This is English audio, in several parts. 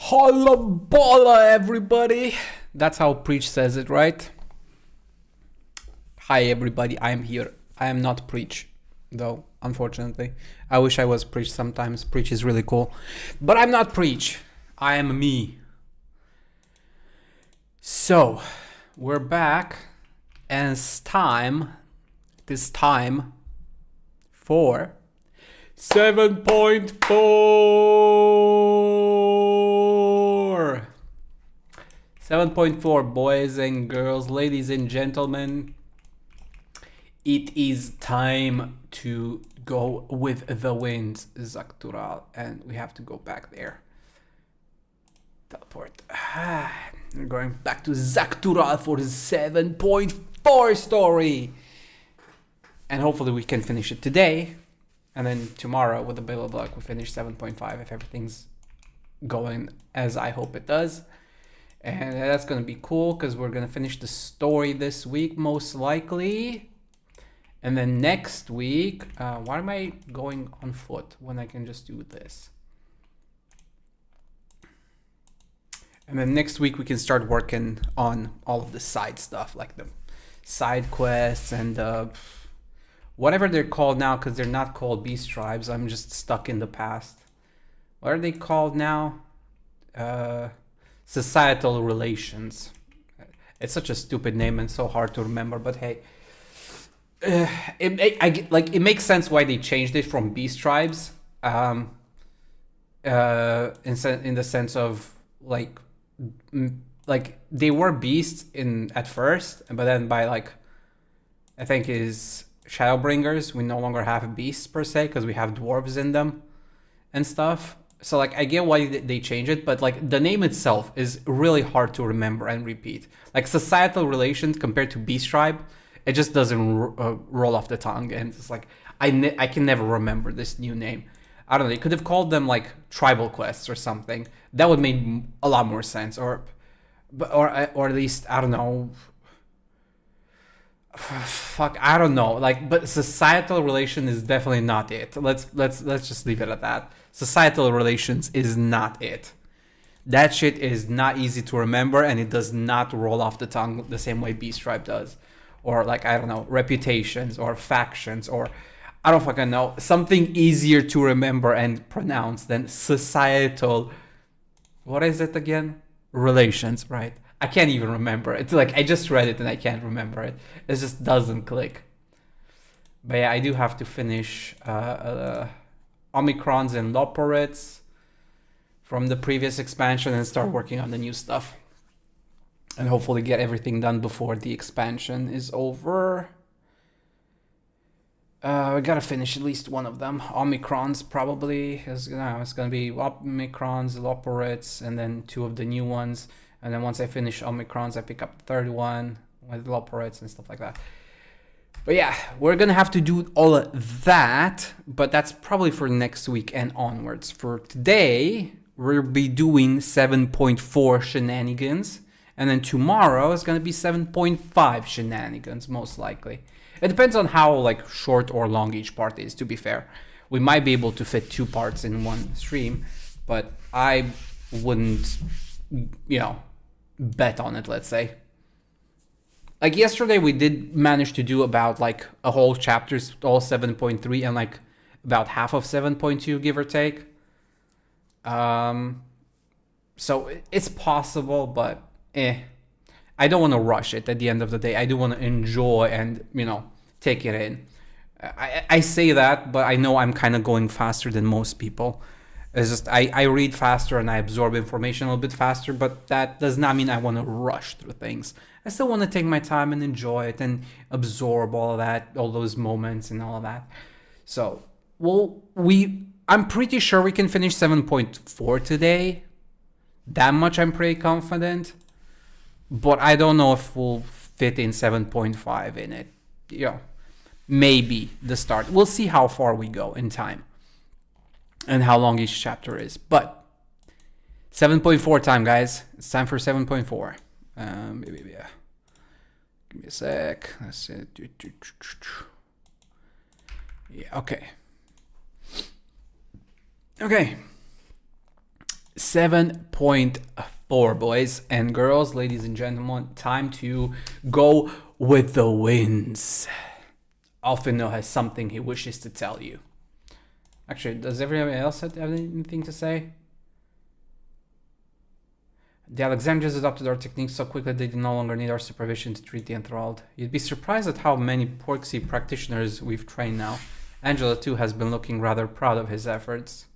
Holla bolla, everybody. That's how Preach says it, right? Hi, everybody. I am here. I am not Preach, though, unfortunately. I wish I was Preach sometimes. Preach is really cool. But I'm not Preach. I am me. So, we're back, and it's time it is time for 7.4. 7.4, boys and girls, ladies and gentlemen. It is time to go with the winds, Zaktural, and we have to go back there. Teleport. We're going back to Zaktural for the 7.4 story. And hopefully we can finish it today. And then tomorrow with the Bill of Luck, we finish 7.5 if everything's going as I hope it does. And that's going to be cool because we're going to finish the story this week, most likely. And then next week, why am I going on foot when I can just do this? And then next week we can start working on all of the side stuff, like the side quests and whatever they're called now, because they're not called beast tribes. I'm just stuck in the past. What are they called now? Societal relations. It's such a stupid name and so hard to remember, but hey. It makes sense why they changed it from beast tribes, in the sense of like they were beasts at first, but then by I think is Shadowbringers, we no longer have beasts per se because we have dwarves in them and stuff. So I get why they changed it, but the name itself is really hard to remember and repeat. Societal relations compared to beast tribe. It just doesn't roll off the tongue, and it's I can never remember this new name. I don't know. They could have called them tribal quests or something. That would make a lot more sense, or at least I don't know. Fuck, I don't know. But societal relation is definitely not it. Let's just leave it at that. Societal relations is not it. That shit is not easy to remember, and it does not roll off the tongue the same way Beast Tribe does. Or I don't know, reputations or factions, or I don't fucking know, something easier to remember and pronounce than societal. What is it again? Relations, right? I can't even remember. It's I just read it and I can't remember it. It just doesn't click. But yeah, I do have to finish Omicrons and Loporits from the previous expansion and start working on the new stuff. And hopefully get everything done before the expansion is over. We gotta finish at least one of them. Omicrons probably. It's gonna be Omicrons, Loporits, and then 2 of the new ones. And then once I finish Omicrons, I pick up the 3rd one with Loporits and stuff like that. But yeah, we're gonna have to do all of that. But that's probably for next week and onwards. For today, we'll be doing 7.4 shenanigans. And then tomorrow is going to be 7.5 shenanigans, most likely. It depends on how short or long each part is, to be fair. We might be able to fit 2 parts in one stream, but I wouldn't, bet on it, let's say. Yesterday we did manage to do about a whole chapters, all 7.3 and about half of 7.2, give or take. So it's possible, but I don't want to rush it at the end of the day. I do want to enjoy and, take it in. I say that, but I know I'm kind of going faster than most people. It's just I read faster and I absorb information a little bit faster, but that does not mean I want to rush through things. I still want to take my time and enjoy it and absorb all of that, all those moments and all of that. So, I'm pretty sure we can finish 7.4 today. That much I'm pretty confident. But I don't know if we'll fit in 7.5 in it. Maybe the start. We'll see how far we go in time. And how long each chapter is. But 7.4 time, guys. It's time for 7.4. Yeah. Give me a sec. Let's see. Yeah, okay. Okay. 7.4, boys and girls, ladies and gentlemen. Time to go with the winds. Alfino has something he wishes to tell you. Actually, does everyone else have anything to say? The Alexandrians adopted our techniques so quickly they no longer need our supervision to treat the enthralled. You'd be surprised at how many Porksy practitioners we've trained now. Angela, too, has been looking rather proud of his efforts.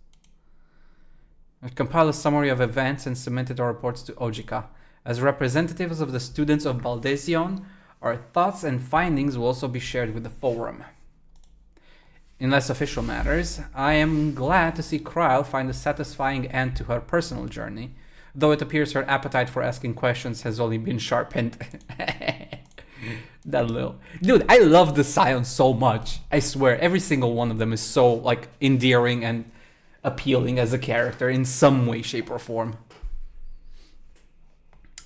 We've compiled a summary of events and submitted our reports to Ojika. As representatives of the students of Baldesion, our thoughts and findings will also be shared with the forum. In less official matters, I am glad to see Kryl find a satisfying end to her personal journey, though it appears her appetite for asking questions has only been sharpened. That little... Dude, I love the Scions so much. I swear, every single one of them is so, like, endearing and appealing as a character in some way, shape, or form.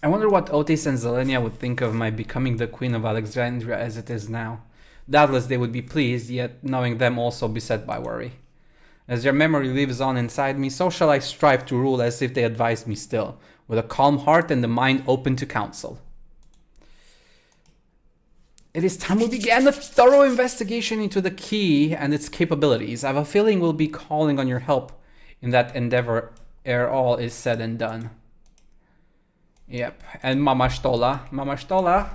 I wonder what Otis and Zelenia would think of my becoming the Queen of Alexandria as it is now. Doubtless they would be pleased, yet knowing them also beset by worry. As their memory lives on inside me, so shall I strive to rule as if they advised me still, with a calm heart and the mind open to counsel. It is time we began a thorough investigation into the key and its capabilities. I have a feeling we'll be calling on your help in that endeavor ere all is said and done. Yep, and Mama Stola.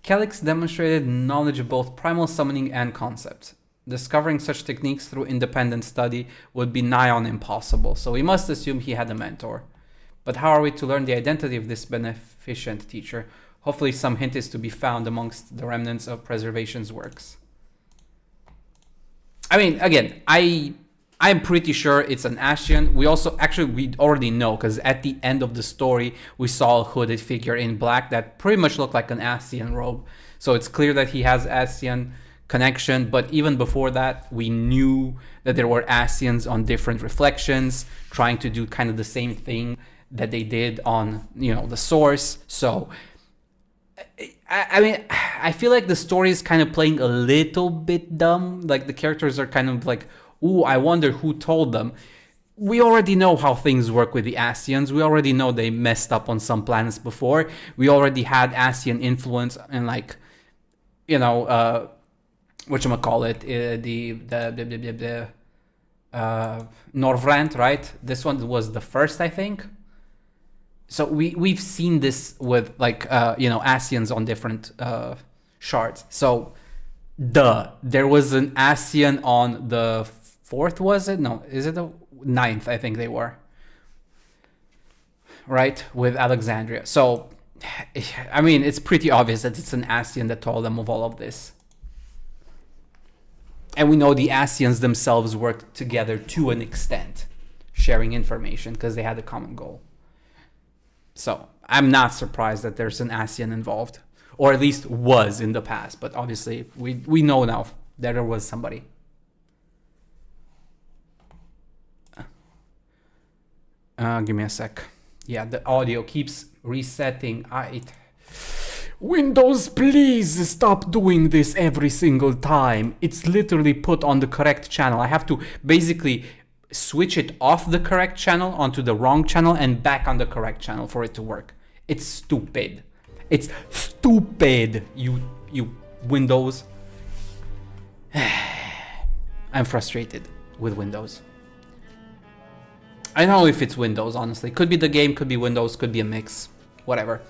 Calyx demonstrated knowledge of both primal summoning and concepts. Discovering such techniques through independent study would be nigh on impossible, so we must assume he had a mentor. But how are we to learn the identity of this beneficent teacher? Hopefully some hint is to be found amongst the remnants of Preservation's works. I mean, again, I'm pretty sure it's an Ascian. We already know, because at the end of the story, we saw a hooded figure in black that pretty much looked like an Ascian robe. So it's clear that he has Ascian connection, but even before that, we knew that there were Ascians on different reflections, trying to do kind of the same thing that they did on, the source. So, I mean, I feel like the story is kind of playing a little bit dumb. Like, the characters are kind of like, ooh, I wonder who told them. We already know how things work with the Ascians. We already know they messed up on some planets before. We already had Ascian influence and, like, whatchamacallit, the Norvrant, right? This one was the first, I think. So we've seen this with, like, Ascians on different shards. So, there was an Ascian on the 4th, was it? No, is it the 9th? I think they were. Right? With Alexandria. So, I mean, it's pretty obvious that it's an Ascian that told them of all of this. And we know the Ascians themselves worked together to an extent, sharing information because they had a common goal. So, I'm not surprised that there's an Ascian involved. Or at least was in the past. But obviously, we know now that there was somebody. Give me a sec. Yeah, the audio keeps resetting. Windows, please stop doing this every single time. It's literally put on the correct channel. I have to basically switch it off the correct channel onto the wrong channel and back on the correct channel for it to work. It's stupid. It's stupid, you Windows. I'm frustrated with Windows. I don't know if it's Windows, honestly. Could be the game, could be Windows, could be a mix. Whatever.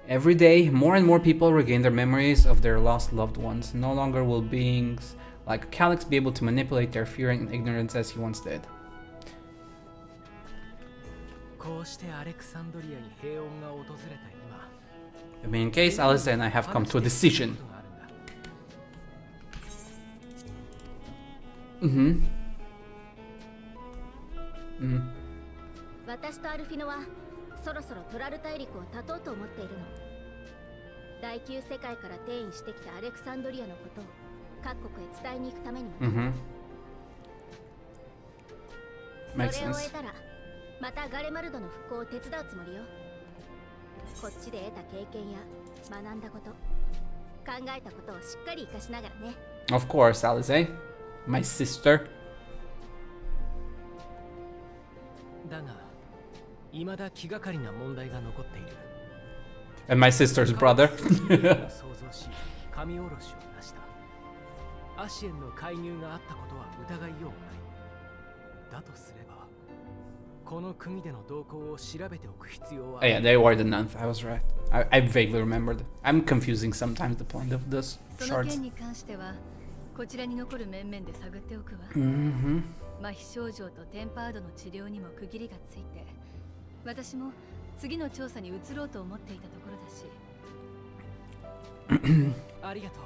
Every day, more and more people regain their memories of their lost loved ones. No longer will beings like Calyx be able to manipulate their fear and ignorance as he once did. I mean, in case Alice and I have come to a decision. Mm-hmm. 私とアルフィノはそろそろトラル大陸を断とうと思っているの。第9世界から転移してきたアレクサンドリアのことを各国へ伝えに行くためにも。それを終えたらまたガレマルドの復興を手伝うつもりよ。こっちで得た経験や学んだこと、考えたことをしっかり活かしながらね。Of course, Alice, my sister. だが、未だ気がかりな問題が残っている。And my sister's brother. 想像し、神下ろしをなした。アシエンの介入があったことは疑いようない。だとすれば、この国での動向を調べておく必要は。 Oh, yeah, they were the ninth. I was right. I vaguely remembered. I'm confusing sometimes the point of this その shorts. 件に関してはこちらに残る面々で探っておくわ。 Mm-hmm. 麻痺症状とテンパードの治療にも区切りがついて、私も次の調査に移ろうと思っていたところだし。ありがとう。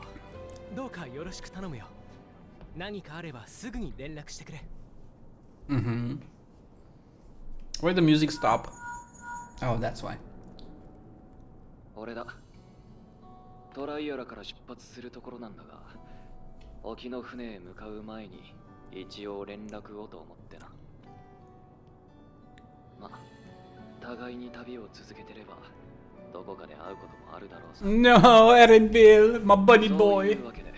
どうかよろしく頼むよ。何かあればすぐに連絡してくれ。 Mm-hmm. Where'd the music stop? Oh, that's why. 俺だ。トライアラから出発するところなんだが、沖の船へ向かう前に一応連絡をと思ってな。ま、互いに旅を続けてればどこかで会うこともあるだろうさ。 No, Eren Bill, my bunny そう boy. いうわけで。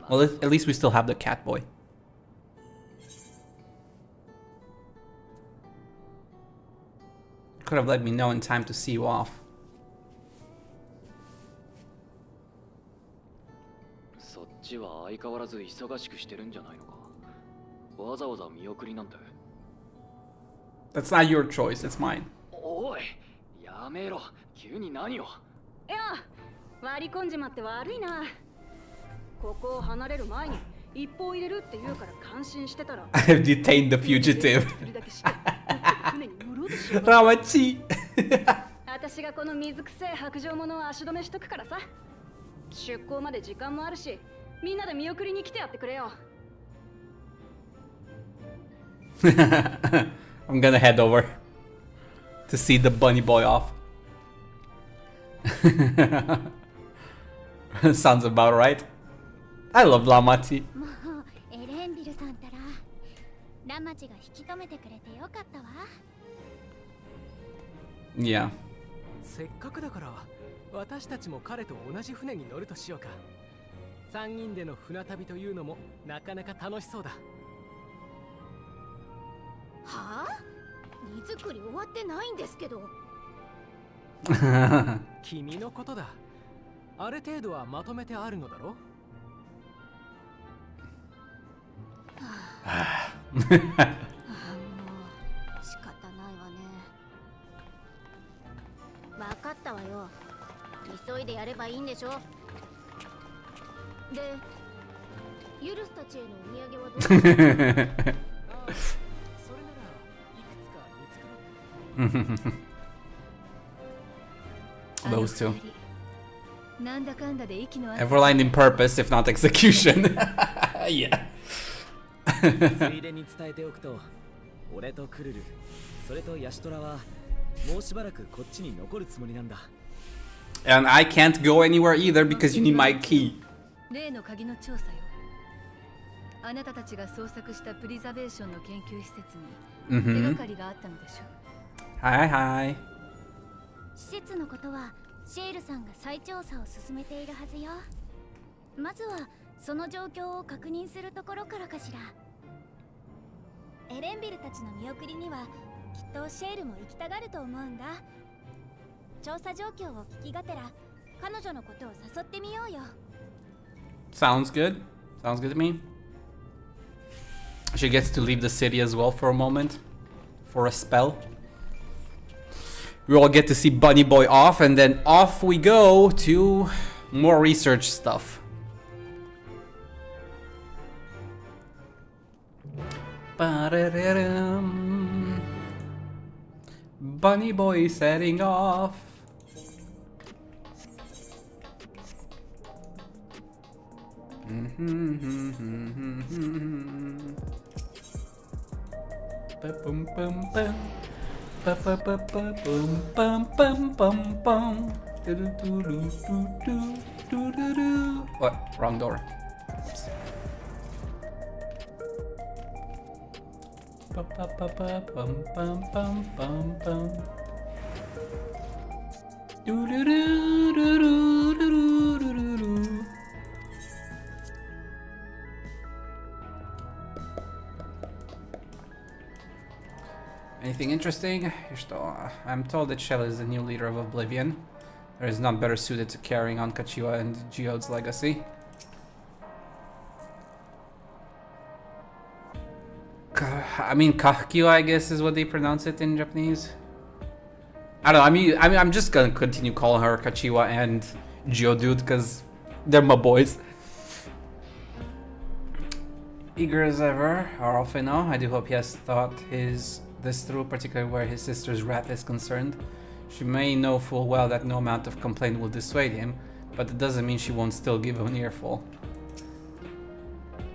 Well, at least we still have the cat boy. Could have let me know in time to see you off. そっちは相変わらず忙しくしてるんじゃないのか。わざわざ見送りなんて。 That's not your choice, it's mine. おい、やめろ。急に何を。いや、割り込んじまって悪いな。ここを離れる前に一歩入れるって言うから感心してたら。I have detained the fugitive. 船に乗ろうとしよう。 Ramachi. 私がこの水くせえ白状者を足止めしとくからさ。出港まで時間もあるし、みんなで見送りに来てやってくれよ。I'm gonna head over to see the bunny boy off. Sounds about right. I love Lamachi. もうエレンビルさんたらラマチが引き止めてくれてよかったわ。 Yeah. せっかくだから私たちも彼と同じ船に乗るとしようか。3人での船旅というのもなかなか楽しそうだ。はあ？荷造り終わってないんですけど。君のことだ。ある程度はまとめてあるのだろ。もう仕方ないわね。分かったわよ。急いでやればいいんでしょ。で、ユルスたちへのお土産はどう？ああ、それならいくつか見つかる。 Those two. なんだかんだで息の合った Everline in purpose, if not execution. Yeah. ついでに伝えておくと、俺とクルル、それとヤシトラはもうしばらくこっちに残るつもりなんだ。 And I can't go anywhere either because you need my key. 例の鍵の調査よ。あなたたちが捜索したプリザベーションの研究施設に手がかりがあったのでしょう。 Hi, hi. 施設のことはシェールさんが再調査を進めているはずよ。まずはその状況を確認するところからかしら。エレンビルたちの見送りにはきっとシェールも行きたがると思うんだ。調査状況を聞きがてら彼女のことを誘ってみようよ。 Sounds good. Sounds good to me. She gets to leave the city as well for a moment. For a spell. We all get to see Bunny Boy off, and then off we go to more research stuff. Ba-da-da-dum. Bunny Boy setting off. Ba-bum-bum-bum. Ba-ba-ba-ba-bum-bum-bum-bum-bum. Do-do-do-do-do-do-do-do. What? Wrong door. Oops. Ba-ba-ba-ba-bum-bum-bum-bum-bum. Do-do-do-do-do-do-do-do-do. Anything interesting? I'm told that Shell is the new leader of Oblivion. There is none better suited to carrying on Kachiwa and Geode's legacy. I mean, Kahkyo, I guess, is what they pronounce it in Japanese. I don't know. I'm just gonna continue calling her Kachiwa and Geodude because they're my boys. Eager as ever, Arofino. I do hope he has thought this through, particularly where his sister's wrath is concerned. She may know full well that no amount of complaint will dissuade him, but it doesn't mean she won't still give him an earful.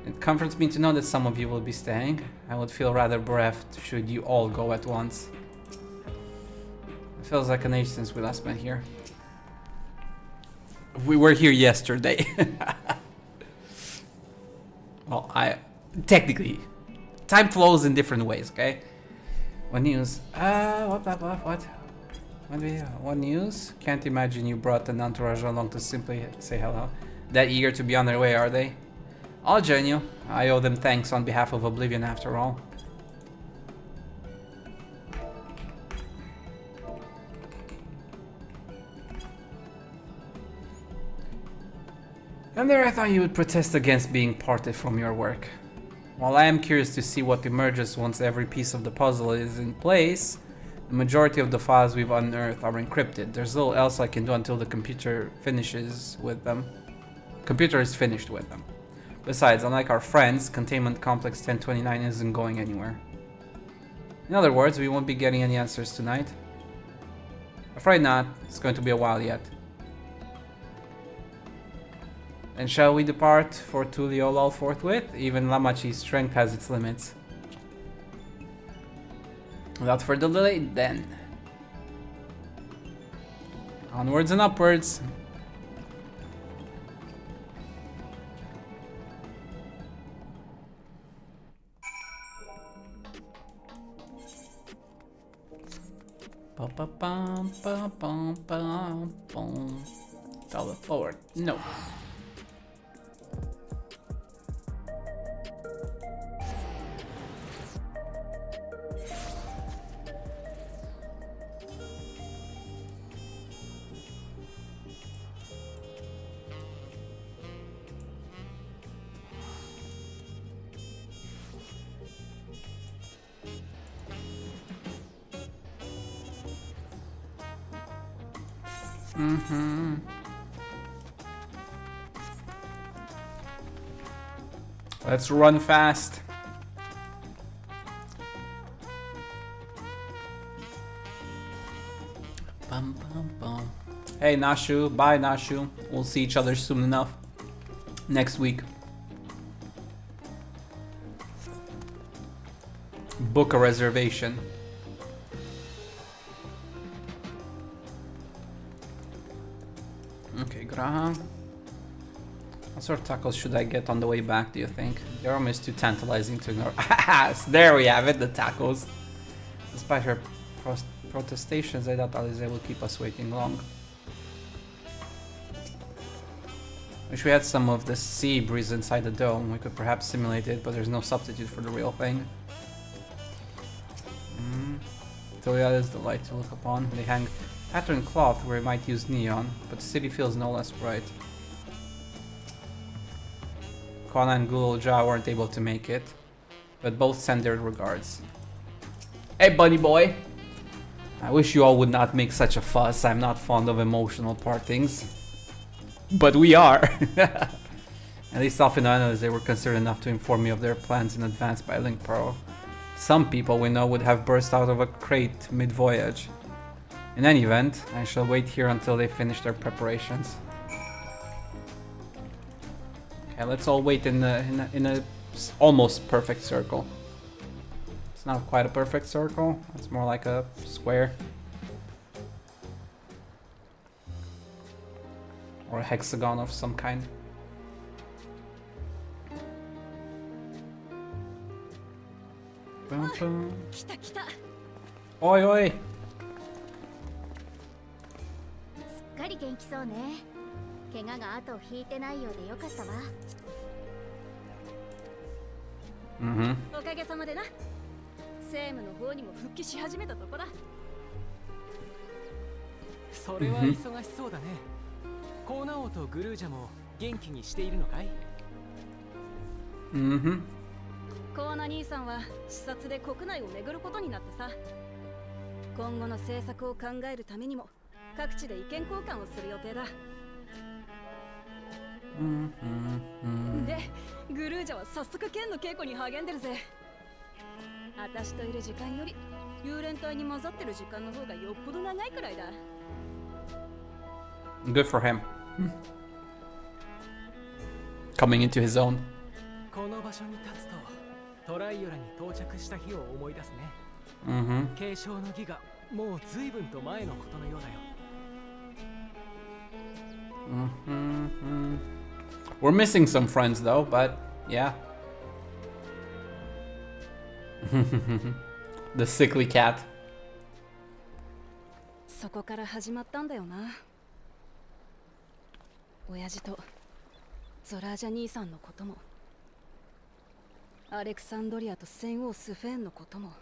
It comforts me to know that some of you will be staying. I would feel rather bereft should you all go at once. It feels like an age since we last met here. We were here yesterday. Well, technically, time flows in different ways, okay? What news? What news? Can't imagine you brought an entourage along to simply say hello. That eager to be on their way, are they? I'll join you. I owe them thanks on behalf of Oblivion after all. And there I thought you would protest against being parted from your work. While I am curious to see what emerges once every piece of the puzzle is in place, the majority of the files we've unearthed are encrypted. There's little else I can do until the computer is finished with them. Besides, unlike our friends, Containment Complex 1029 isn't going anywhere. In other words, we won't be getting any answers tonight. Afraid not. It's going to be a while yet. And shall we depart for Tuliolol forthwith? Even Lamachi's strength has its limits. Without further delay, then. Onwards and upwards. Teleport. No. Let's run fast. Bum, bum, bum. Hey Nashu, bye Nashu. We'll see each other soon enough. Next week. Book a reservation. Okay, Graham. What sort of tacos should I get on the way back, do you think? They're almost too tantalizing to ignore. There we have it, the tacos. Despite her protestations, I doubt Alize will keep us waiting long. Wish we had some of the sea breeze inside the dome. We could perhaps simulate it, but there's no substitute for the real thing. Tolia is the light to look upon. They hang patterned cloth where we might use neon, but the city feels no less bright. Kwana and Gulolja weren't able to make it, but both send their regards. Hey buddy boy! I wish you all would not make such a fuss. I'm not fond of emotional partings. But we are! At least off in Islands they were considerate enough to inform me of their plans in advance by Link Pearl. Some people we know would have burst out of a crate mid-voyage. In any event, I shall wait here until they finish their preparations. Okay, let's all wait in a almost perfect circle. It's not quite a perfect circle, it's more like a square. Or a hexagon of some kind. Oi oi! すっかり元気そうね。怪我が後を引いてないようでよかったわ。おかげさまでな。政務の方にも復帰し始めたとこだ。それは忙しそうだね。コーナ王とグルージャも元気にしているのかい？コアナ兄さんは視察で国内を巡ることになってさ、今後の政策を考えるためにも各地で意見交換をする予定だ。で、グルージャは早速剣の稽古に励んでるぜ。私といる時間より幽霊隊に混ざってる時間の方がよっぽど長いくらいだ。Good for him. Coming into his own. この場所に立つとトライオラに到着した日を思い出すね。継承の儀がもう随分と前のことのようだよ。We're missing some friends though, but yeah. The sickly cat. そこから始まったんだよな。親父とゾラージャ兄さんのことも、アレクサンドリアと戦王スフェーンのことも。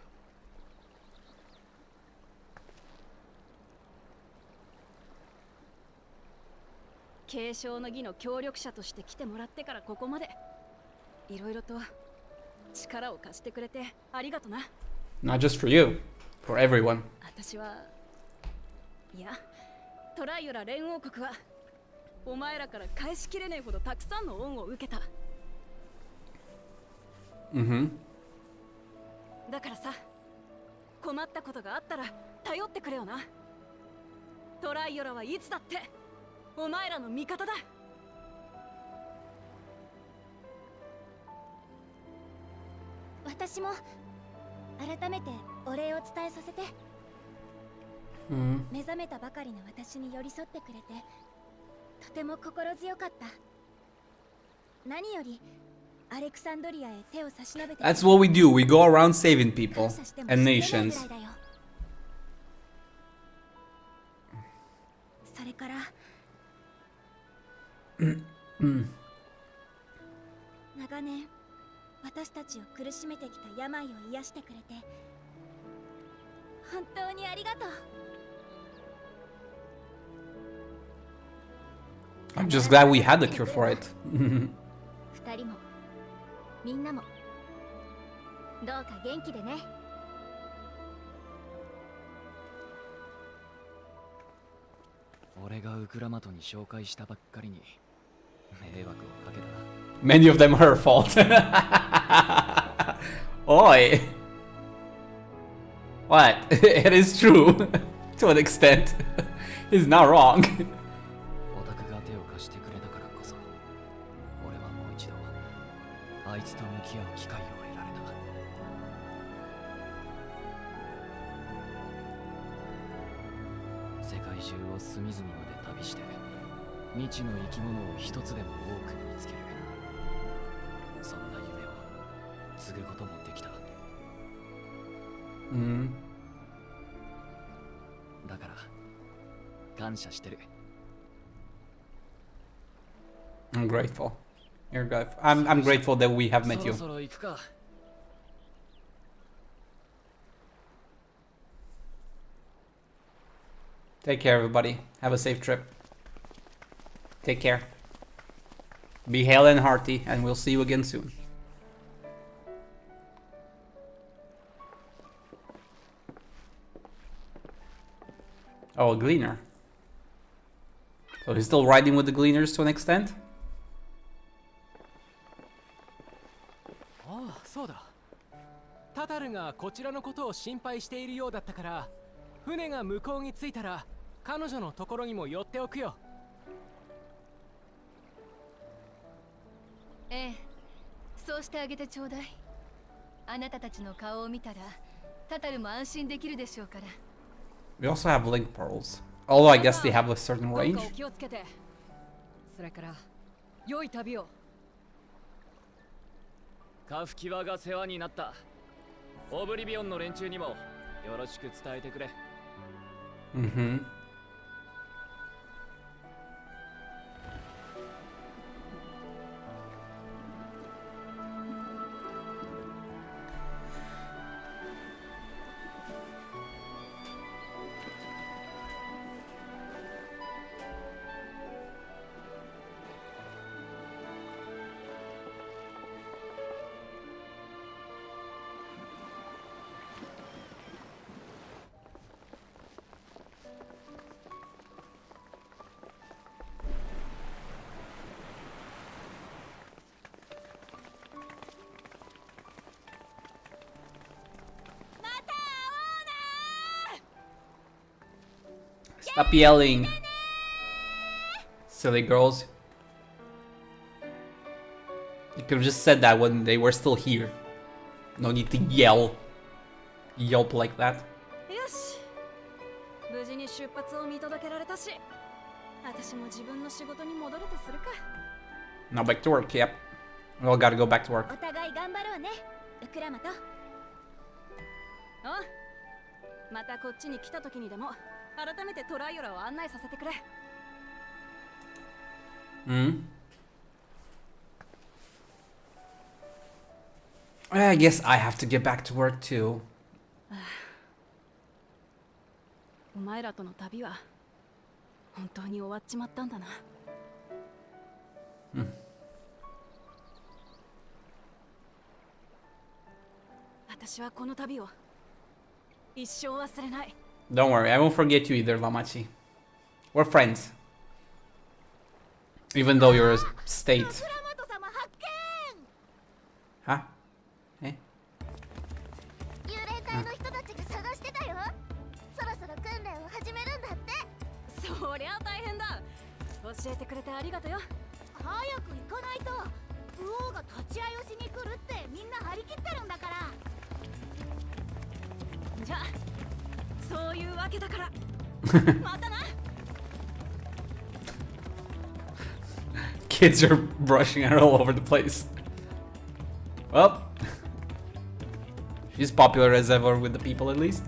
継承の儀の協力者として来てもらってからここまでいろいろと力を貸してくれてありがとな。Not just for you, for everyone. 私は、いや、トライオラ連王国はお前らから返しきれねえほどたくさんの恩を受けた。だからさ、困ったことがあったら頼ってくれよな。トライオラはいつだってお前らの味方だ。私も改めてお礼を伝えさせて。目覚めたばかりの私に寄り添ってくれてとても心強かった。何よりアレクサンドリアへ手を差し伸べて。 That's what we do. We go around saving people and nations. それから長年私たちを苦しめてきた病を癒してくれて本当にありがとう。I'm just glad we had the cure for it. 二人もみんなもどうか元気でね。俺がウクラマトに紹介したばっかりに迷惑をかけたな。Many of them are her fault. Oi. What? It is true. To an extent. He's not wrong. オタクが手を貸してくれたからこそ俺はもう一度あいつと向き合う機会を得られた。世界中を隅々まで旅して未知の生き物を一つでも多く見つける。そんな夢を継ぐこともできた。だから感謝してる。I'm grateful. You're grateful. I'm grateful that we have met you. そろそろ行くか。Take care, everybody. Have a safe trip. Take care. Be hale and hearty, and we'll see you again soon. Oh, a gleaner. So he's still riding with the gleaners to an extent? ああ、そうだ。タタルがこちらのことを心配しているようだったから、船が向こうに着いたら彼女のところにも寄っておくよ。ええ、そうしてあげてちょうだい。あなたたちの顔を見たらタタルも安心できるでしょうから。We also have link pearls. Although I guess they have a certain どうか range. お気をつけて。それから良い旅を。カフキワが世話になった。オブリビオンの連中にもよろしく伝えてくれ。Stop yelling. Silly girls. You could have just said that when they were still here. No need to yell. Yelp like that. よし、無事に出発を見届けられたし、私も自分の仕事に戻るとするか。 Now back to work, yep. We all gotta go back to work. お互い頑張ろうね、ウクラマと。お、またこっちに来た時にでも改めてトライオラを案内させてくれ。I guess I have to get back to work too. お前らとの旅は本当に終わっちまったんだな。私はこの旅を一生忘れない。 Don't worry, I won't forget you either, Lamachi. We're friends. Even though you're a state. Huh? Eh? 幽霊隊の人たちが探してたよ。そろそろ訓練を始めるんだって。そりゃ大変だ。教えてくれてありがとよ。早く行かないとウオーが立ち会いをしに来るってみんな張り切ってるんだから。じゃあそういうわけだからまたな。 Kids are brushing her all over the place. Well, she's popular as ever with the people, at least.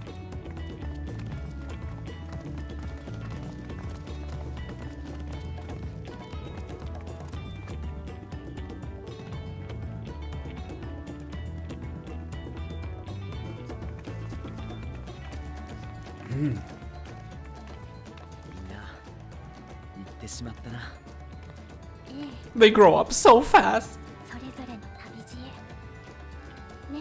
They grow up so fast. それぞれの旅路へね。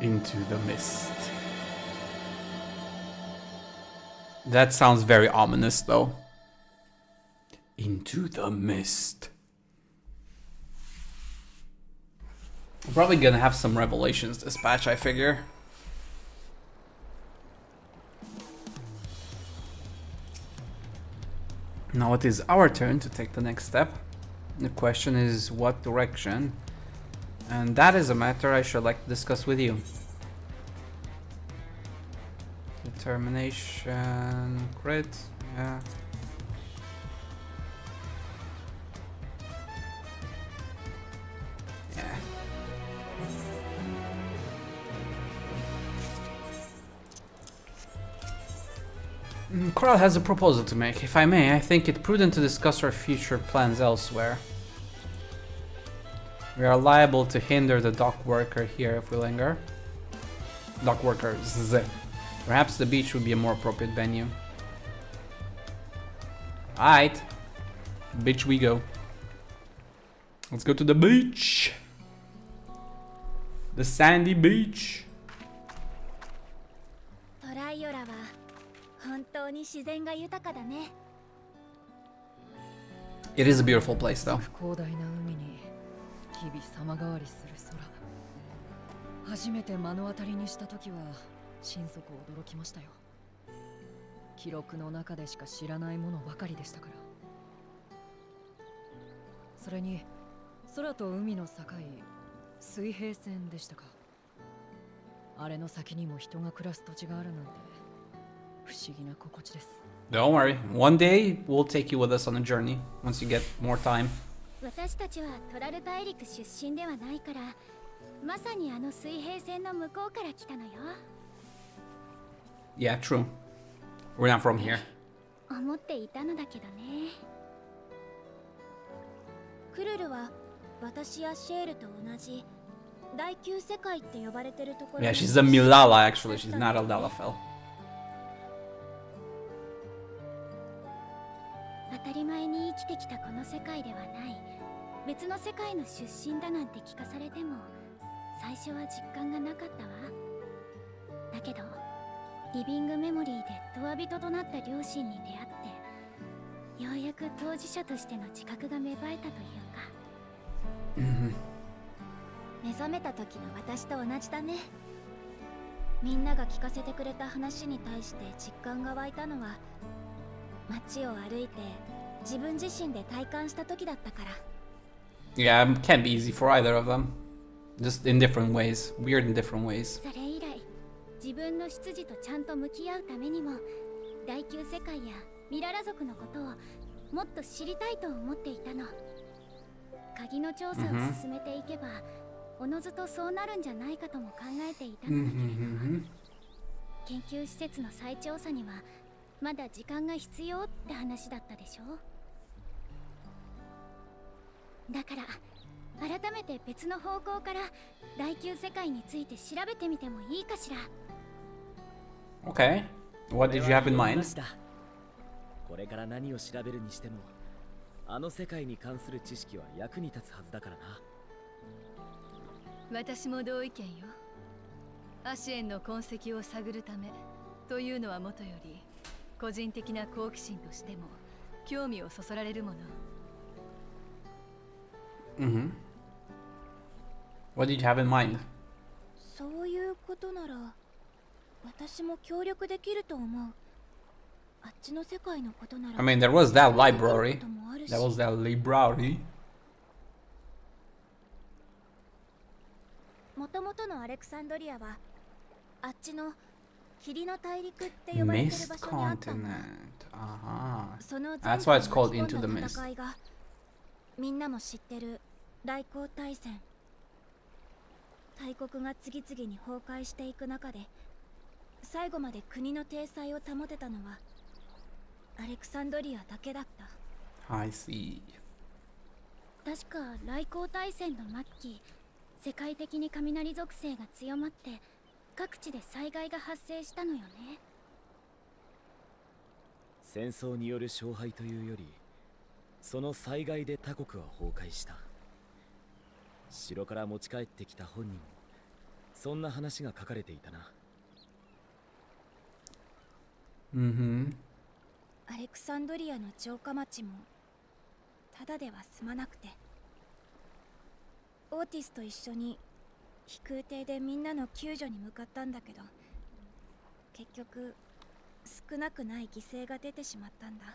Into the mist. That sounds very ominous, though. Into the mist. I'm probably gonna have some revelations this patch, I figure. Now it is our turn to take the next step. The question is what direction? And that is a matter I should like to discuss with you. Determination, crit, yeah. Yeah. Coral has a proposal to make. If I may, I think it prudent to discuss our future plans elsewhere. We are liable to hinder the dock worker here if we linger. Dock workers. Perhaps the beach would be a more appropriate venue. Alright. Beach we go. Let's go to the beach. The sandy beach. トライオラは本当に自然が豊かだね。 It is a beautiful place though. 広大な海に日々様変わりする空。初めて目の当たりにした時は心底驚きましたよ。記録の中でしか知らないものばかりでしたから。それに空と海の境、水平線でしたか。あれの先にも人が暮らす土地があるなんて不思議な心地です。 Don't worry. One day we'll take you with us on a journey once you get more time. 私たちはトラル大陸出身ではないから、まさにあの水平線の向こうから来たのよ。 Yeah, true. We're not from here. 思っていたのだけどね。クルルは私やシェールと同じ第9世界って呼ばれてるところ。 Yeah, she's a Milala actually. She's not a Lalafell. 当たり前に生きてきたこの世界ではない別の世界の出身だなんて聞かされても最初は実感がなかったわ。だけどリビングメモリーでドア人となった両親に出会ってようややく当事者としての自覚が芽生えたというか、目覚めた時の私と同じだね。みんなが聞かせてくれた話に対して実感が湧いたのは、街を歩いて自分自身で体感した時だったから。 Yeah, it can't be easy for either of them. Just in different ways. Weird in different ways. それ以来、自分の出自とちゃんと向き合うためにも、第9世界やミララ族のことをもっと知りたいと思っていたの。鍵の調査を進めていけば、おのずとそうなるんじゃないかとも考えていたのだけれど、研究施設の再調査にはまだ時間が必要って話だったでしょ。だから改めて別の方向から第9世界について調べてみてもいいかしら。 Okay. What did you have in mind? これから何を調べるにしても、あの世界に関する知識は役に立つはずだからな。私も同意見よ。アシエンの痕跡を探るためというのはもとより、個人的な好奇心としても興味をそそられるもの。What did you have in mind? そういうことなら私も協力できると思う。あっちの世界のことなら。 I mean, there was that library. There was that library. もともとのアレクサンドリアはあっちの霧の大陸って呼ばれてる Mist 場所にあったんだ。 continent. その That's why it's called Into the 前回 Mist. 戦いがみんなも知ってる来航大戦。大国が次々に崩壊していく中で、最後まで国の体裁を保てたのはアレクサンドリアだけだった。 I see. 確か来航大戦の末期、世界的に雷属性が強まって各地で災害が発生したのよね。戦争による勝敗というより、その災害で他国は崩壊した。城から持ち帰ってきた本にもそんな話が書かれていたな。アレクサンドリアの城下町もただでは済まなくて、オーティスと一緒に飛空艇でみんなの救助に向かったんだけど、結局少なくない犠牲が出てしまったんだ。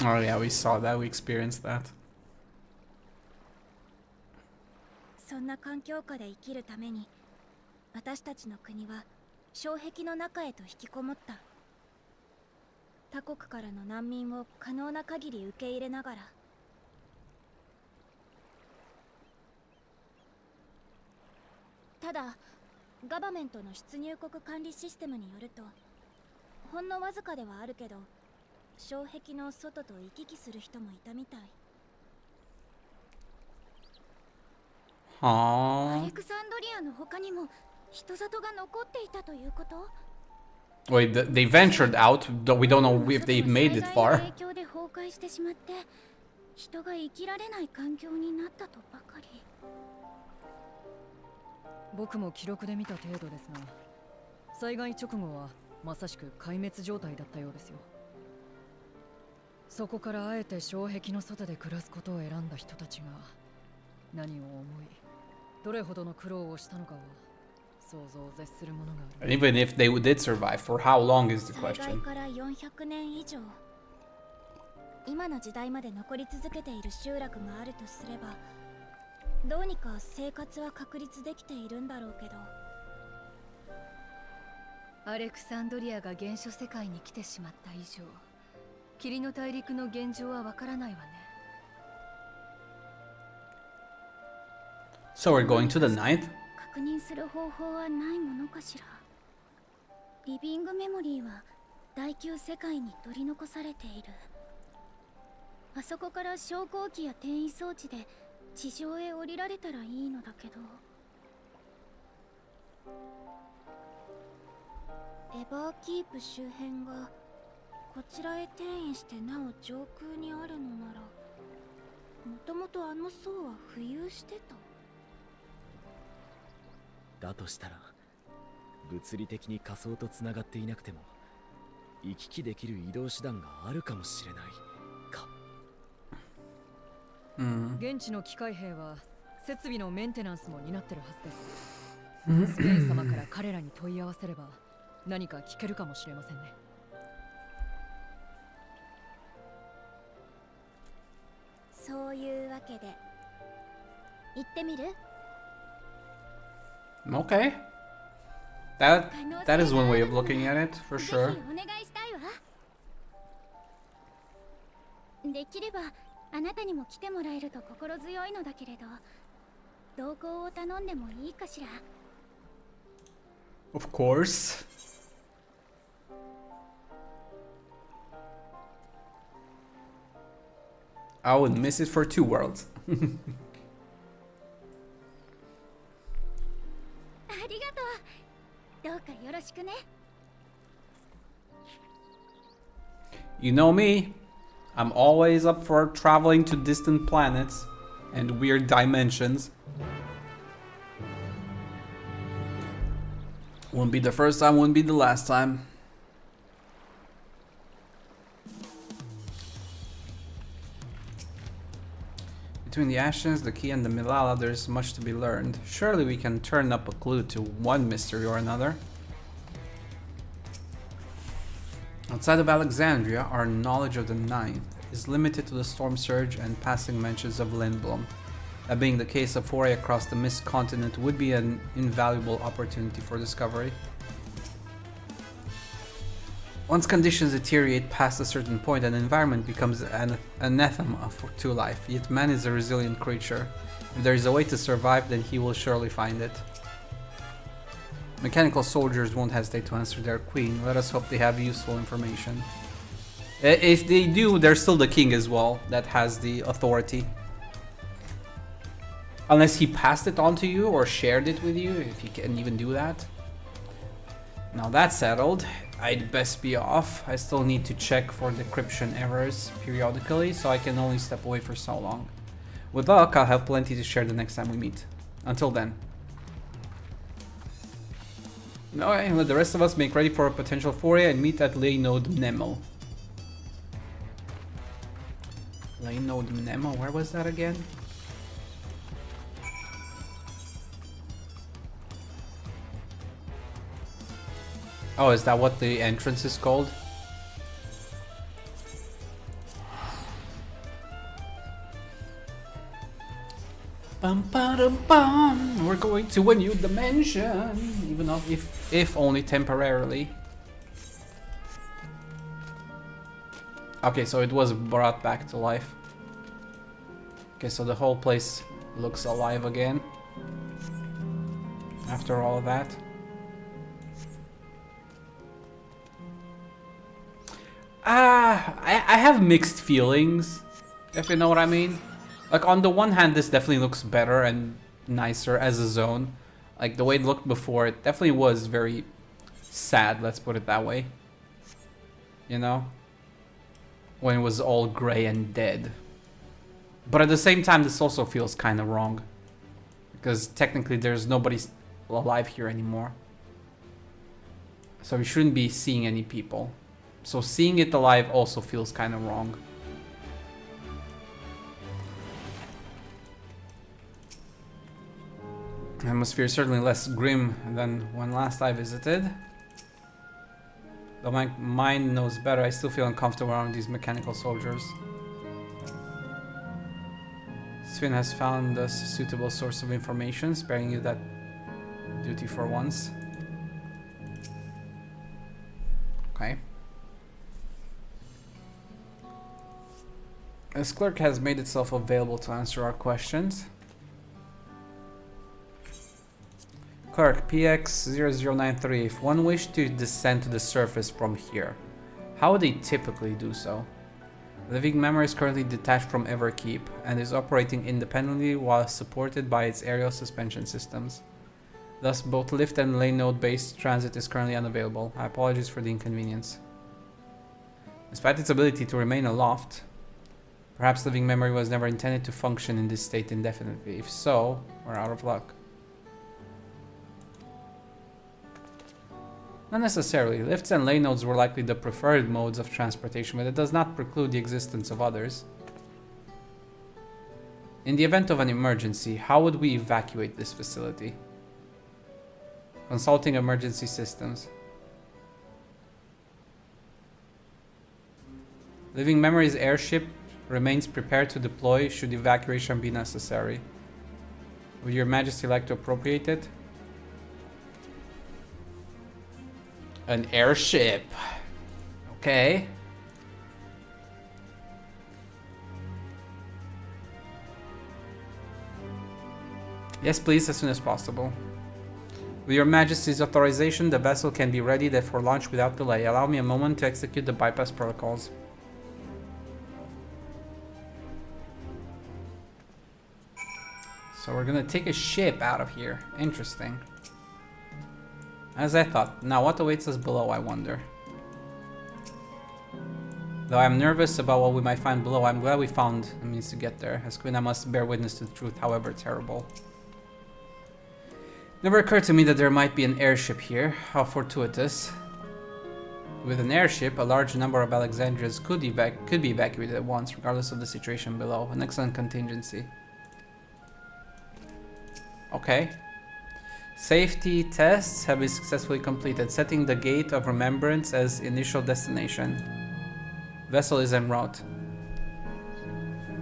Oh yeah, we saw that. We experienced that. そんな環境下で生きるために、私たちの国は障壁の中へと引きこもった。他国からの難民を可能な限り受け入れながら。ただガバメントの出入国管理システムによると、ほんのわずかではあるけど障壁の外と行き来する人もいたみたい。アレクサンドリアの他にも人里が残っていたということ？ Wait, they ventured out. We don't know if they made it far. 影響で崩壊してしまって、人が生きられない環境になったとばかり。僕も記録で見た程度ですが、災害直後はまさしく壊滅状態だったようですよ。そこからあえて障壁の外で暮らすことを選んだ人たちが何を思い、どれほどの苦労をしたのかは想像を絶するものがある。And even if they did survive, for how long is the 災 question? 害から400年以上、今の時代まで残り続けている集落があるとすれば、どうにか生活は確立できているんだろうけど。アレクサンドリアが原初世界に来てしまった以上、霧の大陸の現状はわからないわね。So we're going to the ninth? 確認する方法はないものかしら。リビングメモリーは第9世界に取り残されている。あそこから昇降機や転移装置で地上へ降りられたらいいのだけど。エバーキープ周辺がこちらへ転移してなお上空にあるのなら、もともとあの層は浮遊してた。だとしたら物理的に仮想とつながっていなくても行き来できる移動手段があるかもしれないか。現地の機械兵は設備のメンテナンスも担ってるはずです。スペイン様から彼らに問い合わせれば何か聞けるかもしれませんね。そういうわけで行ってみる？ Okay. That is one way of looking at it, for ぜひ sure. お願いしたいわ。できればあなたにも来てもらえると心強いのだけれど、同行を頼んでもいいかしら。 Of course. I would miss it for 2 worlds. ありがとう。どうかよろしくね。 You know me. I'm always up for traveling to distant planets and weird dimensions. Won't be the first time, won't be the last time. Between the Ashes, the Key, and the Milala, there's much to be learned. Surely we can turn up a clue to one mystery or another. Outside of Alexandria, our knowledge of the Ninth is limited to the Storm Surge and passing mentions of Lindblom. That being the case, a foray across the Mist Continent would be an invaluable opportunity for discovery. Once conditions deteriorate past a certain point, an environment becomes an anathema to life, yet man is a resilient creature. If there is a way to survive, then he will surely find it. Mechanical soldiers won't hesitate to answer their queen. Let us hope they have useful information. If they do, there's still the king as well that has the authority. Unless he passed it on to you or shared it with you, if he can even do that. Now that's settled. I'd best be off. I still need to check for decryption errors periodically, so I can only step away for so long. With luck, I'll have plenty to share the next time we meet. Until then. Alright, let the rest of us make ready for a potential foray and meet at Lay Node Nemo. Lay Node Nemo, where was that again? Oh, is that what the entrance is called? Bum, ba, bum. We're going to a new dimension, even if only temporarily. Okay, so it was brought back to life. Okay, so the whole place looks alive again after all of that. I have mixed feelings, if you know what I mean. Like, on the one hand, this definitely looks better and nicer as a zone. Like, the way it looked before, it definitely was very sad, let's put it that way. You know? When it was all gray and dead. But at the same time, this also feels kind of wrong. Because technically there's nobody alive here anymore. So we shouldn't be seeing any people. So seeing it alive also feels kind of wrong. The atmosphere is certainly less grim than when last I visited. Though my mind knows better, I still feel uncomfortable around these mechanical soldiers. Sven has found us a suitable source of information, sparing you that duty for once. Okay. This clerk has made itself available to answer our questions. Clerk, PX0093, if one wished to descend to the surface from here, how would they typically do so? Living memory is currently detached from Everkeep and is operating independently while supported by its aerial suspension systems. Thus, both lift and lane node-based transit is currently unavailable. I apologize for the inconvenience. Despite its ability to remain aloft, Perhaps living memory was never intended to function in this state indefinitely. If so, we're out of luck. Not necessarily. Lifts and lay nodes were likely the preferred modes of transportation, but it does not preclude the existence of others. In the event of an emergency, how would we evacuate this facility? Consulting emergency systems. Living Memory's airship remains prepared to deploy should evacuation be necessary. Would Your Majesty like to appropriate it? An airship. Okay. Yes, please, as soon as possible. With Your Majesty's authorization, the vessel can be ready for launch without delay. Allow me a moment to execute the bypass protocols. So we're gonna take a ship out of here. Interesting. As I thought. Now what awaits us below, I wonder. Though I'm nervous about what we might find below, I'm glad we found a means to get there. As Queen, I must bear witness to the truth, however terrible. Never occurred to me that there might be an airship here. How fortuitous. With an airship, a large number of Alexandrians could be evacuated at once, regardless of the situation below. An excellent contingency. Okay. Safety tests have been successfully completed, setting the Gate of Remembrance as initial destination. Vessel is en route.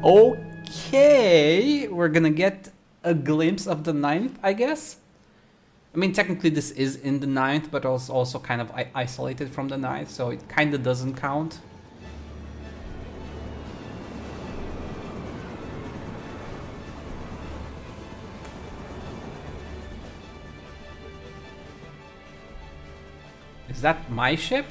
Okay, we're gonna get a glimpse of the 9th, I guess. I mean, technically this is in the 9th, but also kind of isolated from the 9th, so it kind of doesn't count. Is that my ship?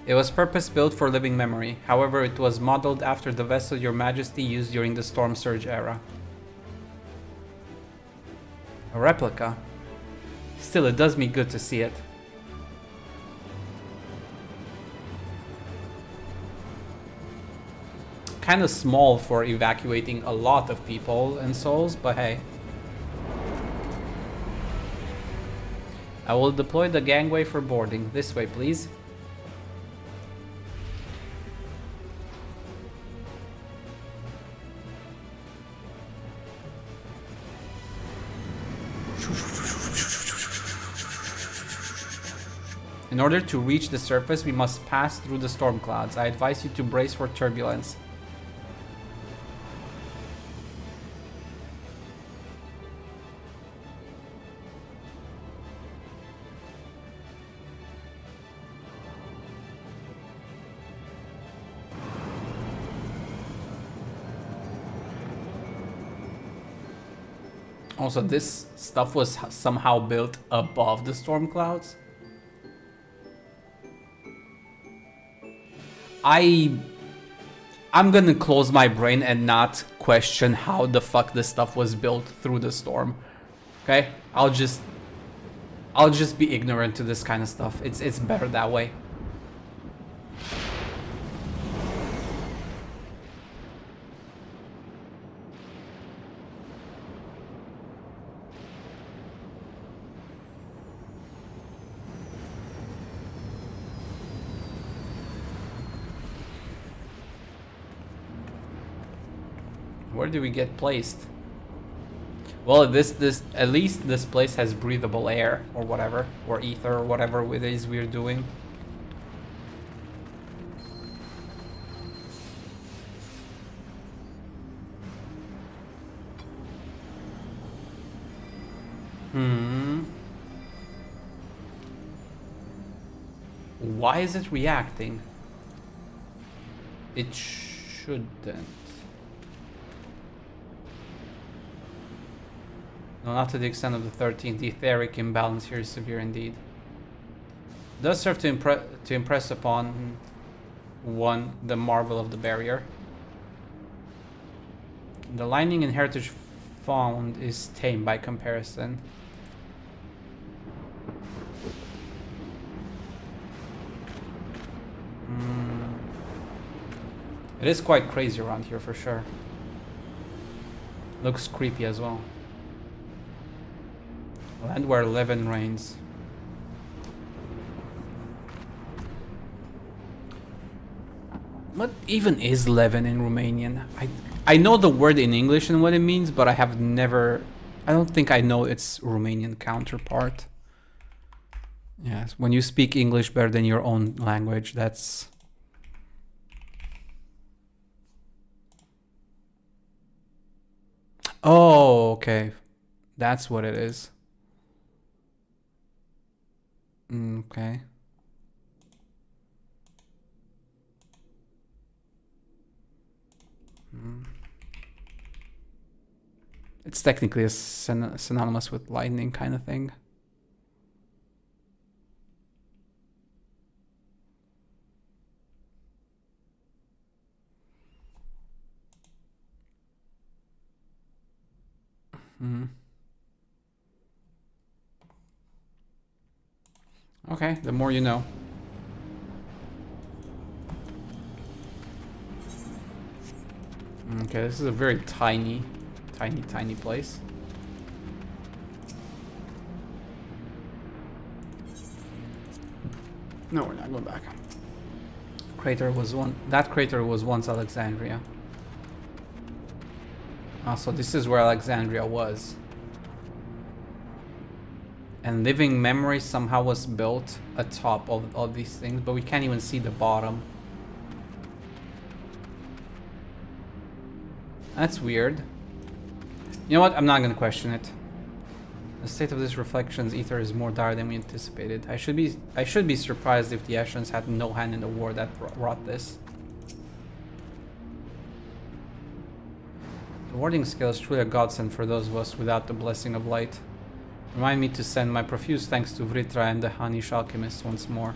It was purpose-built for living memory. However, it was modeled after the vessel Your Majesty used during the Storm Surge era. A replica. Still, it does me good to see it. Kind of small for evacuating a lot of people and souls, but hey. I will deploy the gangway for boarding. This way, please. In order to reach the surface, we must pass through the storm clouds. I advise you to brace for turbulence. Also, this stuff was somehow built above the storm clouds. I'm gonna close my brain and not question how the fuck this stuff was built through the storm. Okay? I'll just be ignorant to this kind of stuff. It's better that way. Where do we get placed? Well, this at least this place has breathable air or whatever, or ether or whatever it is we're doing. Why is it reacting? It shouldn't. No, not to the extent of the 13th. The etheric imbalance here is severe indeed. It does serve to impress upon one the marvel of the barrier. The lining and heritage found is tame by comparison. It is quite crazy around here for sure. Looks creepy as well. Land where Levin reigns. What even is Levin in Romanian? I know the word in English and what it means, but I have never... I don't think I know its Romanian counterpart. Yes, when you speak English better than your own language, that's... Oh, okay. That's what it is. Okay. It's technically a synonymous with lightning kind of thing. Okay, the more you know. Okay, this is a very tiny place. No, we're not going back. That crater was once Alexandria. So this is where Alexandria was. And living memory somehow was built atop of all these things, but we can't even see the bottom. That's weird. You know what? I'm not gonna question it. The state of this reflections ether is more dire than we anticipated. I should be surprised if the Ashrans had no hand in the war that wrought this. The warding skill is truly a godsend for those of us without the blessing of light. Remind me to send my profuse thanks to Vritra and the Hanish alchemist once more.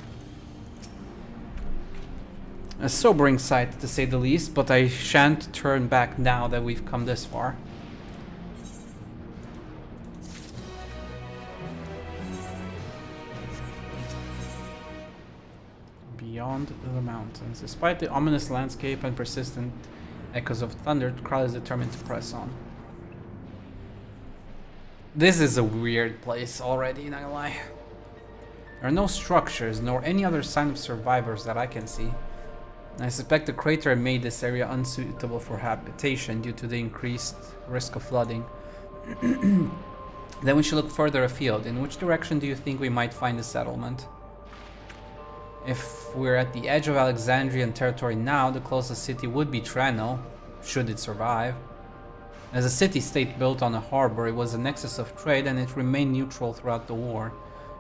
A sobering sight, to say the least, but I shan't turn back now that we've come this far. Beyond the mountains. Despite the ominous landscape and persistent echoes of thunder, Kral is determined to press on. This is a weird place already, not gonna lie. There are no structures, nor any other sign of survivors that I can see. I suspect the crater made this area unsuitable for habitation due to the increased risk of flooding. Then we should look further afield. In which direction do you think we might find a settlement? If we're at the edge of Alexandrian territory now, the closest city would be Treno, should it survive. As a city-state built on a harbor, it was a nexus of trade and it remained neutral throughout the war.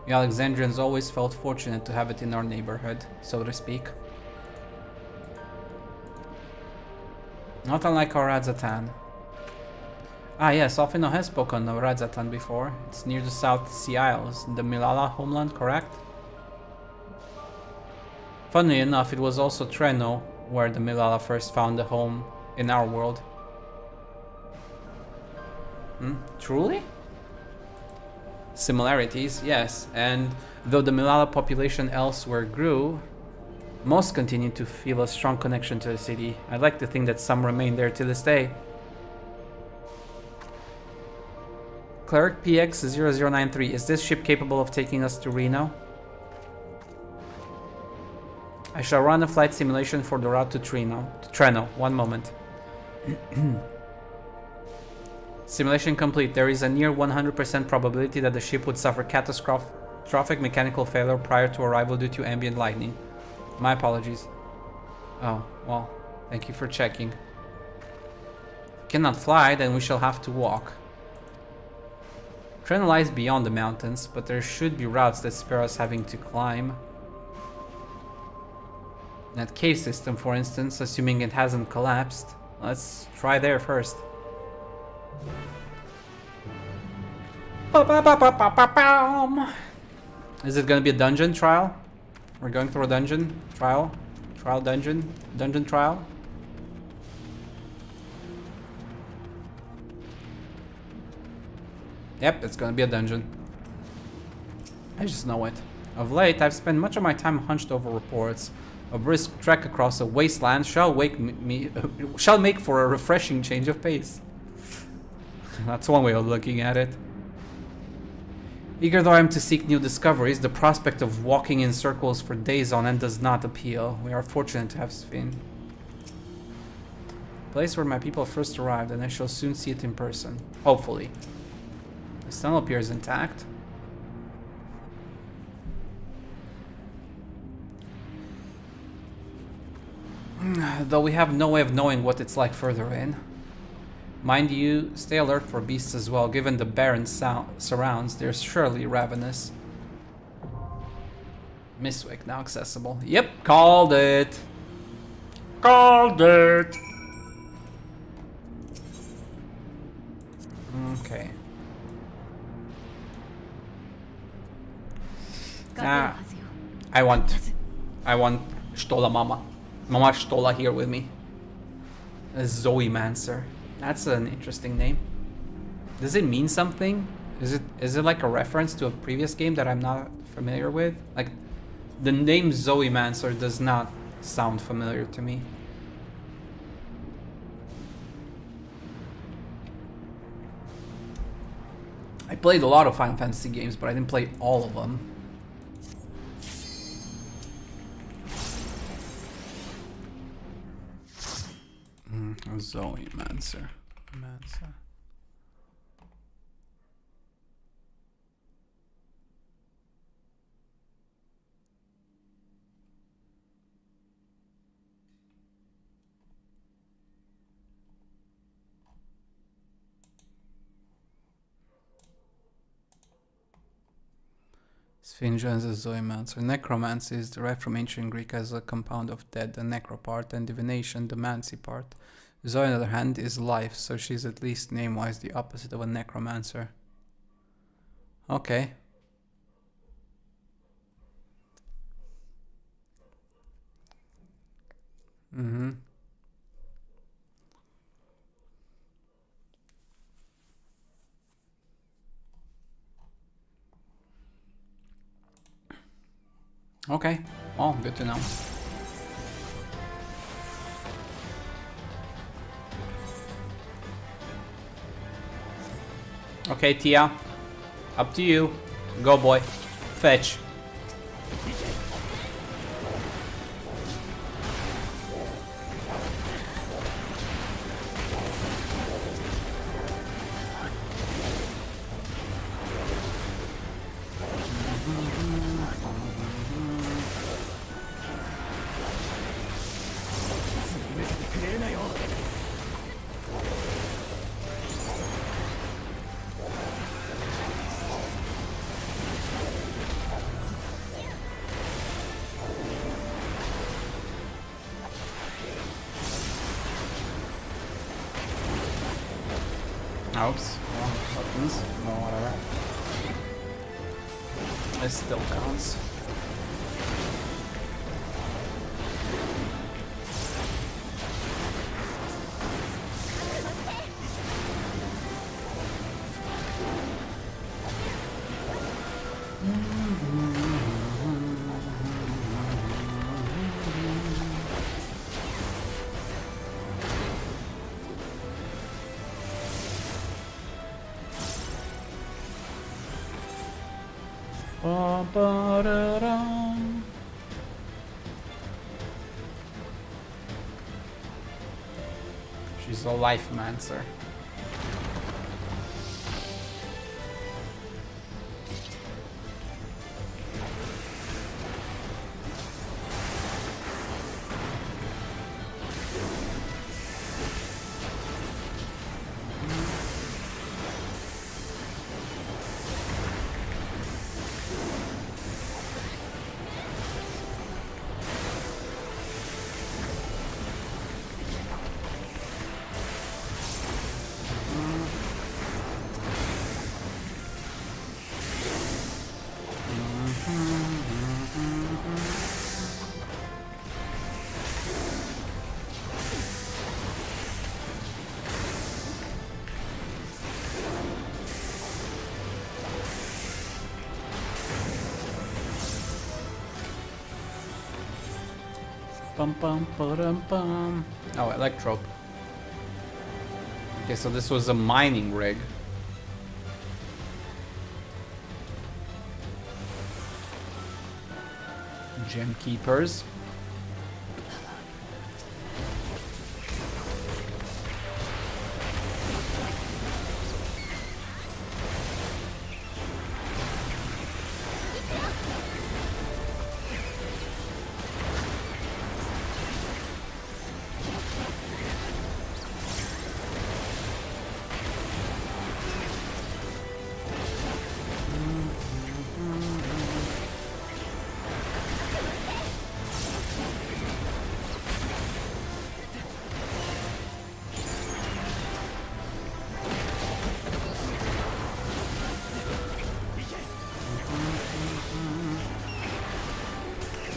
The Alexandrians always felt fortunate to have it in our neighborhood, so to speak. Not unlike our Radzatan. Ah yes, Alfino has spoken of Radzatan before. It's near the South Sea Isles, the Milala homeland, correct? Funnily enough, it was also Treno where the Milala first found a home in our world. Truly? Similarities, yes, and though the Milala population elsewhere grew, most continue to feel a strong connection to the city. I'd like to think that some remain there to this day. Cleric PX0093, is this ship capable of taking us to Reno? I shall run a flight simulation for the route to Treno. One moment. Simulation complete. There is a near 100% probability that the ship would suffer catastrophic mechanical failure prior to arrival due to ambient lightning. My apologies. Oh, well, thank you for checking. Cannot fly, then we shall have to walk. Treno lies beyond the mountains, but there should be routes that spare us having to climb. That cave system, for instance, assuming it hasn't collapsed. Let's try there first. Is it gonna be a dungeon trial? We're going through a dungeon trial? Dungeon trial? Yep, it's gonna be a dungeon. I just know it. Of late, I've spent much of my time hunched over reports, A brisk trek across a wasteland shall shall make for a refreshing change of pace. That's one way of looking at it. Eager though I am to seek new discoveries, the prospect of walking in circles for days on end does not appeal. We are fortunate to have Sven. Place where my people first arrived, and I shall soon see it in person. Hopefully. The tunnel appears intact. Though we have no way of knowing what it's like further in. Mind you, stay alert for beasts as well. Given the barren surrounds, they're surely ravenous. Mistwick now accessible. Yep, called it. Called it. Okay. I want Stola Mama. Mama Stola here with me. A Zoe Mancer. That's an interesting name. Does it mean something? Is it like a reference to a previous game that I'm not familiar with? Like, the name Zoe Mancer does not sound familiar to me. I played a lot of Final Fantasy games, but I didn't play all of them. Zoe Mancer. Sphingia is a Zoemancer. Necromancy is derived from ancient Greek as a compound of dead, the necro part, and divination, the mancy part. Zoe, on the other hand, is life, so she's at least name-wise the opposite of a necromancer. Okay. Okay. Well, good to know. Okay, Tia. Up to you. Go, boy. Fetch. Oops. Well, buttons. No, whatever. It still counts. She's a life mancer. Bum bum ba-dum bum. Oh, electrope. Okay, so this was a mining rig. Gem keepers.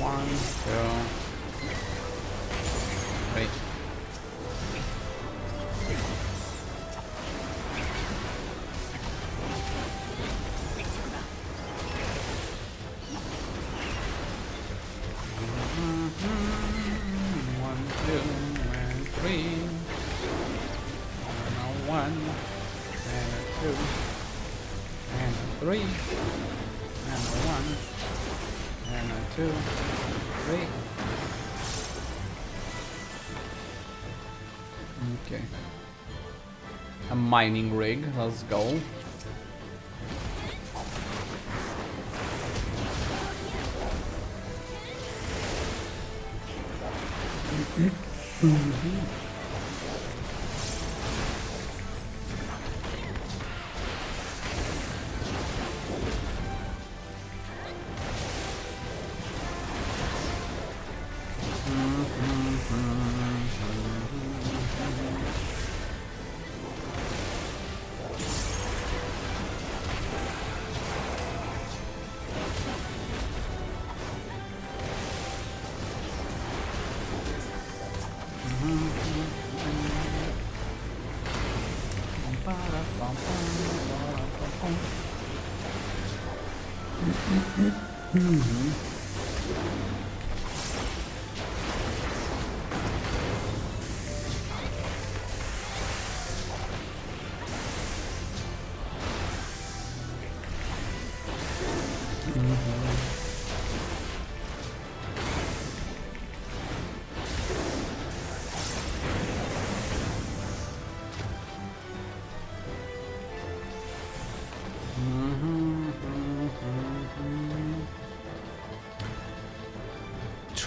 One, two, three. One, two, and three. And a one, and a two, and a three, and a one. And a 2, 3. Okay. A mining rig, let's go.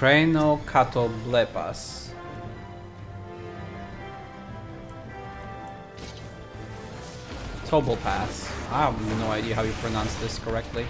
Treno Katoblepas. Tobel Pass. I have no idea how you pronounce this correctly.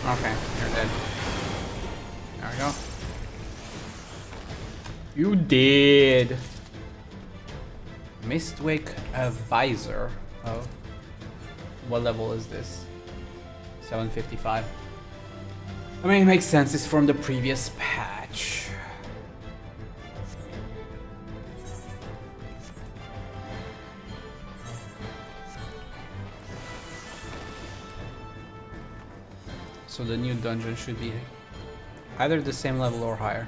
Okay, you're dead. There we go. You did. Mistwick Advisor. Oh. What level is this? 755. I mean, it makes sense. It's from the previous patch. So the new dungeon should be either the same level or higher.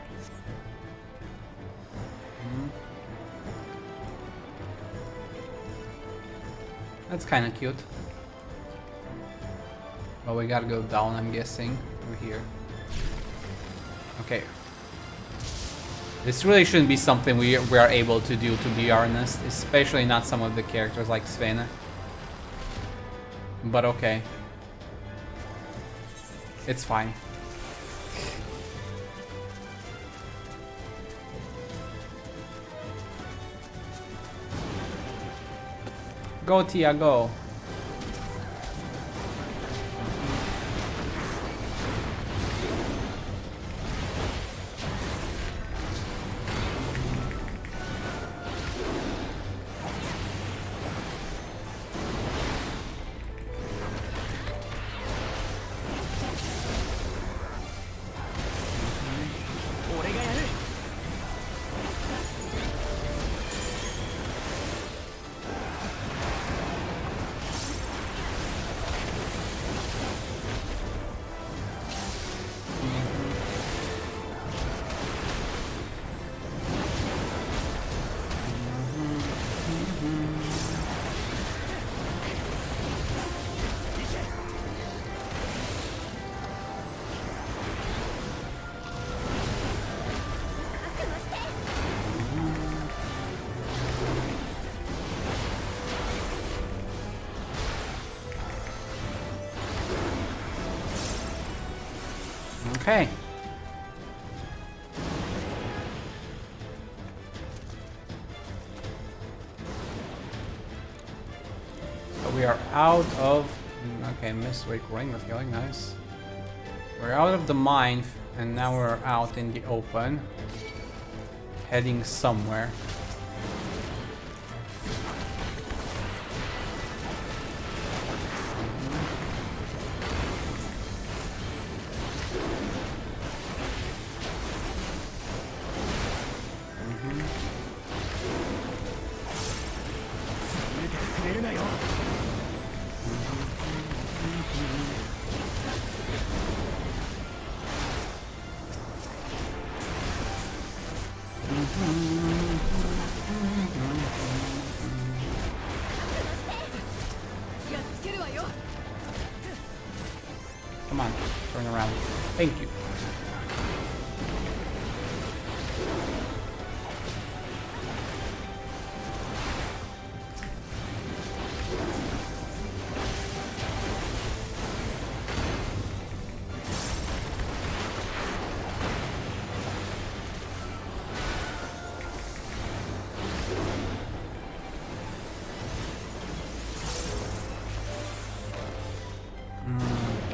That's kind of cute. But we gotta go down, I'm guessing. Over here. Okay. This really shouldn't be something we are able to do, to be honest. Especially not some of the characters like Sven. But okay. It's fine. Go, Tia, go. Okay. So we are out of... Okay, Mistwick Ring is going nice. We're out of the mine, and now we're out in the open. Heading somewhere. Come on, turn around. Thank you.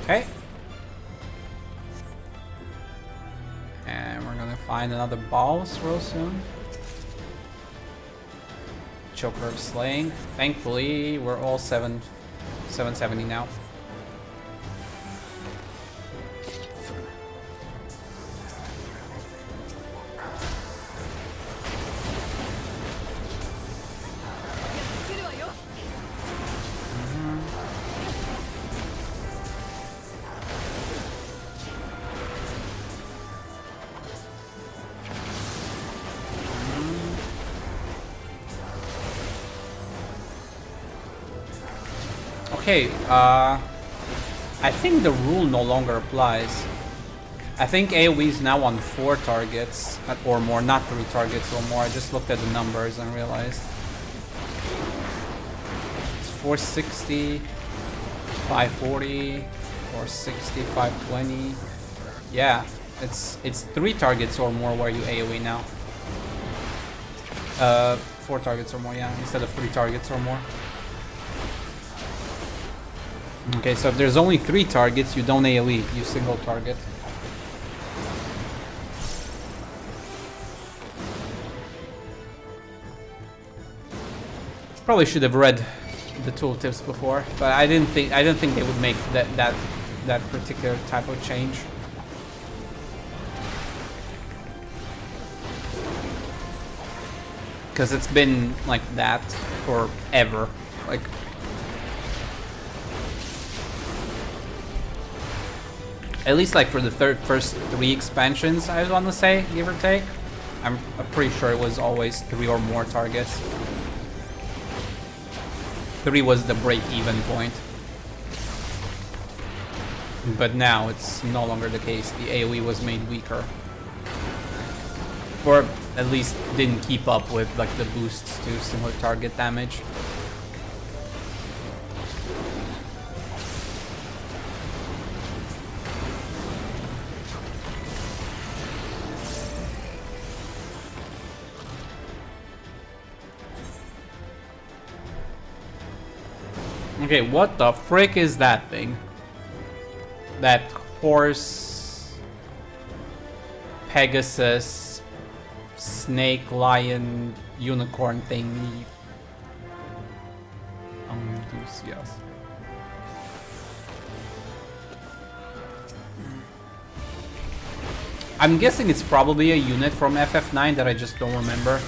Okay. And we're gonna find another boss real soon. Choker of Slaying. Thankfully, we're all 770 now. Okay, I think the rule no longer applies. I think AoE is now on 4 targets or more, not 3 targets or more. I just looked at the numbers and realized. It's 460, 540, 460, 520. Yeah, it's 3 targets or more where you AoE now. 4 targets or more, yeah, instead of 3 targets or more. Okay, so if there's only 3 targets, you don't AoE, you single target. Probably should have read the tooltips before, but I didn't think they would make that particular type of change. Because it's been like that forever. Like, at least like for the first 3 expansions, I want to say, give or take. I'm pretty sure it was always 3 or more targets. 3 was the break-even point. But now it's no longer the case. The AoE was made weaker. Or at least didn't keep up with like the boosts to single target damage. Okay, what the frick is that thing? That horse, Pegasus, snake, lion, unicorn thing. Yes. I'm guessing it's probably a unit from FF9 that I just don't remember,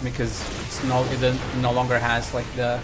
because it no longer has like the.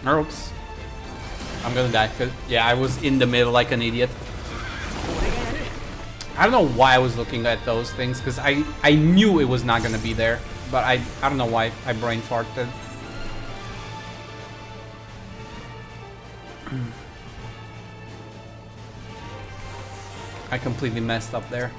Oops. I'm gonna die, cause yeah, I was in the middle like an idiot. I don't know why I was looking at those things, because I knew it was not gonna be there, but I don't know why I brain farted. I completely messed up there.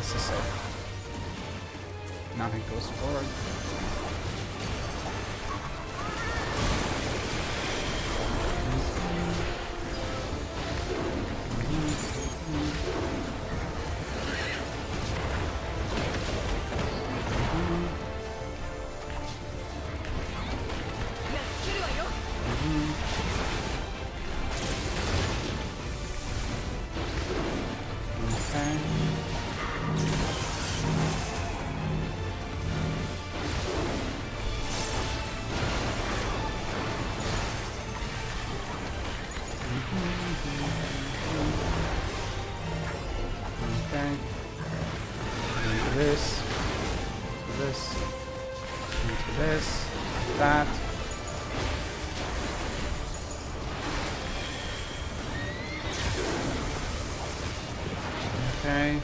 necessary. Now he goes forward. That. Okay.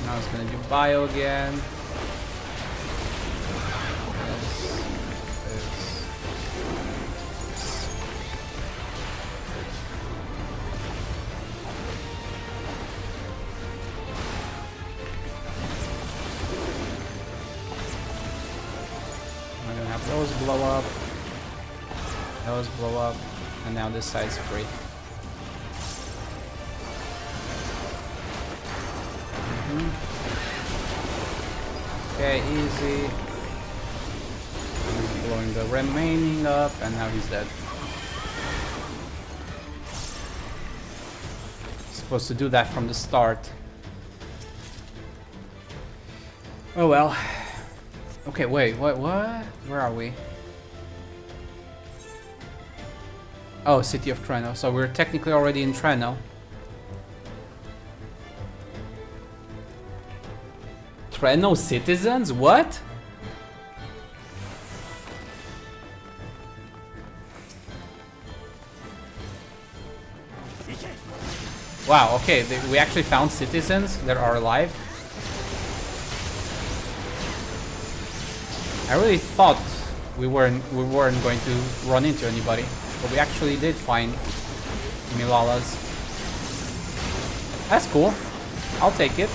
Now it's gonna do bio again. Those blow up, those blow up, and now this side's free. Okay, easy. He's blowing the remaining up, and now he's dead. Supposed to do that from the start. Oh well. Okay, wait, what? Where are we? Oh, City of Treno. So we're technically already in Treno. Treno citizens? What? Wow, okay, we actually found citizens that are alive. I really thought we weren't going to run into anybody, but we actually did find Milalas. That's cool. I'll take it.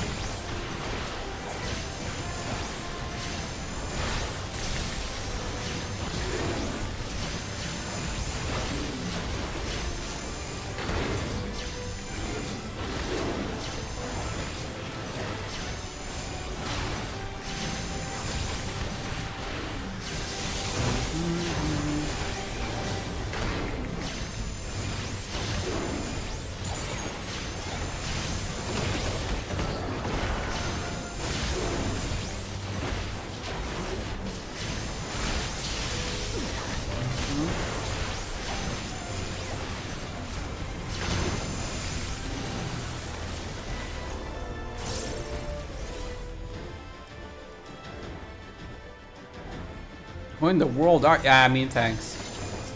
Who in the world are... Yeah, I mean, thanks.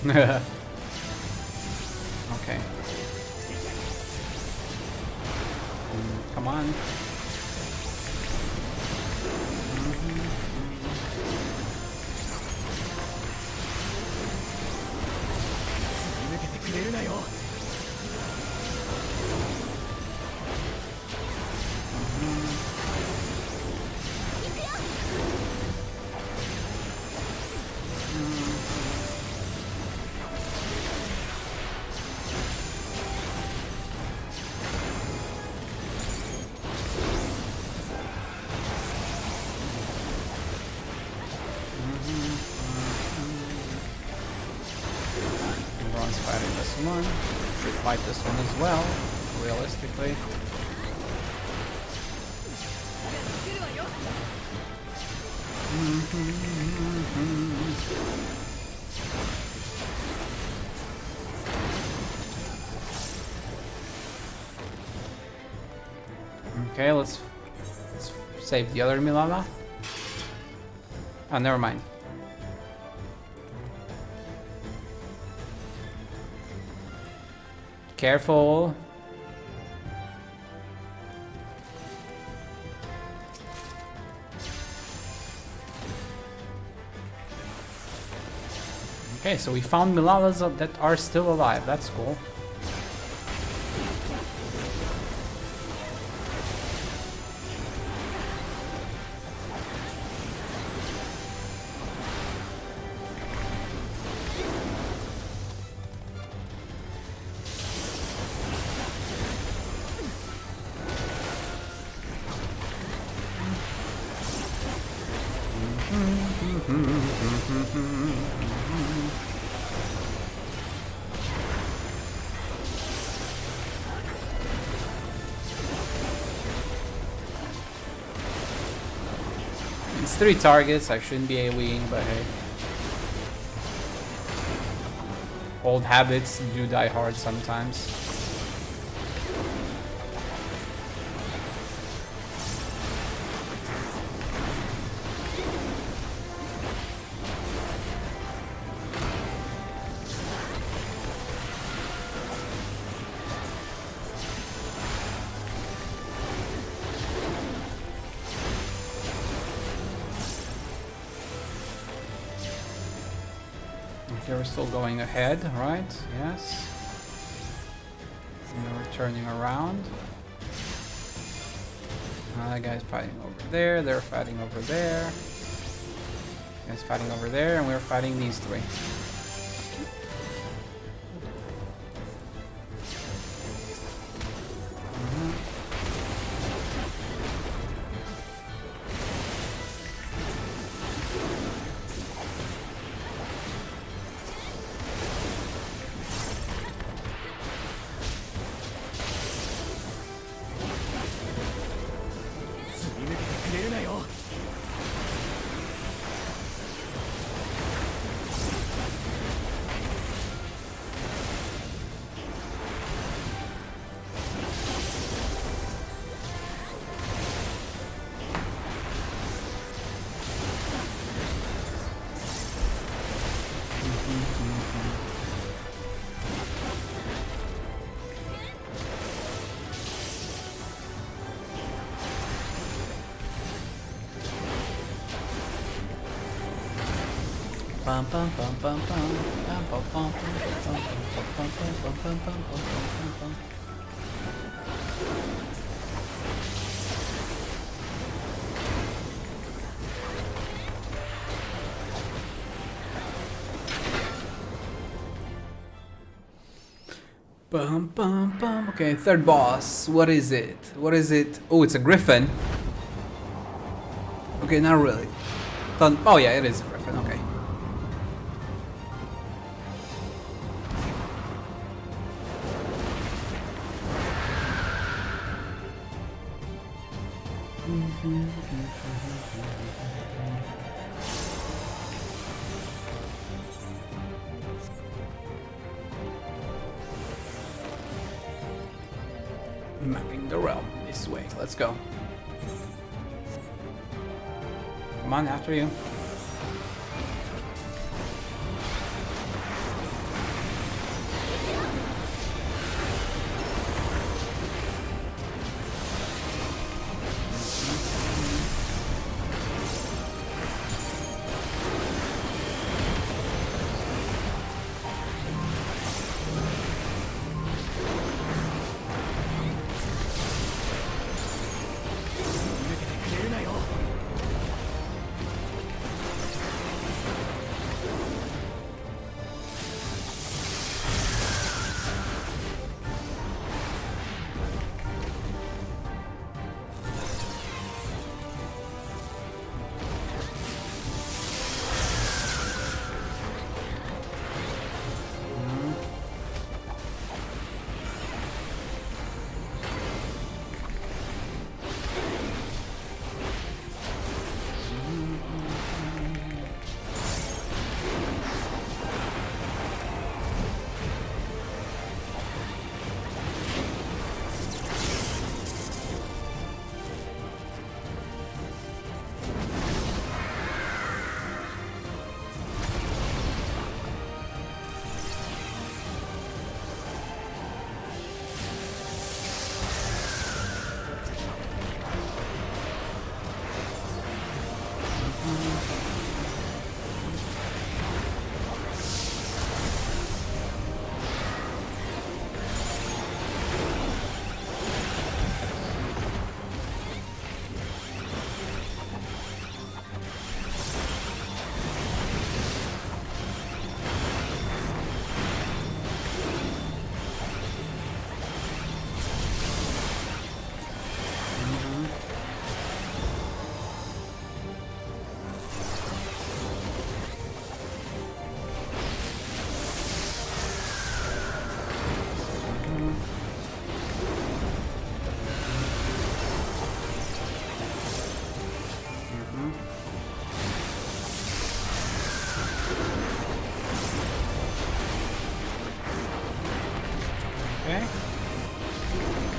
Okay. Come on. Everyone's fighting this one. Should fight this one as well, realistically. Okay, let's save the other Milala. Oh, never mind. Careful. Okay, so we found Milalas that are still alive. That's cool. It's 3 targets, I shouldn't be AoEing, but hey. Old habits do die hard sometimes. Okay, we're still going ahead, right? Yes. And then we're turning around. That guy's fighting over there, they're fighting over there. Guy's fighting over there, and we're fighting these 3. Bum bum bum bum bum bum bum bum bum bum bum bum bum bum bum. Bum bum bum. Okay, third boss. What is it? What is it? Oh, it's a griffin. Okay, not really. Oh yeah, it is a griffin. Okay. Mapping the realm this way. Let's go. Come on, after you.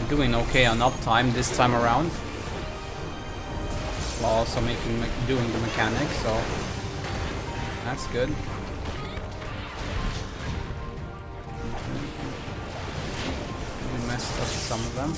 doing okay on uptime this time around, while also doing the mechanics, so that's good. We messed up some of them.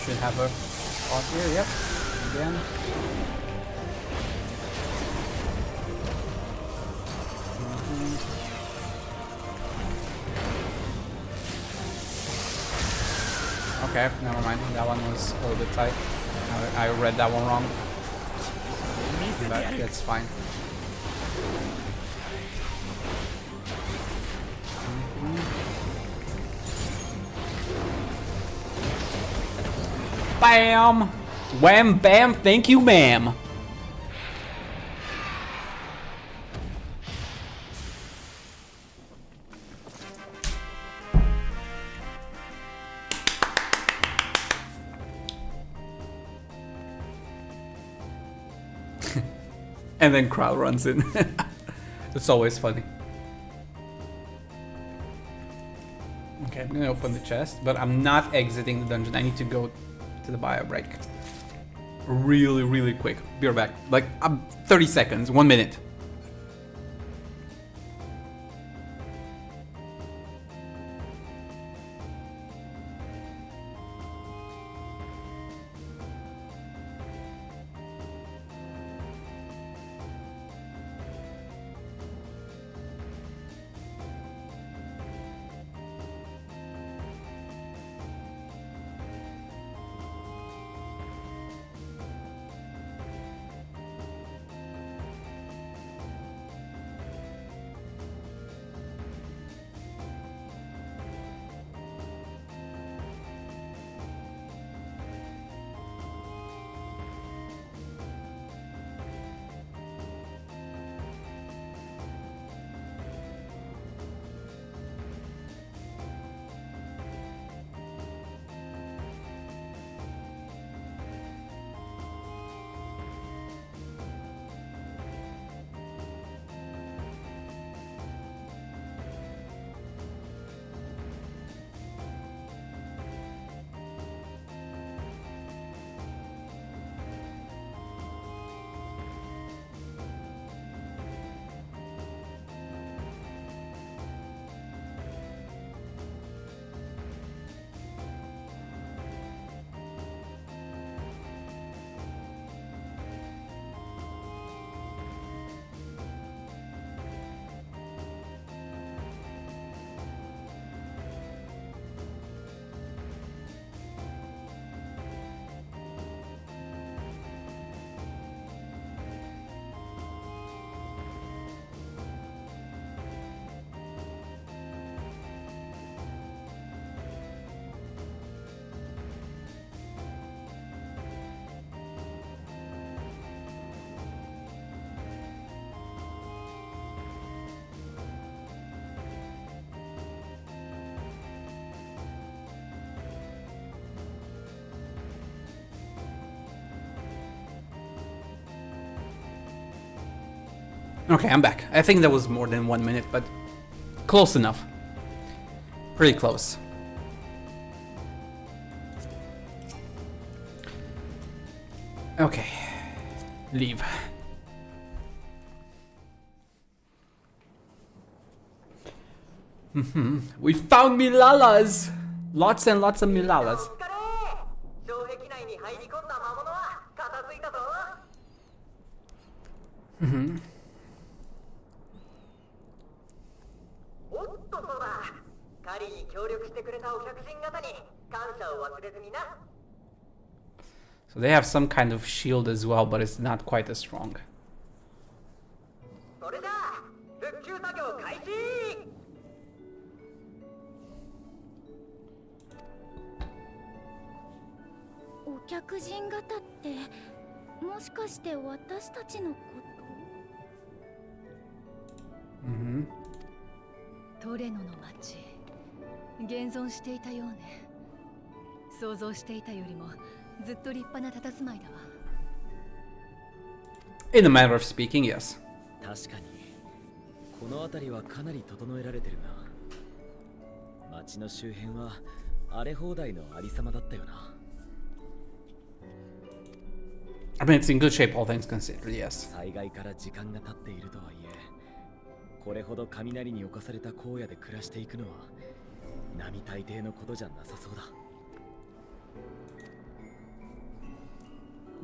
Should have a spot here, yep. Again. Okay, never mind. That one was a little bit tight. I read that one wrong. That's fine. Bam! Wham bam, thank you ma'am. And then crowd runs in. It's always funny. Okay, I'm gonna open the chest, but I'm not exiting the dungeon. I need to go to the bio break. Really quick. Be right back. Like 30 seconds, 1 minute. Okay, I'm back. I think that was more than 1 minute, but close enough. Pretty close. Okay. Leave. We found Milalas! Lots and lots of Milalas. So they have some kind of shield as well, but it's not quite as strong. Mm-hmm. トレノの町、現存していたようね。想像していたよりもずっと立派な佇まいだわ。In a matter of speaking, yes. 確かにこの辺りはかなり整えられてるな。町の周辺は荒れ放題のありさまだったよな。I mean, it's in good shape, all things considered, yes. 災害から時間が経っているとはいえ、これほど雷に侵された荒野で暮らしていくのは並大抵のことじゃなさそうだ。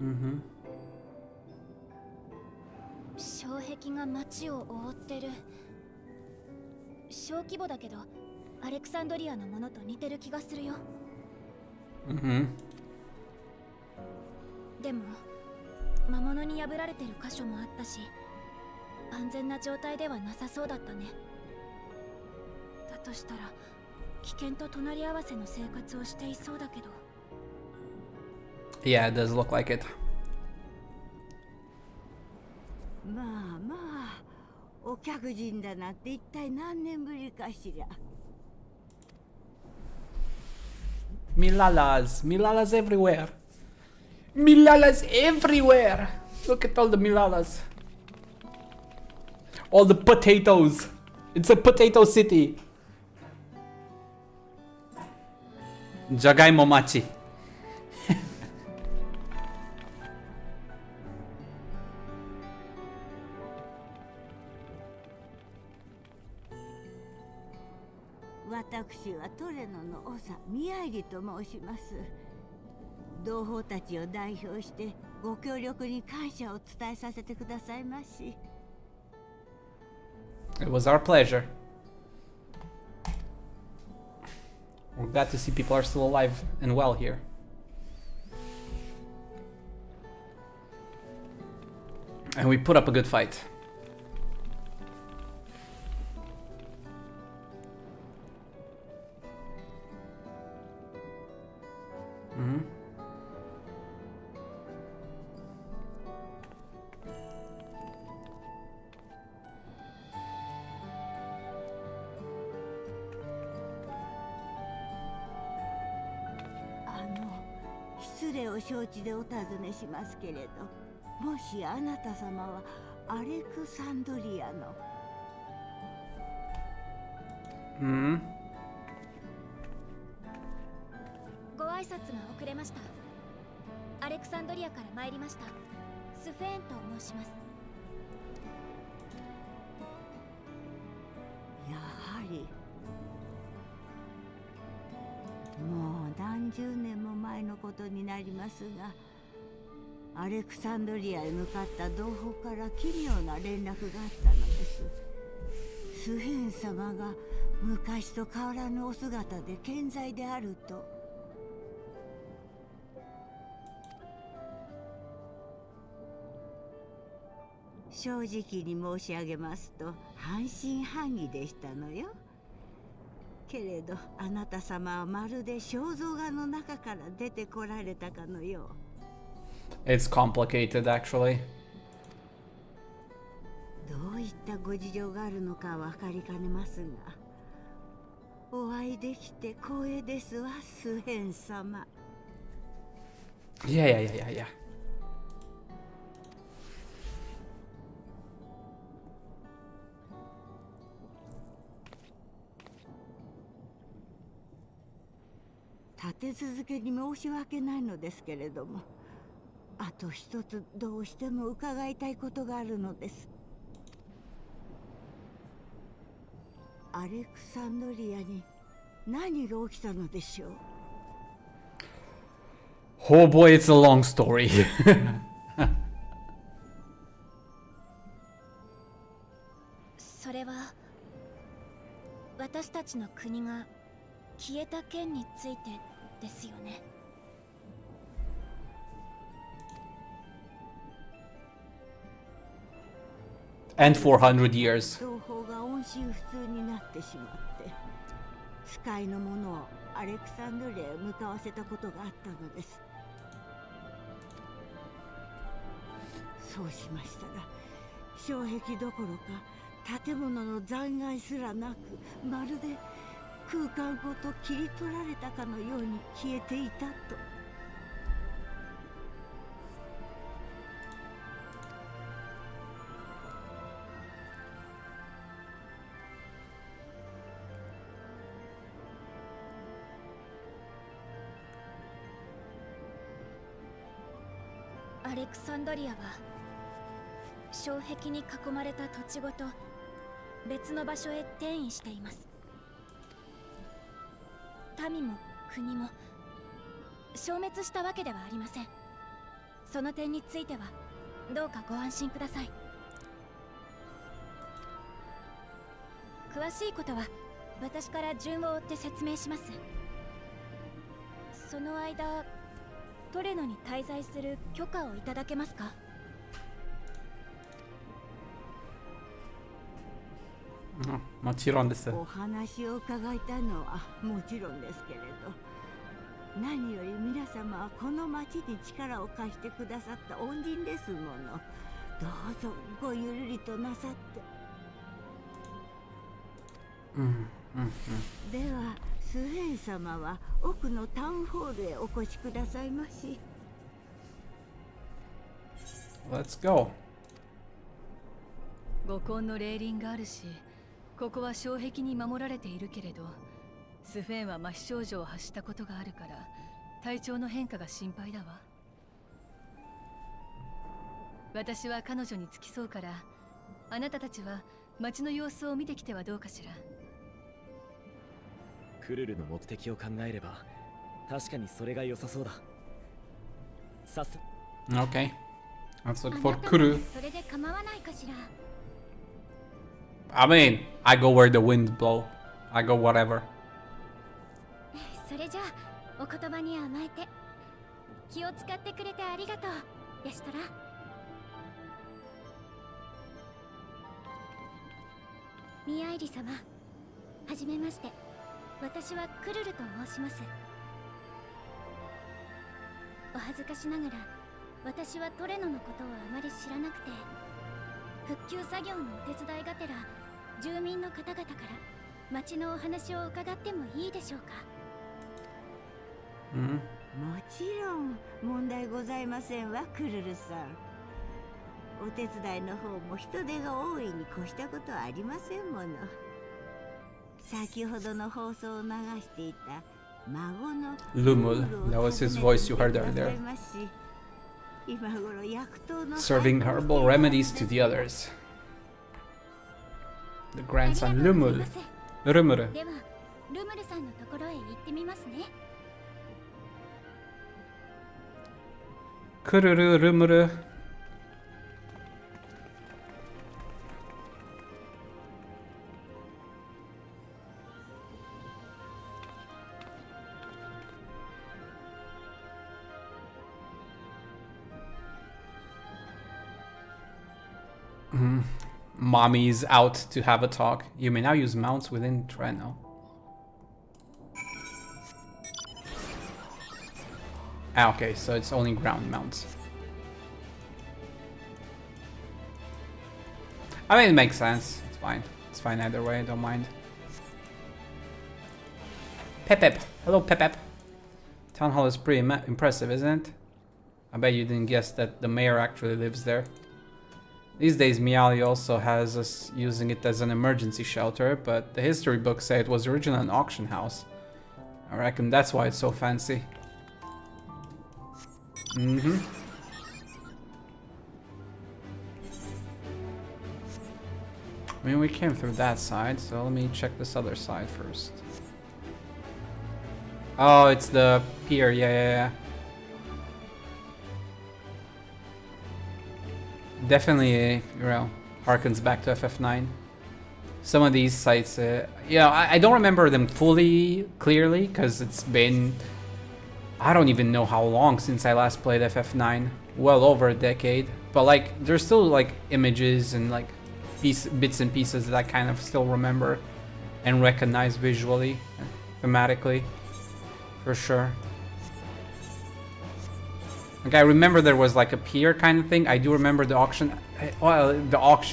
Mm-hmm. 障壁が街を覆ってる。小規模だけどアレクサンドリアのものと似てる気がするよ。Mm-hmm. でも魔物に破られてる箇所もあったし、安全な状態ではなさそうだったね。だとしたら危険と隣り合わせの生活をしていそうだけど。Yeah, it does look like it. まあまあ、お客人だなんて一体何年ぶりかしら。Milalas, Milalas everywhere. Milalas everywhere. Look at all the Milalas. All the potatoes. It's a potato city. Jagaimo machi. 私はトレノの長ミヤイリと申します。同胞たちを代表してご協力に感謝を伝えさせてくださいまし。It was our pleasure. We're glad to see people are still alive and well here. And we put up a good fight. Mm-hmm. 失礼を承知でお尋ねしますけれど、もしあなた様はアレクサンドリアの。Mm-hmm. ご挨拶が遅れました。アレクサンドリアから参りました。スフェーンと申します。やはり。もう何十年も前のことになりますが、アレクサンドリアへ向かった同胞から奇妙な連絡があったのです。スヘン様が昔と変わらぬお姿で健在であると。正直に申し上げますと半信半疑でしたのよ。けれどあなた様はまるで肖像画の中から出てこられたかのよう。It's complicated, actually. どういったご事情があるのか分かりかねますが、お会いできて光栄ですわ、スヘン様。Yeah. 立て続けに申し訳ないのですけれども、あと一つどうしても伺いたいことがあるのです。アレクサンドリアに何が起きたのでしょう。 Oh boy, it's a long story. それは私たちの国が消えた剣についてですよね。And 400 years. 同胞が音信不通になってしまって、使いの者をアレクサンドリアへ向かわせたことがあったのです。そうしましたら、障壁どころか建物の残骸すらなく、まるで空間ごと切り取られたかのように消えていたと。アレクサンドリアは障壁に囲まれた土地ごと別の場所へ転移しています。民も国も消滅したわけではありません。その点についてはどうかご安心ください。詳しいことは私から順を追って説明します。その間トレノに滞在する許可をいただけますか？もちろんです。お話を伺いたいのはもちろんですけれど、何より皆様はこの町に力を貸してくださった恩人ですもの。どうぞごゆるりとなさって。ではスフェン様は奥のタウンホールへお越しくださいまし。Let's go. 五根の霊輪があるし、ここは障壁に守られているけれど、スフェンは麻痺症状を発したことがあるから体調の変化が心配だわ。私は彼女に付き添うから、あなたたちは街の様子を見てきてはどうかしら。クルルの目的を考えれば確かにそれが良さそうだ。さす。 Okay. Let's look for Kuru. それで構わないかしら。I mean, I go where the wind blow. I go whatever. それじゃあお言葉に甘えて気を使ってくれてありがとう、ヤシトラ。ミアイリ様、はじめまして。私はクルルと申します。お恥ずかしながら私はトレノのことをあまり知らなくて、復旧作業のお手伝いがてら住民の方々から町のお話を伺ってもいいでしょうか？もちろん問題ございませんわ、クルルさん。お手伝いの方も人手が多いに越したことはありませんもの。先ほどの放送を流していた孫の Lumul. That was his voice you heard earlier. 今頃薬湯の Serving herbal remedies to the others. The grandson Lumul. Rumuru. ではルムルさんのところへ行ってみますね。Kururu Rumuru. Mommy's out to have a talk. You may now use mounts within Treno. Ah, okay, so it's only ground mounts. I mean, it makes sense. It's fine. It's fine either way, I don't mind. Pep. Hello, Pep. Town hall is pretty impressive, isn't it? I bet you didn't guess that the mayor actually lives there. These days, Miali also has us using it as an emergency shelter, but the history books say it was originally an auction house. I reckon that's why it's so fancy. I mean, we came through that side, so let me check this other side first. Oh, it's the pier, yeah. Definitely, you know, harkens back to FF9. some of these sites, I don't remember them fully clearly because it's been, I don't even know how long since I last played FF9. Well over a decade. But like, there's still like images and like bits and pieces that I kind of still remember and recognize visually, thematically, for sure. Like I remember there was like a pier kind of thing. I do remember the auction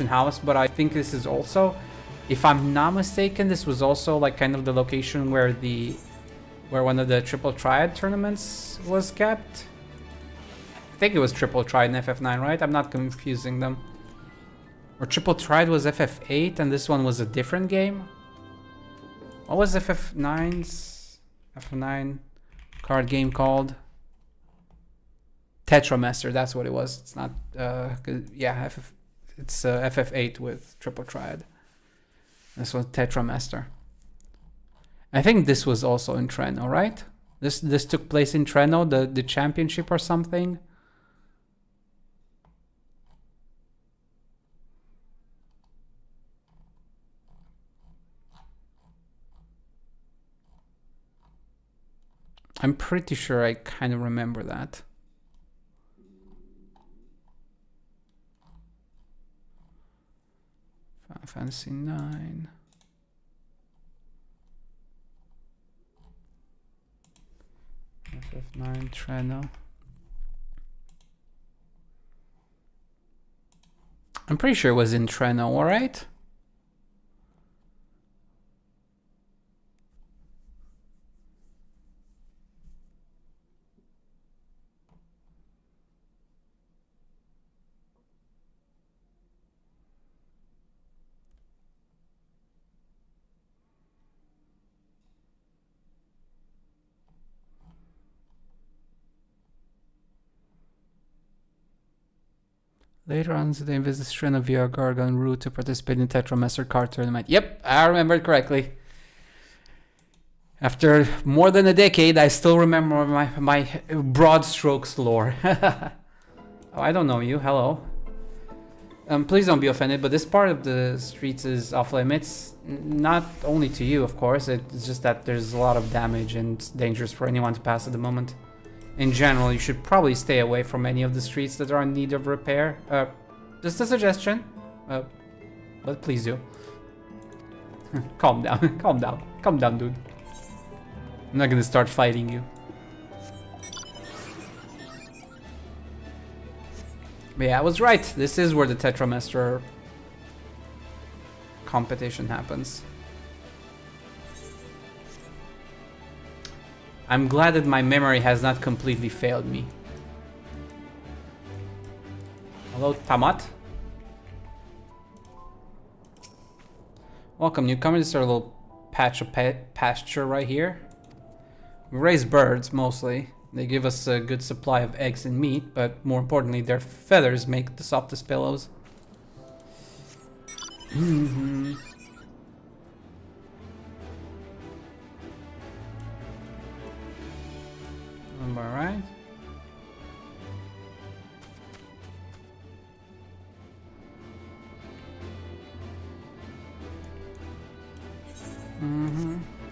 house, but I think this is also, if I'm not mistaken, this was also like kind of the location where one of the Triple Triad tournaments was kept. I think it was Triple Triad in FF9, right? I'm not confusing them. Or Triple Triad was FF8 and this one was a different game? What was FF9's FF9 card game called? Tetramaster, that's what it was. It's not, yeah, it's FF8 with Triple Triad. This was Tetramaster. I think this was also in Treno, right? This took place in Treno, the championship or something. I'm pretty sure I kind of remember that. Fantasy 9. FF9 Treno. I'm pretty sure it was in Treno, alright? Later on today, visit Treno via Gargan route to participate in Tetramaster card tournament. Yep, I remember it correctly. After more than a decade, I still remember my broad strokes lore. Oh, I don't know you. Hello. Please don't be offended, but this part of the streets is off limits. Not only to you, of course. It's just that there's a lot of damage and it's dangerous for anyone to pass at the moment. In general, you should probably stay away from any of the streets that are in need of repair. Just a suggestion, but please do. Calm down, calm down, dude. I'm not gonna start fighting you. But yeah, I was right. This is where the Tetramaster competition happens. I'm glad that my memory has not completely failed me. Hello, Tamat. Welcome, newcomer. This is our little patch of pasture right here. We raise birds, mostly. They give us a good supply of eggs and meat, but more importantly, their feathers make the softest pillows. Alright.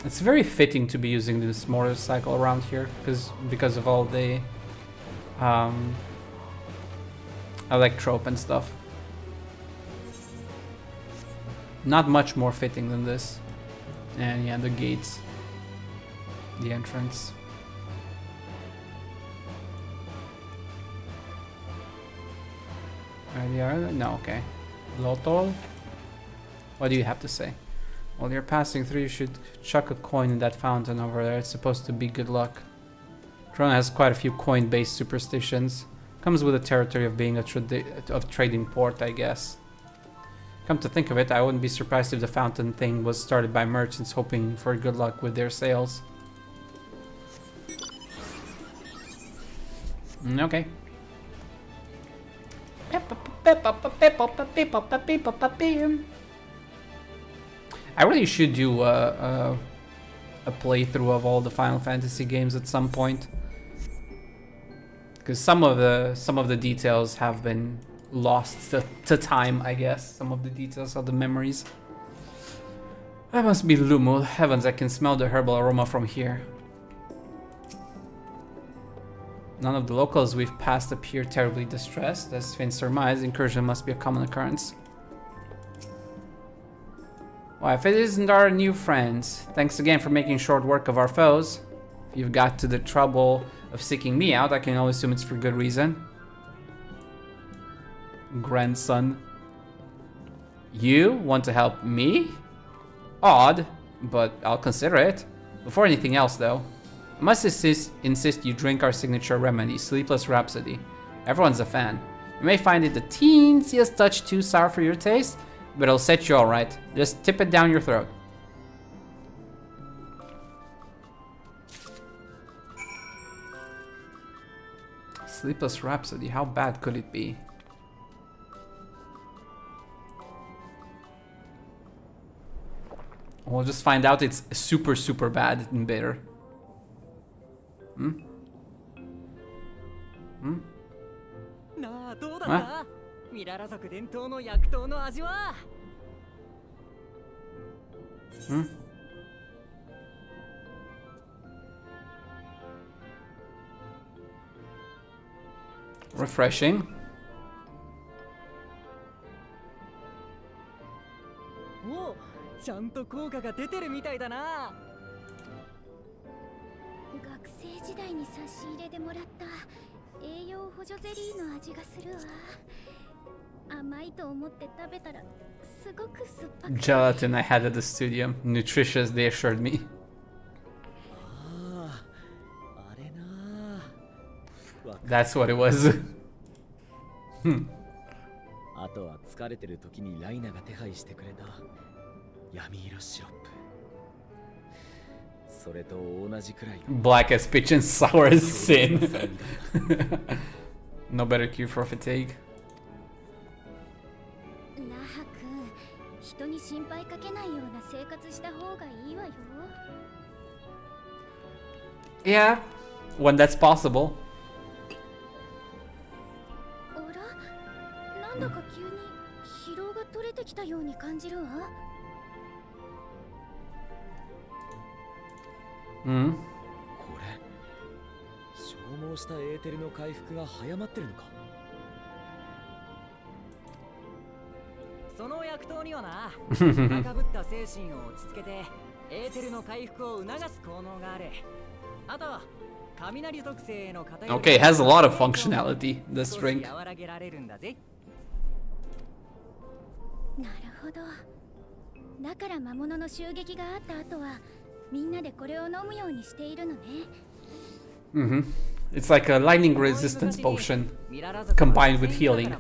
It's very fitting to be using this motorcycle around here because of all the electrope and stuff. Not much more fitting than this. And yeah, the gates, the entrance. No, okay. Lotol? What do you have to say? While you're passing through, you should chuck a coin in that fountain over there. It's supposed to be good luck. Treno has quite a few coin-based superstitions. Comes with the territory of being a trading port, I guess. Come to think of it, I wouldn't be surprised if the fountain thing was started by merchants hoping for good luck with their sales. Okay. I really should do a playthrough of all the Final Fantasy games at some point, because some of the details have been lost to time, I guess. Some of the details of the memories. That must be Lumul. Heavens, I can smell the herbal aroma from here. None of the locals we've passed appear terribly distressed. As Finn surmised, incursion must be a common occurrence. Well, if it isn't our new friends, thanks again for making short work of our foes. If you've got to the trouble of seeking me out, I can only assume it's for good reason. Grandson. You want to help me? Odd, but I'll consider it. Before anything else, though, I must insist you drink our signature remedy, Sleepless Rhapsody. Everyone's a fan. You may find it the teensiest touch too sour for your taste, but it'll set you alright. Just tip it down your throat. Sleepless Rhapsody, how bad could it be? We'll just find out it's super, super bad and bitter. Hmm? Hmm? Huh? Hmm? Refreshing. Oh, ちゃんと効果が出てるみたいだな。学生時代に差し入れでもらった栄養補助ゼリーの味がするわ。甘いと思って食べたらすごく酸っぱくて。 Gelatin I had at the studio. Nutritious, they assured me. That's what it was. あとは疲れてる時にライナが手配してくれた闇色シロップ。それと同じくらい。Black as pitch and sour as sin. No better cure for fatigue. ラハ君、人に心配かけないような生活した方がいいわよ。Yeah, when that's possible. あら、なんだか急に疲労が取れてきたように感じるわ。Hmm? これ消耗したエーテルの回復が早まってるのか。その薬刀にはな、高ぶった精神を落ち着けてエーテルの回復を促す効能がある。あと雷属性への偏り Okay, it has a lot of functionality, this 少し drink. 和らげられるんだぜ。なるほど。だから魔物の襲撃があった後はみんなでこれを飲むようにしているのね。Mm-hmm. It's like a lightning resistance potion combined with healing.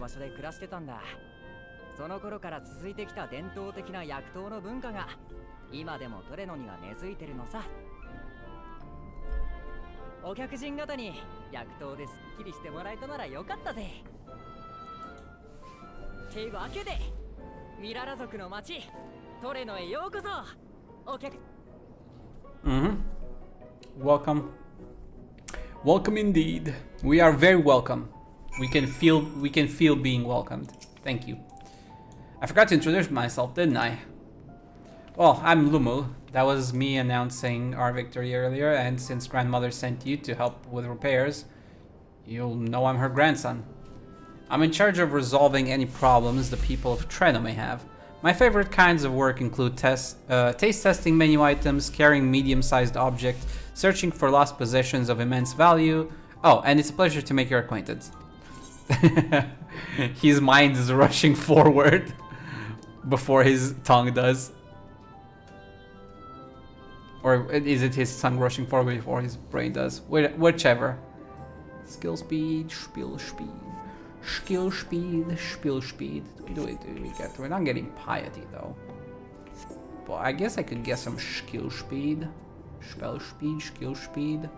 その頃から続いてきた伝統的な薬刀の文化が今でもトレノには根付いてるのさ。お客人方に薬刀ですっきりしてもらえたならよかったぜ。てわけでミララ族の町トレノへようこそ。お客 Mm-hmm. Welcome. Welcome indeed. We are very welcome. We can feel being welcomed. Thank you. I forgot to introduce myself, didn't I? Well, I'm Lumul. That was me announcing our victory earlier, and since grandmother sent you to help with repairs, you'll know I'm her grandson. I'm in charge of resolving any problems the people of Treno may have. My favorite kinds of work include taste testing menu items, carrying medium-sized objects, searching for lost possessions of immense value. Oh, and it's a pleasure to make your acquaintance. His mind is rushing forward before his tongue does. Or is it his tongue rushing forward before his brain does? Whichever. Skill speed, spiel speed. Skill speed, spiel speed. Do we get? We're not getting piety though. But I guess I could get some skill speed. Spell speed, skill speed.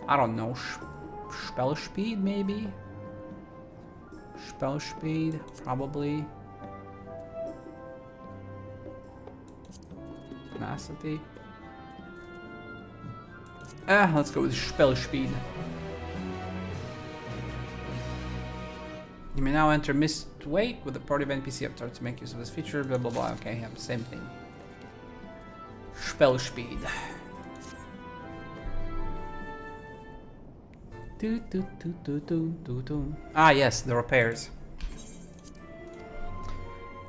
I don't know. Spell speed maybe? Spell speed, probably. Tenacity. Let's go with spell speed. You may now enter Mist Wake with a party of NPC avatar to make use of this feature, blah blah blah. Okay, yeah, same thing. spell speed. Ah, yes, the repairs.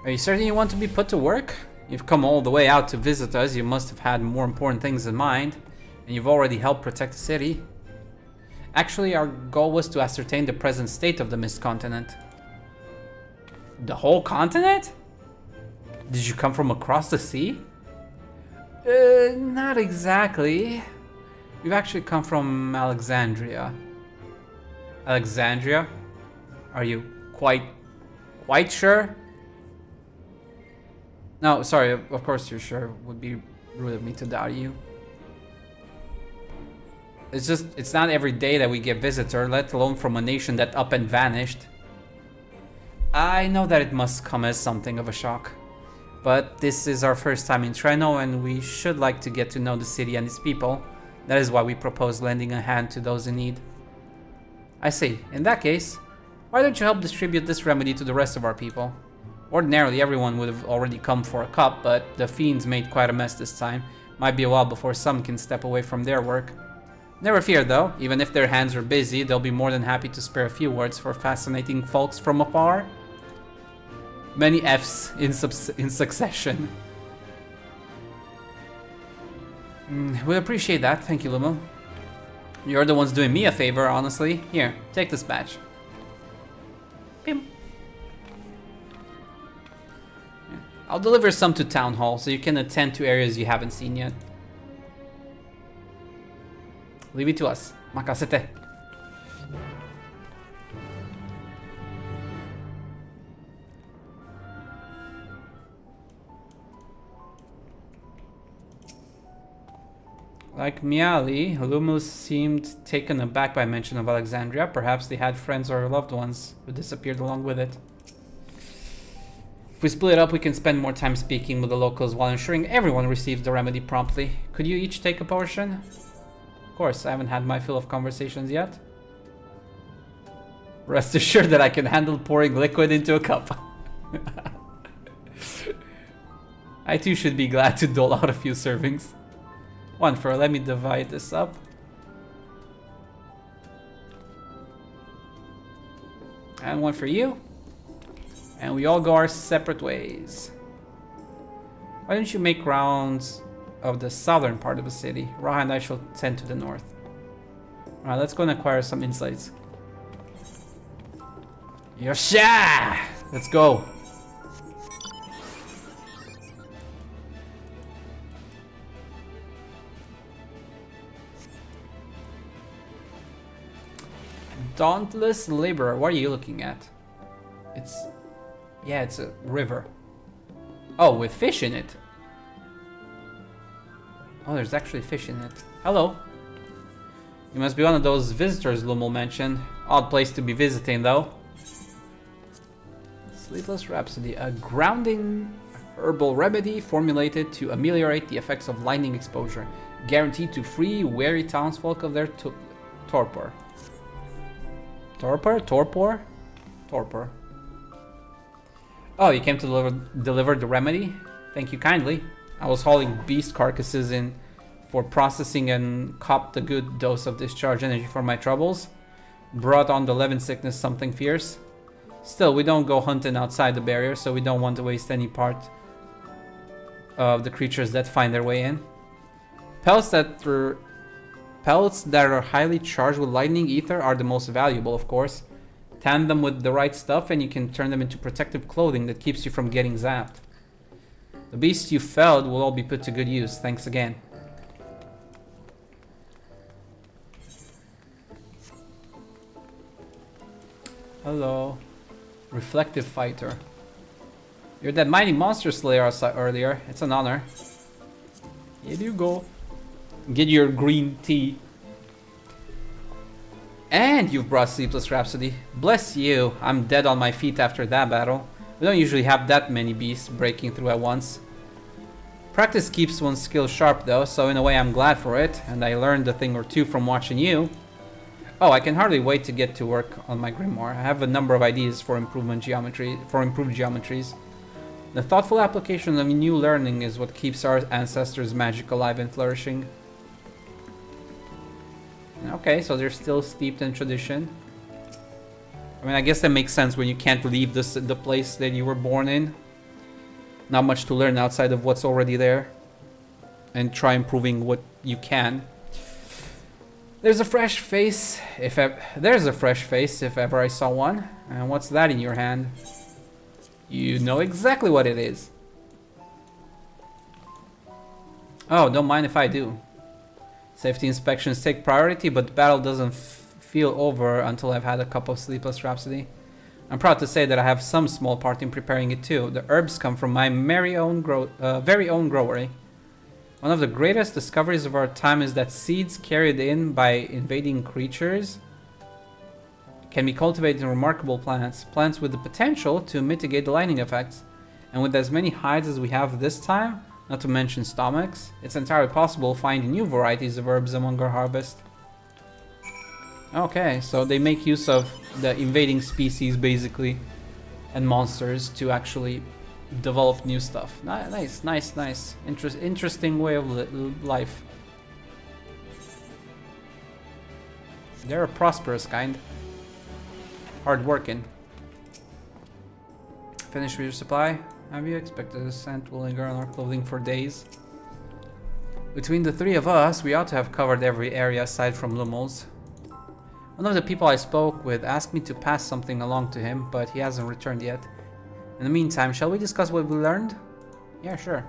Are you certain you want to be put to work? You've come all the way out to visit us. You must have had more important things in mind, and you've already helped protect the city. Actually, our goal was to ascertain the present state of the Mist Continent. The whole continent? Did you come from across the sea? Not exactly. We've actually come from Alexandria. Alexandria? Are you quite sure? No, sorry, of course you're sure. It would be rude of me to doubt you. It's not every day that we get visitor, let alone from a nation that up and vanished. I know that it must come as something of a shock. But this is our first time in Treno, and we should like to get to know the city and its people. That is why we propose lending a hand to those in need. I see. In that case, why don't you help distribute this remedy to the rest of our people? Ordinarily, everyone would have already come for a cup, but the fiends made quite a mess this time. Might be a while before some can step away from their work. Never fear though, even if their hands are busy, they'll be more than happy to spare a few words for fascinating folks from afar. Many F's in succession. We'll appreciate that, thank you, Lumo. You're the ones doing me a favor, honestly. Here, take this badge. Pim. I'll deliver some to Town Hall, so you can attend to areas you haven't seen yet. Leave it to us. Makasete. Like Miali, Lumu seemed taken aback by mention of Alexandria. Perhaps they had friends or loved ones who disappeared along with it. If we split up, we can spend more time speaking with the locals while ensuring everyone receives the remedy promptly. Could you each take a portion? Of course, I haven't had my fill of conversations yet. Rest assured that I can handle pouring liquid into a cup. I too should be glad to dole out a few servings. One for, let me divide this up. And one for you. And we all go our separate ways. Why don't you make rounds of the southern part of the city? Raha and I shall tend to the north. Alright, let's go and acquire some insights. Yosha! Let's go. Dauntless Laborer. What are you looking at? Yeah, it's a river. Oh, with fish in it. Oh, there's actually fish in it. Hello. You must be one of those visitors Lumel mentioned. Odd place to be visiting, though. Sleepless Rhapsody. A grounding herbal remedy formulated to ameliorate the effects of lightning exposure. Guaranteed to free weary townsfolk of their torpor. Torpor? Torpor? Torpor. Oh, you came to deliver the remedy? Thank you kindly. I was hauling beast carcasses in for processing and copped a good dose of discharge energy for my troubles. Brought on the Levin sickness something fierce. Still, we don't go hunting outside the barrier, so we don't want to waste any part of the creatures that find their way in. Pellets that are highly charged with lightning ether are the most valuable, of course. Tan them with the right stuff and you can turn them into protective clothing that keeps you from getting zapped. The beasts you felled will all be put to good use. Thanks again. Hello. Reflective Fighter. You're that mighty monster slayer I saw earlier. It's an honor. Here you go. Get your green tea. And you've brought Sleepless Rhapsody. Bless you. I'm dead on my feet after that battle. We don't usually have that many beasts breaking through at once. Practice keeps one's skill sharp though, so in a way I'm glad for it, and I learned a thing or two from watching you. Oh, I can hardly wait to get to work on my grimoire. I have a number of ideas for improved geometries. The thoughtful application of new learning is what keeps our ancestors' magic alive and flourishing. Okay, so they're still steeped in tradition. I mean, I guess that makes sense when you can't leave the place that you were born in. Not much to learn outside of what's already there. And try improving what you can. There's a fresh face, if ever I saw one. And what's that in your hand? You know exactly what it is. Oh, don't mind if I do. Safety inspections take priority, but the battle doesn't feel over until I've had a cup of sleepless rhapsody. I'm proud to say that I have some small part in preparing it too. The herbs come from my very own growery. One of the greatest discoveries of our time is that seeds carried in by invading creatures can be cultivated in remarkable plants with the potential to mitigate the lightning effects. And with as many hides as we have this time, not to mention stomachs, it's entirely possible finding new varieties of herbs among our harvest. Okay, so they make use of the invading species basically and monsters to actually develop new stuff. Nice. Interesting way of life. They're a prosperous kind. Hard working. Finished with your supply? Have you? Expected the scent will linger on our clothing for days. Between the three of us, we ought to have covered every area aside from Lummel's. One of the people I spoke with asked me to pass something along to him, but he hasn't returned yet. In the meantime, shall we discuss what we learned? Yeah, sure.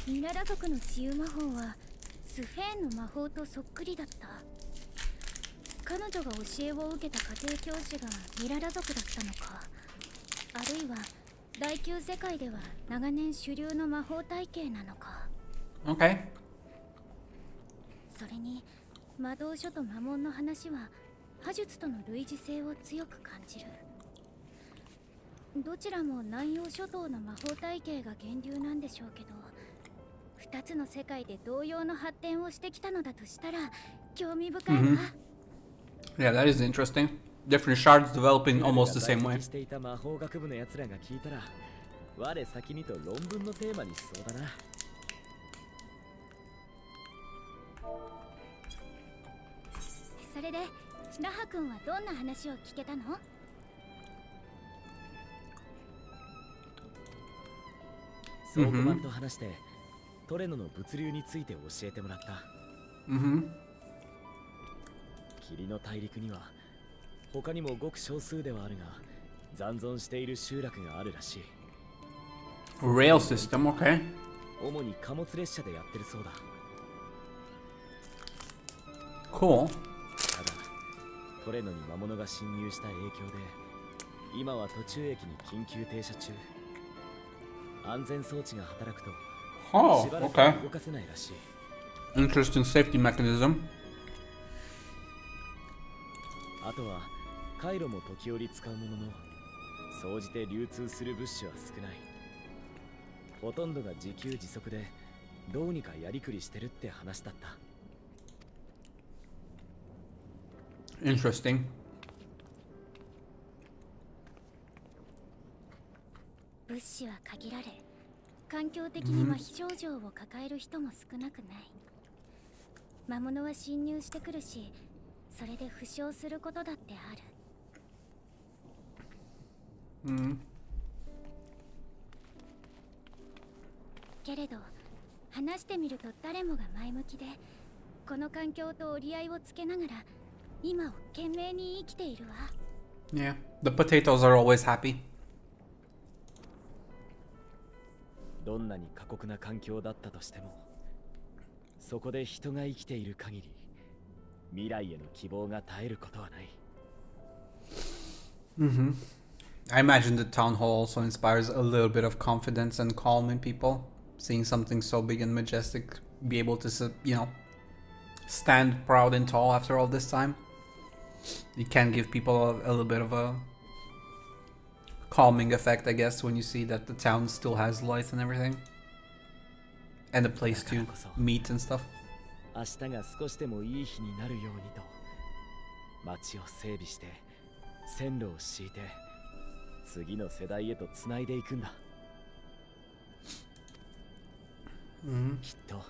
ミララ族の治癒魔法はスフェーンの魔法とそっくりだった。彼女が教えを受けた家庭教師がミララ族だったのか、あるいは第9世界では長年主流の魔法体系なのか。Okay. それに魔導書と魔文の話は魔術との類似性を強く感じる。どちらも南洋諸島の魔法体系が源流なんでしょうけど、2つの世界で同様の発展をしてきたのだとしたら興味深いわ。Yeah, that is interesting. Different shards developing almost the same way. 魔法学部の奴らが聞いたら、我先にと論文のテーマにしそうだな。それでラハ君はどんな話を聞けたの？倉庫番と話してトレノの物流について教えてもらった。霧の大陸には他にもごく少数ではあるが残存している集落があるらしい。Rail system, okay. 主に貨物列車でやってるそうだ。Cool. ただトレノに魔物が侵入した影響で今は途中駅に緊急停車中。安全装置が働くと Oh, しばら okay. く動かせないらしい。Interesting safety mechanism. あとは回路も時折使うものの総じて流通する物資は少ない。ほとんどが自給自足でどうにかやりくりしてるって話だった。Interesting. 物資は限られ、環境的に麻痺症状を抱える人も少なくない。魔物は侵入してくるし、それで負傷することだってある。けれど話してみると誰もが前向きで、この環境と折り合いをつけながら今を懸命に生きているわ。Yeah, the potatoes are always happy. どんなに過酷な環境だったとしてもそこで人が生きている限り未来への希望が絶えることはない。I imagine the town hall also inspires a little bit of confidence and calm in people. Seeing something so big and majestic be able to, stand proud and tall after all this time. You can give people a little bit of a calming effect, I guess, when you see that the town still has lights and everything. And a place to meet and stuff. 明日が少しでもいい日になるようにと街を整備して線路を敷いて次の世代へとつないでいくんだ。きっと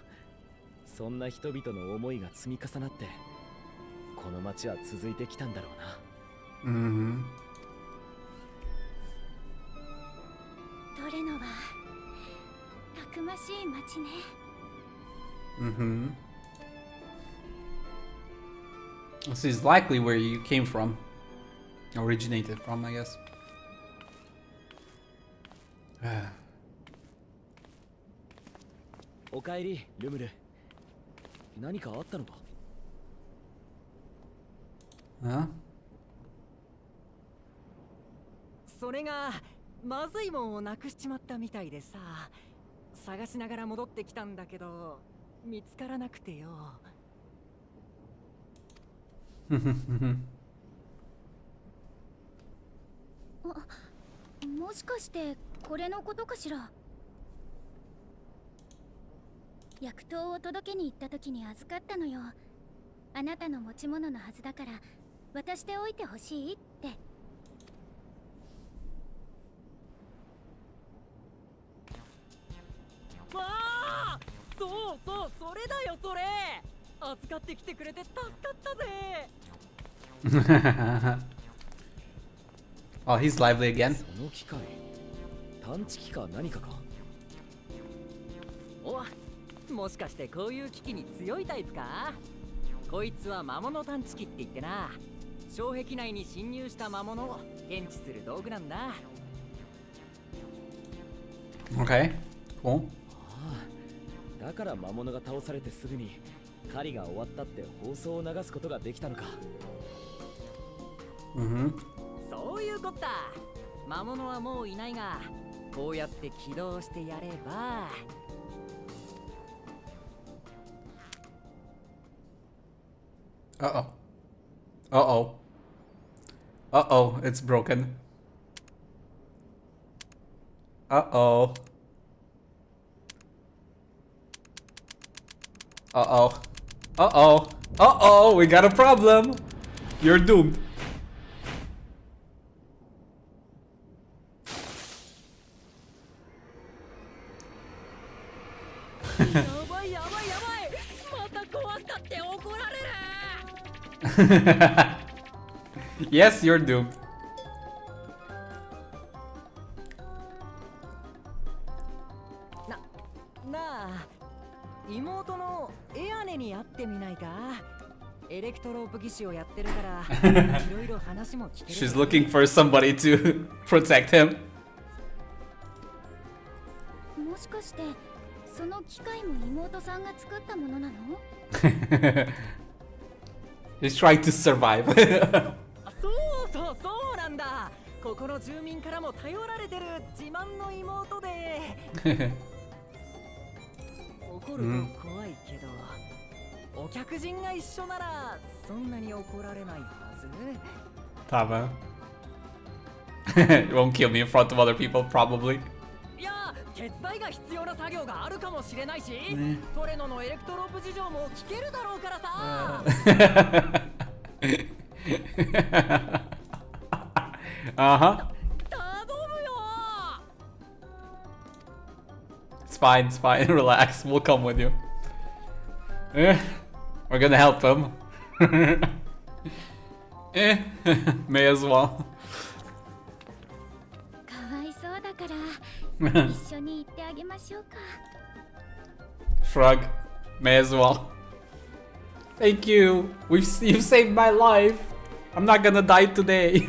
そんな人々の思いが積み重なってこの街は続いてきたんだろうな。トレノはたくましい街ね。This is likely where you came from. Originated from, I guess. おかえり、ルムル。何かあったのか？ Huh? それがまずいもんをなくしちまったみたいでさ、探しながら戻ってきたんだけど見つからなくてよ。もしかしてこれのことかしら。薬刀を届けに行った時に預かったのよ。あなたの持ち物のはずだから渡しておいてほしいって。わあ、そうそうそれだよそれ。預かってきてくれて助かったぜ。Oh, he's lively again. その機械、探知機か何かか？お、もしかしてこういう機器に強いタイプか？こいつは魔物探知機って言ってな、障壁内に侵入した魔物を検知する道具なんだ。Okay, cool. ああ、だから魔物が倒されてすぐに狩りが終わったって放送を流すことができたのか。そういうことだ。魔物はもういないが、こうやって起動してやれば。Uh-oh. Uh-oh. Uh-oh, it's broken. Uh-oh. Uh-oh. Uh-oh. Uh-oh, we got a problem. You're doomed. やばいやばいやばい、また壊したって怒られる。Yes, you're doomed. なあ、妹のエアネに会ってみないか？エレクトロープ技師をやってるからいろいろ話も聞ける。She's looking for somebody to protect him. もしかしてその機械も妹さんが作ったものなの？ He's trying to survive. そうそうそうなんだ。ここの住民からも頼られてる自慢の妹で。怒ると怖いけど、お客人が一緒ならそんなに怒られないはず。多分。Won't kill me in front of other people, probably. いや、手伝いが必要な作業があるかもしれないし、トレノのエレクトロープ事情も聞けるだろうからさ。Uh-huh. 頼むよ。It's fine, it's fine. Relax. We'll come with you. We're gonna help him. May as well. かわいそうだから一緒に行ってあげましょうか。Shrug. May as well. Thank you. You've saved my life. I'm not gonna die today.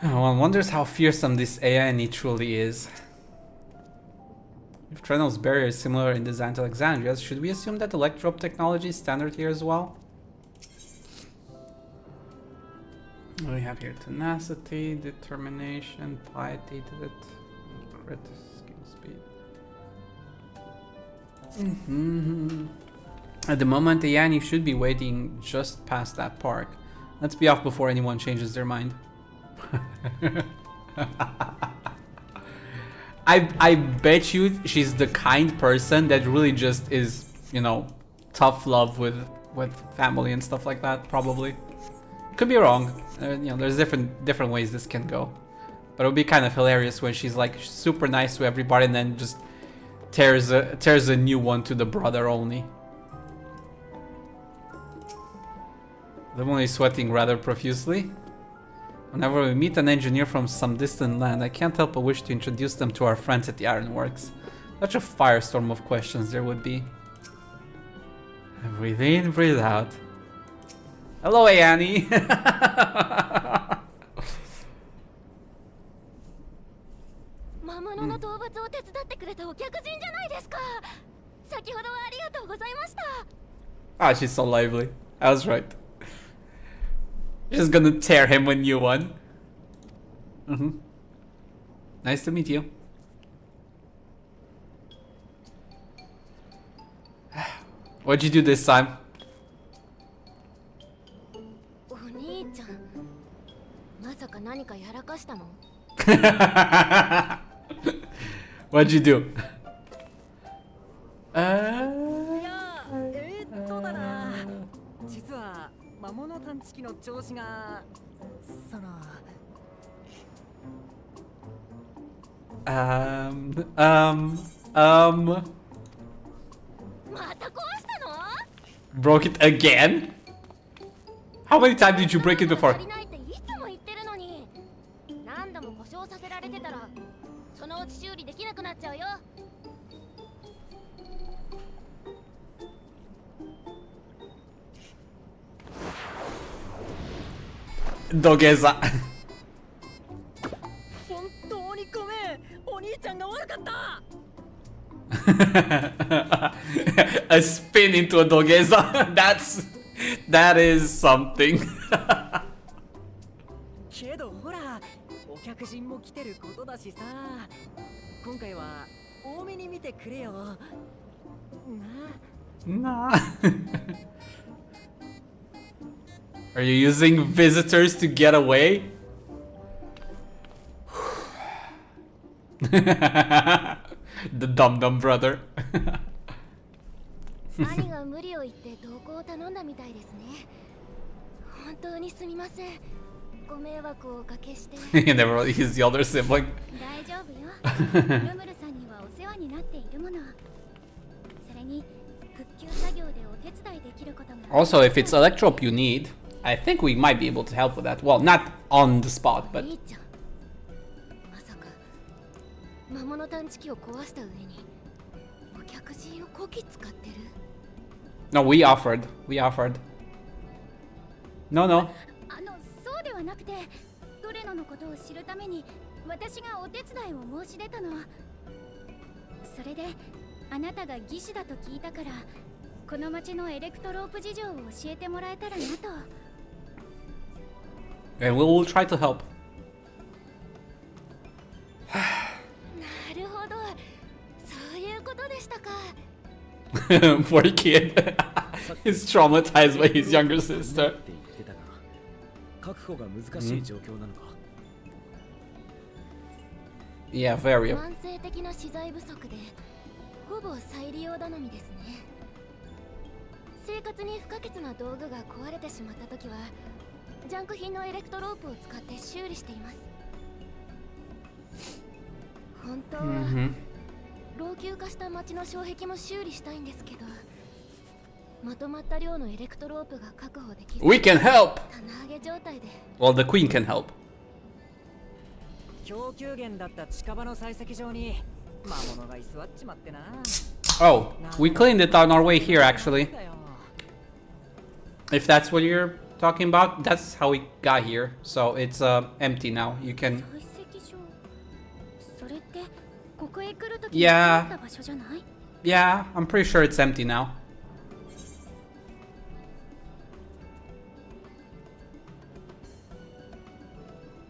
One wonders how fearsome this AI truly is. If Treno's barrier is similar in design to Alexandria's, should we assume that electrope technology is standard here as well? What do we have here? Tenacity, determination, piety, did it? Crit, skill, speed. At the moment, Yanni should be waiting just past that park. Let's be off before anyone changes their mind. I bet you she's the kind person that really just is, you know, tough love with family and stuff like that, probably. Could be wrong. You know, there's different ways this can go. But it would be kind of hilarious when she's like super nice to everybody and then just tears a new one to the brother only. I'm only sweating rather profusely. Whenever we meet an engineer from some distant land, I can't help but wish to introduce them to our friends at the Ironworks. Such a firestorm of questions there would be. Breathe in, breathe out. Hello, Annie. 魔物の討伐を手伝ってくれたお客人じゃないですか。先ほどはありがとうございました。 Ah, she's so lively. I was right. Just gonna tear him a new one. Nice to meet you. What'd you do this time? お兄ちゃん、まさか何かやらかしたの？ What'd you do? いや、だな。実は魔物探知機の調子がその。また壊したの？ Broke it again? How many times did you break it before? 足りないっていつも言ってるのに。何度も故障させられてたら、そのうち修理できなくなっちゃうよ。 Dogeza. 本当にごめん。お兄ちゃんが悪かった。A spin into a dogeza. That is something. けどほら、お客人も来てることだしさ。今回は多めに見てくれよ。な。Nah. Are you using visitors to get away? The dum-dum brother. 兄が無理を言って同行を頼んだみたいですね。本当にすみません。ご迷惑をおかけして。You never really use the older sibling. 大丈夫よ。ルムルさんにはお世話になっているもの。それに復旧作業でお手伝いできることが。Also, if it's electrope you need, I think we might be able to help with that. Well, not on the spot, but 兄ちゃん、まさか魔物探知機を壊した上にお客人をこき使ってる。 no, we offered. No. そうではなくて、トレノのことを知るために私がお手伝いを申し出たの。それであなたが技師だと聞いたから、この町のエレクトロープ事情を教えてもらえたらなと。 And we'll try to help. なるほど、そういうことでしたか。Poor kid. He's traumatized by his younger sister. 確保が難しい状況なのか。Yeah, very. 慢性的な資材不足でほぼ再利用頼みですね。生活に不可欠な道具が壊れてしまった時はジャンク品のエレクトロープを使って修理しています。本当は老朽化した町の障壁も修理したいんですけど、まとまった量のエレクトロープが確保できず、 We can help. 棚上げ状態で。 Well, the queen can help. 供給源だった近場の採石場に魔物が居座っちまってな。 Oh, we cleaned it on our way here, actually. If that's what you're talking about, that's how we got here. So it's empty now. You can. 採石場、それってここへ来るとき Yeah. にあった場所じゃない？ Yeah, I'm pretty sure it's empty now.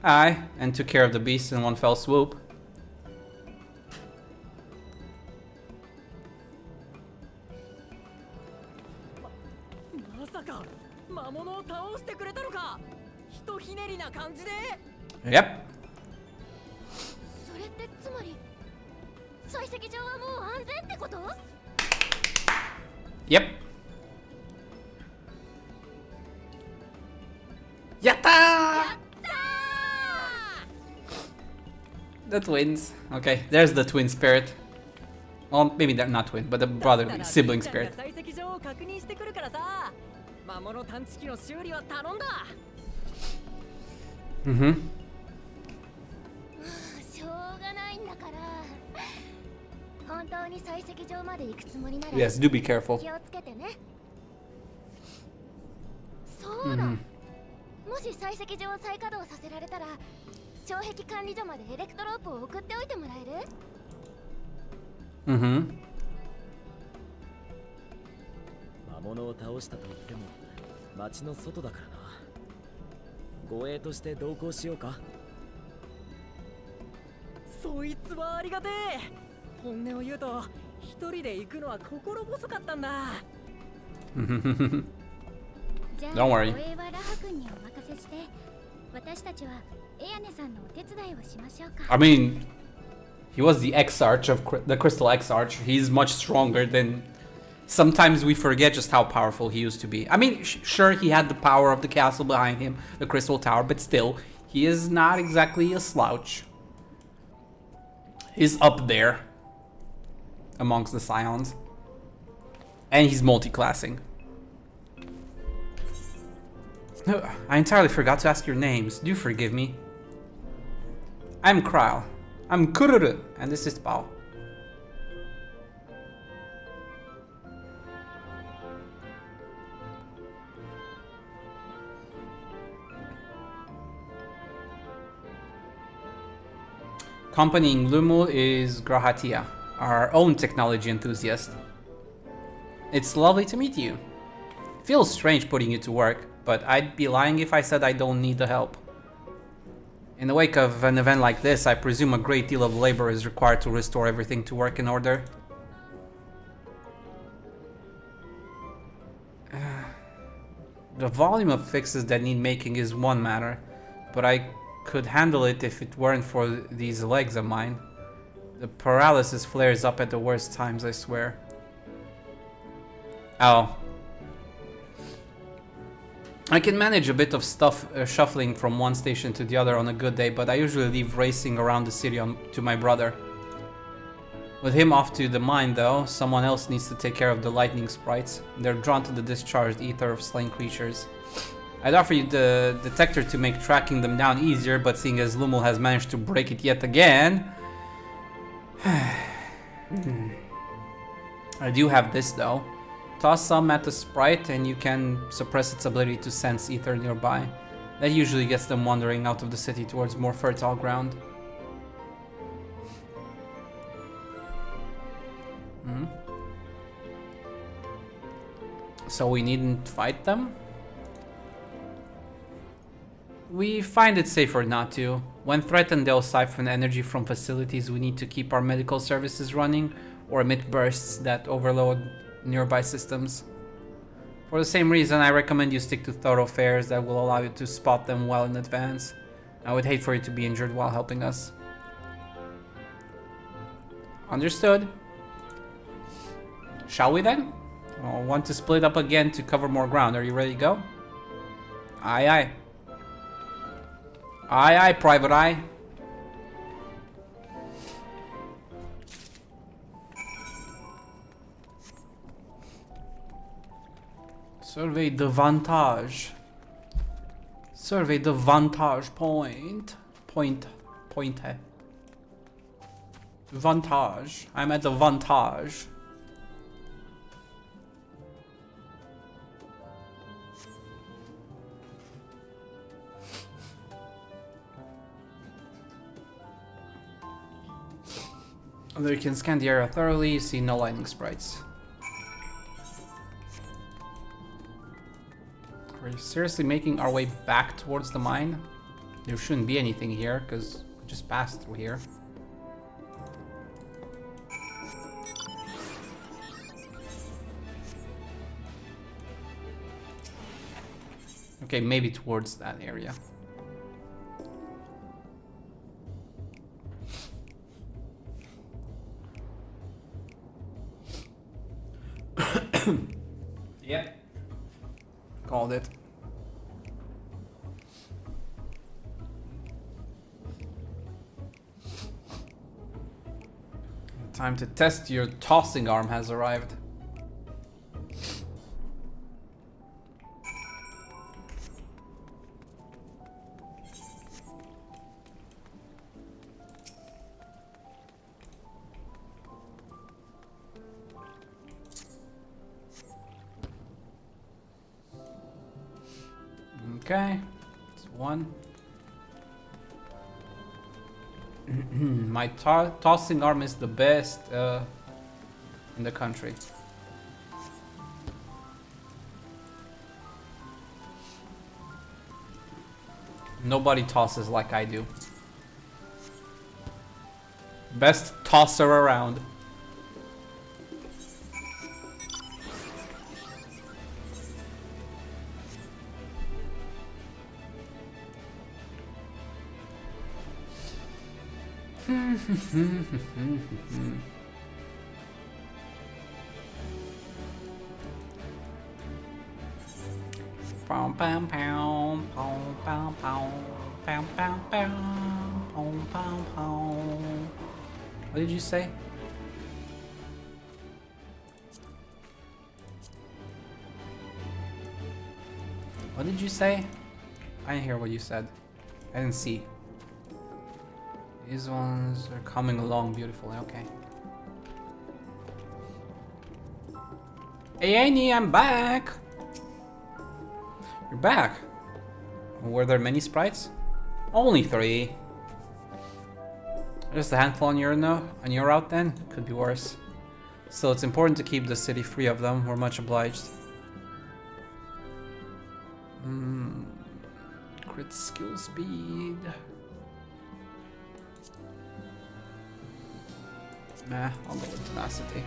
Aye, and took care of the beast in one fell swoop. まさか魔物を倒してくれたのか。ひとひねりな感じで。 Yep. それってつまり採石場はもう安全ってこと？ Yep. Yatta! The twins. Okay, there's the twin spirit. Well, maybe they're not twin, but the brotherly sibling spirit. 採石場を確認してくるからさ。魔物探知機の修理は頼んだ。Mm-hmm. しょうがないんだから。本当に採石場まで行くつもりなら Yes, do be careful. 気をつけてね。そうだ。もし採石場を再稼働させられたら、障壁管理所までエレクトロープを送っておいてもらえる？ Mm-hmm. 魔物を倒したと言っても町の外だからな。護衛として同行しようか。そいつはありがてえ。本音を言うと一人で行くのは心細かったんだ。じゃあ Don't worry. 護衛はラハ君にお任せして、私たちはエアネさんのお手伝いをしましょうか。 I mean, he was the X-Arch of the Crystal X-Arch. He's much stronger than... Sometimes we forget just how powerful he used to be. I mean, sure, he had the power of the castle behind him, the Crystal Tower, but still, he is not exactly a slouch. He's up there amongst the Scions. And he's multi-classing. No, I entirely forgot to ask your names. Do forgive me. I'm Kral. I'm Kururu, and this is Bao. Accompanying Lumul is Grahatia, our own technology enthusiast. It's lovely to meet you. Feels strange putting you to work, but I'd be lying if I said I don't need the help. In the wake of an event like this, I presume a great deal of labor is required to restore everything to work in order. The volume of fixes that need making is one matter, but I could handle it if it weren't for these legs of mine. The paralysis flares up at the worst times, I swear. Oh. I can manage a bit of stuff shuffling from one station to the other on a good day, but I usually leave racing around the city to my brother. With him off to the mine though, someone else needs to take care of the lightning sprites. They're drawn to the discharged ether of slain creatures. I'd offer you the detector to make tracking them down easier, but seeing as Lumul has managed to break it yet again... I do have this though. Toss some at the sprite and you can suppress its ability to sense ether nearby. That usually gets them wandering out of the city towards more fertile ground. So we needn't fight them? We find it safer not to. When threatened, they'll siphon energy from facilities we need to keep our medical services running, or emit bursts that overload nearby systems. For the same reason, I recommend you stick to thoroughfares that will allow you to spot them well in advance. I would hate for you to be injured while helping us. Understood. Shall we then? I want to split up again to cover more ground. Are you ready to go? Aye aye. Aye aye, Private Eye. Survey the vantage. Survey the vantage point. Point. Vantage. I'm at the vantage. Although you can scan the area thoroughly, you see no lightning sprites. Are we seriously making our way back towards the mine? There shouldn't be anything here, because we just passed through here. Okay, maybe towards that area. Yep. Called it. Time to test your tossing arm has arrived. Okay, it's one. My tossing arm is the best in the country. Nobody tosses like I do. Best tosser around. Pow pow pow pow pow pow pow pow pow pow pow. What did you say? What did you say? I didn't hear what you said. I didn't see. These ones are coming along beautifully, okay. Hey Annie, I'm back! You're back! Were there many sprites? Only 3. Just a handful on your route then? Could be worse. Still, it's important to keep the city free of them. We're much obliged. Crit skill speed. Nah, I'll go with tenacity.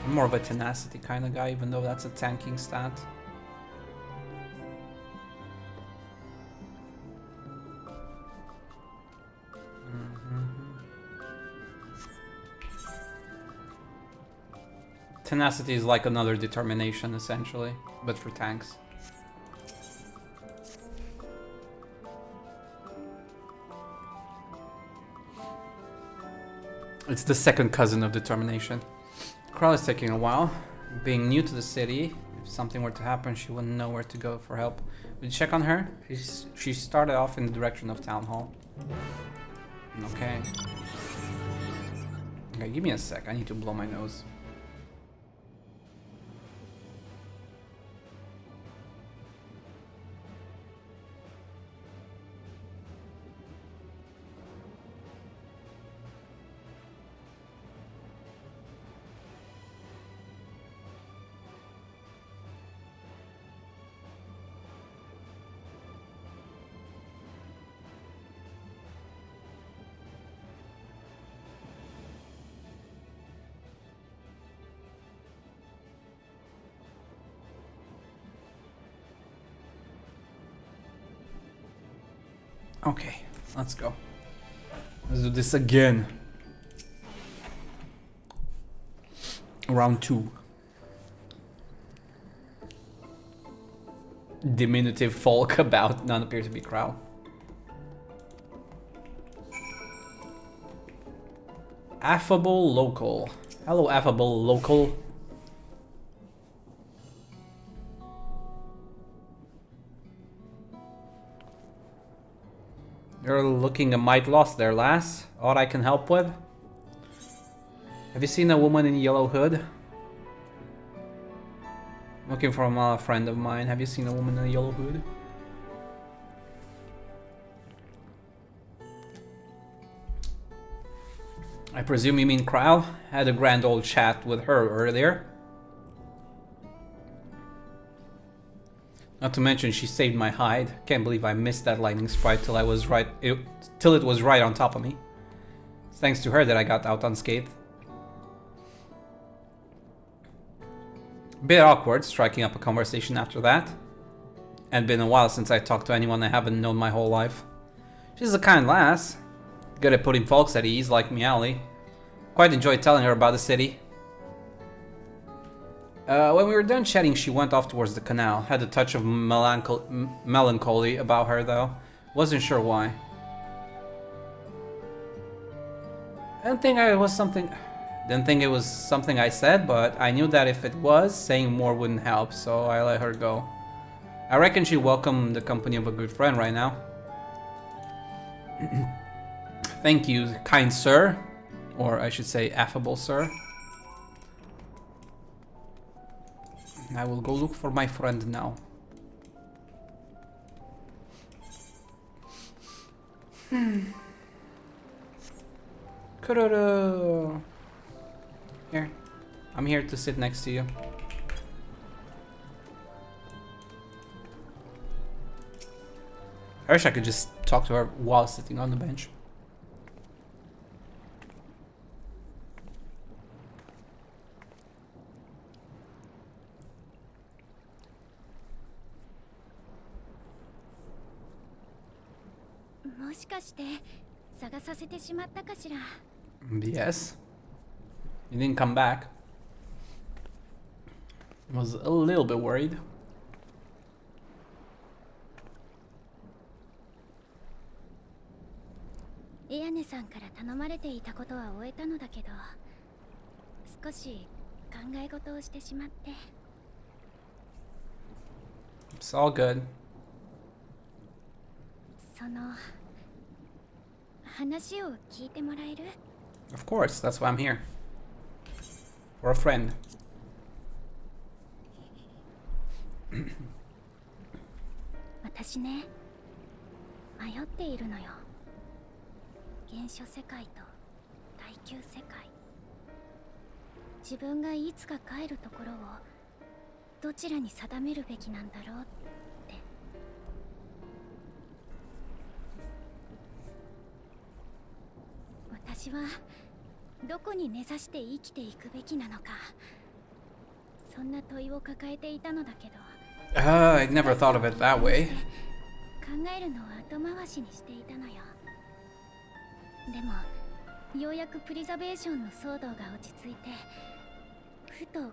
I'm more of a tenacity kind of guy, even though that's a tanking stat. Tenacity is like another determination, essentially, but for tanks. It's the second cousin of determination. Crowd is taking a while. Being new to the city, if something were to happen, she wouldn't know where to go for help. Did you check on her? She started off in the direction of town hall. Okay. Okay, give me a sec. I need to blow my nose. Okay, let's go. Let's do this again. Round 2. Diminutive folk about, none appear to be Crow. Affable local. Hello, affable local. You're looking a mite lost there, lass. Aught I can help with? Have you seen a woman in a yellow hood? Looking for a friend of mine. Have you seen a woman in a yellow hood? I presume you mean Crow? Had a grand old chat with her earlier. Not to mention she saved my hide. Can't believe I missed that lightning sprite till it was right on top of me. It's thanks to her that I got out unscathed. Bit awkward striking up a conversation after that. And been a while since I talked to anyone I haven't known my whole life. She's a kind lass. Good at putting folks at ease like Meowly. Quite enjoyed telling her about the city. When we were done chatting, she went off towards the canal. Had a touch of melancholy about her though. Wasn't sure why. Didn't think it was something I said, but I knew that if it was, saying more wouldn't help, so I let her go. I reckon she welcomed the company of a good friend right now. Thank you, kind sir. Or I should say affable sir. I will go look for my friend now. Kururu. Here. I'm here to sit next to you. I wish I could just talk to her while sitting on the bench. Yes. He didn't come back. I was a little bit worried. It's all good. Of course, that's why I'm here. For a friend. 私ね、迷っているのよ。原初世界と第9世界。自分がいつか帰るところをどちらに定めるべきなんだろうって。私はどこに根ざして生きていくべきなのか、そんな問いを抱えていたのだけど。I never thought of it that way. 考えるのを後回しにしていたのよ。でもようやくプリザベーションの騒動が落ち着いて、ふと考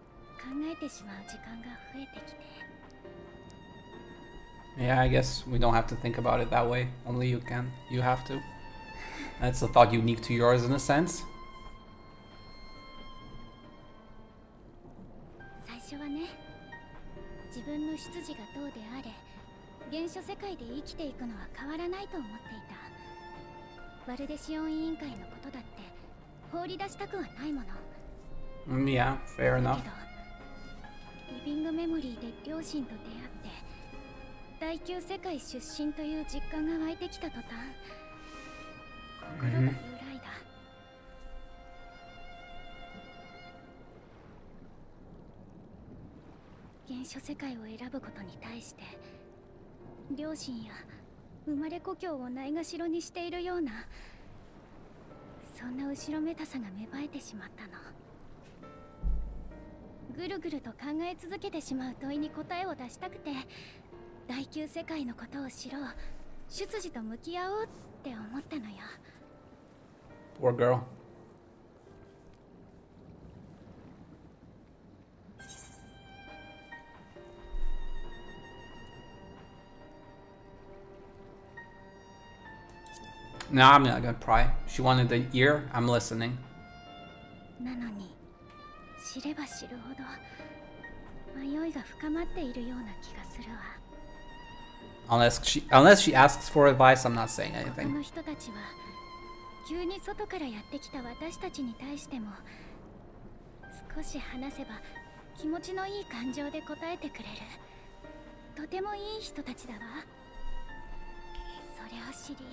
えてしまう時間が増えてきて。Yeah, I guess we don't have to think about it that way. Only you can. You have to. That's a thought unique to yours in a sense. 最初はね、自分の出自がどうであれ、原初世界で生きていくのは変わらないと思っていた。バルデシオン委員会のことだって放り出したくはないもの。Yeah, fair enough. だけどリビングメモリーで両親と出会って第9世界出身という実感が湧いてきた途端、心が揺らいだ。原初世界を選ぶことに対して両親や生まれ故郷をないがしろにしているような、そんな後ろめたさが芽生えてしまったの。ぐるぐると考え続けてしまう問いに答えを出したくて、第9世界のことを知ろう、出自と向き合おうって思ったのよ。Poor girl. No, I'm not gonna pry. She wanted the ear. I'm listening. なのに知れば知るほど迷いが深まっているような気がするわ。Unless she asks for advice, I'm not saying 他 anything. の人たちは急に外からやってきた私たちに対しても少し話せば気持ちのいい感情で答えてくれる、とてもいい人たちだわ。それを知り、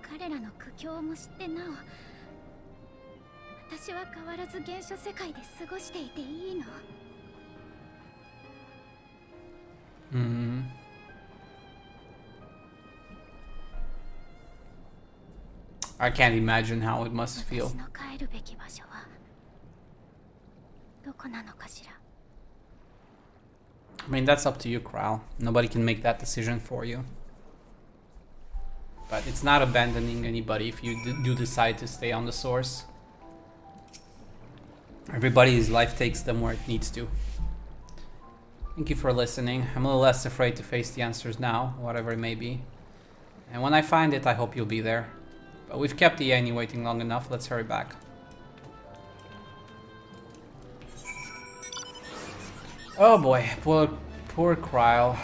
彼らの苦境も知ってなお、私は変わらず原初世界で過ごしていていいの？ Hmm. I can't imagine how it must feel. 私の帰るべき場所はどこなのかしら。 I mean, that's up to you, Kral. Nobody can make that decision for you. But it's not abandoning anybody if you do decide to stay on the source. Everybody's life takes them where it needs to. Thank you for listening. I'm a little less afraid to face the answers now, whatever it may be. And when I find it, I hope you'll be there. But we've kept the Annie waiting long enough. Let's hurry back. Oh boy, poor Kryle.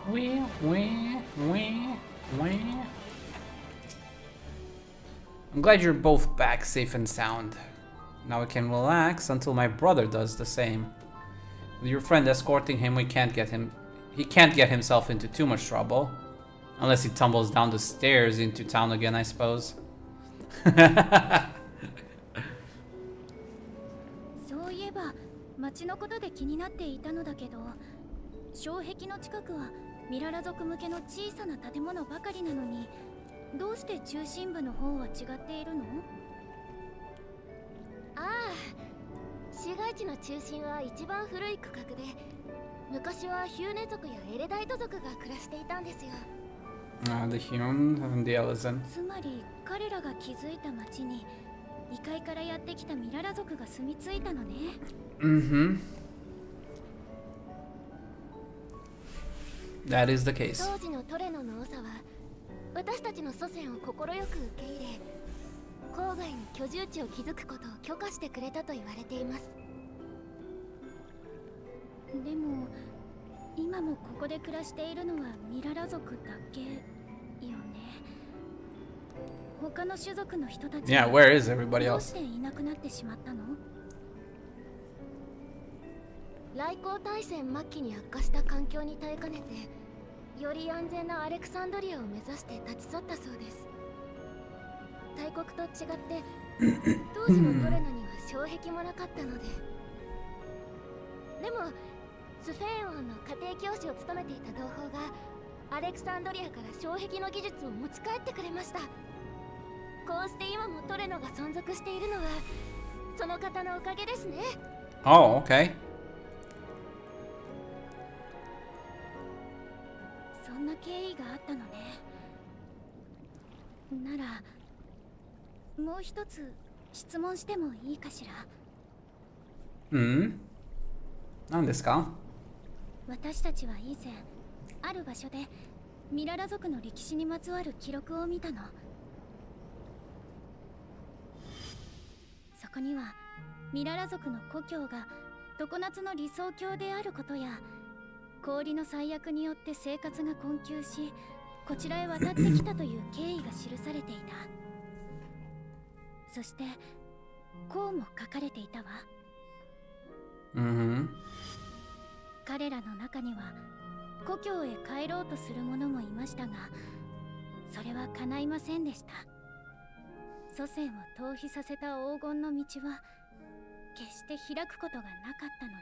Wee. I'm glad you're both back safe and sound. Now we can relax until my brother does the same. With your friend escorting him, he can't get himself into too much trouble. Unless he tumbles down the stairs into town again, I suppose. そういえば町のことで気になっていたのだけど、障壁の近くはミララ族向けの小さな建物ばかりなのに、どうして中心部の方は違っているの？ああ、市街地の中心は一番古い区画で、昔はヒューネ族やエレダイト族が暮らしていたんですよ。The Hume and the Elezen. つまり彼らが築いた町に異界からやってきたミララ族が住み着いたのね。That is the case. 当時のトレノの長は私たちの祖先を快く受け入れ、郊外に居住地を築くことを許可してくれたと言われています。でも今もここで暮らしているのはミララ族だけよね。他の種族の人たち Yeah, where is everybody どう else? していなくなってしまったの？来航大戦末期に悪化した環境に耐えかねて、より安全なアレクサンドリアを目指して立ち去ったそうです。大国と違って当時のトレノには障壁もなかったので。でもスフェーン王の家庭教師を務めていた同胞がアレクサンドリアから障壁の技術を持ち帰ってくれました。こうして今もトレノが存続しているのはその方のおかげですね。 Oh, okay. そんな経緯があったのね。ならもう一つ質問してもいいかしら。何ですか？私たちは以前ある場所でミララ族の歴史にまつわる記録を見たの。そこにはミララ族の故郷が常夏の理想郷であることや、氷の災厄によって生活が困窮し、こちらへ渡ってきたという経緯が記されていた。そしてこうも書かれていたわ。彼らの中には故郷へ帰ろうとする者もいましたが、それは叶いませんでした。祖先を逃避させた黄金の道は決して開くことがなかったので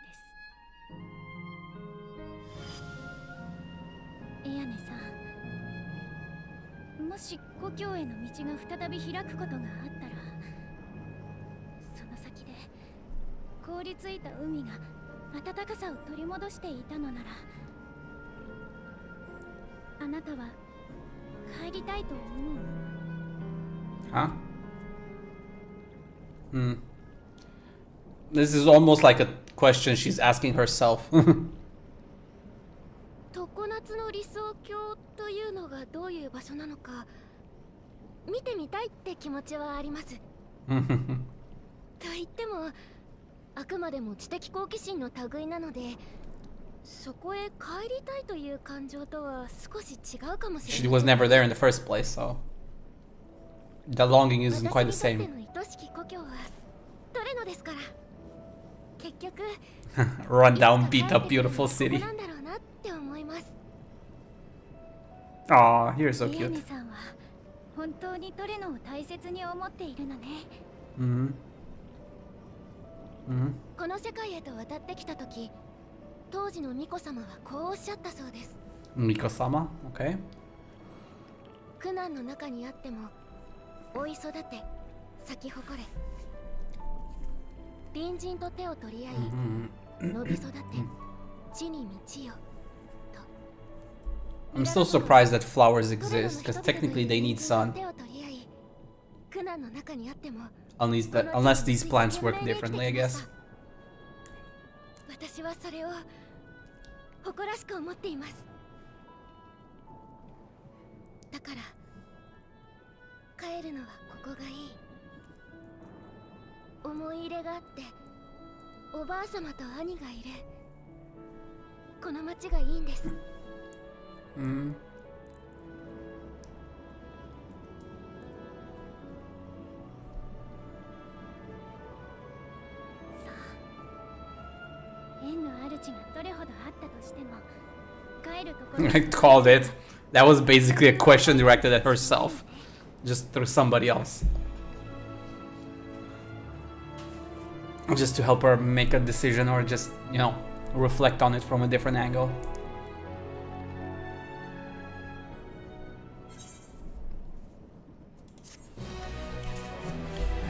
す。エアネさん、もし故郷への道が再び開くことがあったら、その先で凍りついた海が暖かさを取り戻していたのなら、あなたは帰りたいと思う？ Huh? This is almost like a question she's asking herself. 常夏の理想郷というのがどういう場所なのか見てみたいって気持ちはあります。と言ってもあくまでも知的好奇心の類なので、そこへ帰りたいという感情とは少し違うかもしれない。 She was never there in the first place, so the longing isn't quite the 私に same. とっての愛しき故郷はトレノですから。結局 Run down, beat up, beautiful こ city. こなんだろうなって思います。 Aw, you're so エア cute. ネさんは本当にトレノを大切に思っているのね。この世界へと渡ってきた時、当時の巫女様はこうおっしゃったそうです。Miko-sama? Okay. 苦難の中にあっても追い育て咲き誇れ、隣人と手を取り合い伸び育て地に道よと。 I'm still surprised that flowers exist, because technically they need sun. 手を取り合い苦難の中にあっても Unless these plants work differently, I guess. 私はそれを誇らしく思っています。だから帰るのはここがいい。思い入れがあっておばあ様と兄がいるこの町がいいんです。縁の主がどれほどあったとしても帰るところ I called it. That was basically a question directed at herself, just through somebody else. Just to help her make a decision or just, you know, reflect on it from a different angle.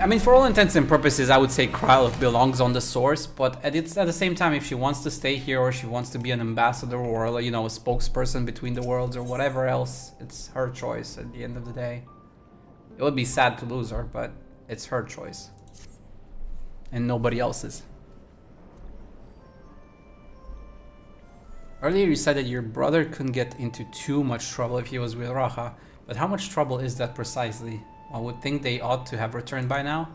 I mean, for all intents and purposes, I would say Krylov belongs on the source, but at the same time, if she wants to stay here or she wants to be an ambassador or, you know, a spokesperson between the worlds or whatever else, it's her choice at the end of the day. It would be sad to lose her, but it's her choice. And nobody else's. Earlier you said that your brother couldn't get into too much trouble if he was with Raha, but how much trouble is that precisely? I would think they ought to have returned by now.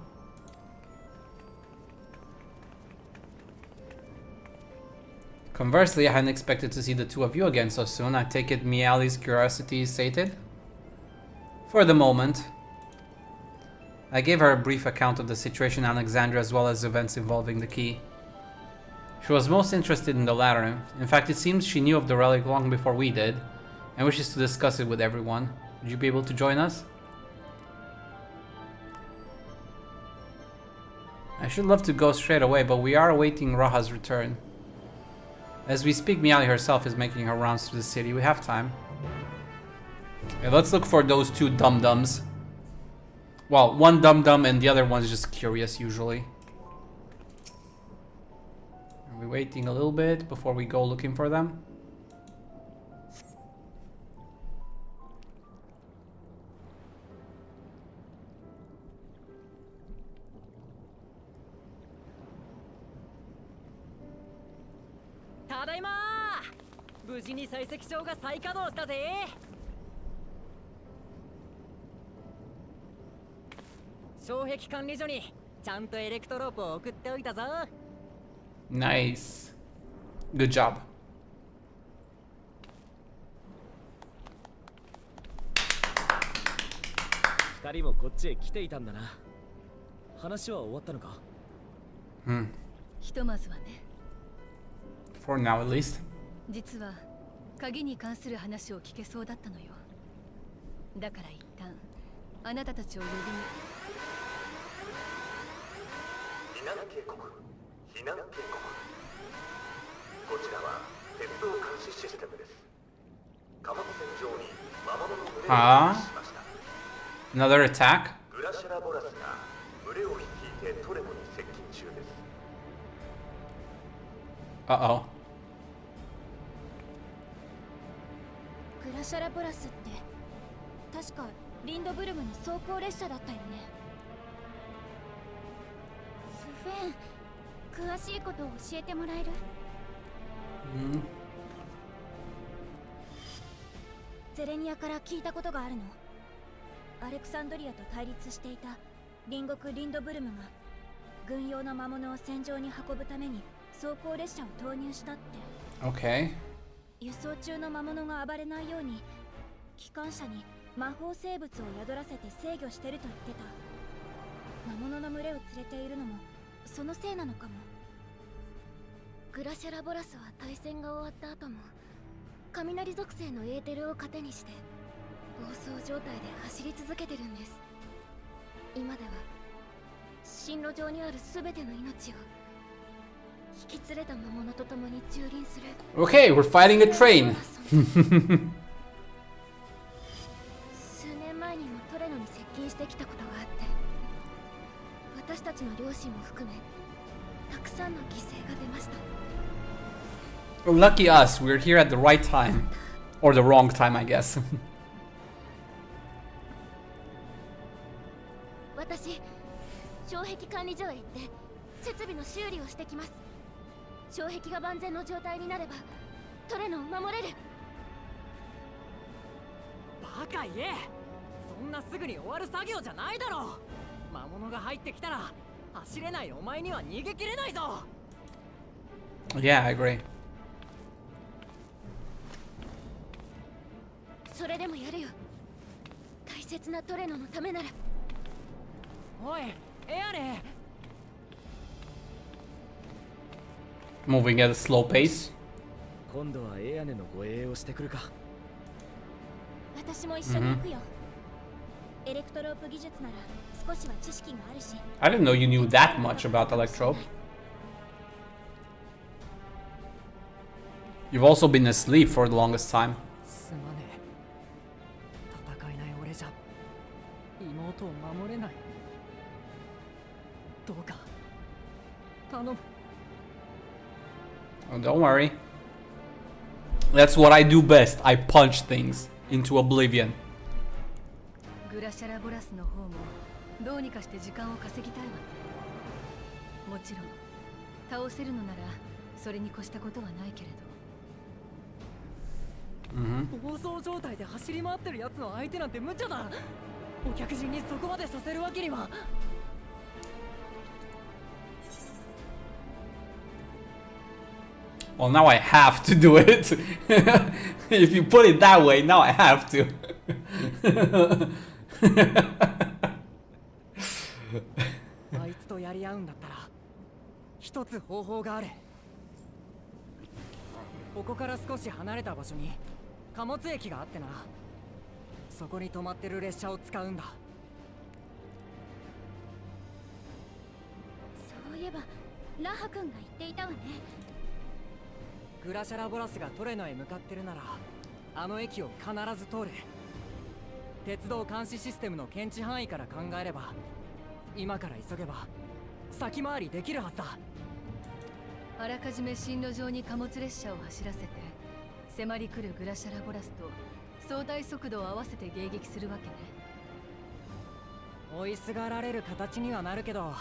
Conversely, I hadn't expected to see the two of you again so soon. I take it Miali's curiosity is sated? For the moment. I gave her a brief account of the situation in Alexandria as well as events involving the key. She was most interested in the latter. In fact, it seems she knew of the relic long before we did, and wishes to discuss it with everyone. Would you be able to join us? I should love to go straight away, but we are awaiting Raha's return. As we speak, Miali herself is making her rounds through the city. We have time. Okay, let's look for those two dum-dums. Well, one dum-dum and the other one's just curious, usually. Are we waiting a little bit before we go looking for them? Tadaima! 無事に採石場が再稼働したぜ。障壁管理所にちゃんとエレクトロープを送っておいたぞ。Nice. Good job. 二人もこっちへ来ていたんだな。話は終わったのか？ひとまずはね。For now, at least. 実は鍵に関する話を聞けそうだったのよ。だから一旦あなたたちを呼びに。避難警告。避難警告。こちらは鉄道監視システムです。貨物船上に魔物の群れを発しました。Another attack? グラシャラボラスが群れを率いてトレモに接近中です。Uh-oh. グラシャラボラスって確かリンドブルムの走行列車だったよね。スフェン、詳しいことを教えてもらえる？ゼレニアから聞いたことがあるの。アレクサンドリアと対立していた隣国リンドブルムが軍用の魔物を戦場に運ぶために走行列車を投入したって。 Okay. 輸送中の魔物が暴れないように機関車に魔法生物を宿らせて制御してると言ってた。魔物の群れを連れているのもそのせいなのかも。グラシャラボラスは対戦が終わった後も雷属性のエーテルを糧にして暴走状態で走り続けてるんです。今では進路上にある全ての命を引き連れた魔物と共に蹂躙する Okay, we're fighting a train. 数年前にもトレノに接近してきたことがあって、私たちの両親も含めたくさんの犠牲が出ました。 Lucky us, we're here at the right time. Or the wrong time, I guess. 私、障壁管理所へ行って設備の修理をしてきます。障壁が万全の状態になればトレノを守れる。バカ言え、そんなすぐに終わる作業じゃないだろう。魔物が入ってきたら走れないお前には逃げきれないぞ。 Yeah, I agree. それでもやるよ。大切なトレノのためなら。おい、エアネ。 Moving at a slow pace. 今度はエアネの護衛をしてくるか。私も一緒に行くよ。エレクトロープ技術なら少しは知識があるし。 I didn't know you knew that much about Electrope. You've also been asleep for the longest time. すまねえ。戦えない俺じゃ妹を守れない。どうか頼む。 Oh, don't worry. That's what I do best. I punch things into oblivion. グラシャラボラスの方もどうにかして時間を稼ぎたいわね。もちろん倒せるのならそれに越したことはないけれど。暴走状態で走り回ってるやつの相手なんて無茶だ。お客人にそこまでさせるわけには。 Well, now I have to do it. If you put it that way, now I have to. あいつとやり合うんだったら一つ方法がある。ここから少し離れた場所に貨物駅があってな。そこに止まってる列車を使うんだ。そういえばラハ君が言っていたわね。グラシャラボラスがトレノへ向かってるならあの駅を必ず通る。鉄道監視システムの検知範囲から考えれば今から急げば先回りできるはずだ。あらかじめ進路上に貨物列車を走らせて迫り来るグラシャラボラスと相対速度を合わせて迎撃するわけね。追いすがられる形にはなるけど、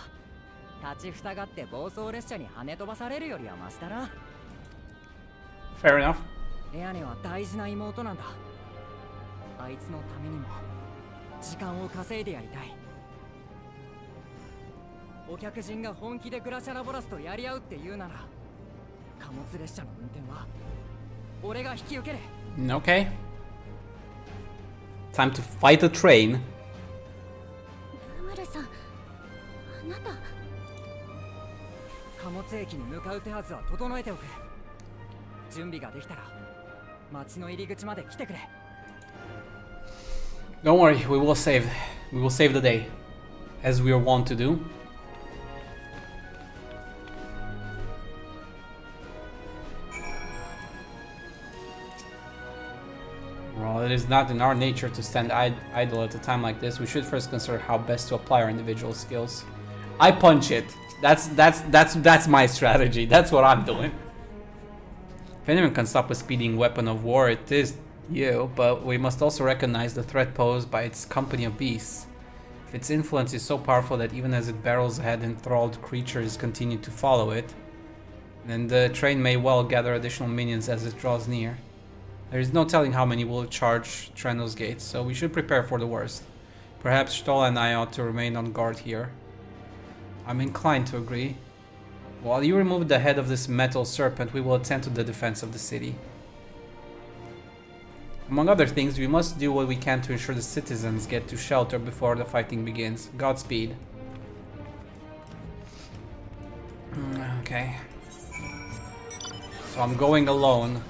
立ちふさがって暴走列車に跳ね飛ばされるよりはマシだな。 Fair enough. エアネは大事な妹なんだ。あいつのためにも時間を稼いでやりたい。お客人が本気でグラシャラボラスとやり合うって言うなら貨物列車の運転は俺が引き受ける。 Okay. Time to fight a train. ムムルさん、あなた。貨物駅に向かう手はずは整えておく。準備ができたら町の入り口まで来てくれ。 Don't worry, we will save the day, as we are wont to do. Well, it is not in our nature to stand idle at a time like this. We should first consider how best to apply our individual skills. I punch it. That's my strategy. That's what I'm doing. If anyone can stop a speeding weapon of war, it is you, but we must also recognize the threat posed by its company of beasts. If its influence is so powerful that even as it barrels ahead, enthralled creatures continue to follow it, then the train may well gather additional minions as it draws near. There is no telling how many will charge Treno's gates, so we should prepare for the worst. Perhaps Stoll and I ought to remain on guard here. I'm inclined to agree. While you remove the head of this metal serpent, we will attend to the defense of the city. Among other things, we must do what we can to ensure the citizens get to shelter before the fighting begins. Godspeed. Okay. So I'm going alone.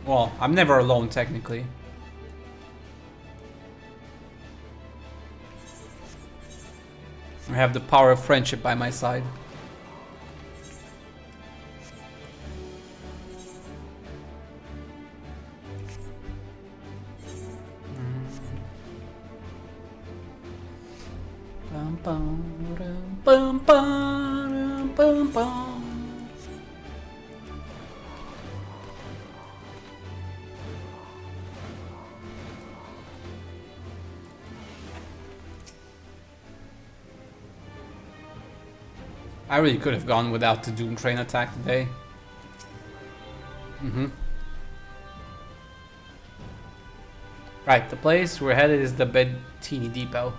Well, I'm never alone, technically. I have the power of friendship by my side. I really could have gone without the Doom Train attack today. Right, the place we're headed is the Bettini Depot.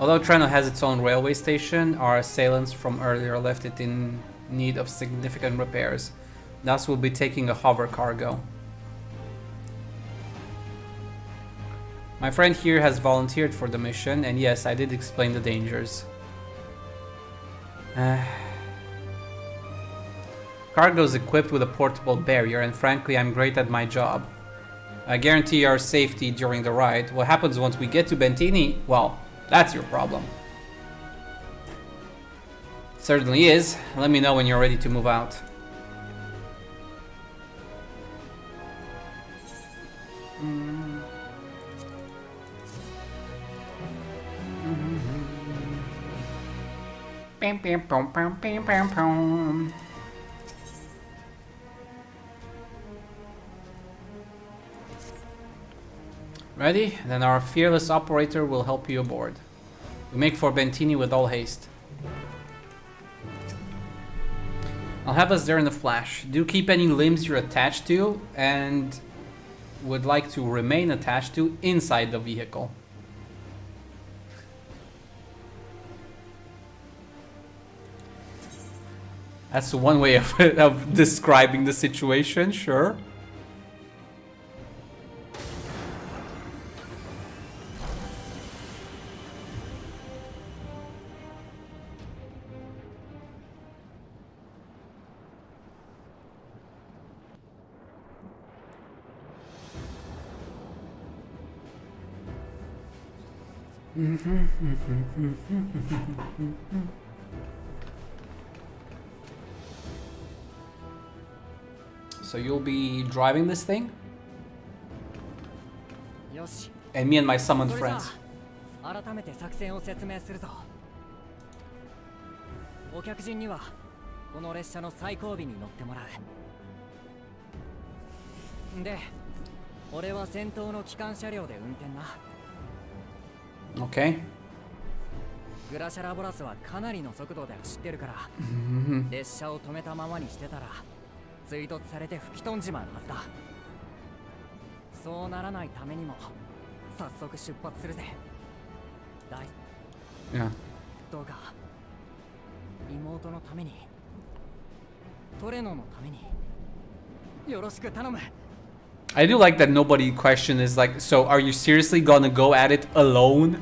Although Treno has its own railway station, our assailants from earlier left it in need of significant repairs. Thus we'll be taking a hover cargo. My friend here has volunteered for the mission, and yes, I did explain the dangers. Cargo is equipped with a portable barrier, and frankly, I'm great at my job. I guarantee our safety during the ride. What happens once we get to Bettini? Well, that's your problem. Certainly is. Let me know when you're ready to move out. Ready? Then our fearless operator will help you aboard. We make for Bettini with all haste. I'll have us there in a flash. Do keep any limbs you're attached to and would like to remain attached to inside the vehicle. That's one way of describing the situation, sure. So you'll be driving this thing? And me and my summoned friends. 改めて作戦を説明するぞ。お客人にはこの列車の最後尾に乗ってもらう。で、俺は先頭の機関車両で運転な。Okay. グラシャラボラスはかなりの速度で走ってるから、列車を止めたままにしてたら追突されて吹き飛んじまうはずだ。そうならないためにも早速出発するぜ。どうか妹のために、トレノのためによろしく頼む。I do like that nobody question is like, so are you seriously gonna go at it alone?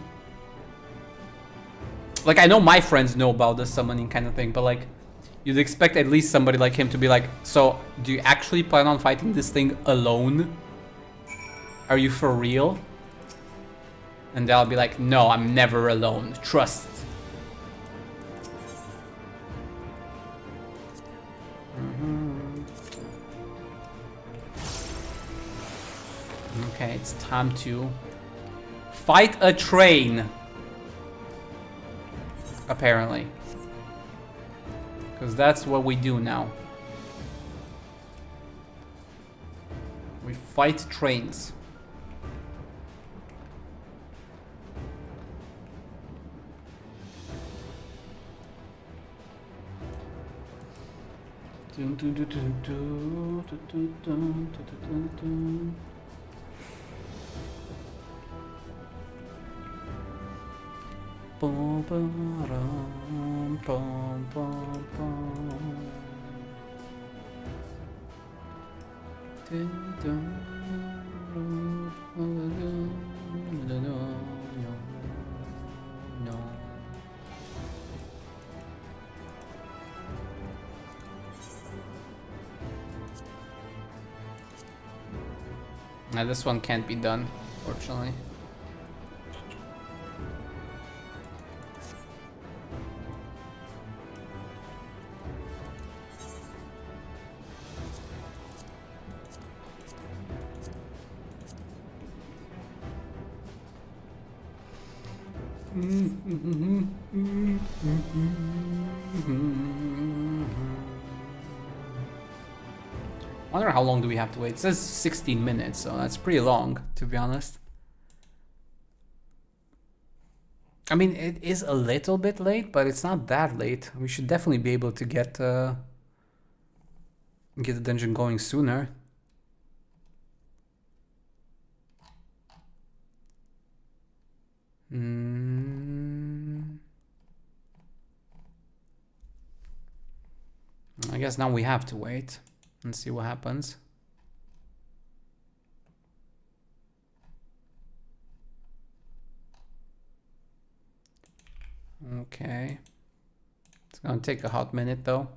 Like, I know my friends know about the summoning kind of thing, but like, you'd expect at least somebody like him to be like, so do you actually plan on fighting this thing alone? Are you for real? And they'll be like, no, I'm never alone. Trust. Okay, it's time to fight a train. Apparently. Because that's what we do now. We fight trains. Now this one can't be done, fortunately. Wonder how long do we have to wait? It says 16 minutes, so that's pretty long, to be honest. I mean, it is a little bit late, but it's not that late. We should definitely be able to get the dungeon going sooner. I guess now we have to wait and see what happens. Okay. It's gonna take a hot minute though.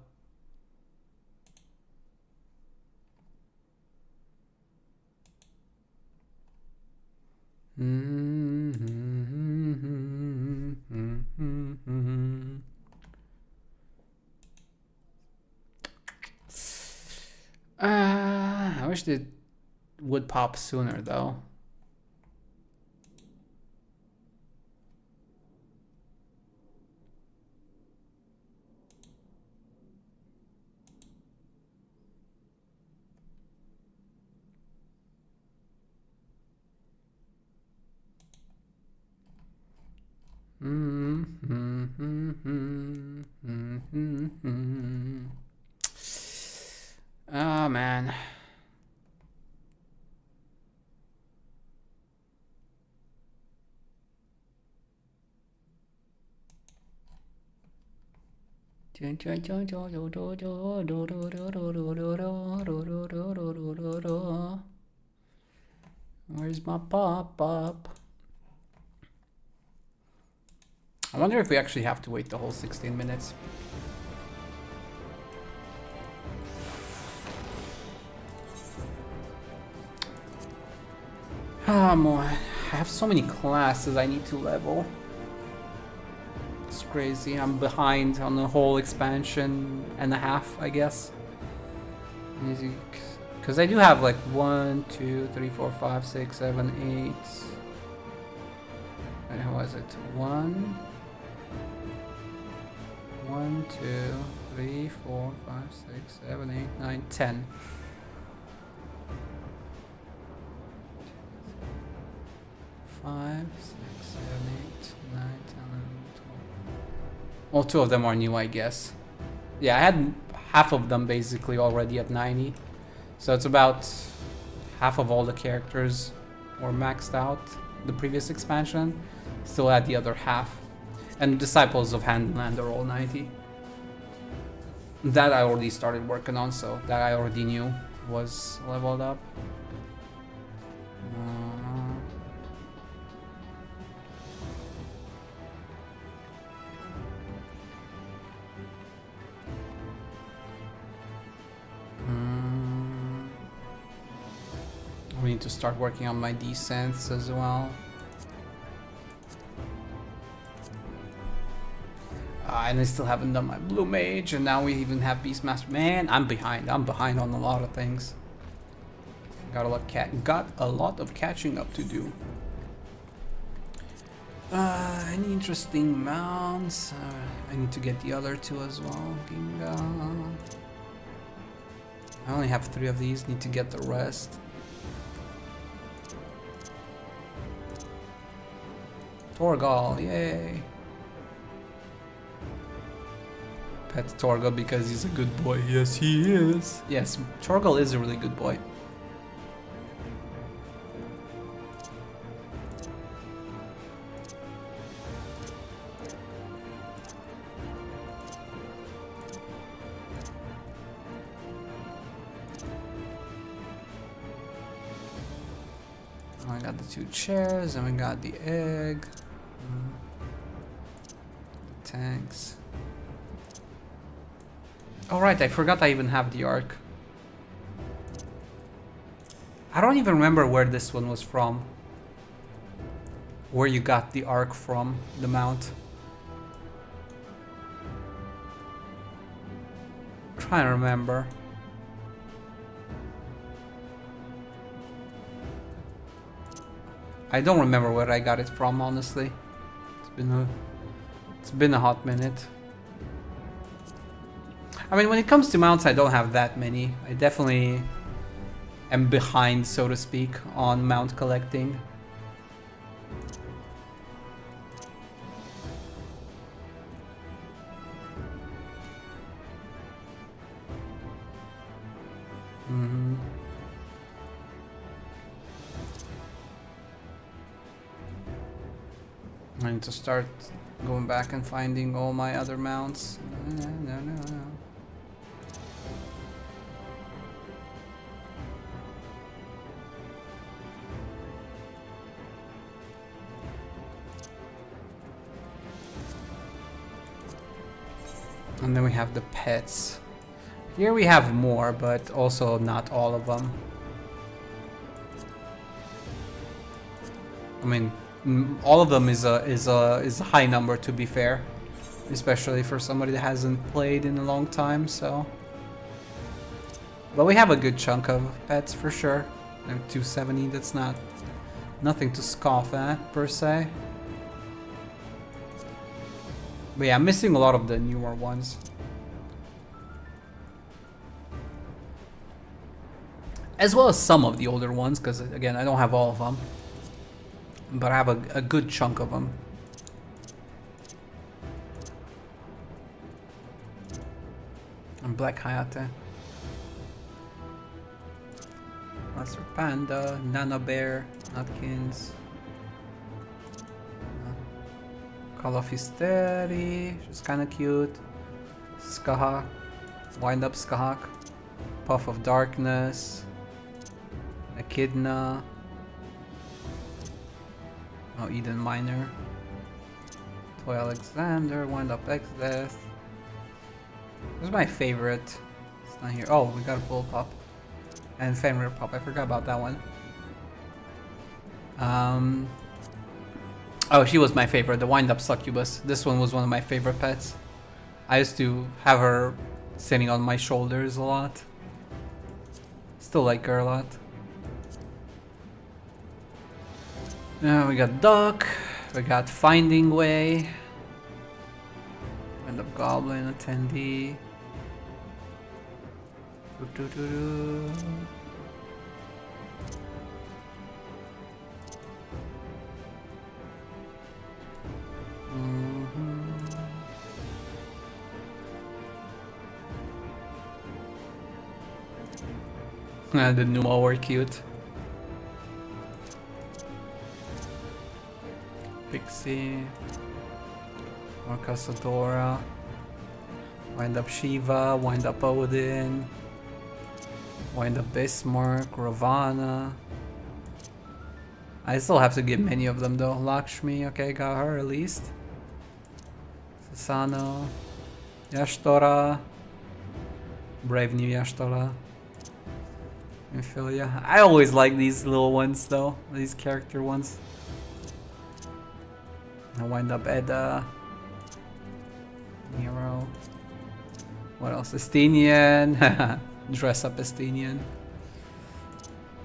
I wish it would pop sooner though. Oh man. Where's my pop-up? I wonder if we actually have to wait the whole 16 minutes. Oh boy, I have so many classes I need to level. It's crazy. I'm behind on the whole expansion and a half, I guess. Because I do have like 1, 2, 3, 4, 5, 6, 7, 8. And how was it? 1, 2, 3, 4, 5, 6, 7, 8, 9, 10. Five, 6, 7, 8, 9, 10, 11, 12. Well, 2 of them are new, I guess. Yeah, I had half of them basically already at 90. So it's about half of all the characters were maxed out the previous expansion. Still had the other half. And Disciples of Handland are all 90. That I already started working on, so that I already knew was leveled up. We need to start working on my descents as well. And I still haven't done my Blue Mage, and now we even have Beastmaster. Man, I'm behind. I'm behind on a lot of things. Got a lot of catching up to do. Any interesting mounts? I need to get the other 2 as well. Ginga. I only have 3 of these. Need to get the rest. Torgal, yay! Pet Torgal because he's a good boy. Yes, he is. Yes, Torgal is a really good boy. I got the 2 chairs and we got the egg. Tanks. Alright, I forgot I even have the arc. I don't even remember where this one was from. Where you got the arc from, the mount. I'm trying to remember. I don't remember where I got it from, honestly. It's been a hot minute. I mean, when it comes to mounts, I don't have that many. I definitely am behind, so to speak, on mount collecting. I need to start going back and finding all my other mounts. No. And then we have the pets. Here we have more, but also not all of them. I mean, all of them is a high number, to be fair, especially for somebody that hasn't played in a long time. So, but we have a good chunk of pets for sure. And 270. That's nothing to scoff at per se. But yeah, I'm missing a lot of the newer ones. As well as some of the older ones, because again, I don't have all of them. But I have a good chunk of them. And Black Hayate. Master Panda, Nana Bear, Nutkins. Call of Hysteria, she's kinda cute. Skahak, Wind Up Skahak. Puff of Darkness. Echidna. Oh, Eden Minor. Toy Alexander, Wind Up Exdeath. Who's my favorite? It's not here. Oh, we got a Bull Pup. And Fenrir Pup, I forgot about that one. Oh, she was my favorite, the Wind Up Succubus. This one was one of my favorite pets. I used to have her sitting on my shoulders a lot. Still like her a lot. Now we got Duck, we got Finding Way, Wind Up Goblin, Attendee. The Numa were cute. Pixie, more Casadora, Wind Up Shiva, Wind Up Odin, Wind Up Bismarck, Ravana. I still have to get many of them though. Lakshmi, okay, got her at least. Sasano, Yashtora, Brave New Yashtora, Infilia. I always like these little ones though, these character ones. I Wind Up Edda, Nero. What else? Estinian. Dress Up Estinian.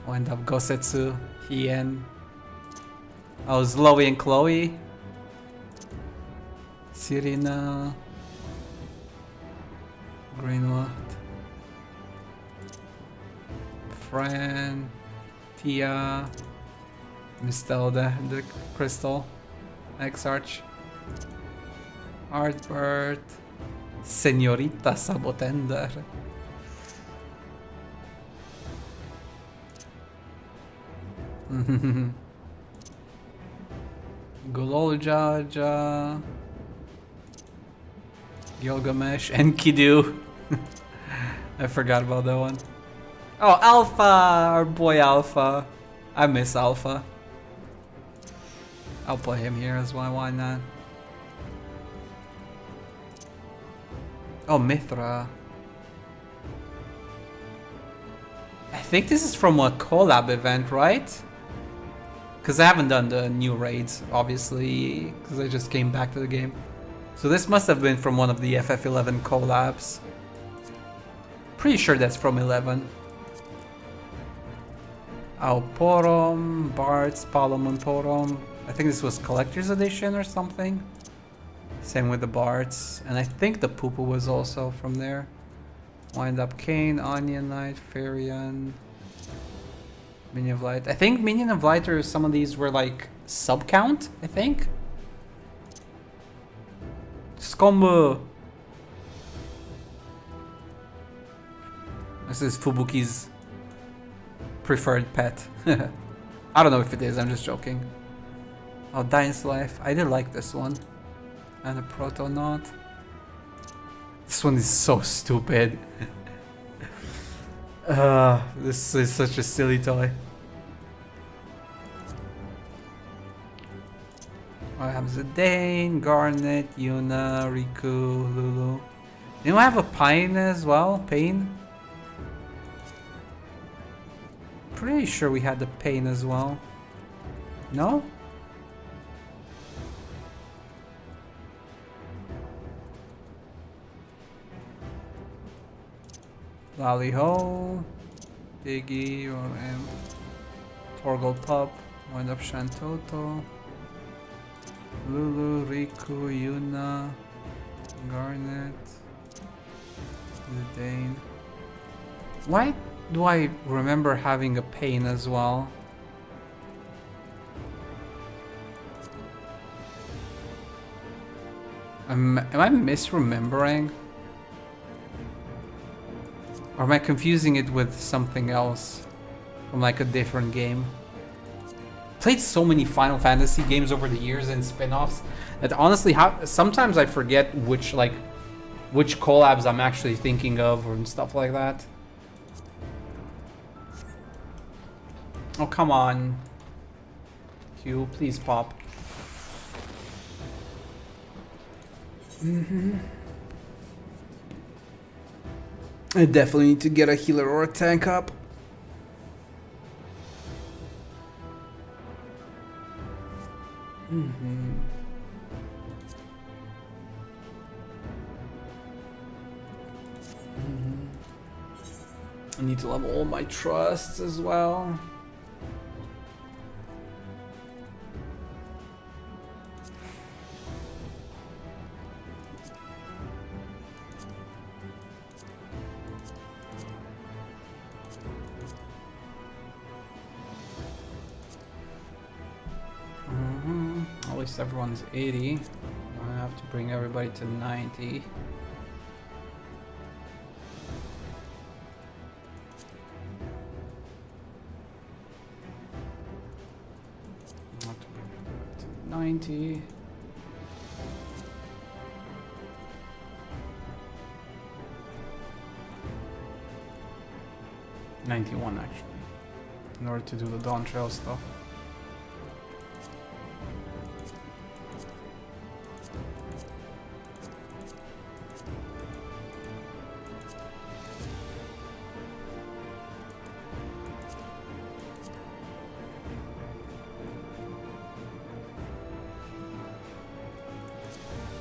Wind Up Gosetsu, Hien. Oh, Zoe and Chloe. Sirina. Greenwood. Fran. Tia. Mistelda, the Crystal. Exarch. Artbird. Señorita Sabotender. Gololjaja. Gilgamesh and Kidu. I forgot about that one. Oh, Alpha! Our boy Alpha. I miss Alpha. I'll play him here as well, why not? Oh, Mithra. I think this is from a collab event, right? Because I haven't done the new raids, obviously, because I just came back to the game. So this must have been from one of the FF11 collabs. Pretty sure that's from 11. Auporom, Bards, Palomon Porom, I think this was collector's edition or something. Same with the Bards. And I think the Poo Poo was also from there. Wind Up Kane, Onion Knight, Farian, Minion of Light. I think Minion of Light or some of these were like sub-count, I think. Scombo! This is Fubuki's preferred pet. I don't know if it is, I'm just joking. Oh, Dying's Life. I did like this one. And a Protonaut. This one is so stupid. This is such a silly toy. I have Zidane, Garnet, Yuna, Riku, Lulu. Didn't I have a Pine as well? Pain? Pretty sure we had the Pain as well. No? Lally Ho, Iggy, and Torgal Pup, Wind Up Shantoto, Lulu, Riku, Yuna, Garnet, Zidane. Why do I remember having a Pain as well? Am I misremembering? Or am I confusing it with something else from like a different game? Played so many Final Fantasy games over the years and spin-offs that honestly sometimes I forget which collabs I'm actually thinking of and stuff like that. Oh, come on. Q, please pop. I definitely need to get a healer or a tank up. I need to level all my trusts as well. At least everyone's 80. I have to bring everybody to 90. I have to bring everybody to 90. $91 actually, in order to do the Dawn Trail stuff.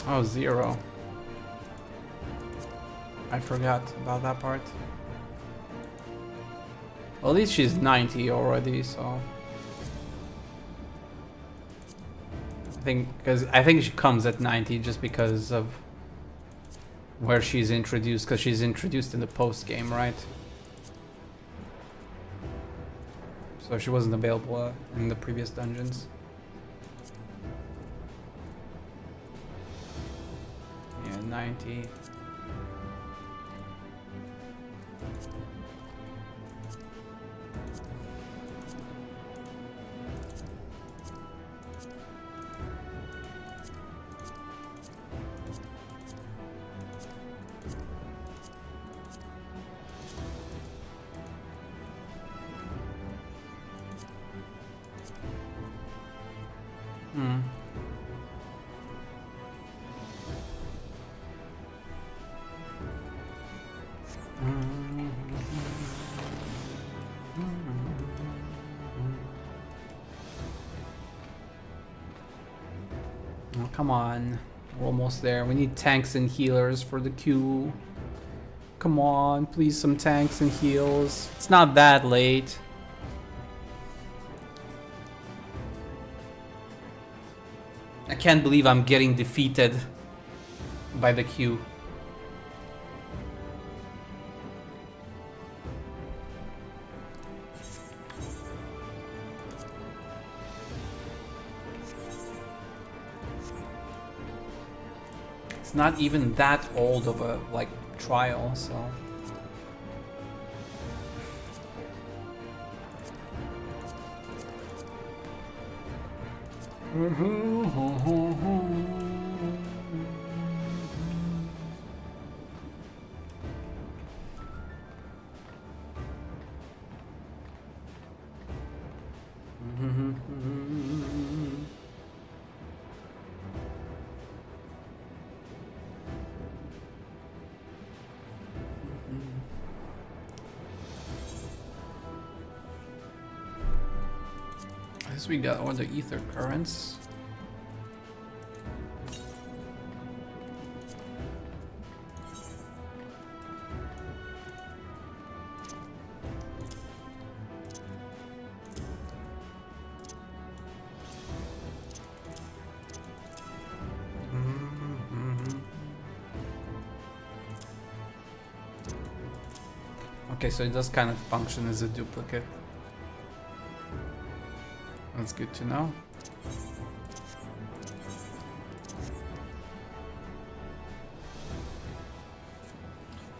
Oh, 0. I forgot about that part. Well, at least she's 90 already, so I think she comes at 90 just because of where she's introduced, because she's introduced in the post game, right? So she wasn't available in the previous dungeons. Yeah, 90. Oh, come on. We're almost there. We need tanks and healers for the queue. Come on, please, some tanks and heals. It's not that late. can't believe I'm getting defeated by the Q. It's not even that old of a like trial, so. I guess we got all the ether currents. Okay, so it does kind of function as a duplicate. That's good to know.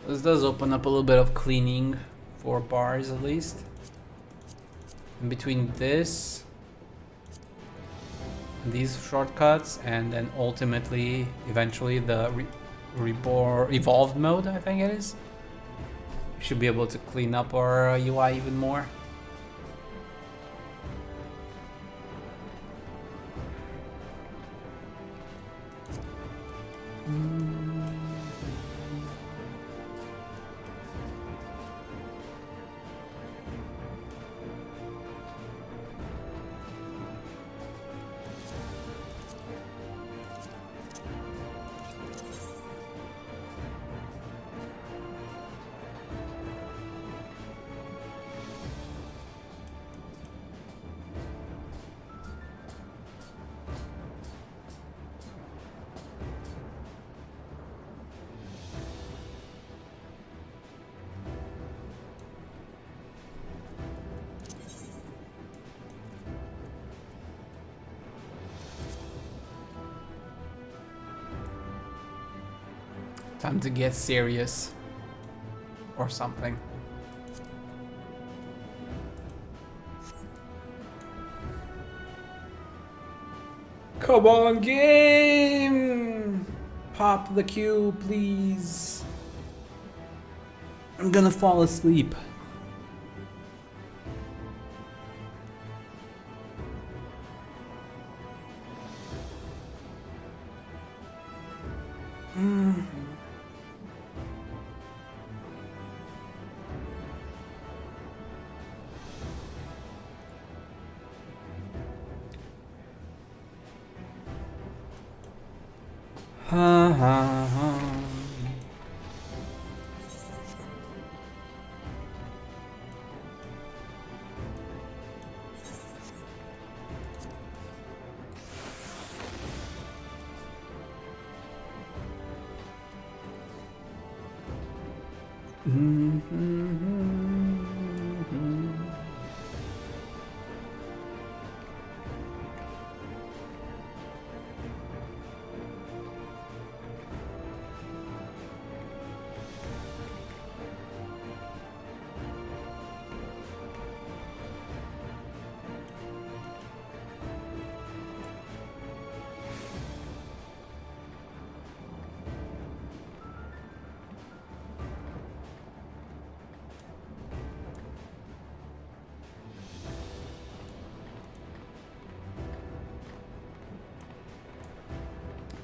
This does open up a little bit of cleaning for bars at least. In between this, these shortcuts, and then ultimately, eventually the reborn evolved mode, I think it is. We should be able to clean up our UI even more. Time to get serious. Or something. Come on, game! Pop the Q, please. I'm gonna fall asleep. Ha ha ha.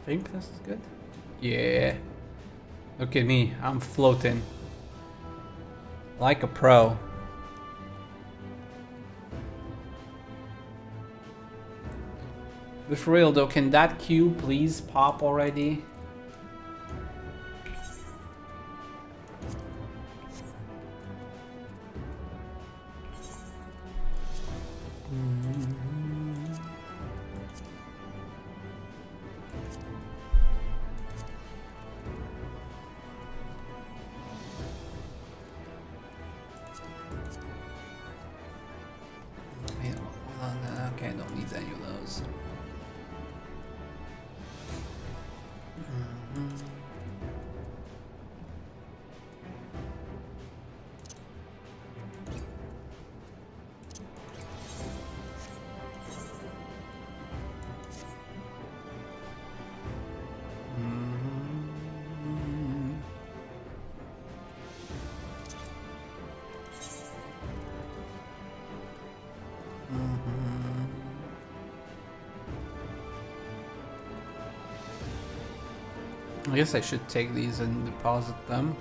I think this is good. Yeah. Look at me, I'm floating. Like a pro. But for real though, can that Q please pop already? don't need any of those. I guess I should take these and deposit them.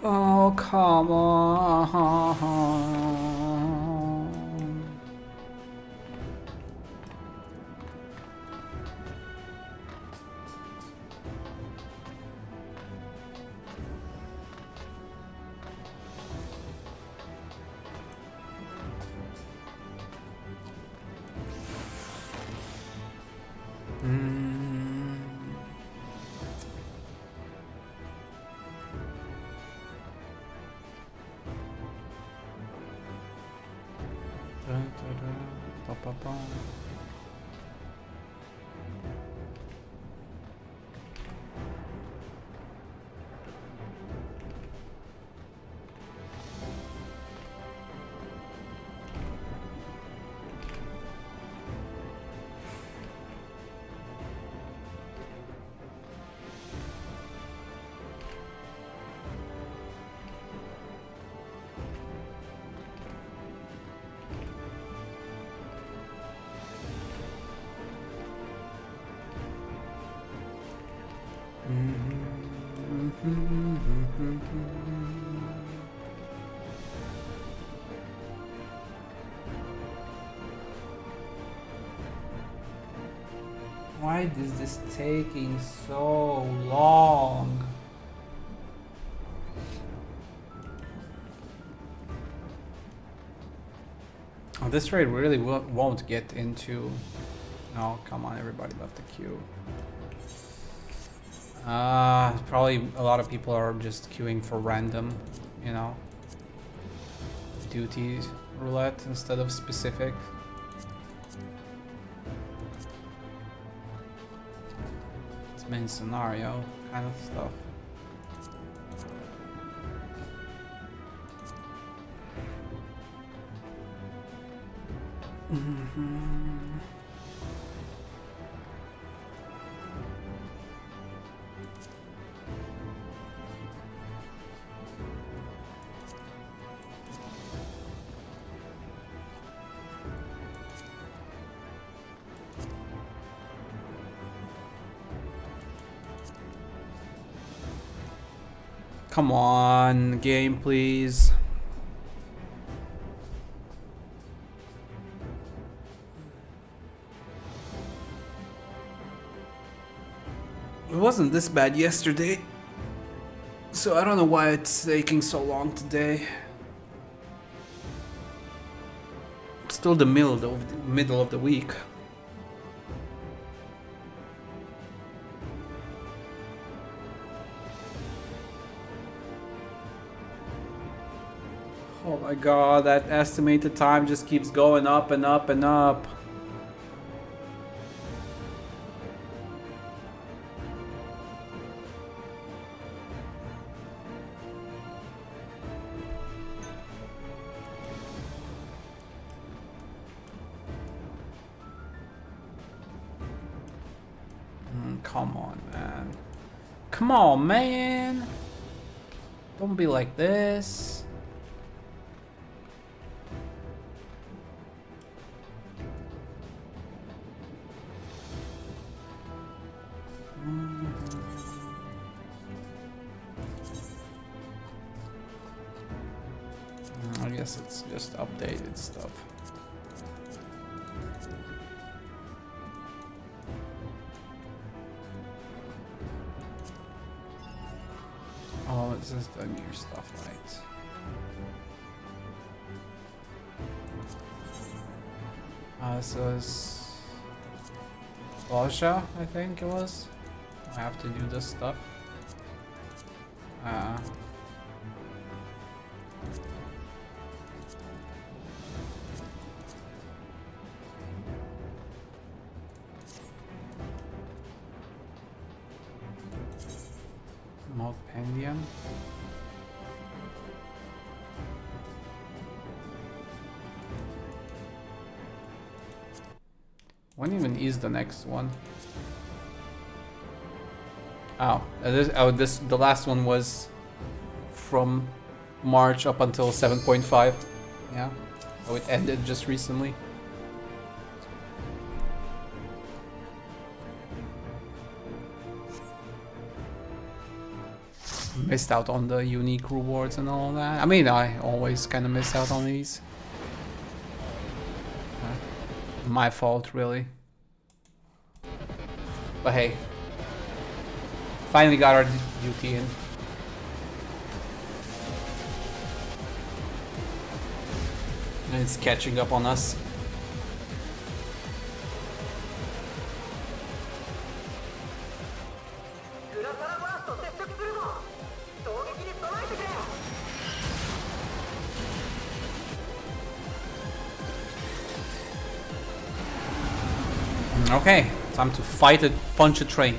Oh, come on. Why is this taking so long? Oh, this raid really won't get into... Oh, come on, everybody left the queue. Probably a lot of people are just queuing for random, you know, duty roulette instead of specific. It's main scenario kind of stuff. Come on, game, please. It wasn't this bad yesterday, so I don't know why it's taking so long today. It's still the middle of the week. Oh my god, that estimated time just keeps going up and up and up. Come on, man. Come on, man. Don't be like this. guess it's just updated stuff. Oh, this is the new stuff, right? This was Russia, I think it was. I have to do this stuff. Multipendium. When even is the next one? Oh, the last one was from March up until 7.5. Yeah, so it ended just recently. Missed out on the unique rewards and all that. I mean, I always kind of miss out on these. My fault, really. But hey, finally got our duty in. And it's catching up on us. Okay, time to fight it, punch a train.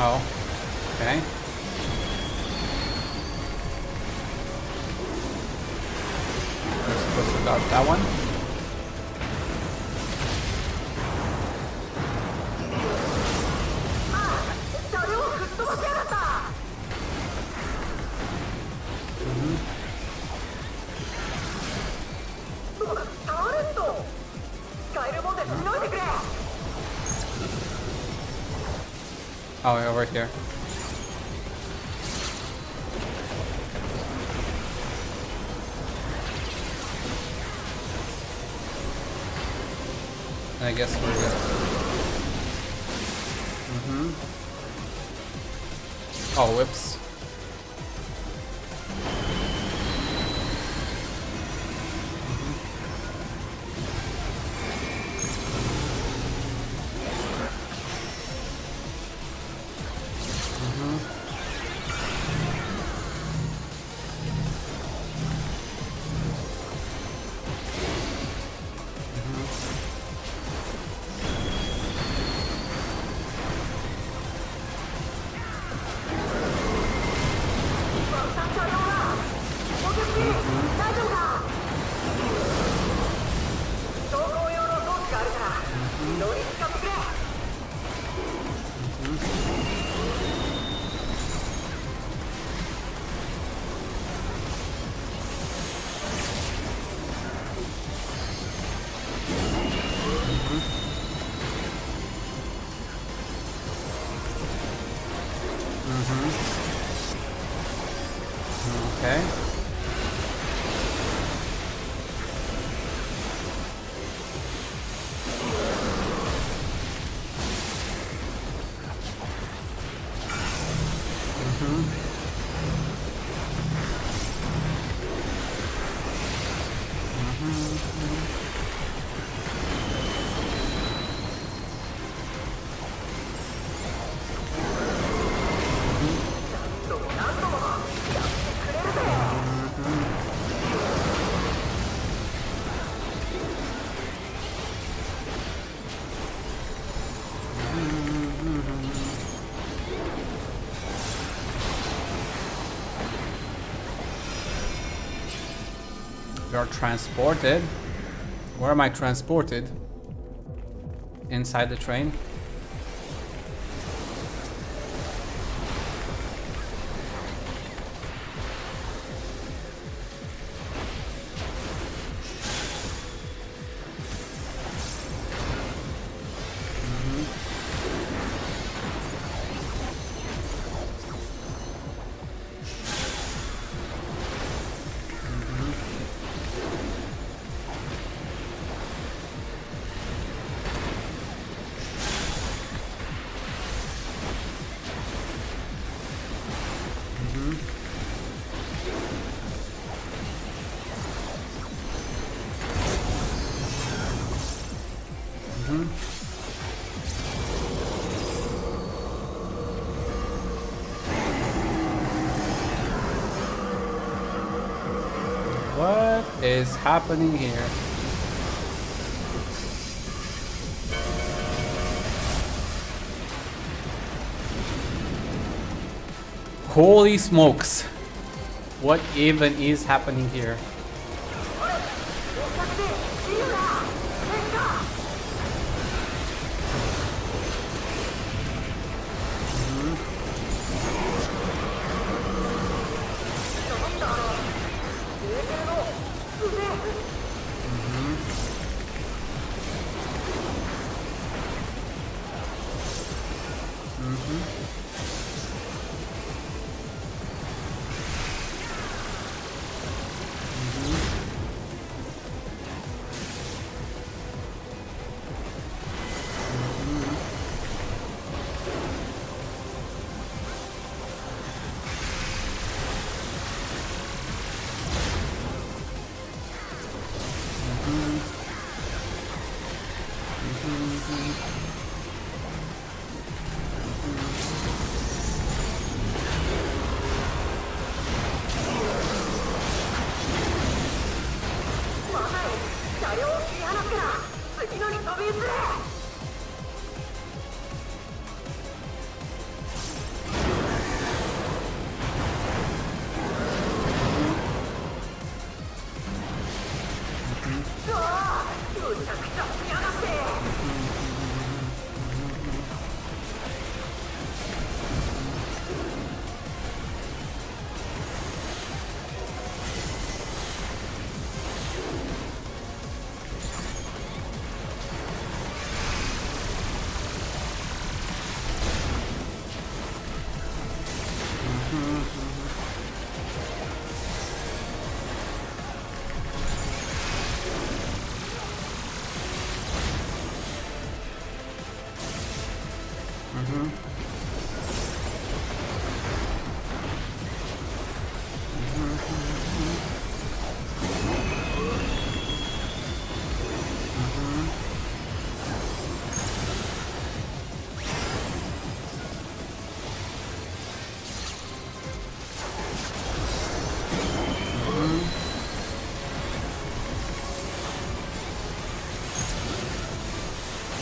Oh, okay. We're supposed to dodge that one. Oh, over here. And I guess we're good. Oh, whoops. Okay. are transported. Where am I transported? Inside the train? What is happening here? Holy smokes! What even is happening here?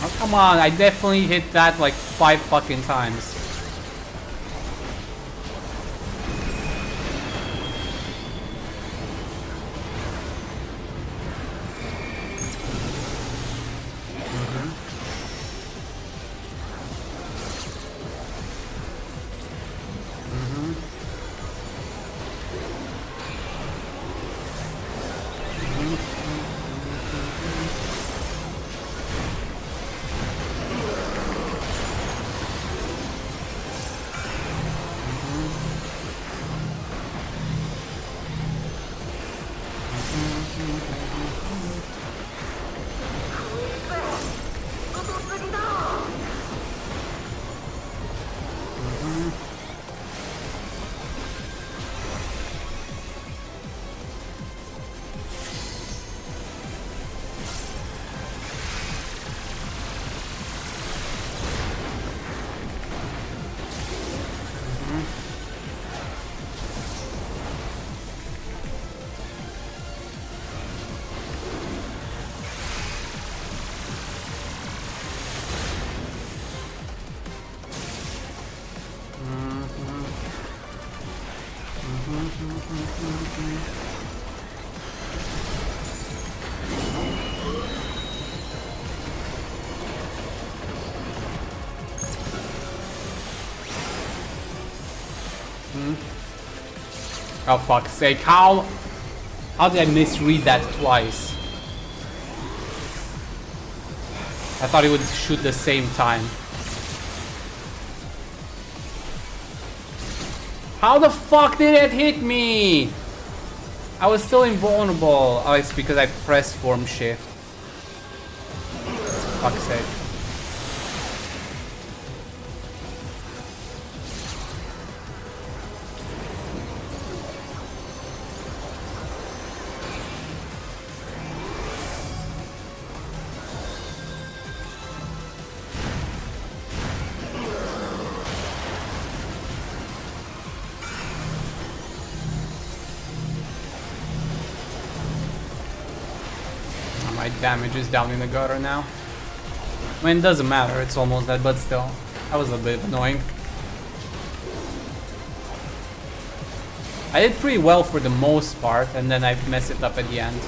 Oh, come on, I definitely hit that like 5 fucking times. Oh fuck's sake, how did I misread that twice? I thought he would shoot the same time. How the fuck did it hit me? I was still invulnerable. Oh, it's because I pressed form shift. Fuck's sake. My damage is down in the gutter now. I mean, it doesn't matter, it's almost dead, but still. That was a bit annoying. I did pretty well for the most part, and then I messed it up at the end.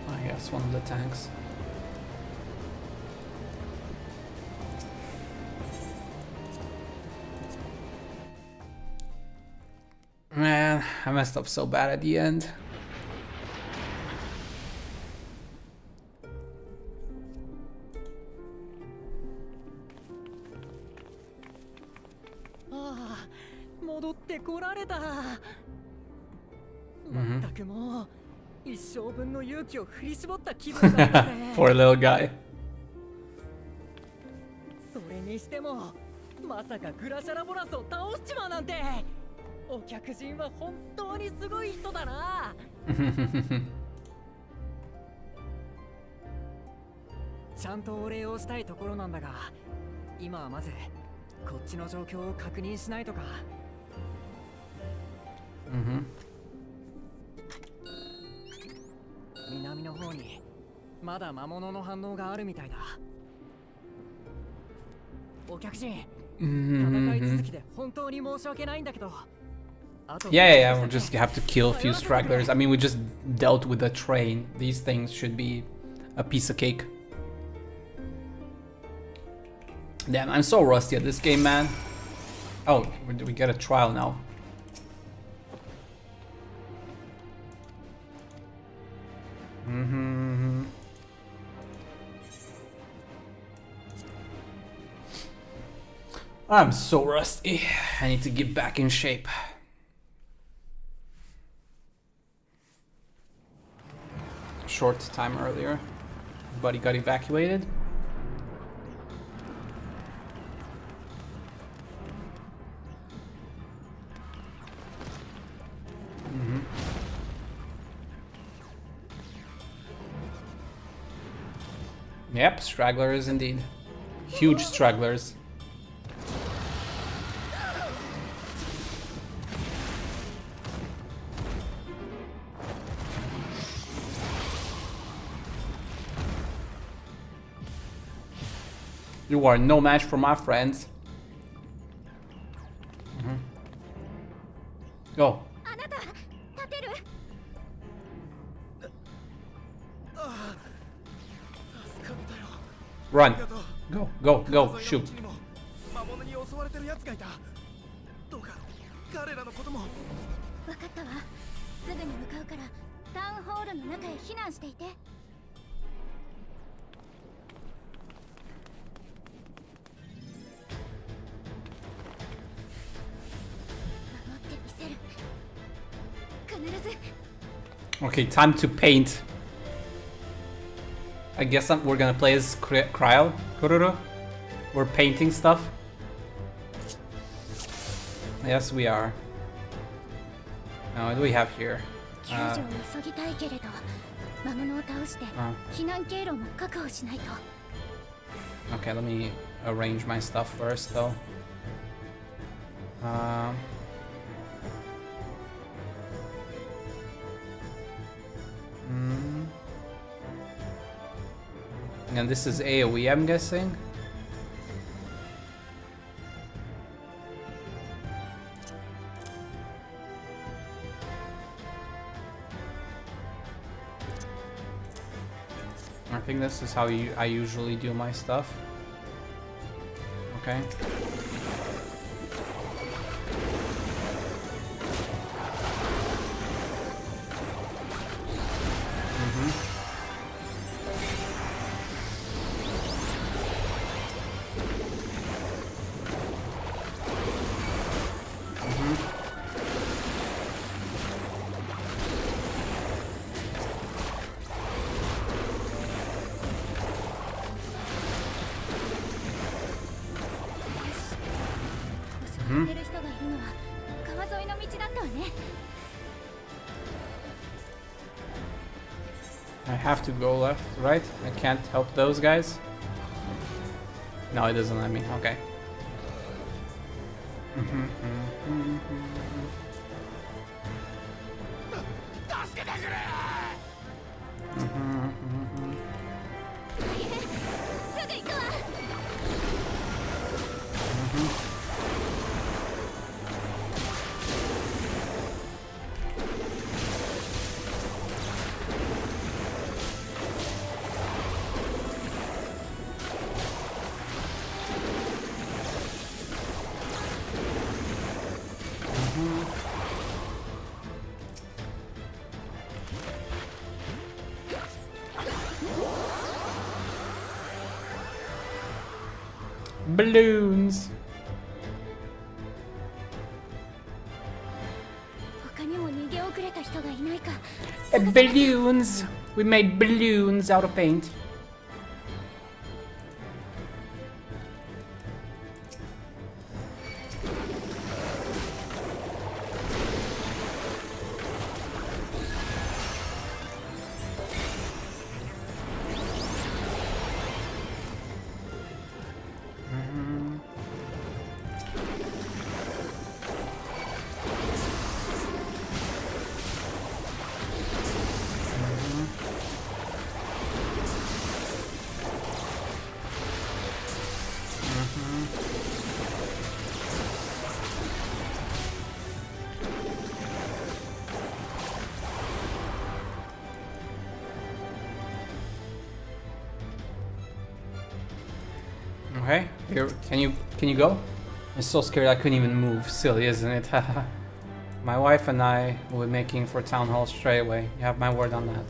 I guess one of the tanks. Man, I messed up so bad at the end. Poor little guy. それにしてもまさかグラシャラボラスを倒しちまうなんてお客人は本当にすごい人だなちゃんとお礼をしたいところなんだが今はまずこっちの状況を確認しないとか南の方にまだ魔物の反応があるみたいだお客人戦い続きで本当に申し訳ないんだけど Yeah, we'll just have to kill a few stragglers. I mean, we just dealt with a train. These things should be a piece of cake. Damn, I'm so rusty at this game, man. Oh, we get a trial now. I'm so rusty. I need to get back in shape. Short time earlier. Buddy got evacuated. Yep, stragglers indeed. Huge stragglers. You are no match for my friends. Go. Run. Go, go, go, shoot. 分かったわ。すぐに向かうからタウンホールの中へ避難していて。守ってみせる。必ず。Okay, time to paint. I guess we're gonna play as Kryl. Kururu. We're painting stuff. Yes, we are. Now, what do we have here? Okay, let me arrange my stuff first, though. And this is AoE, I'm guessing. I think this is how I usually do my stuff. Okay. I have to go left, right? I can't help those guys? No, it doesn't let me. Okay. Balloons. Balloons. We made balloons out of paint. Okay, here, can you go? I'm so scared I couldn't even move. Silly, isn't it? My wife and I will be making for town hall straight away. You have my word on that.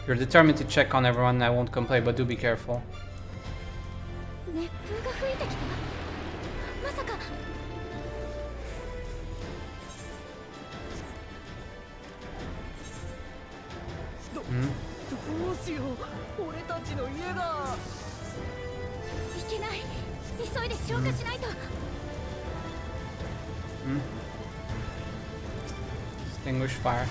If you're determined to check on everyone, I won't complain, but do be careful. Extinguish fire.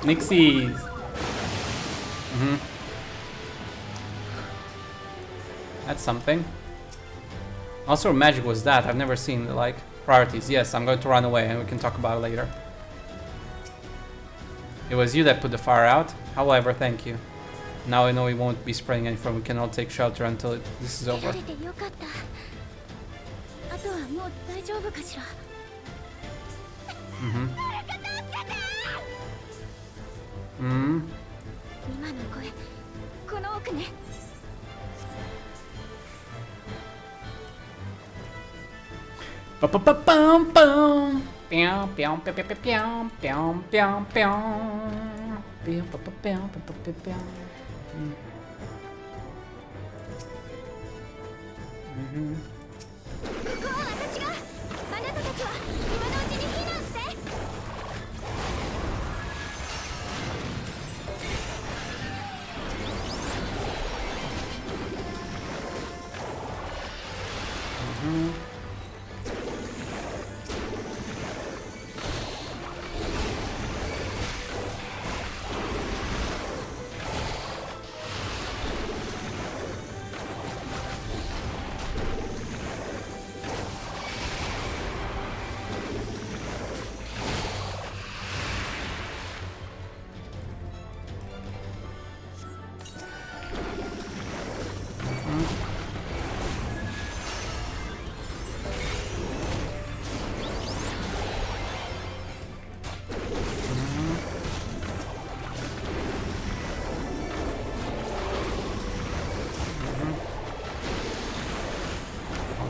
Nixies. That's something. Also, magic was that? I've never seen the like priorities. Yes, I'm going to run away and we can talk about it later. It was you that put the fire out. However, thank you. Now I know we won't be spraying any from. We can all take shelter until this is over.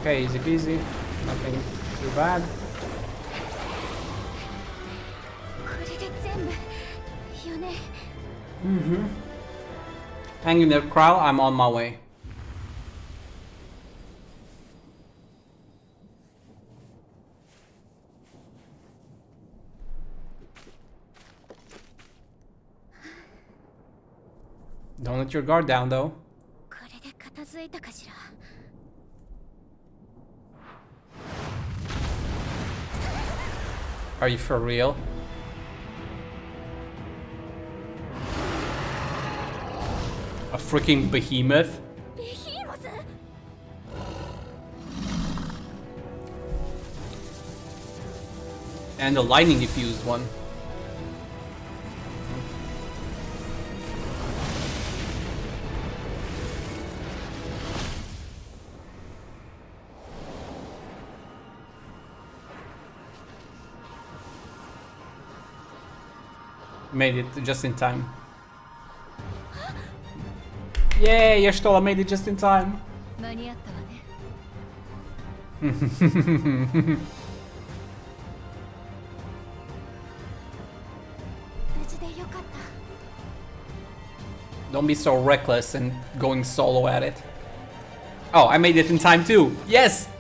Okay, easy peasy. Nothing too bad. これで全部よね。 Hanging the crown, I'm on my way. Don't let your guard down though. これで片付いたかしら。 Are you for real? A freaking behemoth? ベヒーモス。 And a lightning diffused one. Made it just in time. Yay, Yashtola made it just in time. 間に合ったわね。 無事でよかった。 Don't be so reckless and going solo at it. Oh, I made it in time too. Yes!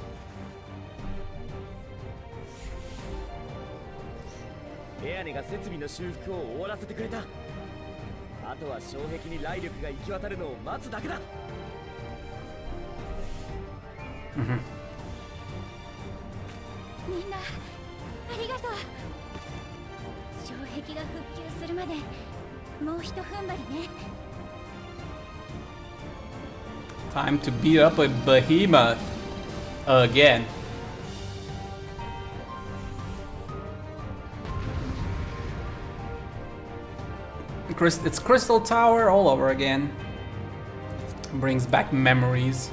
エアネが設備の修復を終わらせてくれた。あとは障壁に雷力が行き渡るのを待つだけだ。みんなありがとう。障壁が復旧するまでもうひと踏ん張りね。 Time to beat up a behemoth. Again. It's Crystal Tower all over again. Brings back memories.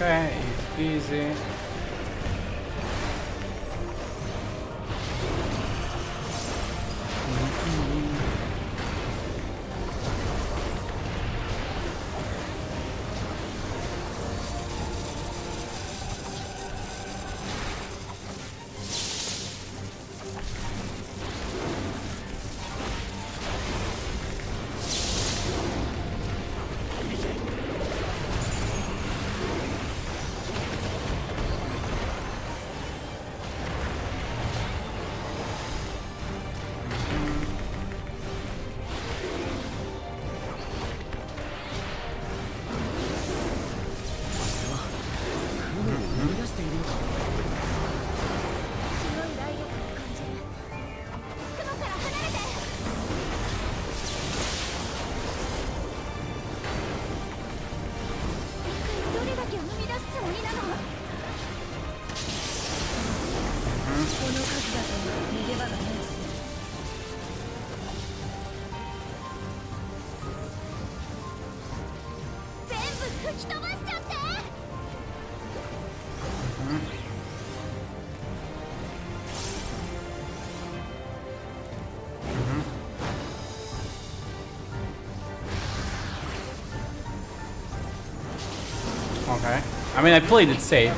Okay, easy. Okay. I mean, I played it safe.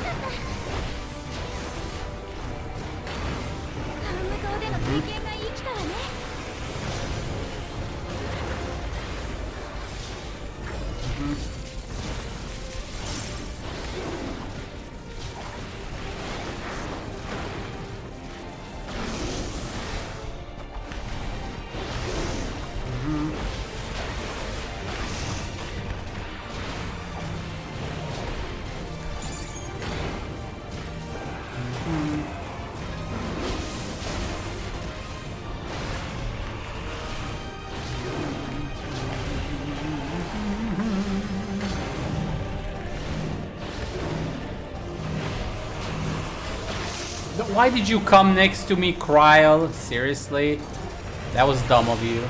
Why did you come next to me, Kryl? Seriously? That was dumb of you.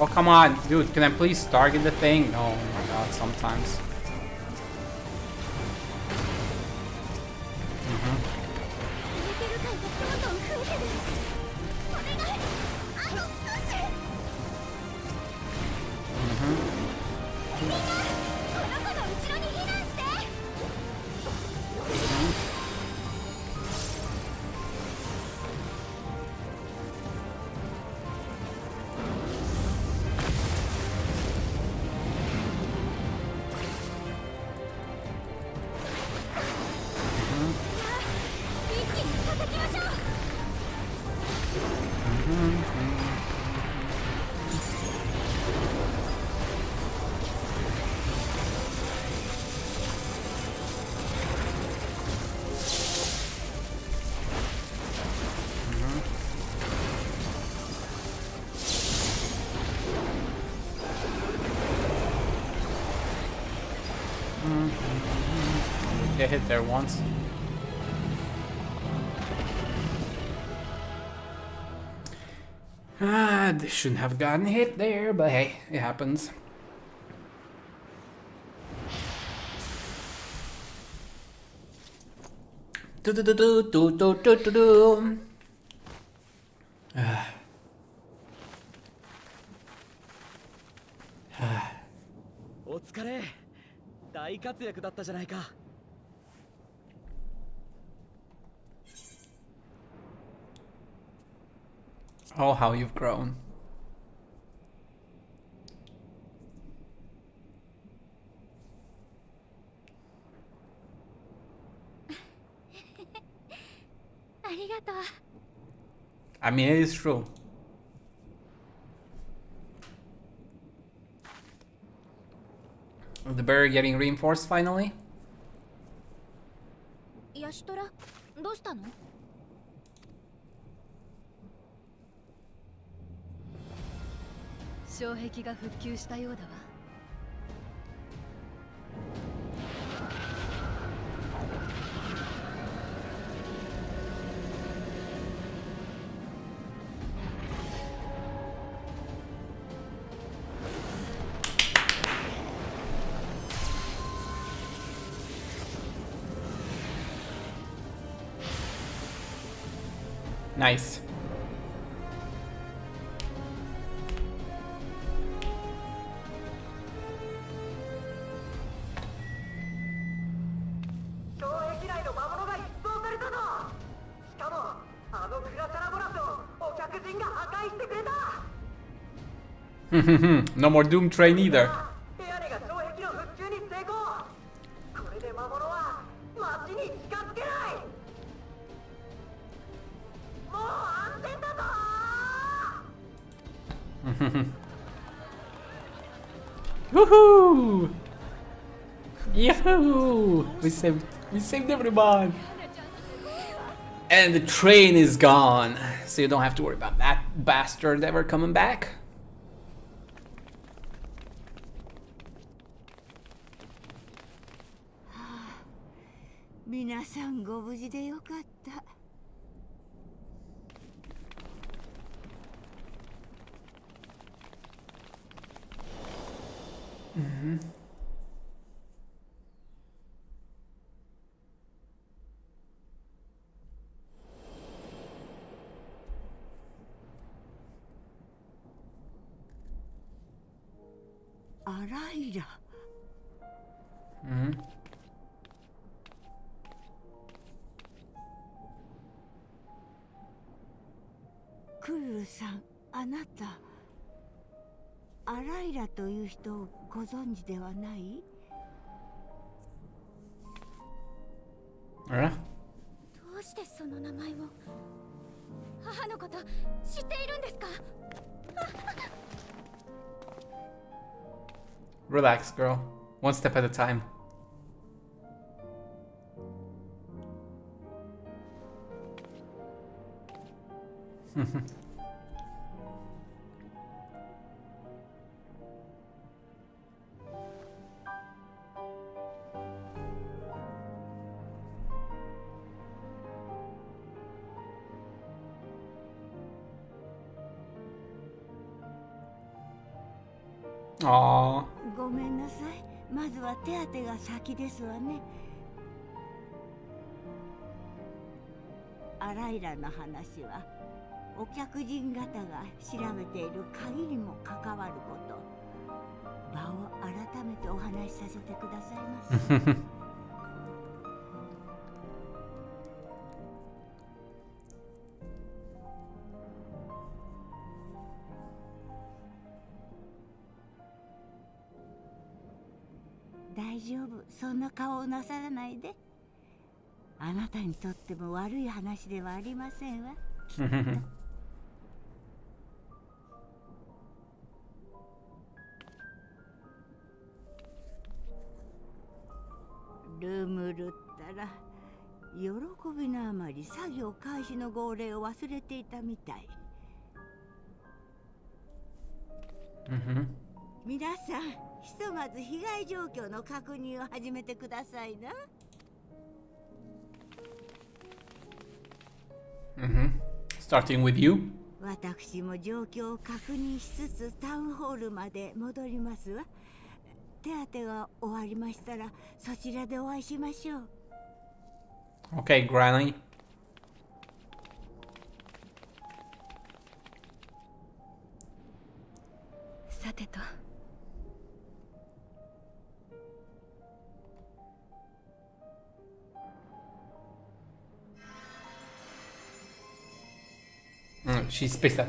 Oh, come on, dude, can I please target the thing? No, oh my god, sometimes. Get hit there once. They shouldn't have gotten hit there, but hey, it happens. Do do do do do do do do do. お疲れ。大活躍だったじゃないか。Oh, how you've grown. I mean, it is true. The barrier getting reinforced finally? ヤシトラ、どうしたの？障壁が復旧したようだわ。Nice. No more Doom Train either. Woohoo! Yahoo! We saved everyone. And the train is gone, so you don't have to worry about that bastard ever coming back. Mm-hmm. Araira. Mm-hmm. クルルさん、あなたアライラという人をご存知ではない？あら？どうしてその名前を母のこと知っているんですか？ Relax, girl. One step at a time. Aww. ごめんなさい。まずは手当が先ですわね。あらいらの話はお客人方が調べている限りも関わること。場を改めてお話しさせてくださいます。大丈夫、そんな顔をなさらないで。あなたにとっても悪い話ではありませんわ。ルムルったら喜びのあまり作業開始の号令を忘れていたみたい。皆さん、ひとまず被害状況の確認を始めてくださいな。Starting with you. 私も状況を確認しつつタウンホールまで戻りますわ。手当が終わりましたらそちらでお会いしましょう。Okay, Granny. さてと。She's pissed at.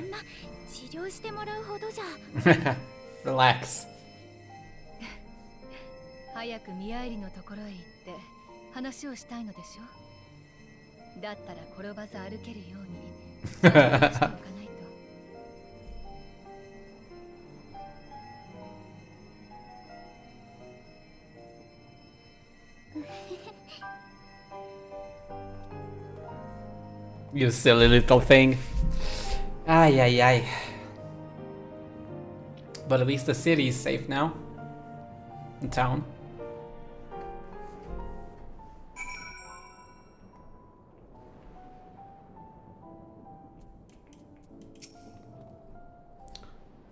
治療してもらうほどじゃ。Relax. 早く宮入のところへ行って話をしたいのでしょ。だったら転ばず歩けるようにしておかないと。You silly little thing. Ay, ay, ay. But at least the city is safe now. The town.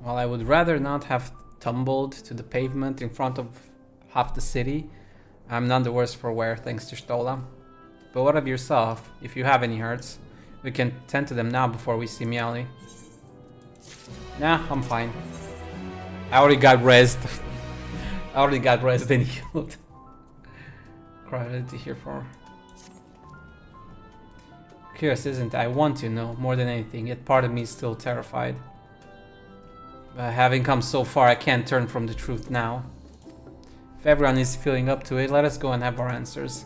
Well, I would rather not have tumbled to the pavement in front of half the city. I'm none the worse for wear, thanks to Stola. But what of yourself? If you have any hurts, we can tend to them now before we see Miali. Nah, I'm fine. I already got rezzed. I already got rezzed and healed. Crowded to hear for. Curious, isn't it? I want to know more than anything, yet part of me is still terrified. Having come so far, I can't turn from the truth now. If everyone is feeling up to it, let us go and have our answers.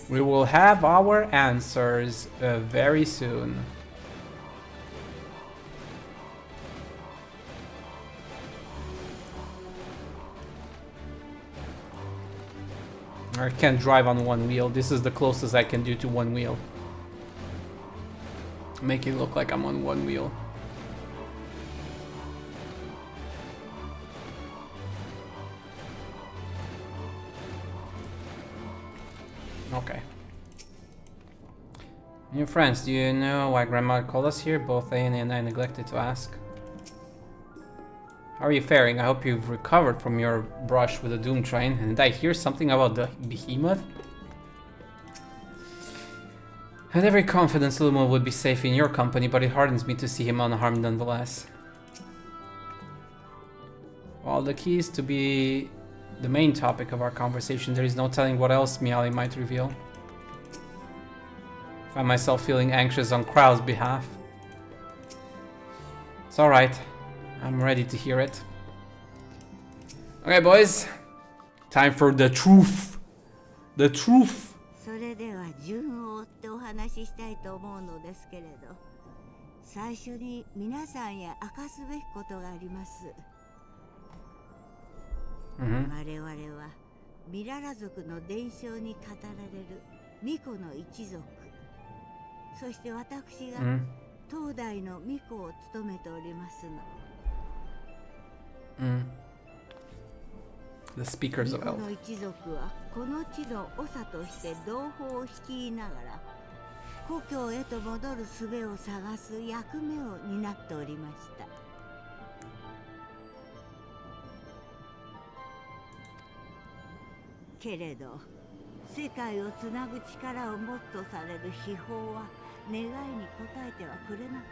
We will have our answers very soon. I can't drive on one wheel. This is the closest I can do to one wheel. Make it look like I'm on one wheel. Okay. New friends, do you know why Grandma called us here? Both Aine and I neglected to ask. How are you faring? I hope you've recovered from your brush with the Doom Train. And did I hear something about the behemoth? I had every confidence Lumo would be safe in your company, but it hardens me to see him unharmed nonetheless. While the key is to be the main topic of our conversation, there is no telling what else Miali might reveal. I find myself feeling anxious on Krau's behalf. It's alright. I'm ready to hear it. Okay, boys. Time for the truth. The truth. それでは順を追ってお話ししたいと思うのですけれど、最初に皆さんへ明かすべきことがあります。我々はミララ族の伝承に語られる巫女の一族、そして私が当代の巫女を務めておりますの。The speakers of 巫 Elf. 女の一族はこの地の長として同胞を率いながら故郷へと戻る術を探す役目を担っておりました。けれど世界をつなぐ力を持つとされる秘宝は願いに応えてはくれなかっ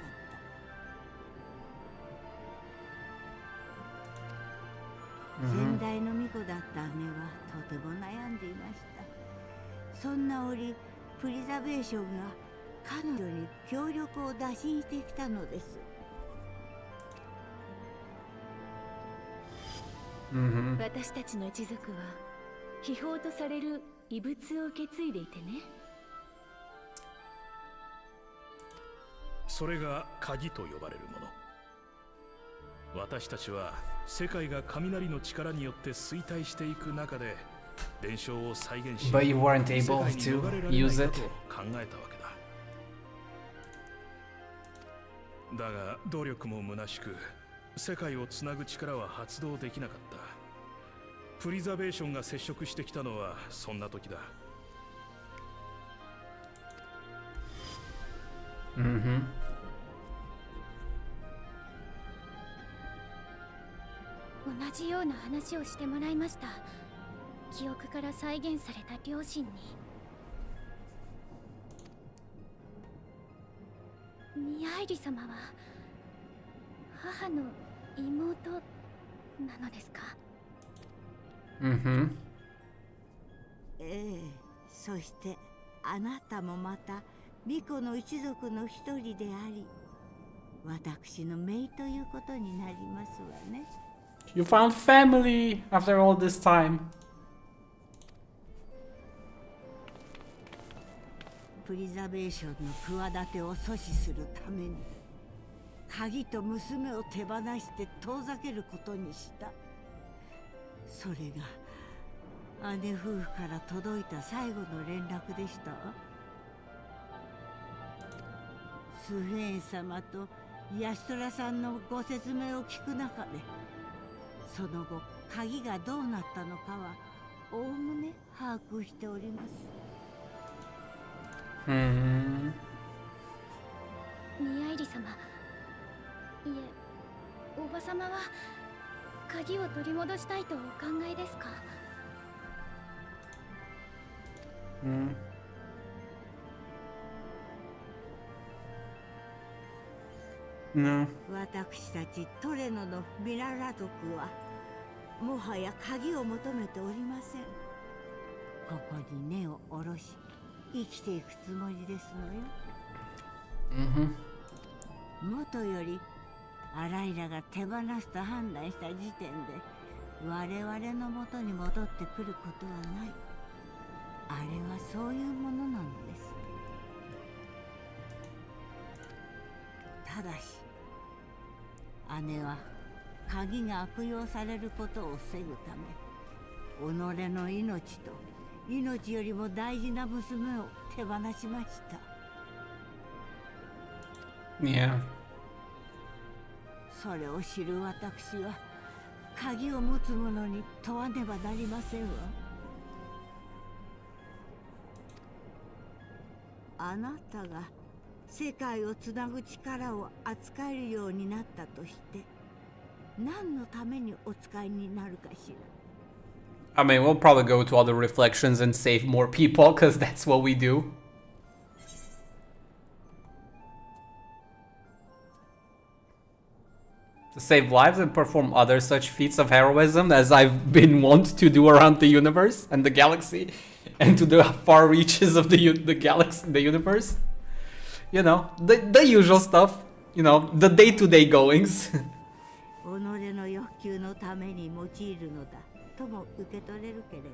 た。先代の巫女だった姉はとても悩んでいました。そんな折プリザベーションが彼女に協力を打診してきたのです。私たちの一族は秘宝とされる遺物を受け継いでいてね。それが鍵と呼ばれるもの。私たちは世界が雷の力によって衰退していく中で伝承を再現し、 But you weren't able to use it. 考えたわけだ。だが努力も虚しく、世界をつなぐ力は発動できなかった。プリザベーションが接触してきたのはそんな時だ。同じような話をしてもらいました。記憶から再現された両親に。ミアイリ様は母の妹なのですか？ええ、そしてあなたもまた巫女の一族の一人であり、私の姪ということになりますわね。You found family after all this time. プリザベーションの企てを阻止するために鍵と娘を手放して遠ざけることにした。それが姉夫婦から届いた最後の連絡でしたわ。スフェーン様とヤシトラさんのご説明を聞く中で、その後鍵がどうなったのかはおおむね把握しております。ミアイリ様、いえ、おばさまは鍵を取り戻したいとお考えですか？私たちトレノのミララ族はもはや鍵を求めておりません。ここに根を下ろし生きていくつもりですのよ。もとよりアライラが手放すと判断した時点で我々の元に戻ってくることはない。あれはそういうものなのです。ただし姉は鍵が悪用されることを防ぐため、己の命と命よりも大事な娘を手放しました。それを知る私は鍵を持つ者に問わねばなりませんわ。あなたが世界をつなぐ力を扱えるようになったとして何のためにお使いになるかしら。I mean, we'll probably go to other reflections and save more people, because that's what we do. To save lives and perform other such feats of heroism as I've been wont to do around the universe and the galaxy, and to the far reaches of the galaxy, the universe. You know, the usual stuff. you know, the day-to-day goings. 己の欲求のために用いるのだとも受け取れるけれど、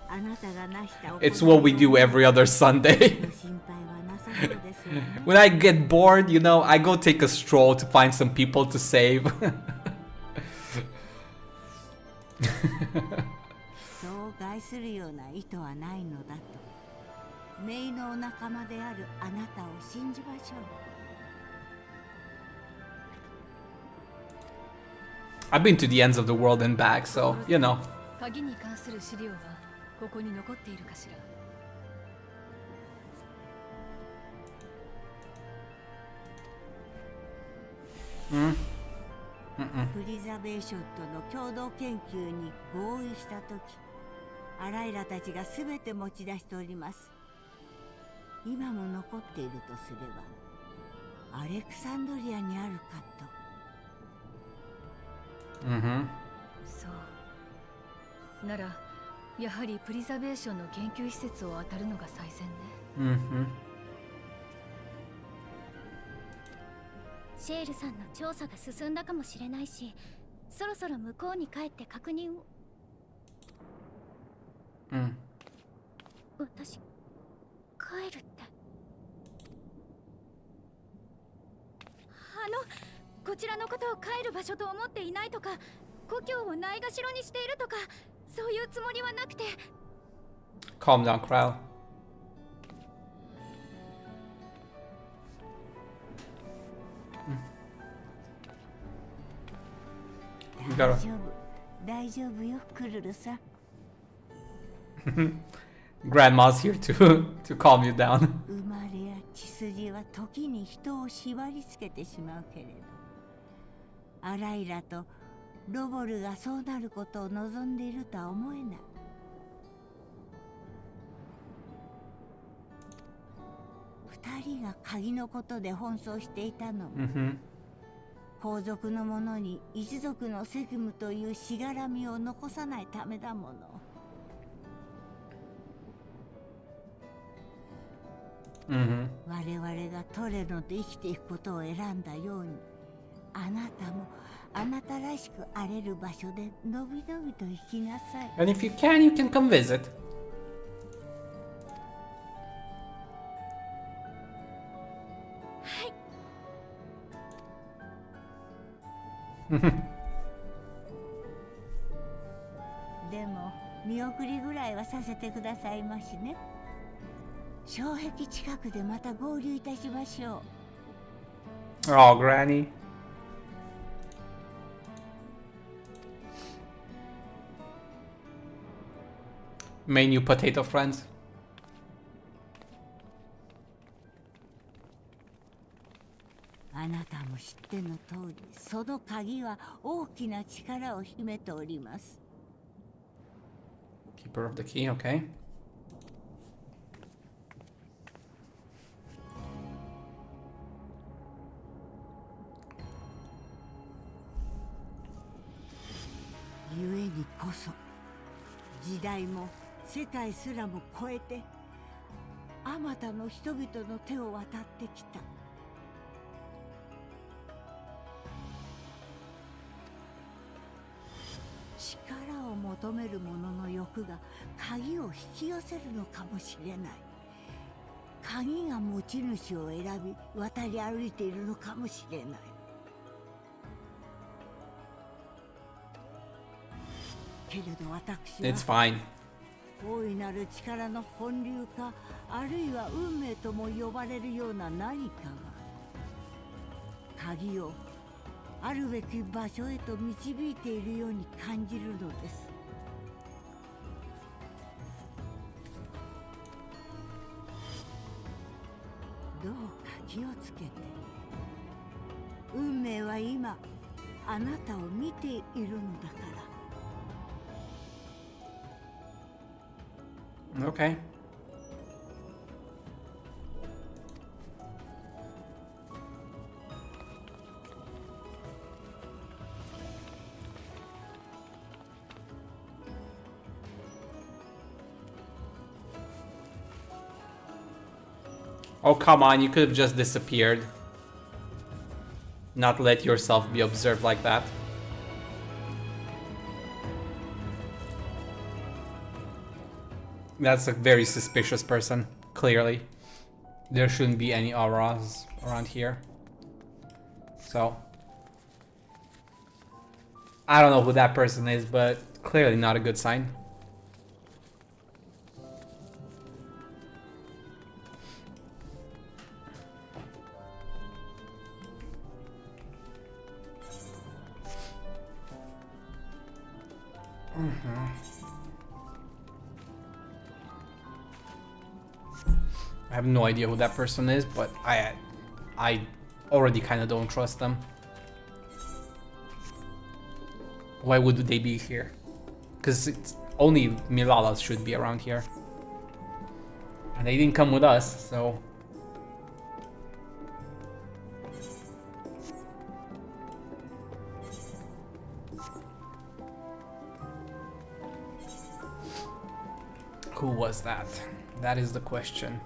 あなたがなした行い It's what we do every other Sunday. の心配はなさそうですよね。 When I get bored, you know, I go take a stroll to find some people to save. そう害するような意図はないのだと、姪のお仲間であるあなたを信じましょう。 I've been to the ends of the world and back, so, you know. 鍵に関する資料はここに残っているかしら。プリザベーションとの共同研究に合意したとき、アライラたちがすべて持ち出しております。今も残っているとすれば、アレクサンドリアにあるかと。そうならやはりプリザベーションの研究施設を当たるのが最善ね。シェールさんの調査が進んだかもしれないし、そろそろ向こうに帰って確認を。私帰るって、こちらのことを帰る場所と思っていないとか、故郷をないがしろにしているとか、そういうつもりはなくて。 Calm down, Krell. 大丈夫よ、クルルさん。 Grandma's here to calm you down. 生まれや血筋は時に人を縛りつけてしまうけれど、アライラとロボルがそうなることを望んでいるとは思えない。二人が鍵のことで奔走していたのも、皇族の者に一族の責務というしがらみを残さないためだもの。我々がトレノで生きていくことを選んだように、あなたもあなたらしく荒れる場所でのびのびと生きなさい。 And if you can come visit. でも見送りぐらいはさせてくださいましね。障壁近くでまた合流いたしましょう。 Oh, Granny. Main new potato friends. あなたも知っての通り、その鍵は大きな力を秘めております。 Keeper of the key, okay. 故にこそ時代も世界すらも超えてあまたの人々の手を渡ってきた。力を求める者の欲が鍵を引き寄せるのかもしれない。鍵が持ち主を選び渡り歩いているのかもしれない。けれど私は It's fine. 大いなる力の本流か、あるいは運命とも呼ばれるような何かが鍵をあるべき場所へと導いているように感じるのです。どうか気をつけて。運命は今あなたを見ているのだから。 Okay. Oh, come on, you could have just disappeared. not let yourself be observed like that. That's a very suspicious person, clearly. There shouldn't be any auras around here. So, I don't know who that person is, but clearly not a good sign. I have no idea who that person is, but I already kind of don't trust them. Why would they be here? Because it's only Milalas should be around here. And they didn't come with us, so... Who was that? That is the question.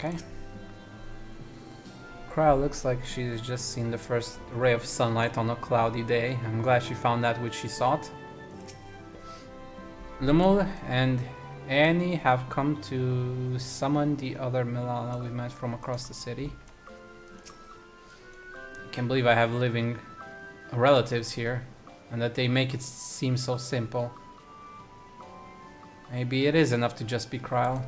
Okay. Crowd looks like she's just seen the first ray of sunlight on a cloudy day. I'm glad she found that which she sought. Lumul and Annie have come to summon the other Milala we met from across the city. I can't believe I have living relatives here and that they make it seem so simple. Maybe it is enough to just be Kryl.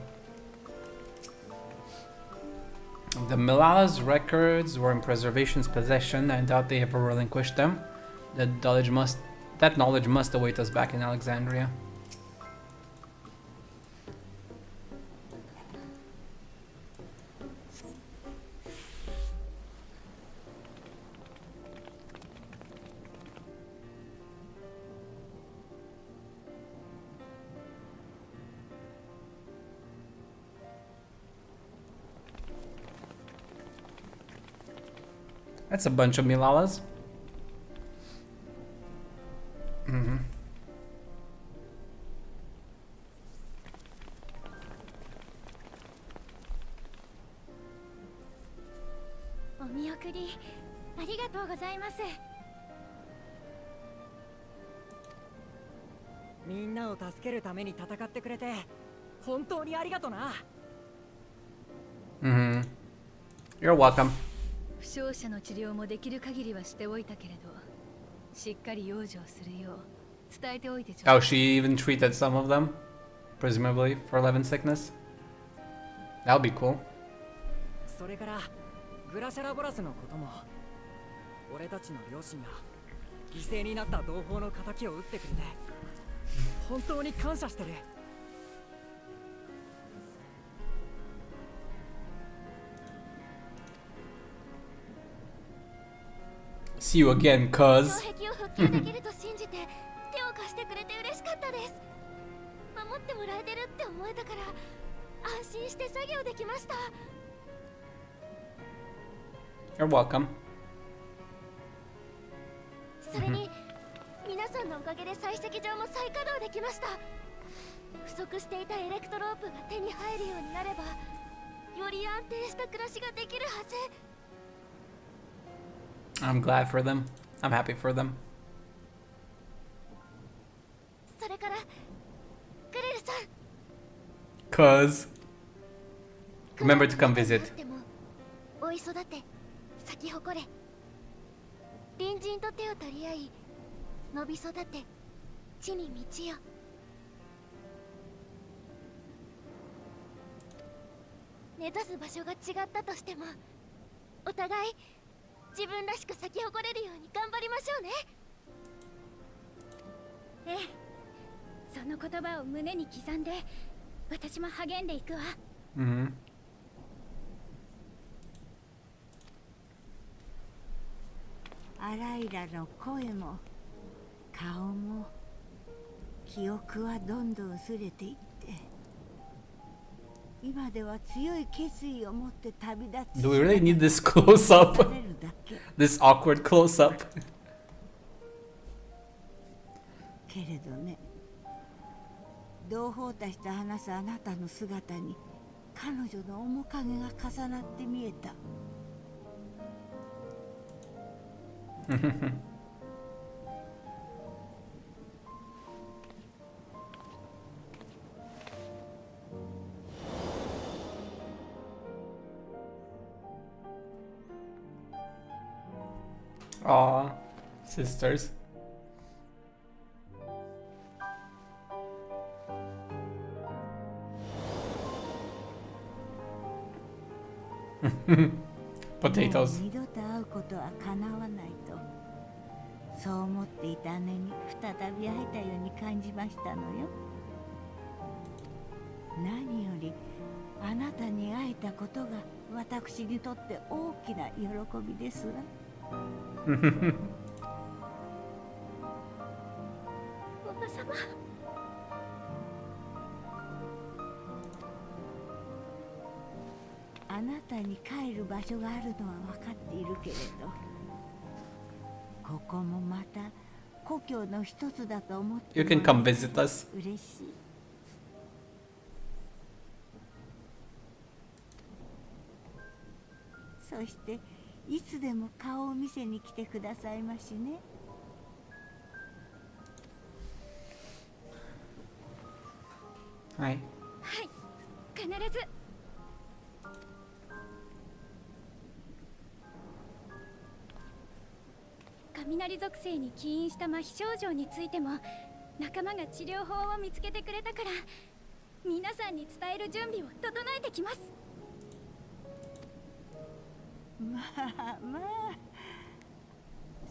The Milala's records were in Preservation's possession. I doubt they ever relinquished them. That knowledge must await us back in Alexandria. That's a bunch of Milalas. Mm-hmm. Mm-hmm. You're welcome. 負傷者の治療もできる限りはしておいたけれど、しっかり養生するよう伝えておいてちょうだい。 Oh, she even treated some of them, presumably for love and sickness. That would be cool. それからグラシャラボラスのことも、俺たちの両親が犠牲になった同胞の仇を撃ってくれて、本当に感謝してる。 See you again, cuz. 障壁を復旧できると信じて手を貸してくれて嬉しかったです。守ってもらえてるって思えたから安心して作業できました。 You're welcome. それに皆さんのおかげで採石場も再稼働できました。不足していたエレクトロープが手に入るようになればより安定した暮らしができるはず。 I'm glad for them. I'm happy for them. それからグレルさん。 Cuz. Remember to come visit. おいそだって咲き誇れ。隣人と手を取り合い伸び育て地に道よ。目指す場所が違ったとしてもお互い自分らしく咲き誇れるように頑張りましょうね。ええ、その言葉を胸に刻んで私も励んでいくわ。Mm-hmm. アライラの声も顔も記憶はどんどん薄れていって今では強い決意を持って旅立ち Do we really need this close up? されるだけ This awkward close up? けれどね、同胞たちと話すあなたの姿に彼女の面影が重なって見えた。Aw, sisters. Potatoes. もう二度と会うことは叶わないと、そう思っていた姉に再び会えたように感じましたのよ。何よりあなたに会えたことが私にとって大きな喜びですわ。おばさま。あなたに帰る場所があるのは分かっているけれど、ここもまた故郷の一つだと思って You can come visit us. 嬉しい。そしていつでも顔を見せに来てくださいましね。はい。はい、必ず。雷属性に起因した麻痺症状についても仲間が治療法を見つけてくれたから、皆さんに伝える準備を整えてきます。まあまあ、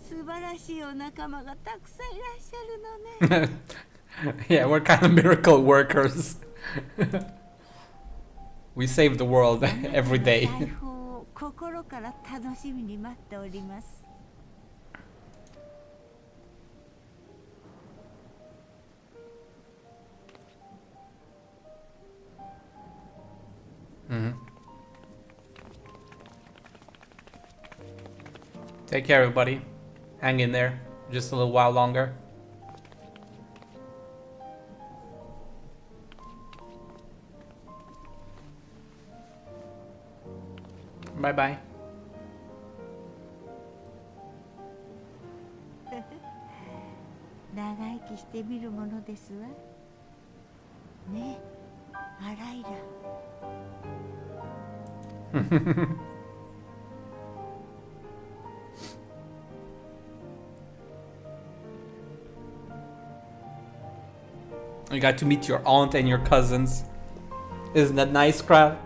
素晴らしいお仲間がたくさんいらっしゃるのね。Yeah, we're kind of miracle workers. We save the world every day. 裁縫を心から楽しみに待っております。Take care, everybody. Hang in there. Just a little while longer. Bye bye. 長生きしてみるものですわ。ねえ、アライラ。You got to meet your aunt and your cousins. Isn't that nice, crowd?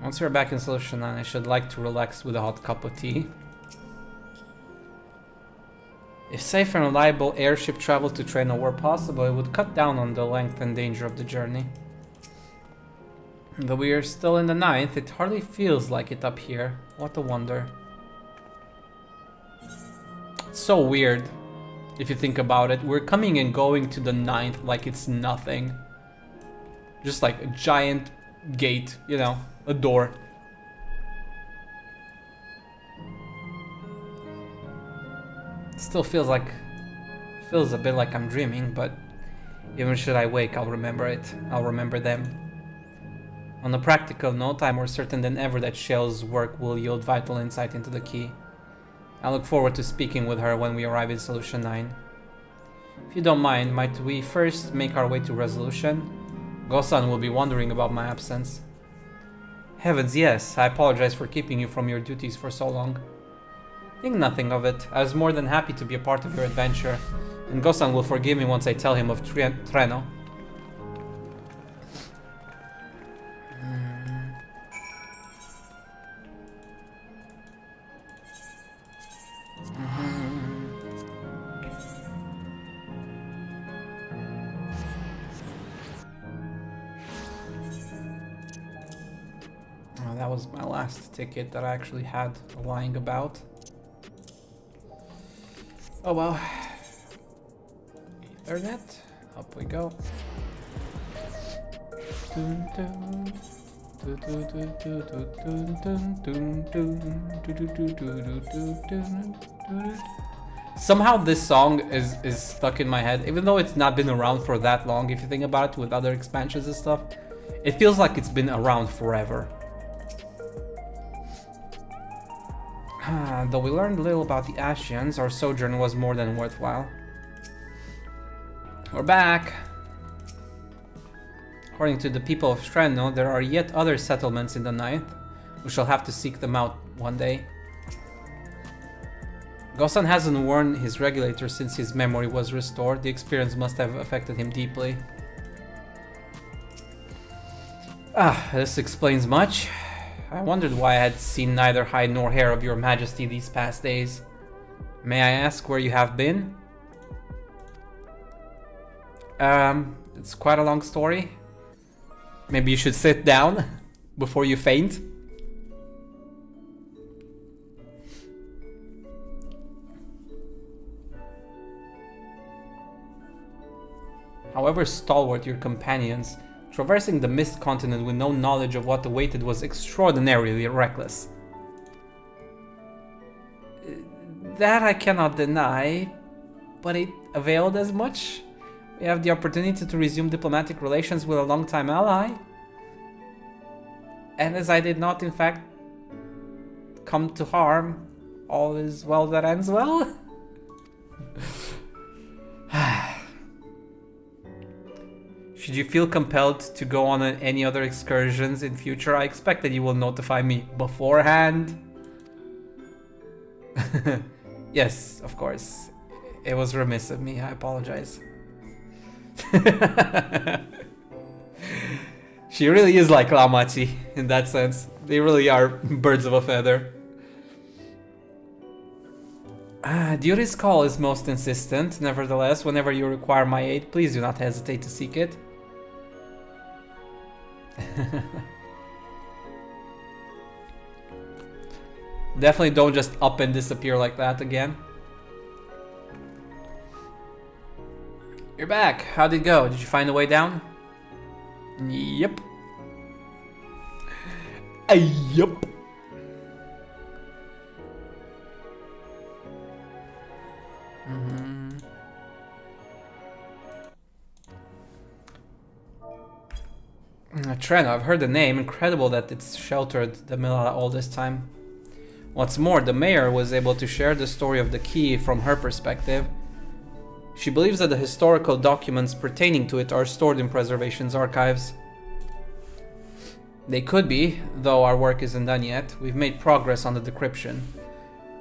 Once we're back in Solution 9, I should like to relax with a hot cup of tea. If safe and reliable airship travel to Treno were possible, it would cut down on the length and danger of the journey. Though we are still in the 9th, it hardly feels like it up here. What a wonder. It's so weird, if you think about it. We're coming and going to the 9th like it's nothing. Just like a giant gate, you know, a door. Still feels a bit like I'm dreaming, but even should I wake, I'll remember it. I'll remember them. On a practical note, I'm more certain than ever that Shell's work will yield vital insight into the key. I look forward to speaking with her when we arrive in Solution 9. If you don't mind, might we first make our way to Resolution? Gosan will be wondering about my absence. Heavens, yes, I apologize for keeping you from your duties for so long. Think nothing of it. I was more than happy to be a part of your adventure, and Gosan will forgive me once I tell him of Treno. Oh, that was my last ticket that I actually had lying about. Oh well. internet. Up we go. Somehow this song is stuck in my head, even though it's not been around for that long. If you think about it, with other expansions and stuff, it feels like it's been around forever. Though we learned little about the Ashians, our sojourn was more than worthwhile. We're back. According to the people of Strano, there are yet other settlements in the Ninth. We shall have to seek them out one day. Gosan hasn't worn his regulator since his memory was restored. The experience must have affected him deeply. This explains much. I wondered why I had seen neither hide nor hair of your majesty these past days. May I ask where you have been? It's quite a long story. Maybe you should sit down before you faint. However stalwart your companions, traversing the Mist Continent with no knowledge of what awaited was extraordinarily reckless. That I cannot deny, but it availed as much. We have the opportunity to resume diplomatic relations with a longtime ally. And as I did not, in fact, come to harm, all is well that ends well. Should you feel compelled to go on any other excursions in future, I expect that you will notify me beforehand. Yes, of course. It was remiss of me, I apologize. She really is like Lamachi in that sense. They really are birds of a feather. Duty's call is most insistent. Nevertheless, whenever you require my aid, please do not hesitate to seek it. Definitely don't just up and disappear like that again. You're back. How'd it go? Did you find a way down? Yep. Yep. Treno, I've heard the name. Incredible that it's sheltered the Milala all this time. What's more, the mayor was able to share the story of the key from her perspective. She believes that the historical documents pertaining to it are stored in Preservation's archives. They could be, though our work isn't done yet. We've made progress on the decryption.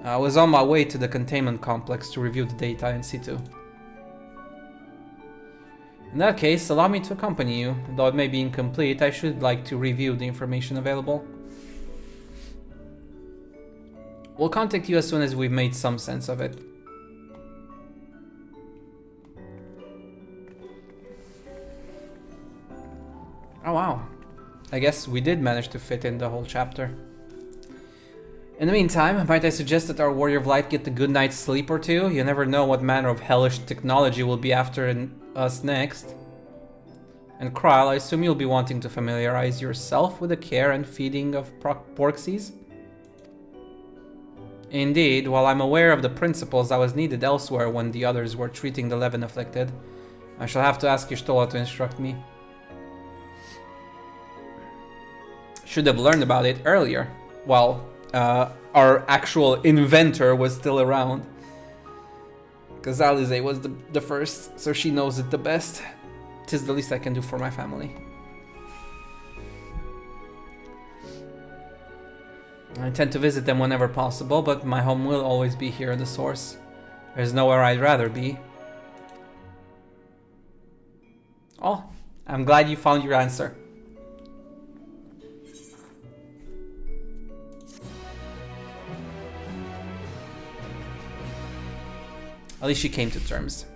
I was on my way to the containment complex to review the data in situ. In that case, allow me to accompany you. Though it may be incomplete, I should like to review the information available. We'll contact you as soon as we've made some sense of it. Oh wow. I guess we did manage to fit in the whole chapter. In the meantime, might I suggest that our Warrior of Light get a good night's sleep or two? You never know what manner of hellish technology will be after us next. And Kryle, I assume you'll be wanting to familiarize yourself with the care and feeding of Porxies? Indeed, while I'm aware of the principles, I was needed elsewhere when the others were treating the Levin afflicted. I shall have to ask Y'shtola to instruct me. Should have learned about it earlier. Well, our actual inventor was still around. Because Alize was the first, so she knows it the best. 'Tis the least I can do for my family. I intend to visit them whenever possible, but my home will always be here in the source. There's nowhere I'd rather be. Oh, I'm glad you found your answer. At least she came to terms.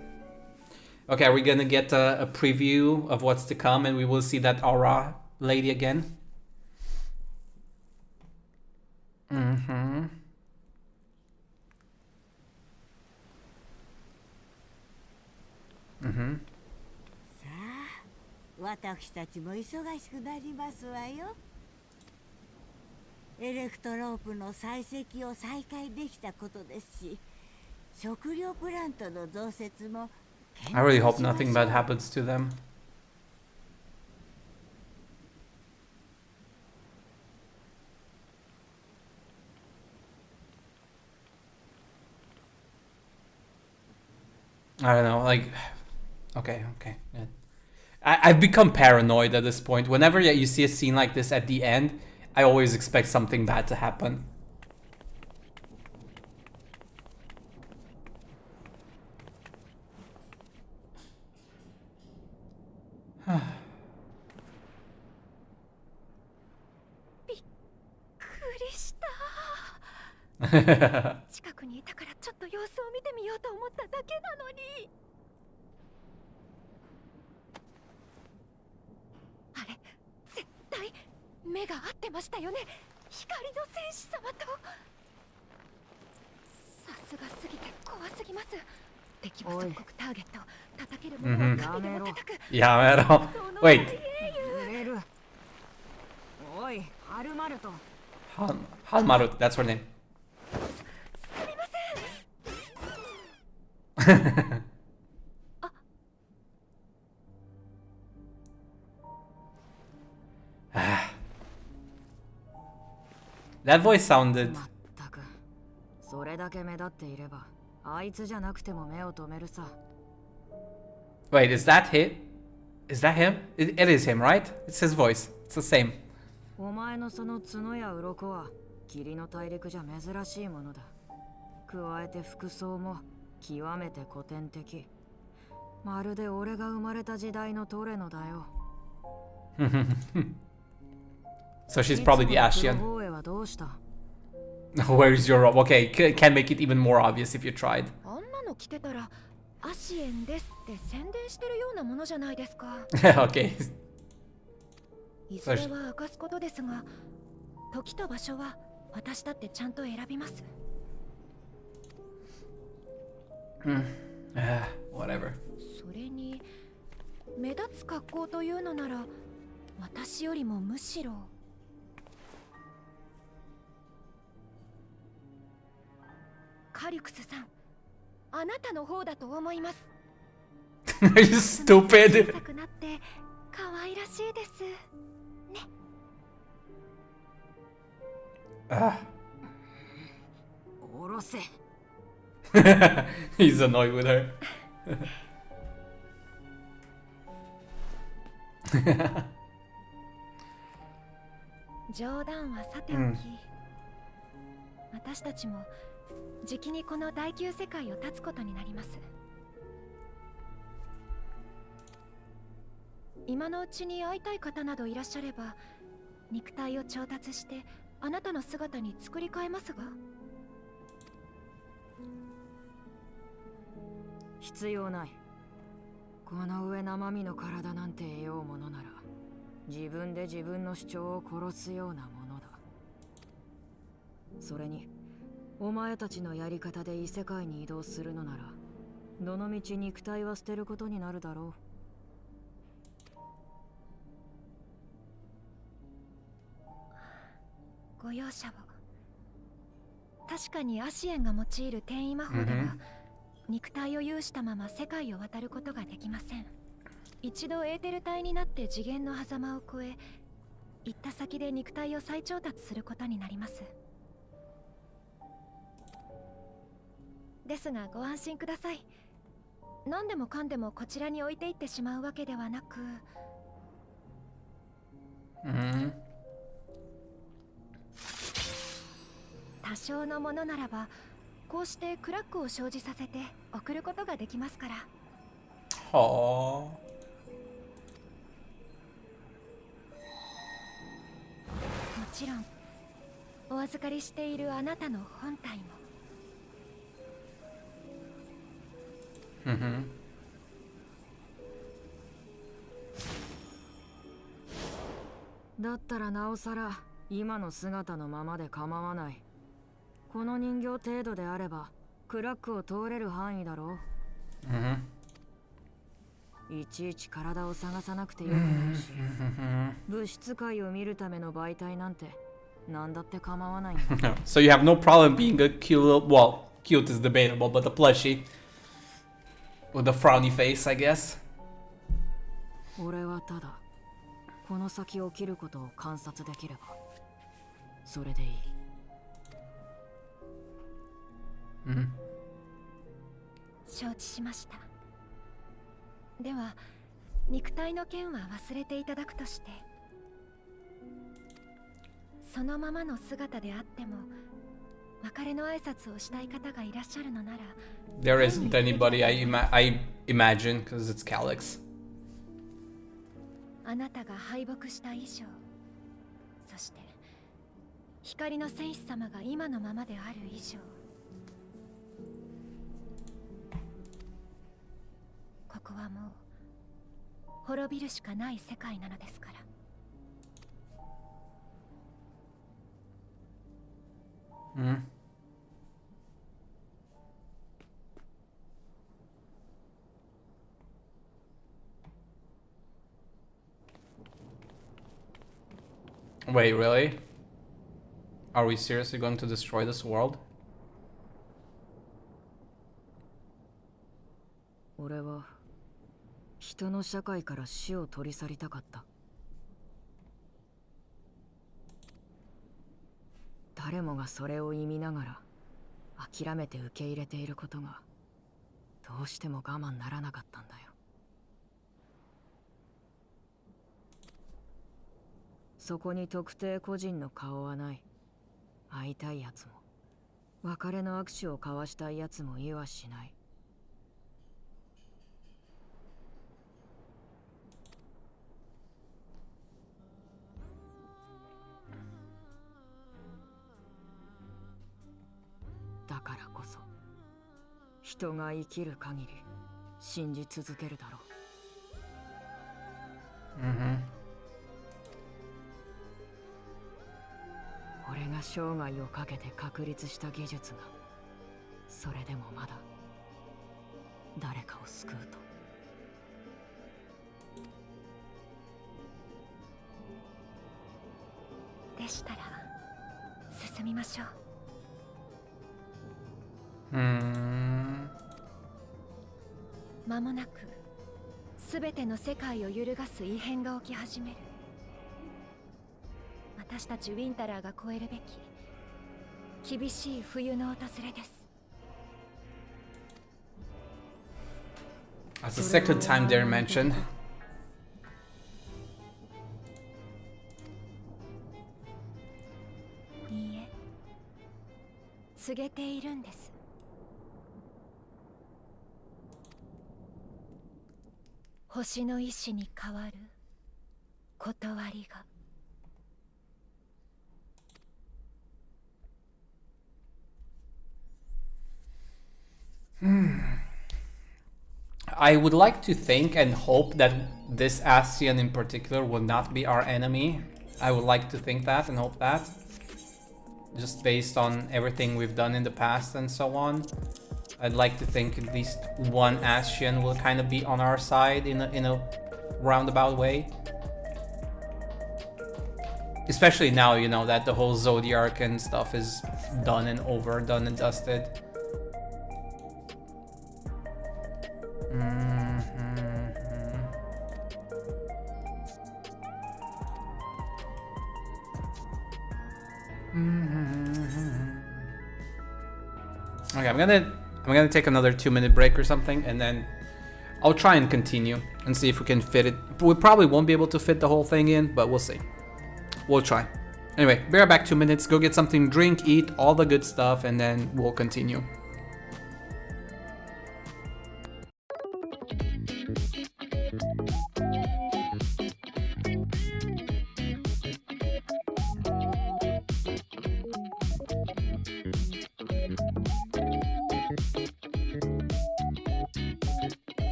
Okay, are we gonna get a preview of what's to come and we will see that aura lady again? さあ、私たちも忙しくなりますわよ。エレクトロープの採石を再開できたことですし、食料プラントの増設も I really hope nothing bad happens to them. I don't know, like, okay. Yeah. I've become paranoid at this point. Whenever you see a scene like this at the end, I always expect something bad to happen. Yeah, wait. Halmaru, that's her name. That voice sounded. それだけ目立っていれば、あいつじゃなくても目を止めるさ。Wait, is that him? Is that him? It is him, right? It's his voice. It's the same. お前のその角や鱗は霧の大陸じゃ珍しいものだ。加えて服装も極めて古典的。まるで俺が生まれた時代のトレノだよ。So she's probably the Ashian. 方へはどうした？ Where is your robe? Okay, can make it even more obvious if you tried. あんなの着てたらアシエンですって宣伝してるようなものじゃないですか。Okay. いずれは明かすことですが、時と場所は私だってちゃんと選びます。Whatever. それに目立つ格好というのなら私よりもむしろカリュクスさん、あなたの方だと思います。Are you stupid? 小さくなって可愛らしいですね。おろせ。He's annoyed with her. 冗談はさておき、私たちもじきにこの第9世界を立つことになります。今のうちに会いたい方などいらっしゃれば、肉体を調達してあなたの姿に作り変えますが。必要ない。この上生身の体なんて得ようものなら、自分で自分の主張を殺すようなものだ。それにお前たちのやり方で異世界に移動するのなら、どのみち肉体は捨てることになるだろう。ご容赦を。確かにアシエンが用いる転移魔法では、肉体を有したまま世界を渡ることができません。一度エーテル体になって次元の狭間を越え、行った先で肉体を再調達することになります。ですがご安心ください。何でもかんでもこちらに置いていってしまうわけではなく、多少のものならばこうしてクラックを生じさせて送ることができますから。はあ。もちろんお預かりしているあなたの本体も。だったらなおさら今の姿のままで構わない。この人形程度であればクラックを通れる範囲だろう。いちいち体を探さなくてよくなるし、物質界を見るための媒体なんて何だって構わないんだ。So you have no problem being a cute little, well, cute is debatable, but a plushie with a frowny face, I guess. 俺はただこの先起きることを観察できればそれでいい。承知しました。では肉体の件は忘れていただくとして、そのままの姿であっても別れの挨拶をしたい方がいらっしゃるのなら There isn't anybody, I imagine, because it's Calyx. あなたが敗北した以上、そして光の戦士様が今のままである以上、ここはもう滅びるしかない世界なのですから。Wait, really? Are we seriously going to destroy this world? 俺は人の社会から死を取り去りたかった。誰もがそれを意味ながら諦めて受け入れていることがどうしても我慢ならなかったんだよ。そこに特定個人の顔はない。会いたいやつも別れの握手を交わしたいやつも言わしない。だからこそ人が生きる限り信じ続けるだろう。俺が生涯をかけて確立した技術がそれでもまだ誰かを救うと。でしたら進みましょう。間もなく全ての世界を揺るがす異変が起き始める。私たちウィンタラーが越えるべき厳しい冬の訪れです。 That's the second time they're mentioned. いいえ、告げているんです。星の意志に代わる断りが。I would like to think and hope that this Ascian in particular will not be our enemy. I would like to think that and hope that. Just based on everything we've done in the past and so on. I'd like to think at least one Ascian will kind of be on our side in a roundabout way. Especially now, you know, that the whole Zodiac and stuff is done and over, done and dusted. Okay, I'm gonna take another 2-minute break or something, and then I'll try and continue and see if we can fit it. We probably won't be able to fit the whole thing in, but we'll see. We'll try. Anyway, be right back. 2 minutes. Go get something, drink, eat, all the good stuff, and then we'll continue.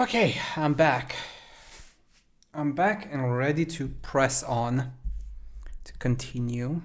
Okay, I'm back. I'm back and ready to press on to continue.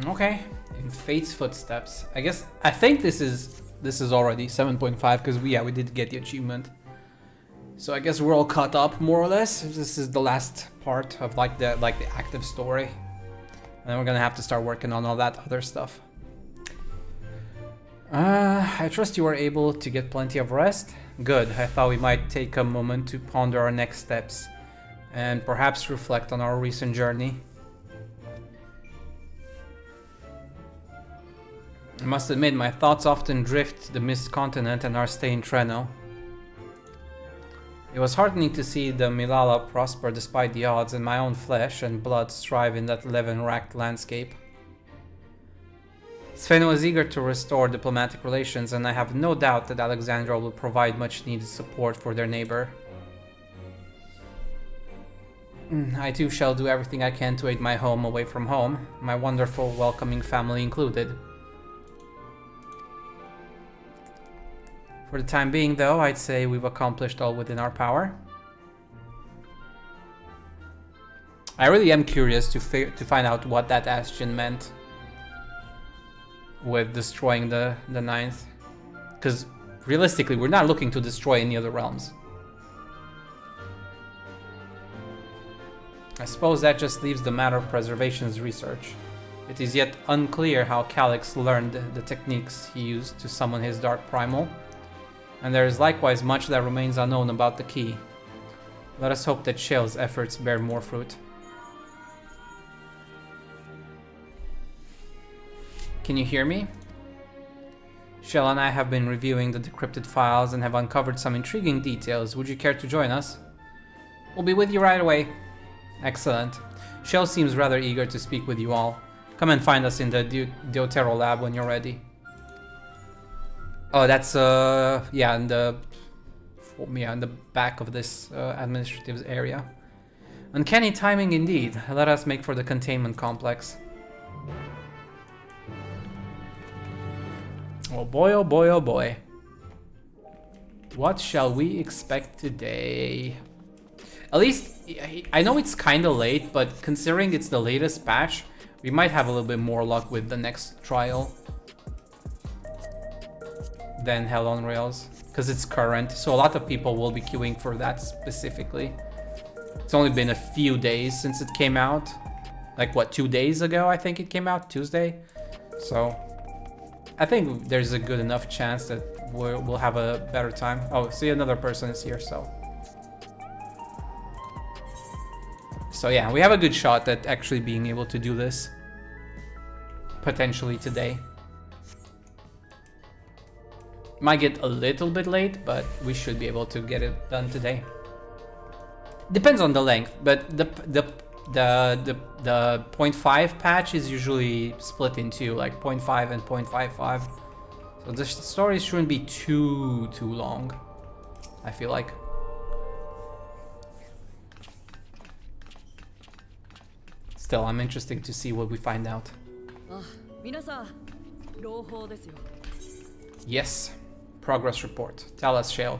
Okay, in Fate's footsteps. I think this is already 7.5 because we did get the achievement. So I guess we're all caught up more or less. This is the last part of like the active story. And then we're gonna have to start working on all that other stuff. I trust you are able to get plenty of rest. Good. I thought we might take a moment to ponder our next steps and perhaps reflect on our recent journey. I must admit, my thoughts often drift to the Mist Continent and our stay in Treno. It was heartening to see the Milala prosper despite the odds, and my own flesh and blood strive in that levin-racked landscape. Sven was eager to restore diplomatic relations, and I have no doubt that Alexandra will provide much needed support for their neighbor. I too shall do everything I can to aid my home away from home, my wonderful, welcoming family included. For the time being, though, I'd say we've accomplished all within our power. I really am curious to find out what that Astion meant with destroying the ninth. Because realistically, we're not looking to destroy any other realms. I suppose that just leaves the matter of preservation's research. It is yet unclear how Calyx learned the techniques he used to summon his Dark Primal. And there is likewise much that remains unknown about the key. Let us hope that Shale's efforts bear more fruit. Can you hear me? Shale and I have been reviewing the decrypted files and have uncovered some intriguing details. Would you care to join us? We'll be with you right away. Excellent. Shale seems rather eager to speak with you all. Come and find us in the Deutero lab when you're ready. Oh, that's in the back of this administrative area. Uncanny timing indeed. Let us make for the containment complex. Oh boy, oh boy, oh boy. What shall we expect today? At least, I know it's kind of late, but considering it's the latest patch, we might have a little bit more luck with the next trial than Hell on Rails, because it's current, so a lot of people will be queuing for that specifically. It's only been a few days since it came out. Like what, 2 days ago I think it came out, Tuesday? So I think there's a good enough chance that we'll have a better time. Oh, see, another person is here, so yeah, we have a good shot at actually being able to do this potentially today. Might get a little bit late, but we should be able to get it done today. Depends on the length, but the 0.5 patch is usually split into like 0.5 and 0.55. So the story shouldn't be too long, I feel like. Still, I'm interested to see what we find out. Yes. Progress report. Tell us, Shale.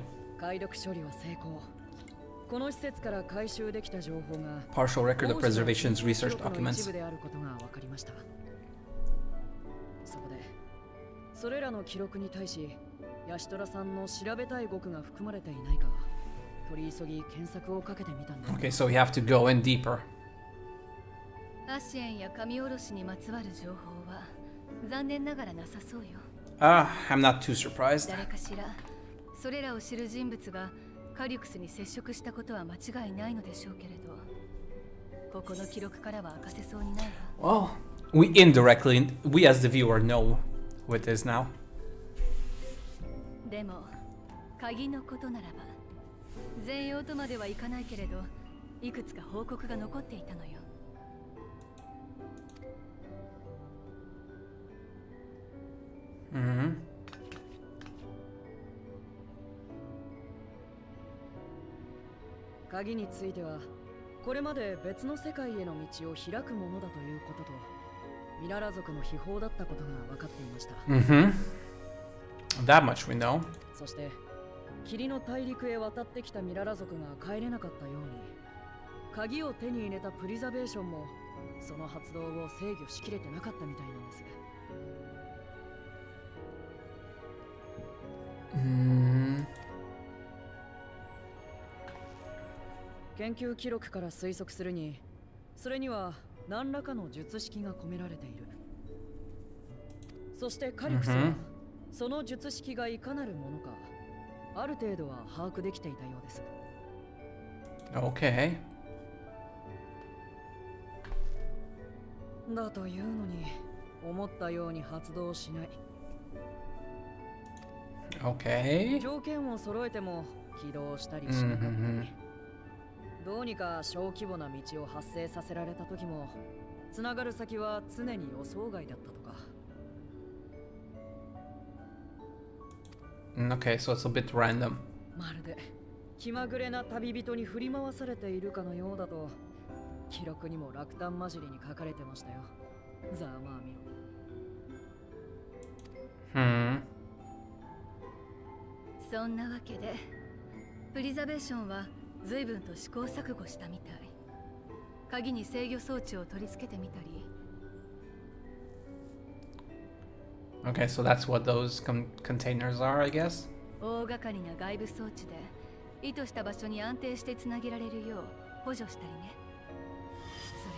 Partial record of preservation's research documents. Okay, so we have to go in deeper. I'm not too surprised. カリュクスに接触したことは間違いないのでしょうけれど、ここの記録からは明かせそうにないわ。Well, we indirectly, we as the viewer know who it is now. でも鍵のことならば全容とまではいかないけれど、いくつか報告が残っていたのよ。鍵についてはこれまで別の世界への道を開くものだということと、ミララ族の秘宝だったことが分かっていました。That much we know. そして霧の大陸へ渡ってきたミララ族が帰れなかったように、鍵を手に入れたプリザベーションもその発動を制御しきれてなかったみたいなんです。研究記録から推測するに、それには何らかの術式が込められている。そしてカリクスはその術式がいかなるものか、ある程度は把握できていたようです。Okay. だというのに、思ったように発動しない。Okay. 条件を揃えても起動したりしなかったり、どうにか小規模な道を発生させられた時も、つながる先は常に予想外だったとか。Okay, so it's a bit random. まるで気まぐれな旅人に振り回されているかのようだと、記録にも落胆混じりに書かれてましたよ。ざまあみろ。そんなわけで、プリザベーションは随分と試行錯誤したみたい。鍵に制御装置を取り付けてみたり。Okay, so that's what those containers are, I guess. 大掛かりな外部装置で意図した場所に安定してつなげられるよう補助したりね。そ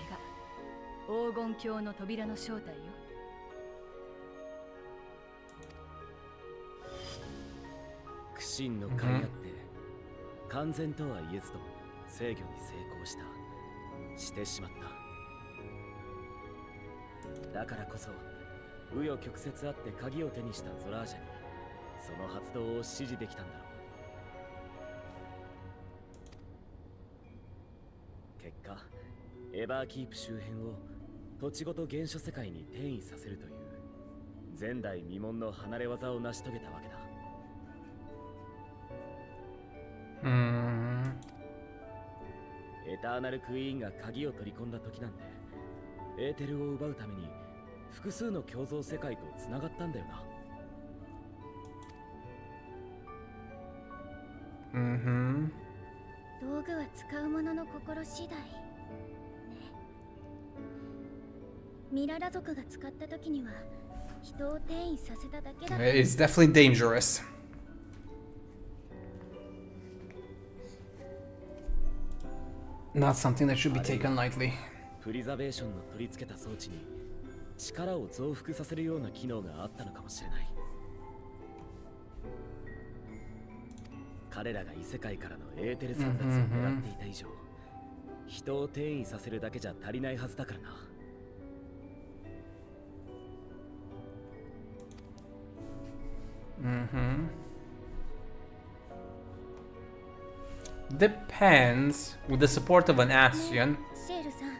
れが黄金鏡の扉の正体よ。苦心の甲斐あって完全とは言えずとも制御に成功してしまった。だからこそ紆余曲折あって鍵を手にしたゾラージャにその発動を指示できたんだろう。結果エバーキープ周辺を土地ごと原初世界に転移させるという前代未聞の離れ技を成し遂げたわけだ。エターナルクイーンが鍵を取り込んだ時なんてエーテルを奪うために複数の共造世界とつながったんだよな。道具は使う者の心次第ね。ミララ族が使った時には人を転移させただけだった。It's definitely dangerous. Not something that should be taken lightly. プリザベーションの取り付けた装置に力を増幅させるような機能があったのかもしれない。彼らが異世界からのエーテル散奪を狙っていた以上、人を転移させるだけじゃ足りないはずだからな。Depends. With the support of an Ascian. シェールさん、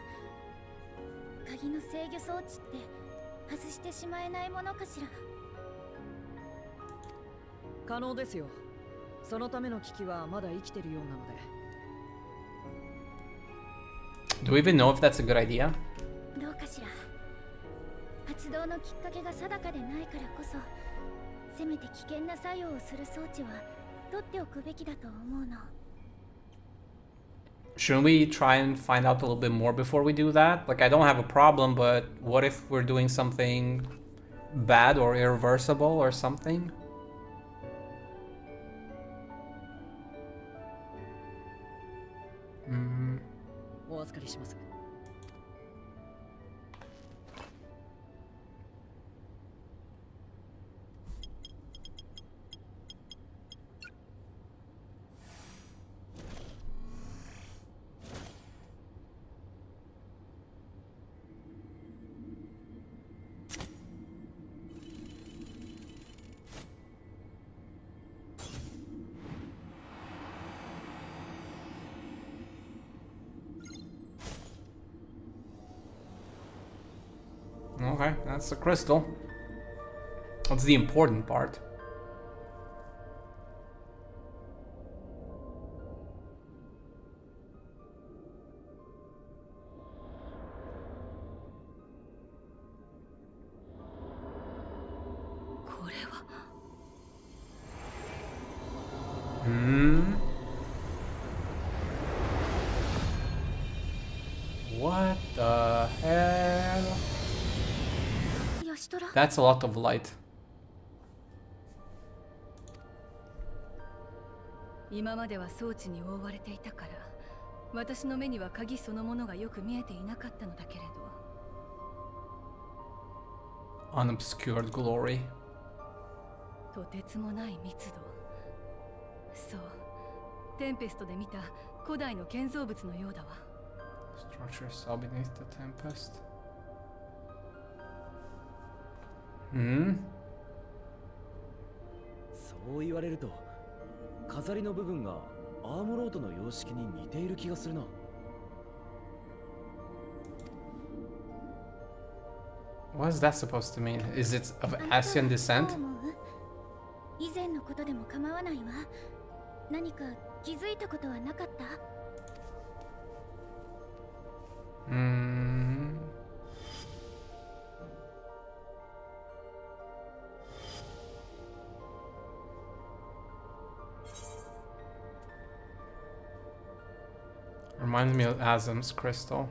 鍵の制御装置って外してしまえないものかしら。可能ですよ。そのための機器はまだ生きてるようなので。Do we even know if that's a good idea? どうかしら。発動のきっかけが定かでないからこそ、せめて危険な作用をする装置は取っておくべきだと思うの。Shouldn't we try and find out a little bit more before we do that? Like, I don't have a problem, but what if we're doing something bad or irreversible or something? Mm-hmm. お預かりします。Okay, that's the crystal. That's the important part. What the hell? That's a lot of light. 今までは装置に覆われていたから、私の目には鍵そのものがよく見えていなかったのだけれど。Unobscured glory. とてつもない密度。そう、テンペストで見た古代の建造物のようだわ。Structure saw beneath the tempest. そう言われると、飾りの部分がアームロードの様式に似ている気がするな。What is that supposed to mean? Is it of Asian descent? 以前のことでも構わないわ。何か気づいたことはなかった？Reminds me of Azam's crystal.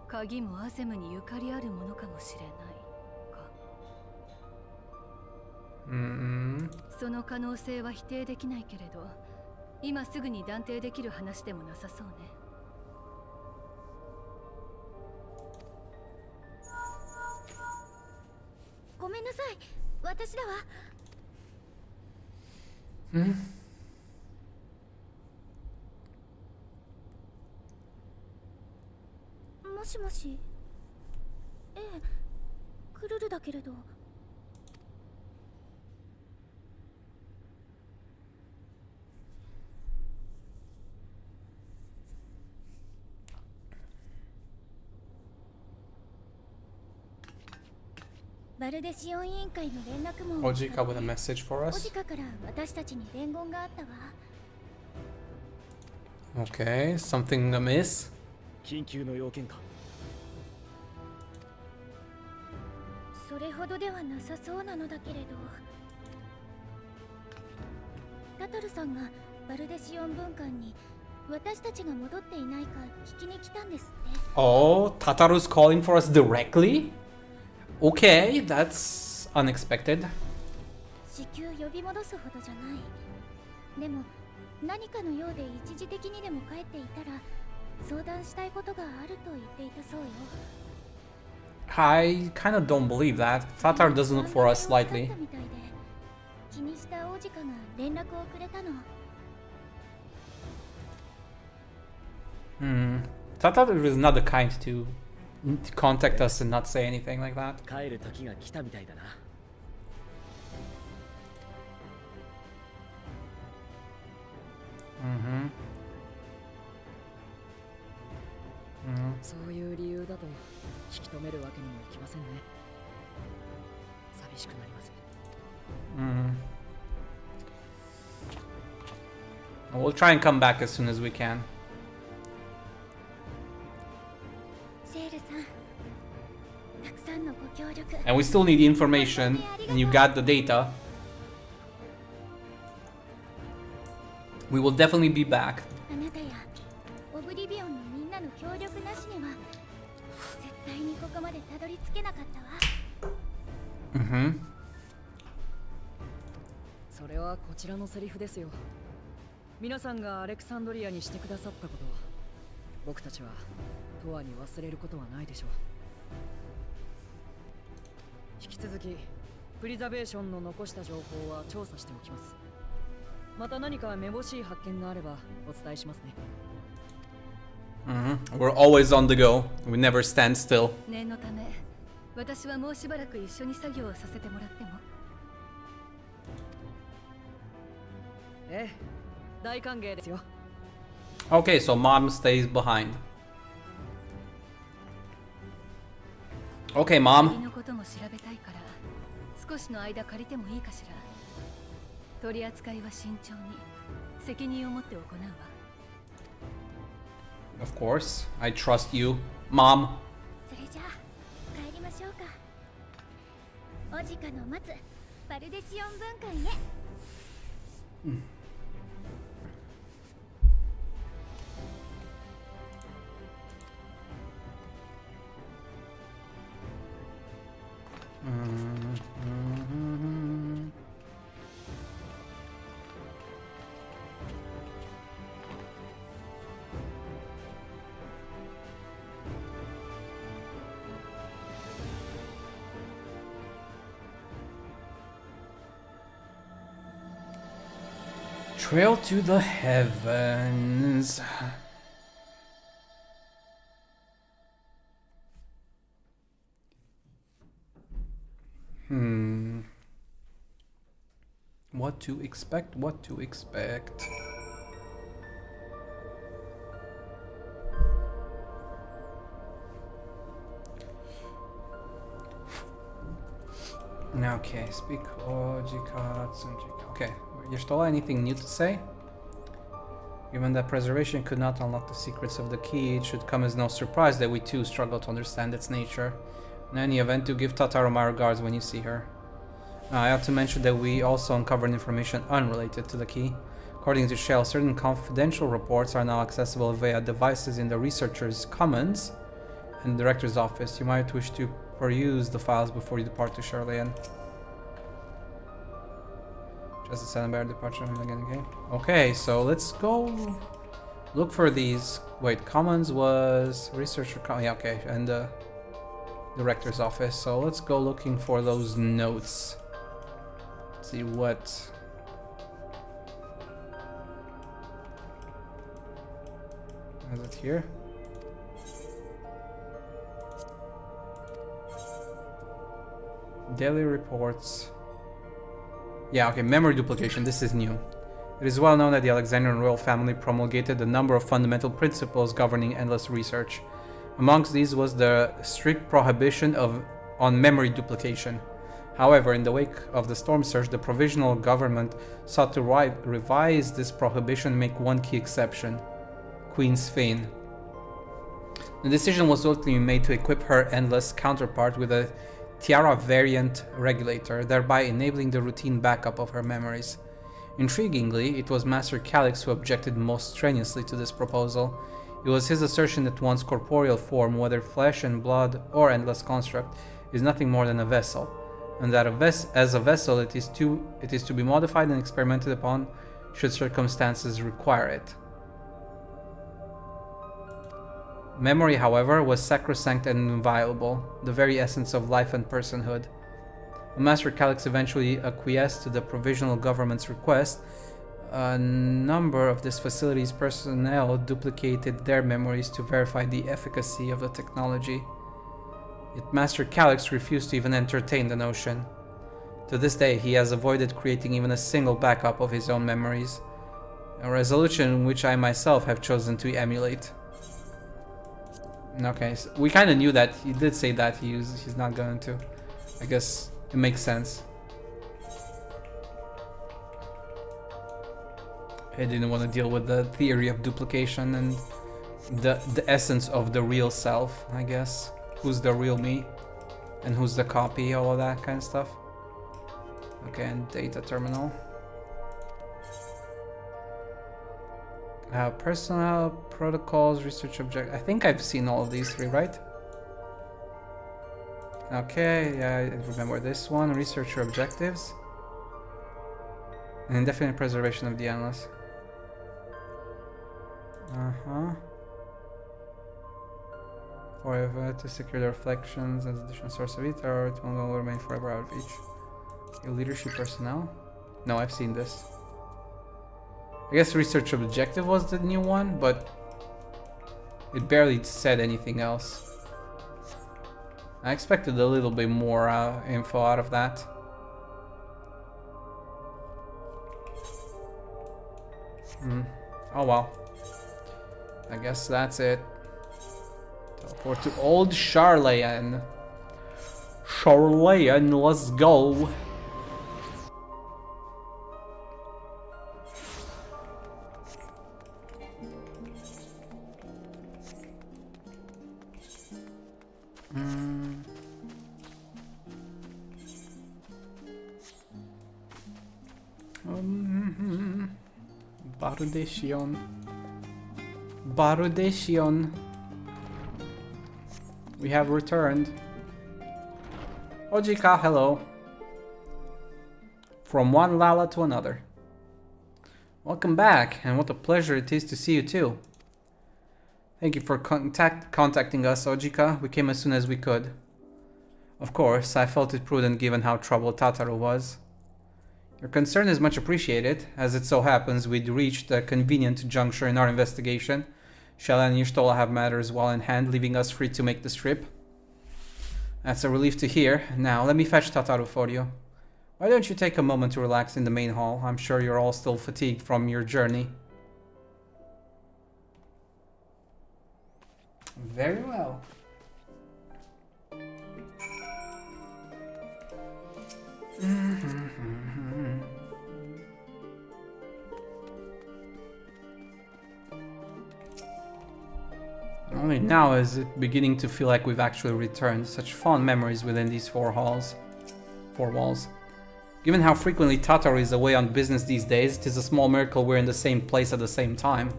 鍵もアゼムにゆかりあるものかもしれないか。その可能性は否定できないけれど、今すぐに断定できる話でもなさそうね。ごめんなさい、私だわ。もしもし。ええ、クルルだけれど。バルデシオン委員会の連絡網を。Ojika with a message for オ us. ジカから私たちに伝言があったわ。Okay, something amiss. 緊急の要件か。それほどではなさそうなのだけれど。タタルさんがバルデシオン文館に私たちが戻っていないか聞きに来たんですって。Oh, Tataru's calling for us directly? Okay, that's unexpected. 至急呼び戻すほどじゃない。でも何かのようで一時的にでも帰っていたら相談したいことがあると言っていたそうよ。I kind of don't believe that. Tatar doesn't look for us lightly. 気にした王子かが連絡をくれたの。Tatar is not the kind to contact us and not say anything like that. 帰る時が来たみたいだな。そういう理由だと引き止めるわけにもいきませんね。寂しくなります。We'll try and come back as soon as we can. セールさん、たくさんのご協力。And we still need the information, and you got the data. We will definitely be back. あなたやオブリビオンのみんなの協力なしには絶対にここまでたどり着けなかったわ。それはこちらのセリフですよ。皆さんがアレクサンドリアにしてくださったこと、僕たちは永遠に忘れることはないでしょう。引き続きプリザベーションの残した情報は調査しておきます。また何かめぼしい発見があればお伝えしますね。We're always on the go. We never stand still. 念のため、私はもうしばらく一緒に作業をさせてもらっても。ええ、大歓迎ですよ。 Okay, so mom stays behind. Okay, 次 mom. のことも調べたいから少しの間借りてもいいかしら。取り扱いは慎重に責任を持って行うわ。 Of course, I trust you, mom. それじゃあ帰りましょうか。お時間の待つバルデシオン文館へ。Trail to the heavens. What to expect? What to expect? Okay, speak okay, Yashtola, anything new to say? Given that preservation could not unlock the secrets of the key, it should come as no surprise that we too struggle to understand its nature. In any event, do give Tataru my regards when you see her. I ought to mention that we also uncovered information unrelated to the key. According to Shell, certain confidential reports are now accessible via devices in the researcher's commons and the director's office. You might wish to peruse the files before you depart to Charlian. Just a sudden bear departure again, okay? Okay, so let's go look for these. Wait, commons was researcher, yeah, okay, and the director's office. So let's go looking for those notes. See what. Is it here? Daily reports. Yeah, okay, memory duplication, this is new. It is well known that the Alexandrian royal family promulgated a number of fundamental principles governing endless research. Amongst these was the strict prohibition on memory duplication. However, in the wake of the Storm Surge, the provisional government sought to revise this prohibition and make one key exception: Queen's Fane. The decision was ultimately made to equip her endless counterpart with a Tiara variant regulator, thereby enabling the routine backup of her memories. Intriguingly, it was Master Calix who objected most strenuously to this proposal. It was his assertion that one's corporeal form, whether flesh and blood or endless construct, is nothing more than a vessel, and that as a vessel it is to be modified and experimented upon should circumstances require it. Memory, however, was sacrosanct and inviolable, the very essence of life and personhood. Master Calix eventually acquiesced to the provisional government's request. A number of this facility's personnel duplicated their memories to verify the efficacy of the technology. Yet Master Calix refused to even entertain the notion. To this day, he has avoided creating even a single backup of his own memories, a resolution which I myself have chosen to emulate. Okay, so we kind of knew that. He did say that he's not going to. I guess it makes sense. I didn't want to deal with the theory of duplication and the essence of the real self, I guess. Who's the real me and who's the copy, all of that kind of stuff. Okay, and data terminal. Personnel, protocols, research object. I think I've seen all of these three, right? Okay, yeah, I remember this one. Researcher objectives. And indefinite preservation of the endless. Forever to secure the reflections as additional source of it, or it will remain forever out of reach. Your leadership personnel? No, I've seen this. I guess research objective was the new one, but it barely said anything else. I expected a little bit more info out of that. Oh well. I guess that's it. Teleport to old Charlayan. Charlayan, let's go. Barudeshion. Barudeshion. We have returned. Ojika, hello. From one Lala to another. Welcome back, and what a pleasure it is to see you too. Thank you for contacting us, Ojika. We came as soon as we could. Of course, I felt it prudent given how troubled Tataru was. Your concern is much appreciated. As it so happens, we'd reached a convenient juncture in our investigation. Shella and Y'shtola have matters well in hand, leaving us free to make this trip. That's a relief to hear. Now, let me fetch Tataru for you. Why don't you take a moment to relax in the main hall? I'm sure you're all still fatigued from your journey. Very well. Only now is it beginning to feel like we've actually returned. Such fond memories within these four walls. Given how frequently Tataru is away on business these days, it is a small miracle we're in the same place at the same time.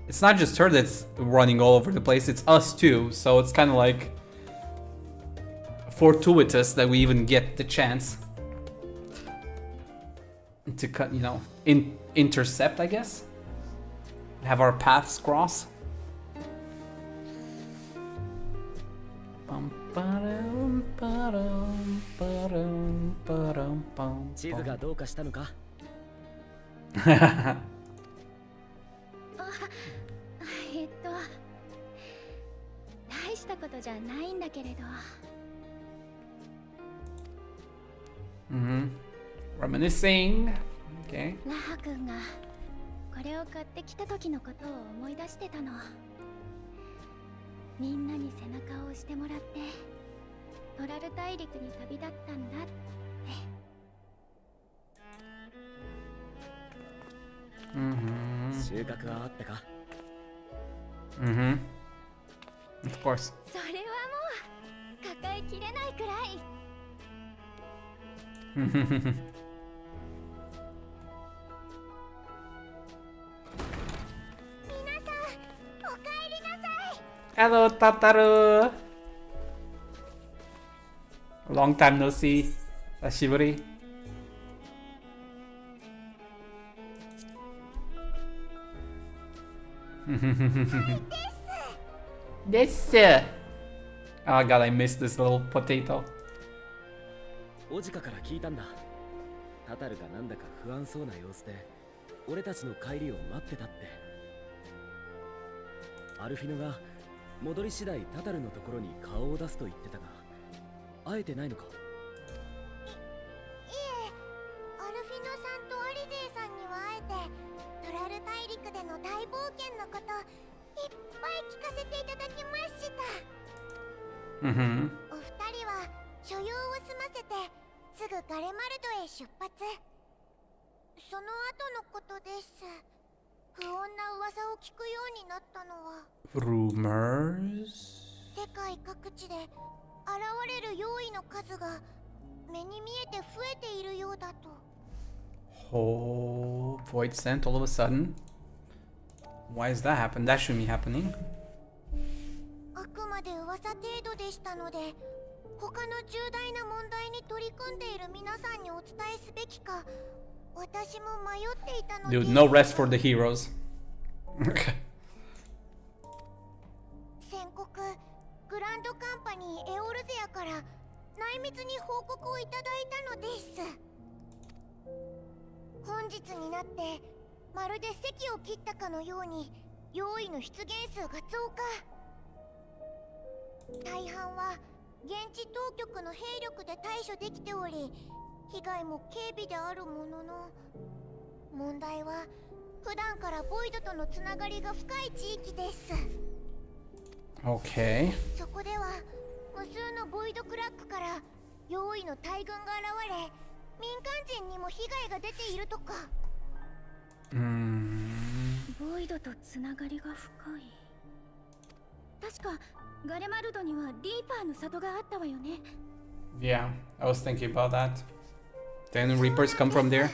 It's not just her that's running all over the place, it's us too, so it's kind of like fortuitous that we even get the chance to cut, you know, intercept, I guess. Have our paths cross. Reminiscing. Okay. ラハ君がこれを買ってきた時のことを思い出してたの。みんなに背中を押してもらってトラル大陸に旅立ったんだって。収穫はあったか? Of course. それはもう抱えきれないくらい。皆さん、おかえりなさい。Hello, Tataru. Long time no see. Sashiburi. This. Oh god, I missed this little potato. オジカから聞いたんだ。タタルがなんだか不安そうな様子で俺たちの帰りを待ってたって。アルフィノが戻り次第タタルのところに顔を出すと言ってたが、会えてないのか？いえ、アルフィノさんとアリゼーさんには会えて、トラル大陸での大冒険のこといっぱい聞かせていただきました。お二人は所用を済ませてすぐガレマルドへ出発。その後のことです。不穏な噂を聞くようになったのは Rumors? 世界各地で現れる用意の数が目に見えて増えているようだと。 Oh, void sent all of a sudden. Why is that happen? That shouldn't be happening. あくまで噂程度でしたので、他の重大な問題に取り組んでいる皆さんにお伝えすべきか、私も迷っていたのです。 Dude, no rest for the heroes. 先刻、グランドカンパニーエオルゼアから内密に報告をいただいたのです。本日になってまるで席を切ったかのように用意の出現数が増加。大半は現地当局の兵力で対処できており、被害も軽微であるものの、問題は普段からボイドとのつながりが深い地域です。 Okay. そこでは無数のボイドクラックから用意の大軍が現れ、民間人にも被害が出ているとか。ボイドとつながりが深い。確かガレマルドにはリーパーの里があったわよね。 Yeah, I was thinking about that. Then Reapers come from there.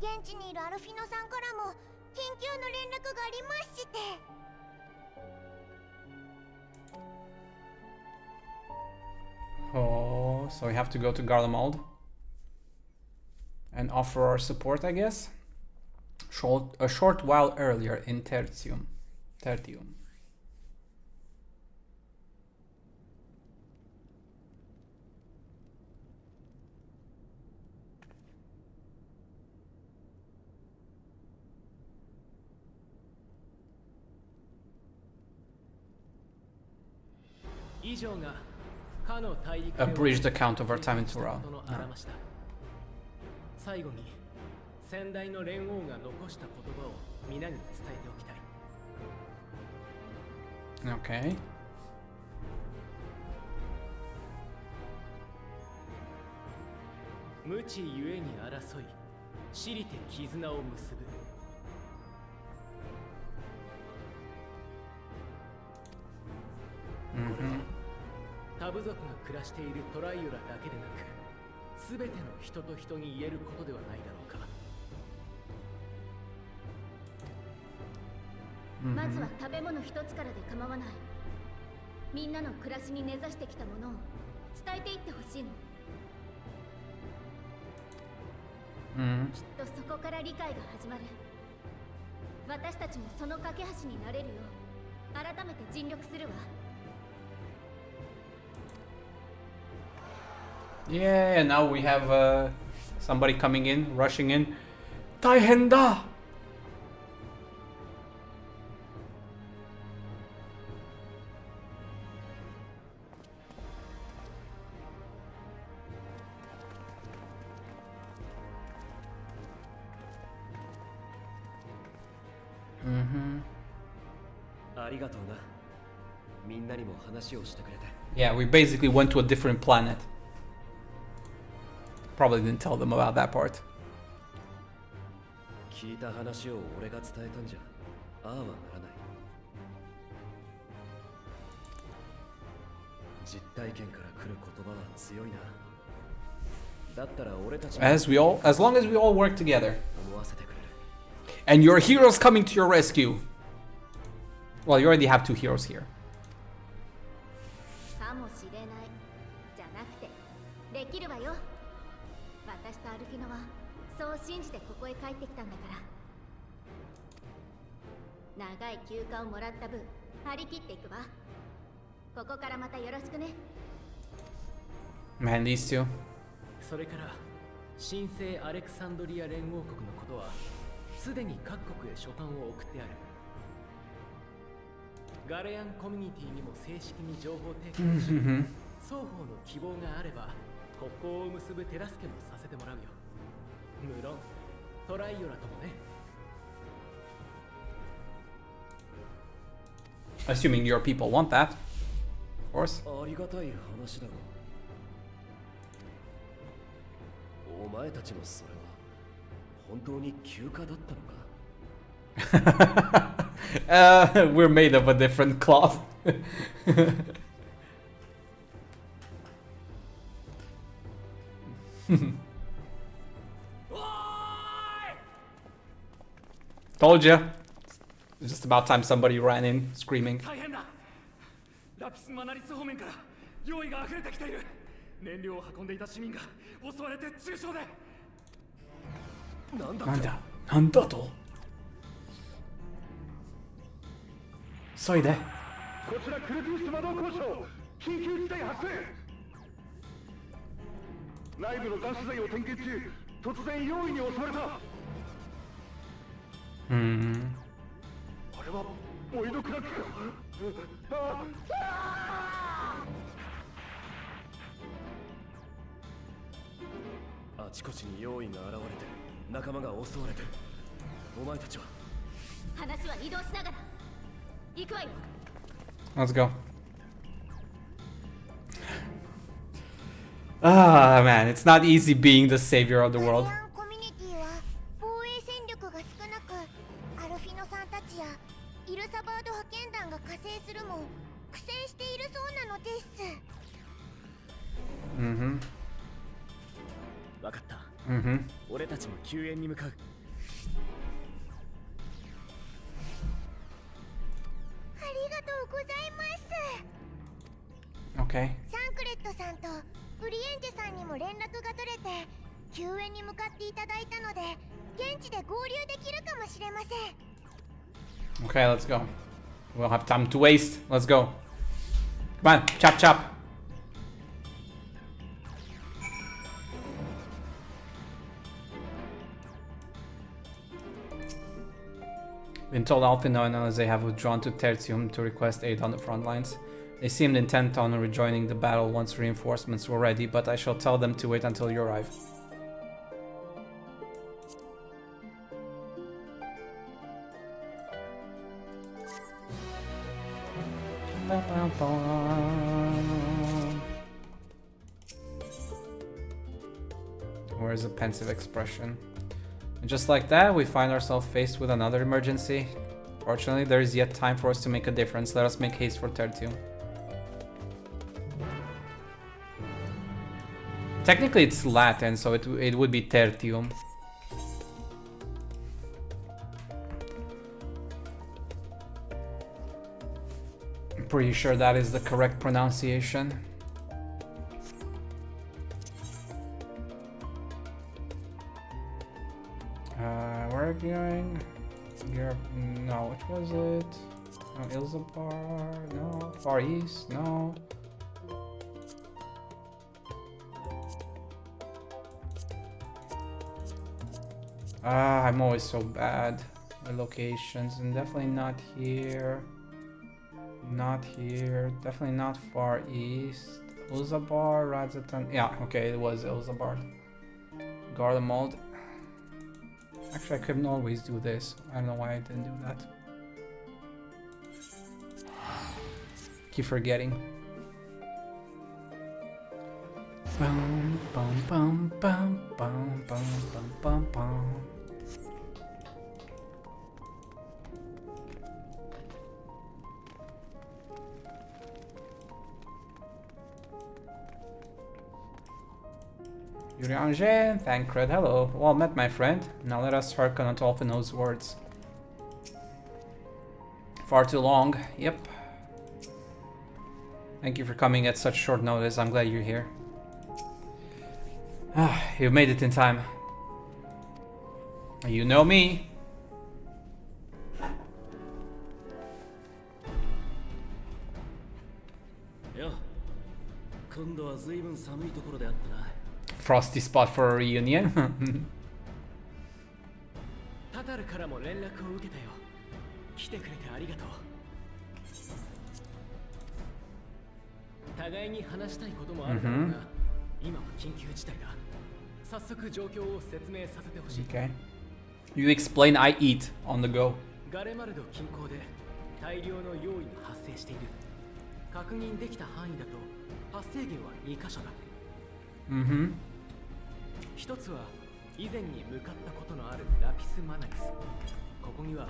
現地にいるアルフィノさんからも緊急の連絡がありまして。 Oh, so we have to go to Garlemald and offer our support, I guess. A short while earlier in Tertium. Tertium. Abridged account of our time in Tural. Ah. 最後に先代の連王が残した言葉を皆に伝えておきたい。 Okay. 無知ゆえに争い、知りて絆を結ぶ。タブ族が暮らしているトライオラだけでなく、すべての人と人に言えることではないだろうか。まずは食べ物一つからで構わない。みんなの暮らしに根ざしてきたものを伝えていってほしいの。きっとそこから理解が始まる。私たちもその架け橋になれるよう改めて尽力するわ。 Yeah, now we have somebody coming in, rushing in. 大変だ! Yeah, we basically went to a different planet. Probably didn't tell them about that part. 聞いた話を俺が伝えたんじゃ、ああはならない。実体験から来る言葉は強いな。だったら俺たち as long as we all work together. And your heroes coming to your rescue. Well, you already have 2 heroes here. かもしれないじゃなくてできるわよ。私とアルフィノはそう信じてここへ帰ってきたんだから。長い休暇をもらった分張り切っていくわ。ここからまたよろしくね。 Man, these two. それから神聖アレクサンドリア連合国のことはすでに各国へ書簡を送ってある。ガレアンコミュニティにも正式に情報提供し、双方の希望があれば国交を結ぶ手助けもさせてもらうよ。無論トライオラともね。 Assuming your people want that, of course. ありがたい話だが、お前たちのそれは本当に休暇だったのか？ We're made of a different cloth. Told you. It's just about time somebody ran in screaming. 大変だ。ラピスマナリス方面から用意が溢れてきている。燃料を運んでいた市民が襲われて重傷で。なんだと。急いで。こちらクルティス魔導交渉、緊急事態発生。内部の脱出剤を点検中、突然容易に襲われた。あれはボイドクラックか。あちこちに用意が現れて仲間が襲われてる。お前たちは話は移動しながら行くわよ。 Let's go. Ah, man, it's not easy being the savior of the world. コミュニティは防衛戦力が少なく、アルフィノさんたちやイルサバード派遣団が加勢するも苦戦しているそうなのです。わかった。Mm-hmm. 俺たちも救援に向かう。ありがとうございます。 Okay. サンクレットさんとウリエンジェさんにも連絡が取れて救援に向かっていただいたので現地で合流できるかもしれません。 Okay, let's go. We don't have time to waste. Let's go. Come on, chop chop. Been told Alpino and Alize have withdrawn to Tertium to request aid on the front lines. They seemed intent on rejoining the battle once reinforcements were ready, but I shall tell them to wait until you arrive. Where's the pensive expression? And just like that, we find ourselves faced with another emergency. Fortunately, there is yet time for us to make a difference. Let us make haste for Tertium. Technically, it's Latin, so it would be Tertium. I'm pretty sure that is the correct pronunciation. Where are we going? Europe? No, which was it? No, Ilzabar? No. Far East? No. Ah, I'm always so bad with locations, and definitely not here. Not here. Definitely not Far East. Ilzabar, Radzatan. Yeah, okay, it was Ilzabar. Garlemald. Actually, I couldn't always do this. I don't know why I didn't do that. Keep forgetting. Bum, bum, bum, bum, bum, bum, bum, bum, bum. Yuriange, Thancred, hello. Well met, my friend. Now let us hearken unto Alphino's words. Far too long, yep. Thank you for coming at such short notice. I'm glad you're here. Ah, you made it in time. You know me. Frosty spot for a reunion. タタルからも連絡を受けたよ。来てくれてありがとう。互いに話したいこともあるだろうが、今は緊急事態だ。早速状況を説明させてほしい。Okay. You explain, I eat on the go. ガレマルド近郊で大量の用意が発生している。確認できた範囲だと発生源は2カ所だ。一つは以前に向かったことのあるラピスマナリス。ここには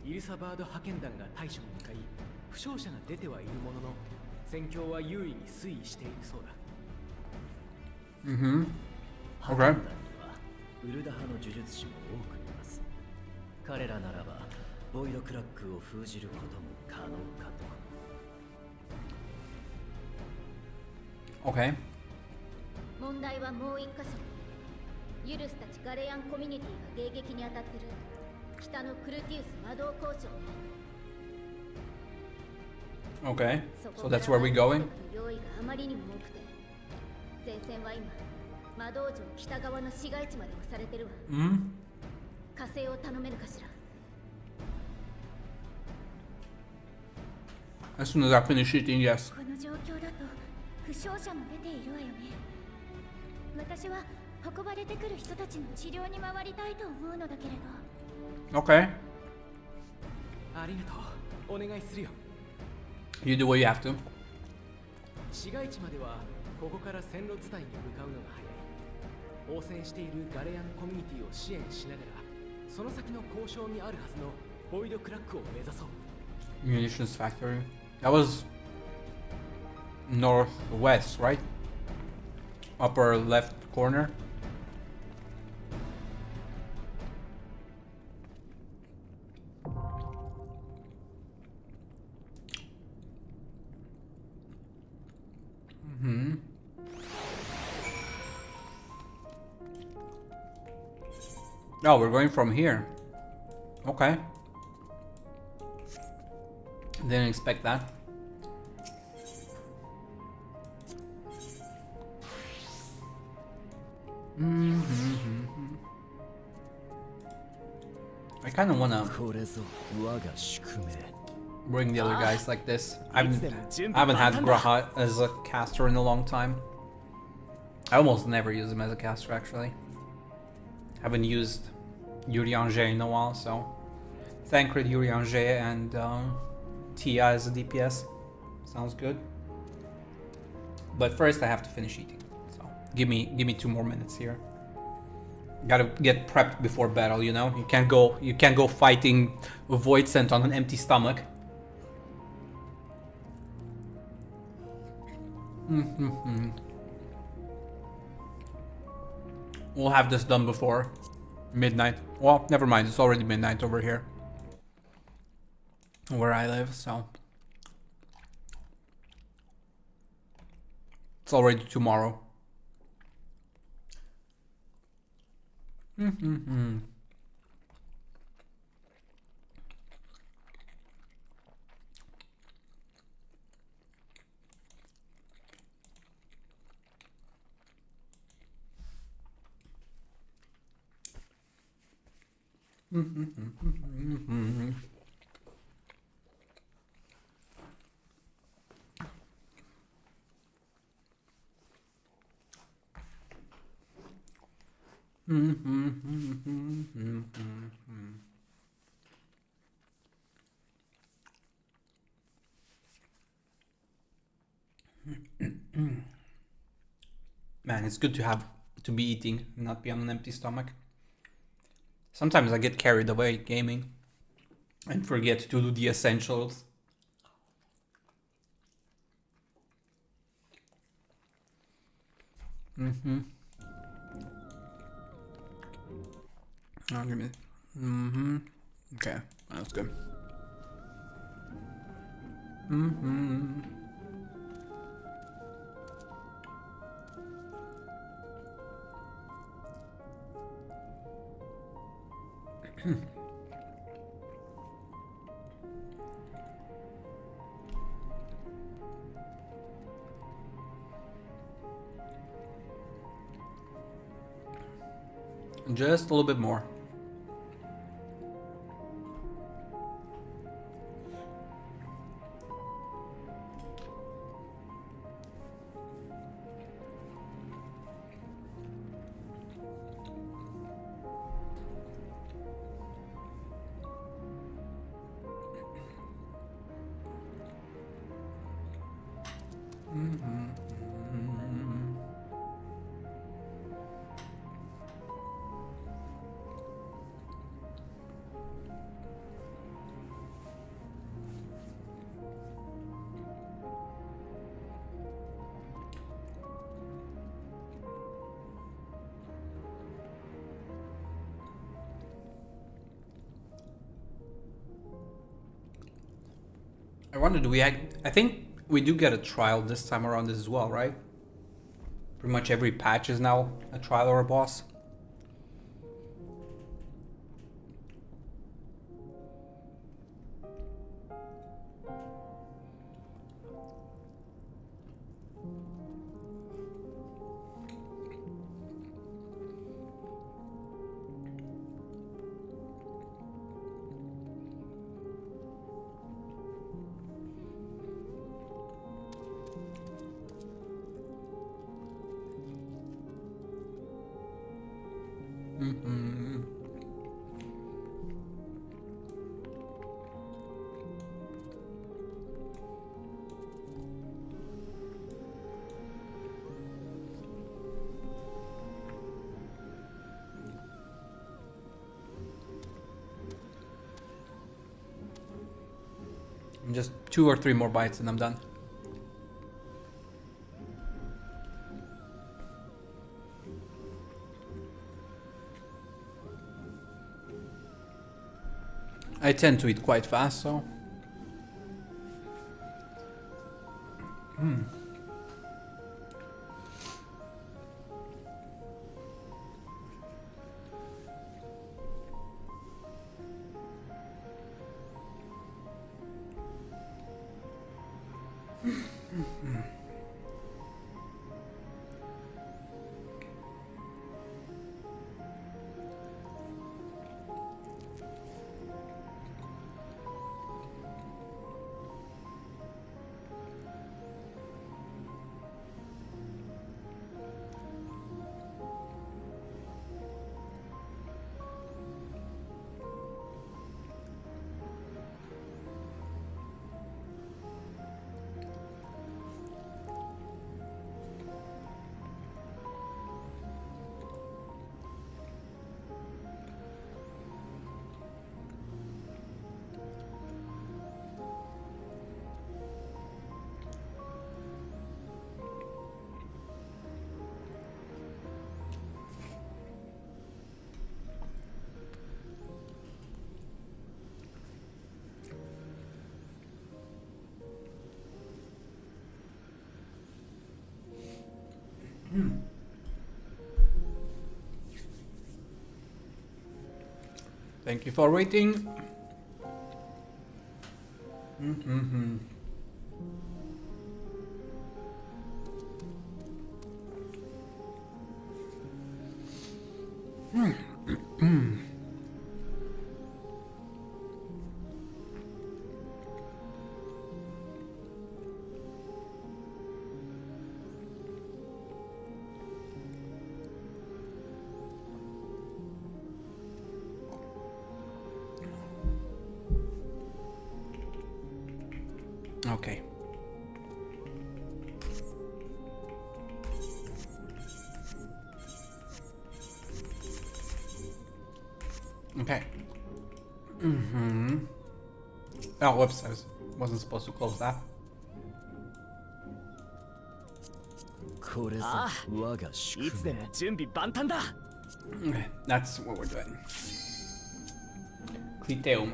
イルサバード派遣団が対処に向かい、負傷者が出てはいるものの、戦況は優位に推移しているそうだ。派遣団にはウルダ派の呪術師も多くいます。彼らならばボイドクラックを封じることも可能かと。Okay. 問題はもう一箇所。ユルスたちガレアンコミュニティが迎撃に当たってる北のクルティウス魔導交渉ね。Okay, so that's where we're going? 用意があまりにも多くて、前線は今魔導城北側の市街地まで押されてるわ。火星を頼めるかしら。 As soon as I finish eating, yes. この状況だと負傷者も出ているわよね。私は運ばれてくる人たちの治療に回りたいと思うのだけれど。 Okay. ありがとう。お願いするよ。 You do what you have to. 市街地まではここから線路伝いに向かうのが早い。応戦しているガレアンコミュニティを支援しながら、その先の交渉にあるはずのボイドクラックを目指そう。 Munitions factory. That was northwest, right? Upper left corner. Oh, we're going from here. Okay. Didn't expect that. I kind of wanna bring the other guys like this. I haven't had Graha as a caster in a long time. I almost never use him as a caster actually. Haven't used Yuri Angers in a while, so Thancred, Yuri Angers, and Tia as a DPS. Sounds good. But first I have to finish eating. So give me 2 more minutes here. Gotta get prepped before battle, you know? You can't go fighting Void Scent on an empty stomach. We'll have this done before midnight. Well, never mind, it's already midnight over here where I live, so it's already tomorrow. Man, it's good to be eating and not be on an empty stomach. Sometimes I get carried away gaming and forget to do the essentials. Oh, give me. Okay, that's good. Just a little bit more. I wonder, I think we do get a trial this time around as well, right? Pretty much every patch is now a trial or a boss. Just 2 or 3 more bites and I'm done. I tend to eat quite fast, so. Thank you for waiting. Okay. Okay. Oh, whoops, I wasn't supposed to close that. Okay, that's what we're doing. Cliteum.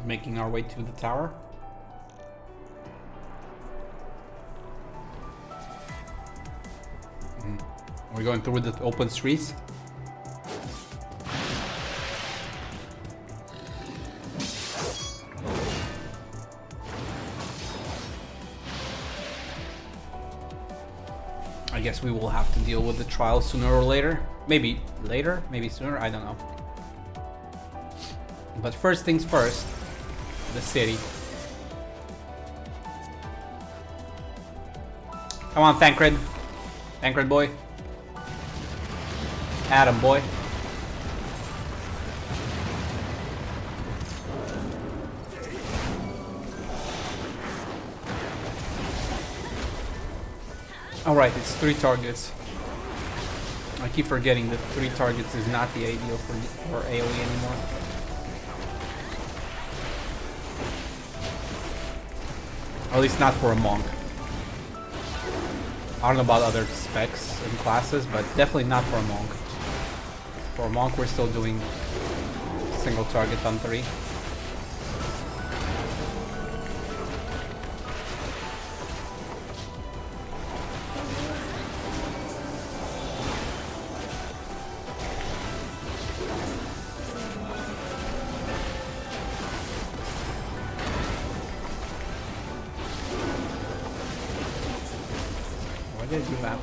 Making our way to the tower. We're going through the open streets. I guess we will have to deal with the trial sooner or later. Maybe later, maybe sooner, I don't know. But first things first, the city. Come on, Thancred. Thancred boy. Adam boy. Alright, it's 3 targets. I keep forgetting that 3 targets is not the ideal for AoE anymore. At least not for a monk. I don't know about other specs and classes, but definitely not for a monk. For a monk, we're still doing single target on 3. Why did I do that?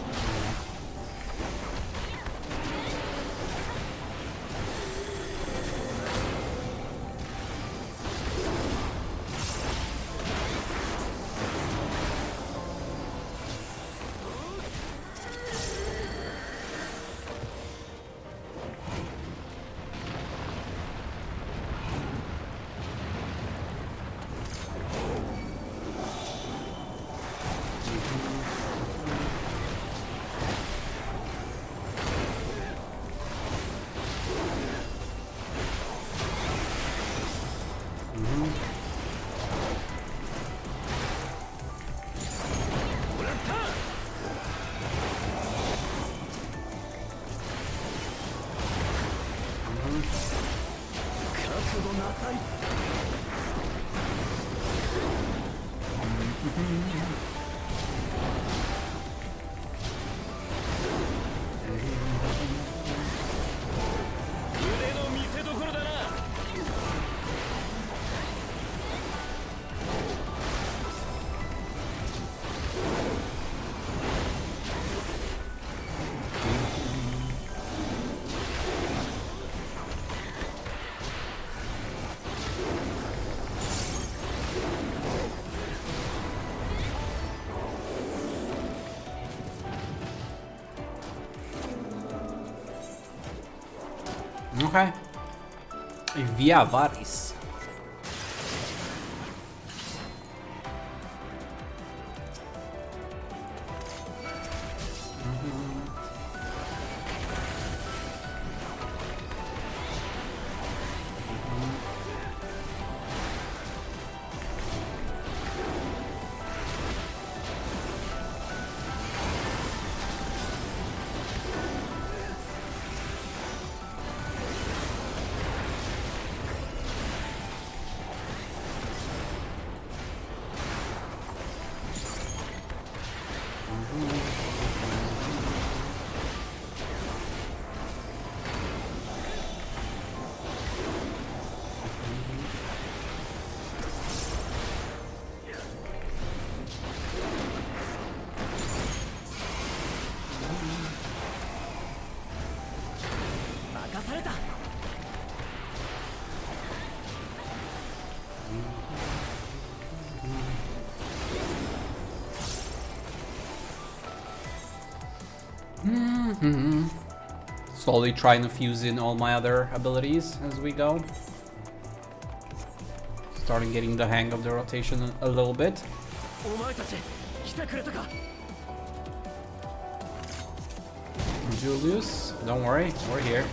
Okay. Via Varis. Slowly trying to fuse in all my other abilities as we go. Starting getting the hang of the rotation a little bit. Julius, don't worry, we're here.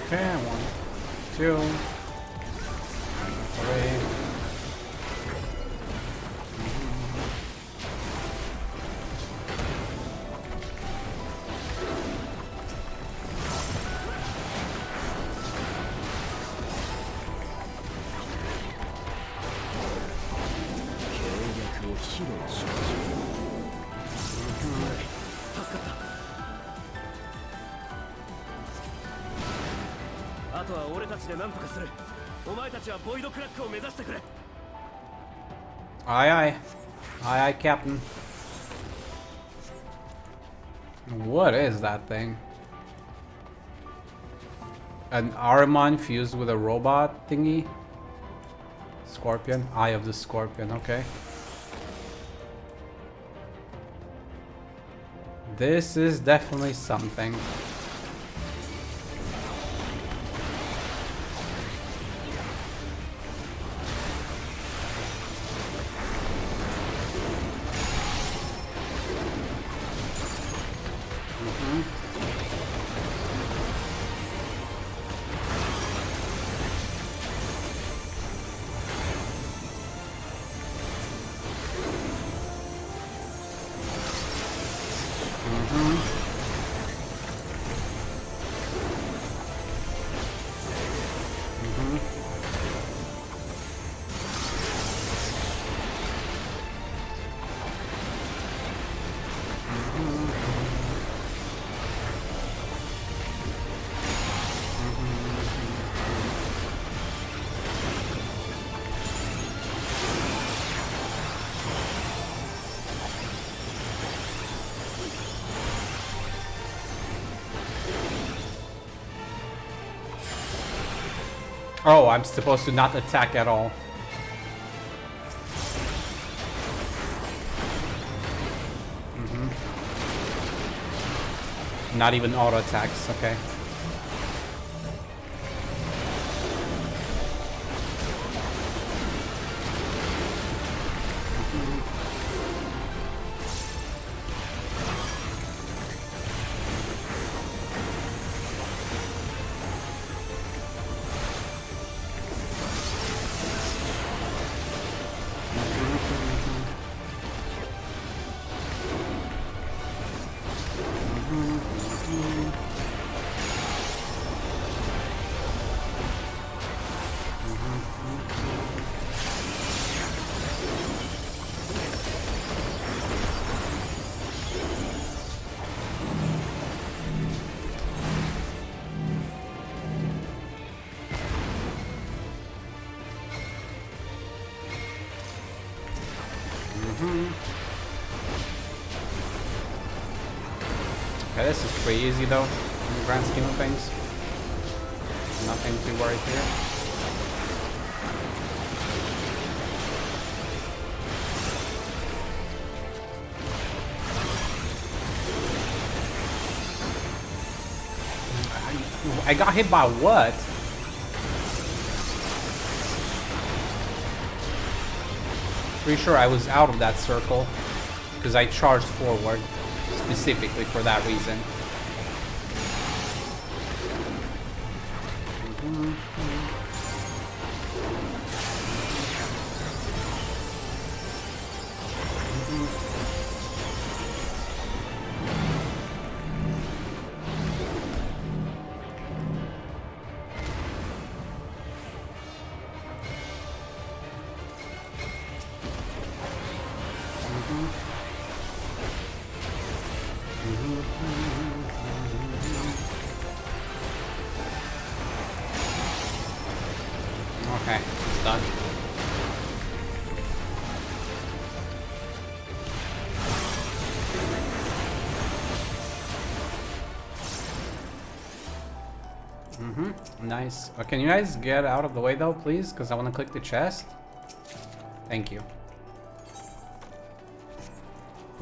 Okay, 1, 2, 3. Aye aye. Aye aye, Captain. What is that thing? An Ahriman fused with a robot thingy? Scorpion? Eye of the Scorpion, okay. This is definitely something. Oh, I'm supposed to not attack at all. Not even auto attacks, okay. Okay, this is pretty easy though, in the grand scheme of things. Nothing too worried here. I got hit by what? Pretty sure I was out of that circle because I charged forward specifically for that reason. Okay, it's done. Nice. Can you guys get out of the way though, please? Because I want to click the chest. Thank you.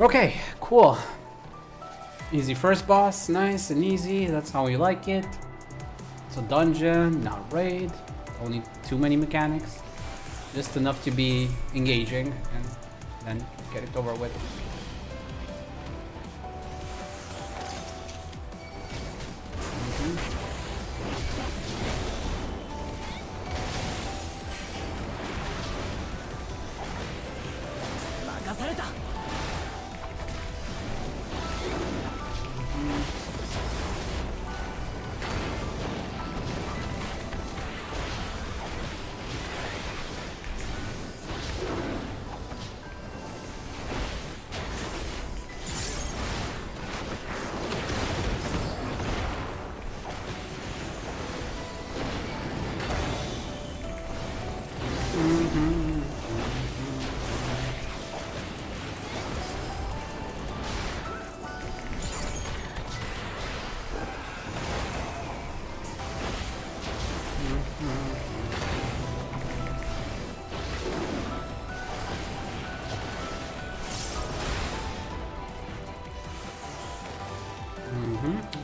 Okay, cool. Easy first boss, nice and easy. That's how we like it. It's a dungeon, not raid. Don't need too many mechanics. Just enough to be engaging and then get it over with.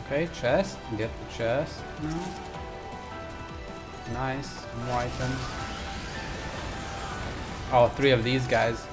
Okay, chest. Get the chest. Nice. More items. Oh, 3 of these guys.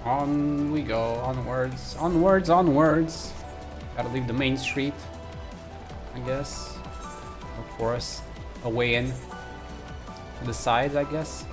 On we go, onwards, onwards, onwards. Gotta leave the main street, I guess. Look for us a way in. The sides, I guess.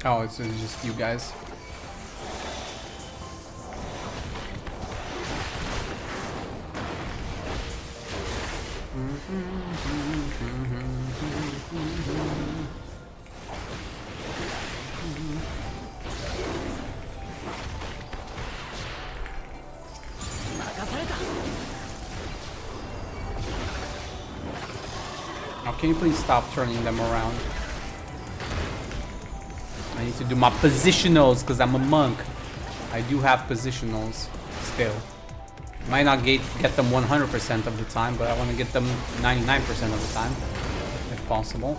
Oh, it's just you guys. Now, can you please stop turning them around? I need to do my positionals because I'm a monk. I do have positionals still. Might not get them 100% of the time, but I want to get them 99% of the time, if possible.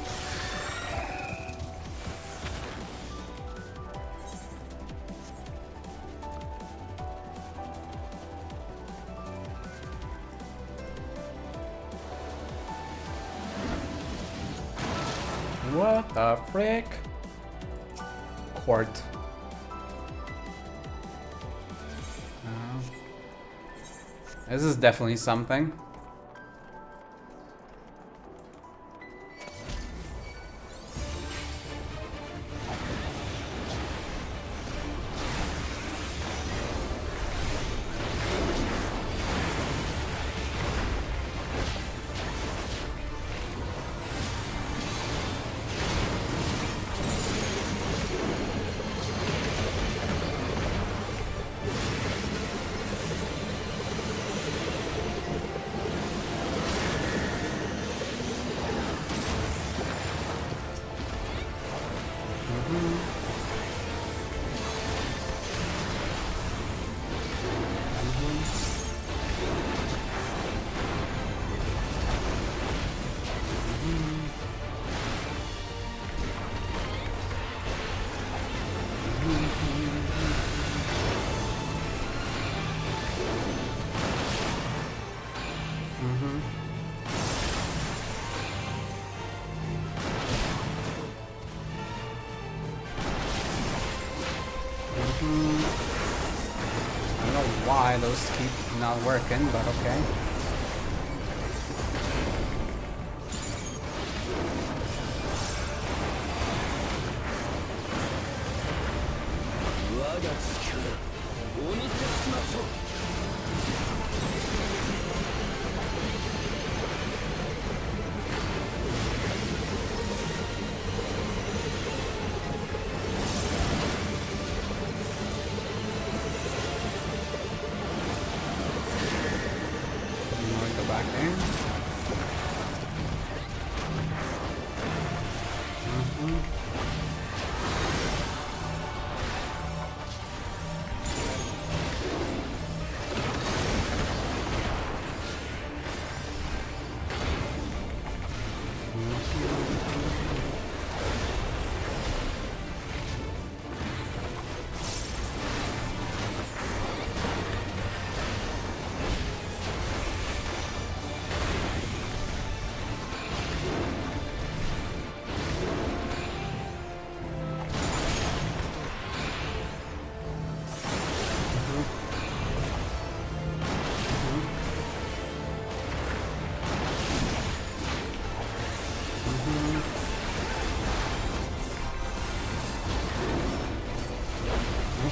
What the frick? Court. This is definitely something. I don't know why those keep not working, but okay.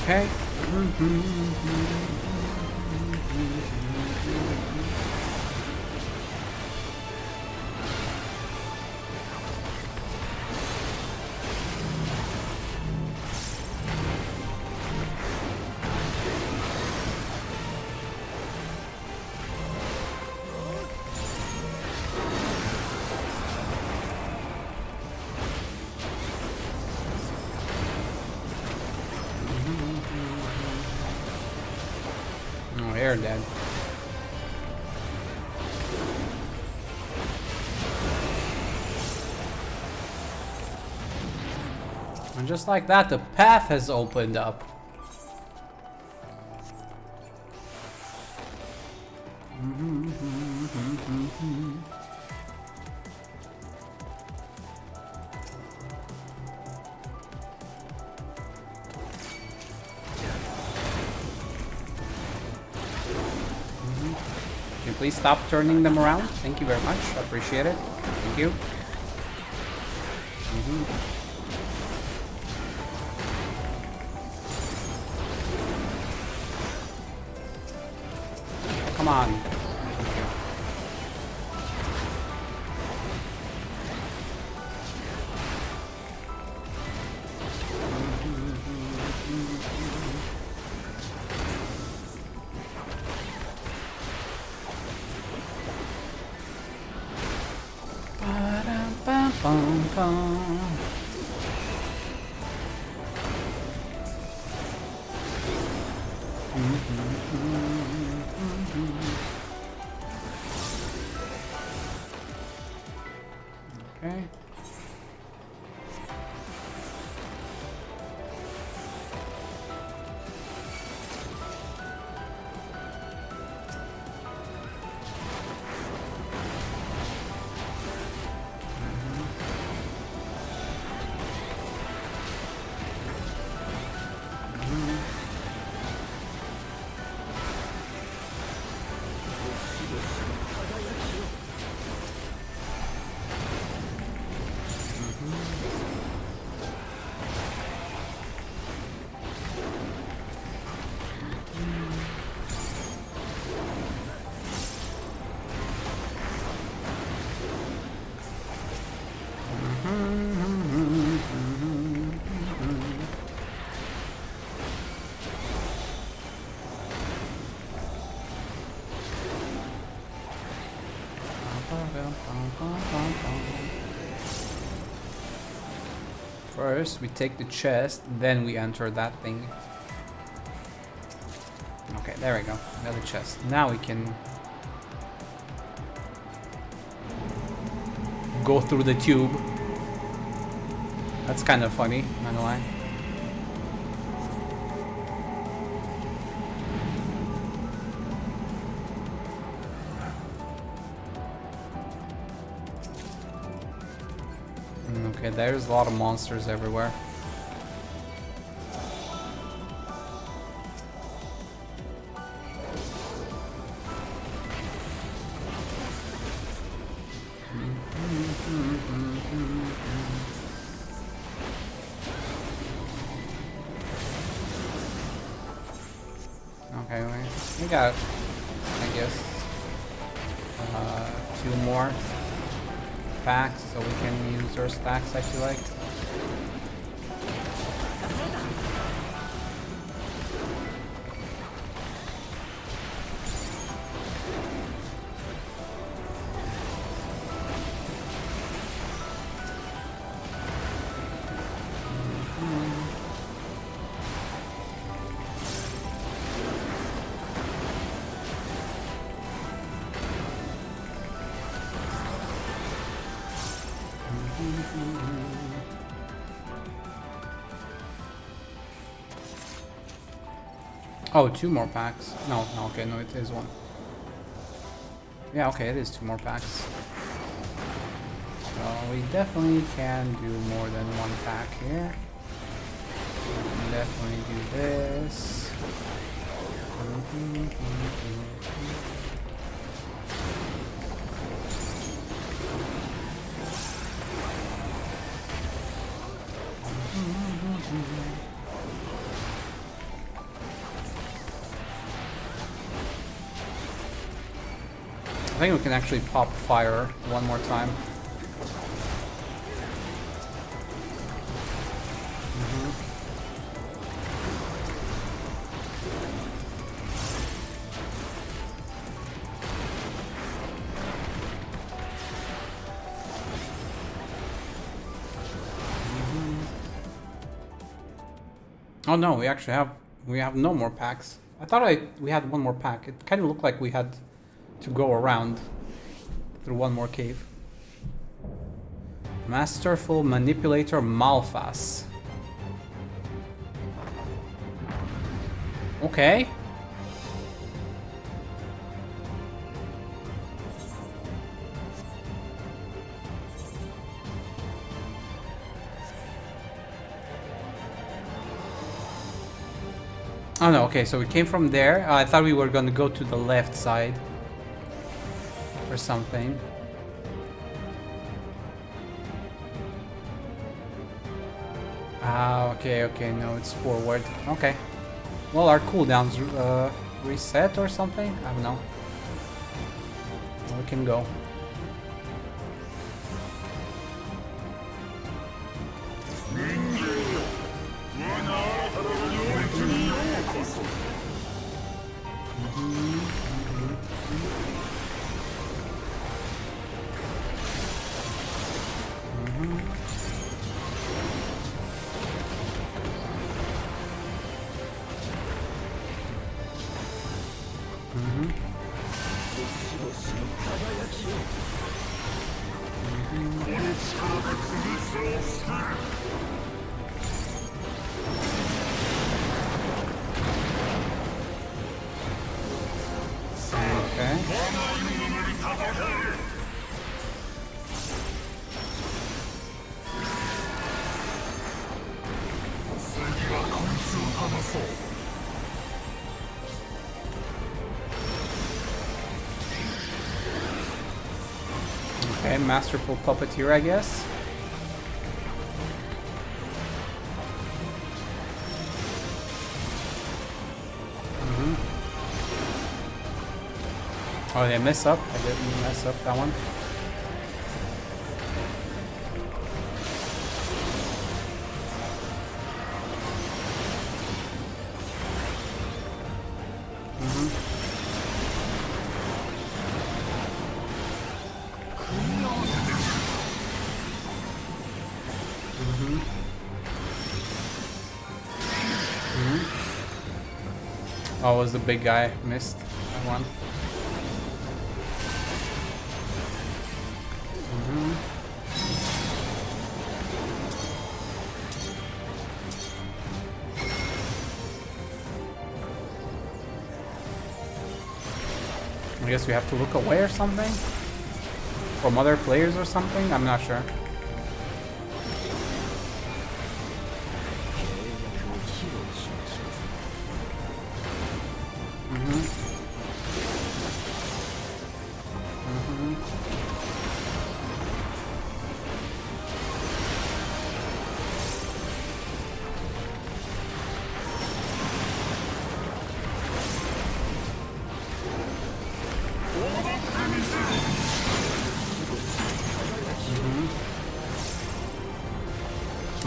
Okay. Oh, they're dead. And just like that, the path has opened up. Can you please stop turning them around? Thank you very much. I appreciate it. Thank you. Come on. Okay. First, we take the chest, then we enter that thing. Okay, there we go. Another chest. Now we can go through the tube. That's kind of funny, not gonna lie. Okay, there's a lot of monsters everywhere. Okay, we got, I guess, 2 more packs, so we can use our stacks, I feel like. Oh, 2 more packs. No, okay, no, it is 1. Yeah, okay, it is 2 more packs. So we definitely can do more than 1 pack here. We can definitely do this. think we can actually pop fire one more time. Oh no, we actually have no more packs. I thought we had one more pack. It kind of looked like we had to go around through one more cave. Masterful Manipulator Malphas. Okay. Oh no, okay, so we came from there. I thought we were gonna go to the left side or something. Ah, okay, no, it's forward. Okay. Well, our cooldowns reset or something? I don't know. We can go. Okay, masterful puppeteer, I guess. Oh, they mess up. I didn't mess up that one. Oh, was the big guy missed that one? I guess we have to look away or something? From other players or something? I'm not sure.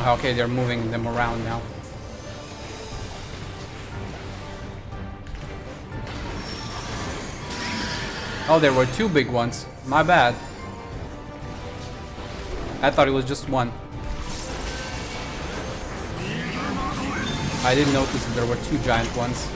Okay, they're moving them around now. Oh, there were two big ones. My bad. I thought it was just one. I didn't notice that there were two giant ones.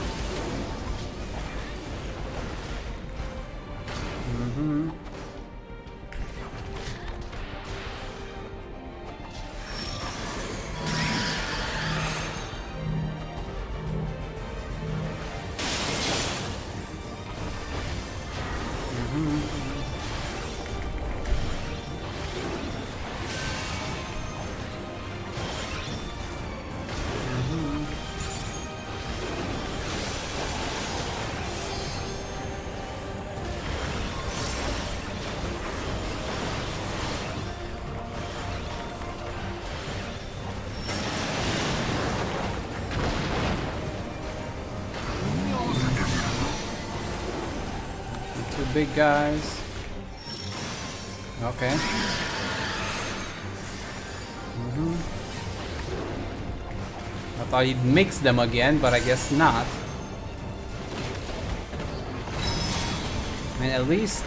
Big guys. Okay. I thought he'd mix them again, but I guess not. I mean, at least...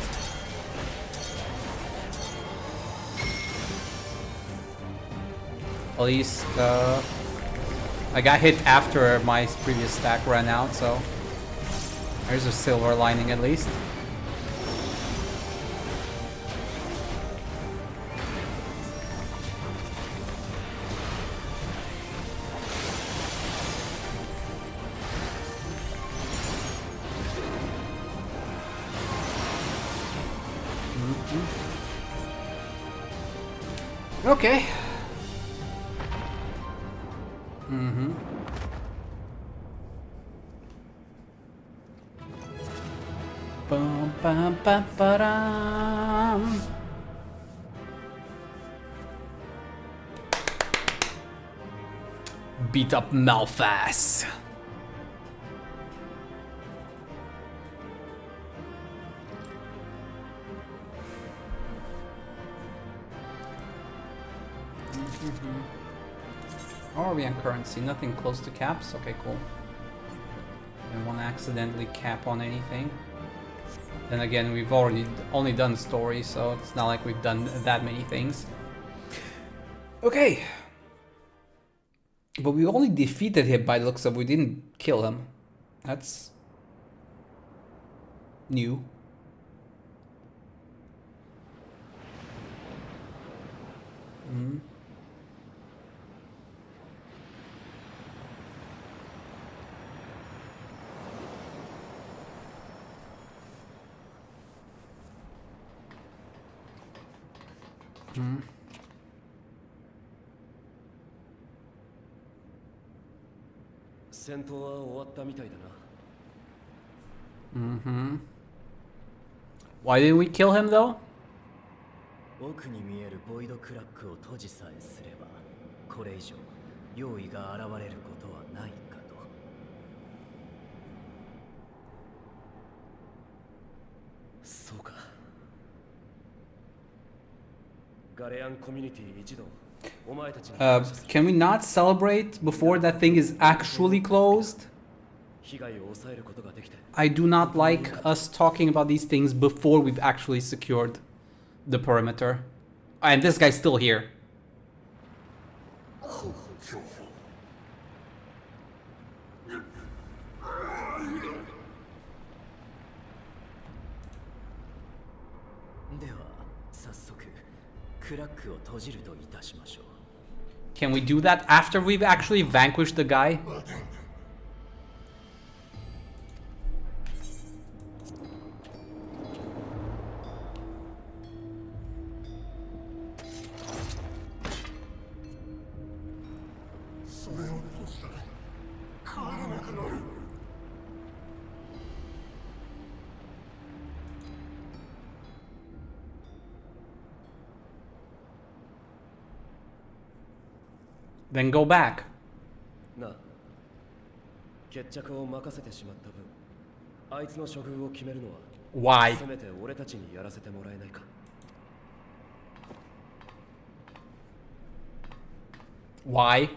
I got hit after my previous stack ran out, so... There's a silver lining at least. Okay. Bum, bum, bum, ba-dum. Beat up Malphas. How are we on currency? Nothing close to caps? Okay, cool. Didn't want to accidentally cap on anything. Then again, we've already only done story, so it's not like we've done that many things. Okay. But we only defeated him by the looks of, we didn't kill him. That's new. Why didn't we kill him though? 奥に見えるボイドクラックを閉じさえすれば、これ以上用意が現れることはないかと。そうか。ガレアンコミュニティ一同、お前たちの can we not celebrate before that thing is actually closed? 被害を抑えることができて。I do not like us talking about these things before we've actually secured the perimeter. And this guy's still here. Can we do that after we've actually vanquished the guy? Then go back. なあ、決着を任せてしまった分、あいつの処遇を決めるのは Why? せめて俺たちにやらせてもらえないか。Why?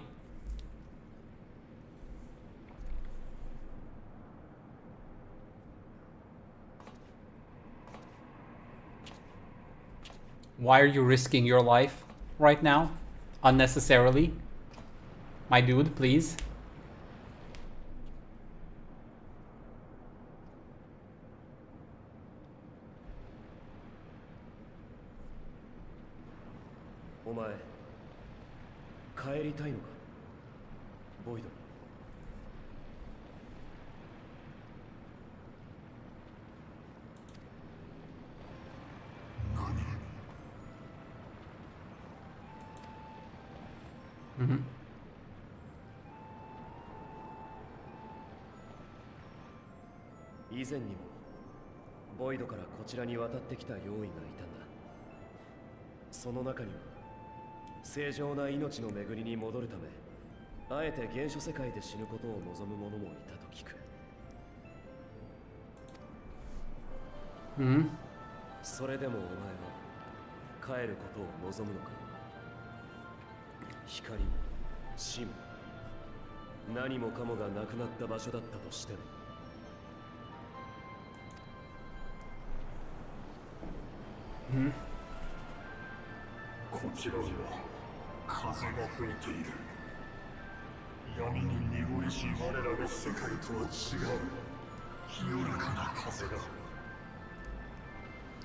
Why are you risking your life right now? Unnecessarily? My dude, please. Omae, 帰りたいのか? Void. Mm-hmm. 以前にもボイドからこちらに渡ってきた用意がいたんだ。その中には正常な命の巡りに戻るため、あえて原初世界で死ぬことを望む者もいたと聞く。Mm-hmm. それでもお前は帰ることを望むのか。光も死も何もかもがなくなった場所だったとしても。こちらには風が吹いている。闇に濁りし我らの世界とは違う清らかな風が。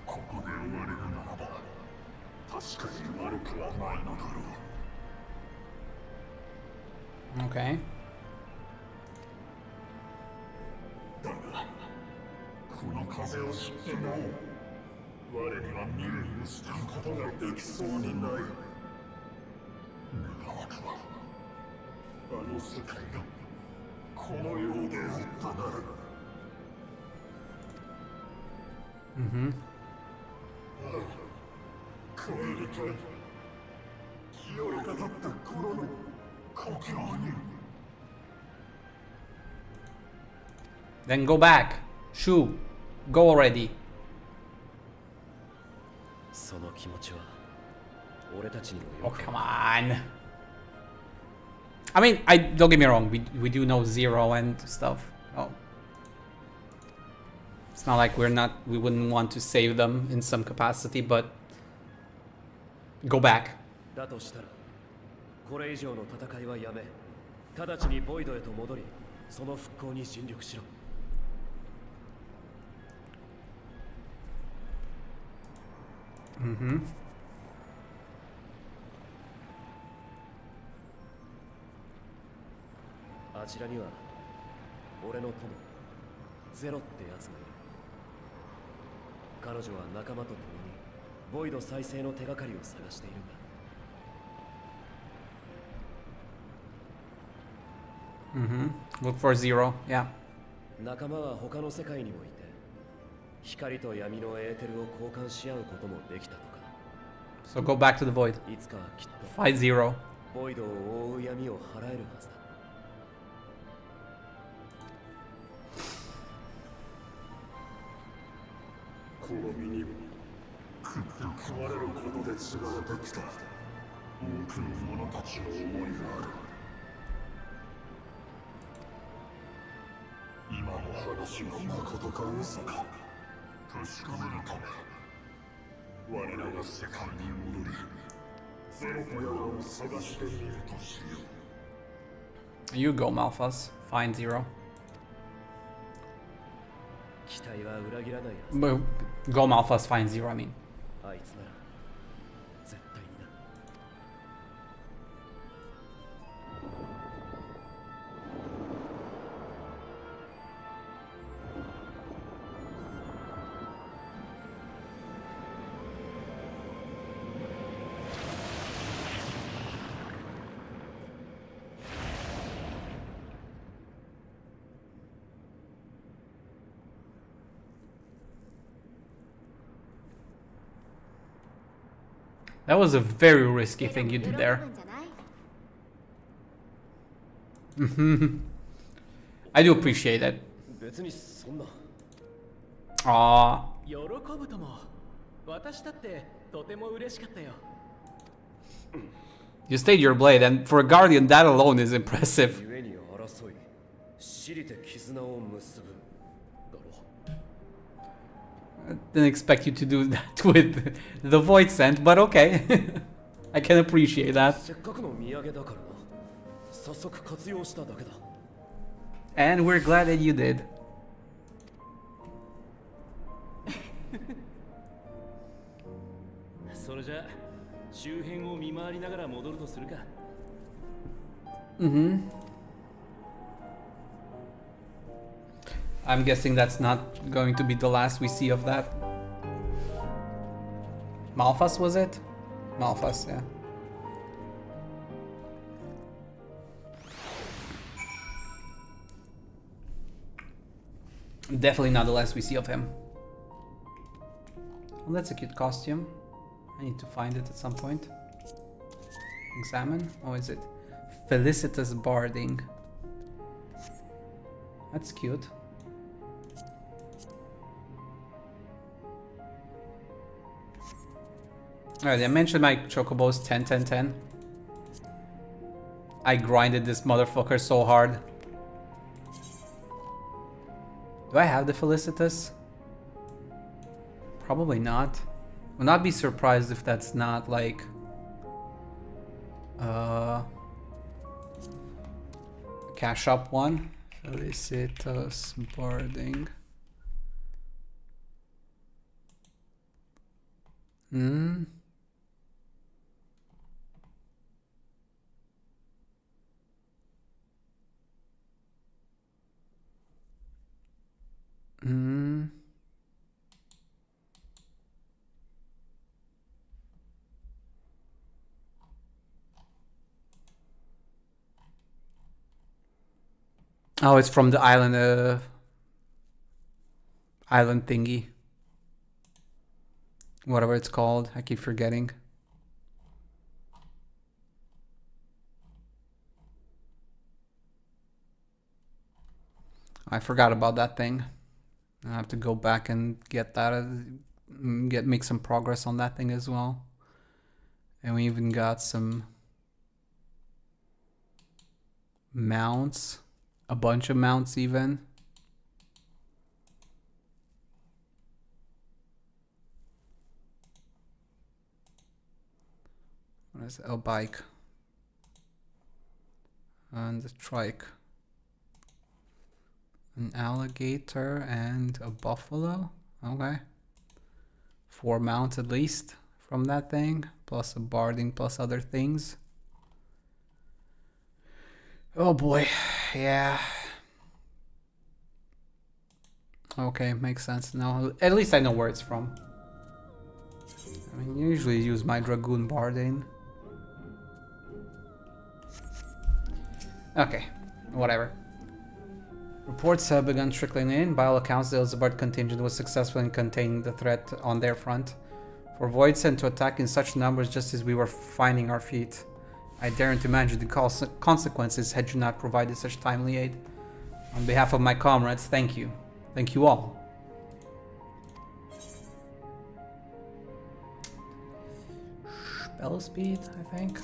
ここで終われるならば確かに悪くはないのだろう。 Okay. だがこの風を知っても我には未練を捨てることができそうにない。願わくはあの世界がこのようであったなら。帰りたい。清らかだった頃の故郷に。 Then go back. Shoo. Go already. その気持ちは俺たちにも Oh, よく。 come on. I mean, don't get me wrong. We do know Zero and stuff. Oh. It's not like we wouldn't want to save them in some capacity, but go back. だとしたらこれ以上の戦いはやめ、直ちにボイドへと戻り、その復興に尽力しろ。あちらには俺の友ゼロってやつがいる。彼女は仲間と共にボイド再生の手がかりを探しているんだ。Look for Zero. Yeah. 仲間は他の世界にもいて、光と闇のエーテルを交換し合うこともできたとか。 So go back to the void. いつかはきっと Fight Zero. ボイドを覆う闇を払えるはずだ。この身にも食って食われることで継がれてきた多くの者たちの思いがある。今の話がまことか嘘か確かめるため我らが世界に戻りゼロとやらを探してみるとしよう。 You go, Malphas. Find Zero. 期待は裏切らないはず。 But go, Malphas. Find Zero. I mean. あいつなら絶対にな。 That was a very risky thing you did there. I do appreciate it. 別にそんな。 Aww. 喜ぶとも。私だってとても嬉しかったよ。You stayed your blade, and for a guardian, that alone is impressive. 故に争い、知りて絆を結ぶ。だろ。 I didn't expect you to do that with the void scent, but okay. I can appreciate that. せっかくの土産だからな。早速活用しただけだ。 And we're glad that you did. それじゃ周辺を見回りながら戻るとするか。I'm guessing that's not going to be the last we see of that. Malphas, was it? Malphas, yeah. Definitely not the last we see of him. Well, that's a cute costume. I need to find it at some point. Examine. Oh, is it? Felicitous Barding. That's cute. Alright, I mentioned my chocobos 10, 10, 10. I grinded this motherfucker so hard. Do I have the Felicitas? Probably not. Would not be surprised if that's not like cash up one. Felicitas boarding. Hmm. Hmm. Oh, it's from the island island thingy. Whatever it's called, I keep forgetting. I forgot about that thing. I have to go back and get that, make some progress on that thing as well. And we even got some mounts, a bunch of mounts even. What is it? A bike and a trike. An alligator and a buffalo. Okay. 4 mounts at least from that thing. Plus a barding plus other things. Oh boy. Yeah. Okay, makes sense now. At least I know where it's from. I mean, you usually use my Dragoon Bardane. Okay, whatever. Reports have begun trickling in. By all accounts, the Elzebard contingent was successful in containing the threat on their front. For Void sent to attack in such numbers just as we were finding our feet. I daren't imagine the consequences had you not provided such timely aid. On behalf of my comrades, thank you. Thank you all. Spell speed, I think.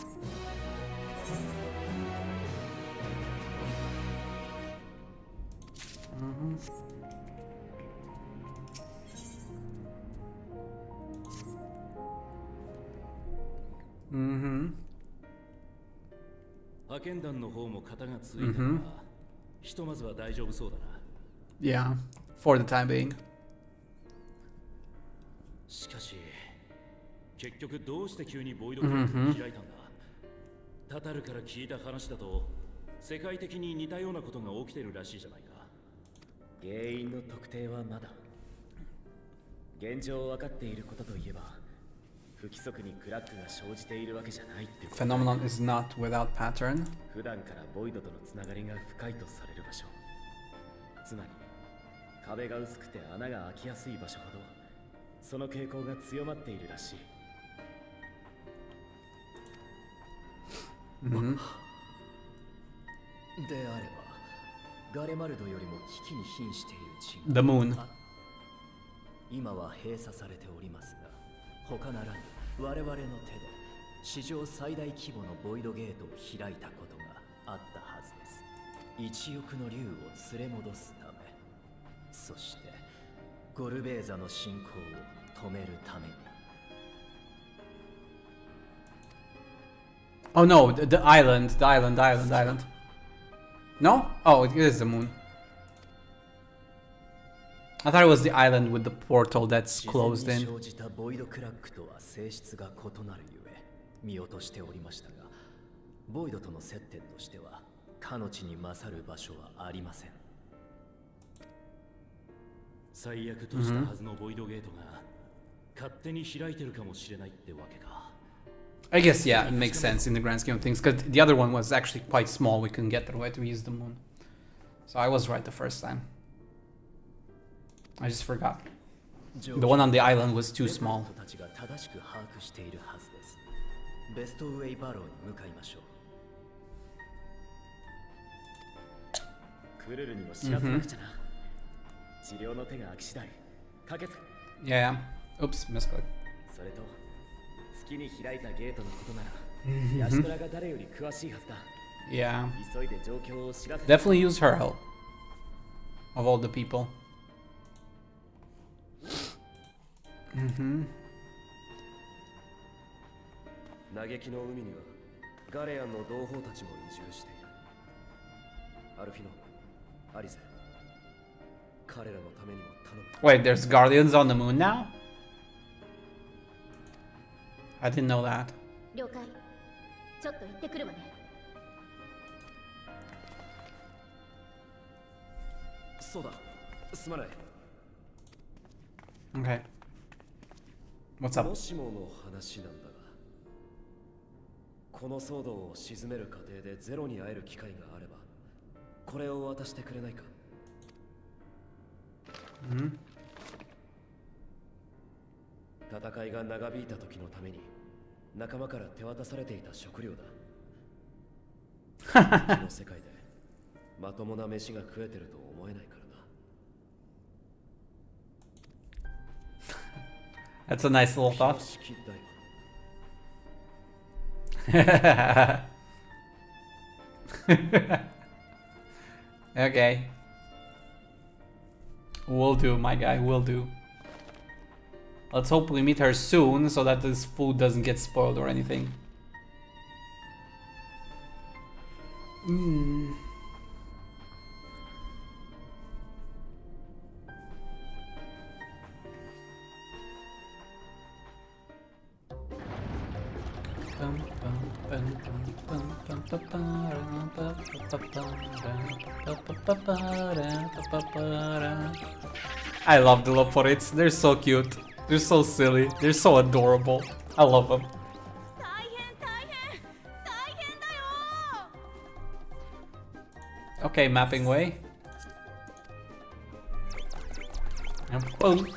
Yeah, for the time being. しかし結局どうして急にボイドゲートを開いたんだ。タタルから聞いた話だと世界的に似たようなことが起きてるらしいじゃないか。原因の特定はまだ。現状分かっていることといえば不規則にクラックが生じているわけじゃないってこと。Phenomenon is not without pattern. 普段からボイドとのつながりが深いとされる場所。つまり壁が薄くて穴が開きやすい場所ほどその傾向が強まっているらしい。であればガレマルドよりも危機に瀕している地域 The moon. 今は閉鎖されておりますが他ならぬ我々の手で史上最大規模のボイドゲートを開いたことがあったはずです。一翼の竜を連れ戻すため、そしてゴルベーザの進行を止めるために。Oh no, the island. No? Oh, it is the moon. I thought it was the island with the portal that's closed in. 生じたボイドクラックとは性質が異なるゆえ見落としておりましたが、ボイドとの接点としてはかの地に勝る場所はありません。最悪としたはずのボイドゲートが勝手に開いてるかもしれないってわけか。I guess, yeah, it makes sense in the grand scheme of things, because the other one was actually quite small. We couldn't get through it. We used the moon. So I was right the first time. I just forgot. The one on the island was too small. ベストウェイバローに向かいましょう。クルルにも知らせなくちゃな。治療の手が空き次第駆けつけ。Yeah. Oops, misclick. それときに開いたゲートのことなら、ヤシトラが誰より詳しいはずだ。Yeah. 急いで状況を知らせ Definitely use her help. Of all the people. 嘆きの海にはガレアンの同胞たちも移住している。アルフィノ、アリゼ、彼らのためにも頼む。 Wait, there's guardians on the moon now? I didn't know that. 了解。ちょっと行ってくるわね。そうだ、すまない。 Okay. What's up? もしもの話なんだが、この騒動を鎮める過程でゼロに会える機会があれば、これを渡してくれないか。戦いが長引いた時のために仲間から手渡されていた食料だ。この世界でまともな飯が食えてると思えないからな。 That's a nice little thought. Okay. Will do, my guy, will do. Let's hopefully meet her soon so that this food doesn't get spoiled or anything. I love the Loporites. They're so cute. They're so silly. They're so adorable. I love them. Okay, mapping way. And boom.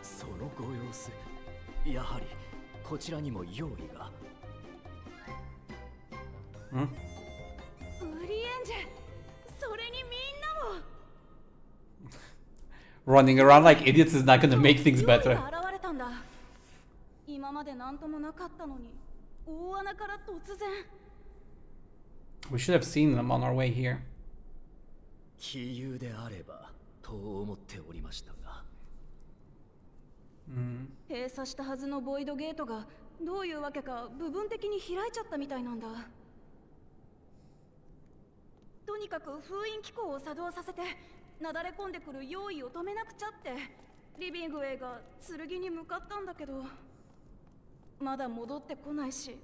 そのご様子、やはりこちらにも用意が。ウリエンジェ、それにみんなも。 Running around like idiots is not gonna make things better. 現れたんだ。今まで何ともなかったのに、大穴から突然。 We should have seen them on our way here. 杞憂であればと思っておりましたが。閉鎖したはずのボイドゲートがどういうわけか部分的に開いちゃったみたいなんだ。とにかく封印機構を作動させてなだれ込んでくる用意を止めなくちゃってリビングウェイが剣に向かったんだけど、まだ戻ってこないし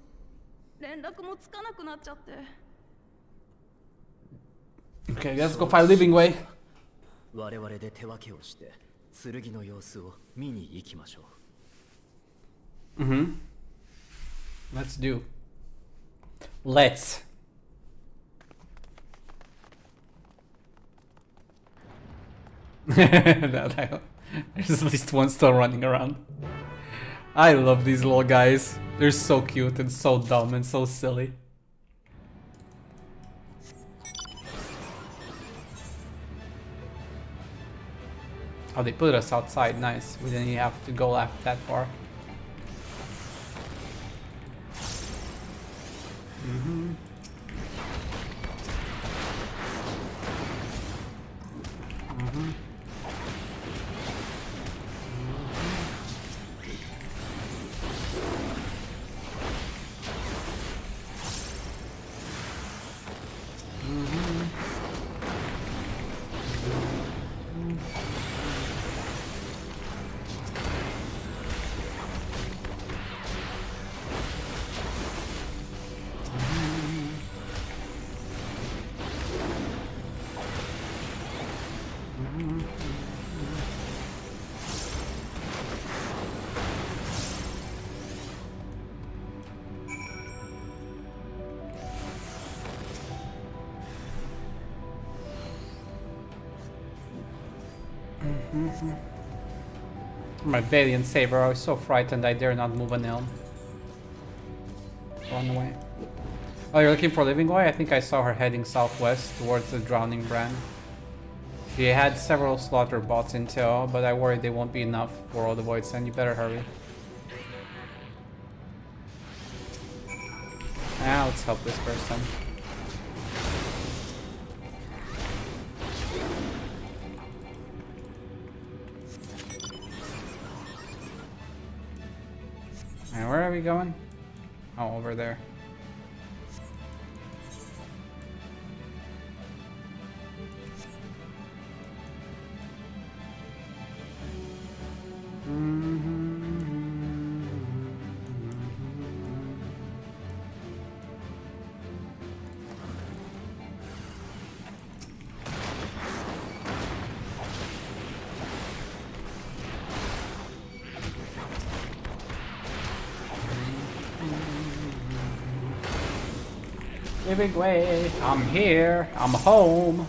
連絡もつかなくなっちゃって。 Okay, let's go find Living Way. 我々で手分けをして剣の様子を見に行きましょう。Let's do. Let's. There's at least one still running around. I love these little guys. They're so cute and so dumb and so silly. Oh, they put us outside. Nice. We didn't even have to go that far. My valiant saber, I was so frightened I dare not move a nail. Run away. Oh, you're looking for Living Way? I think I saw her heading southwest towards the Drowning Brand. He had several slaughter bots in tow, but I worry they won't be enough for all the voids, and you better hurry. Now let's help this person. And where are we going? Oh, over there. Living way, I'm here, I'm home.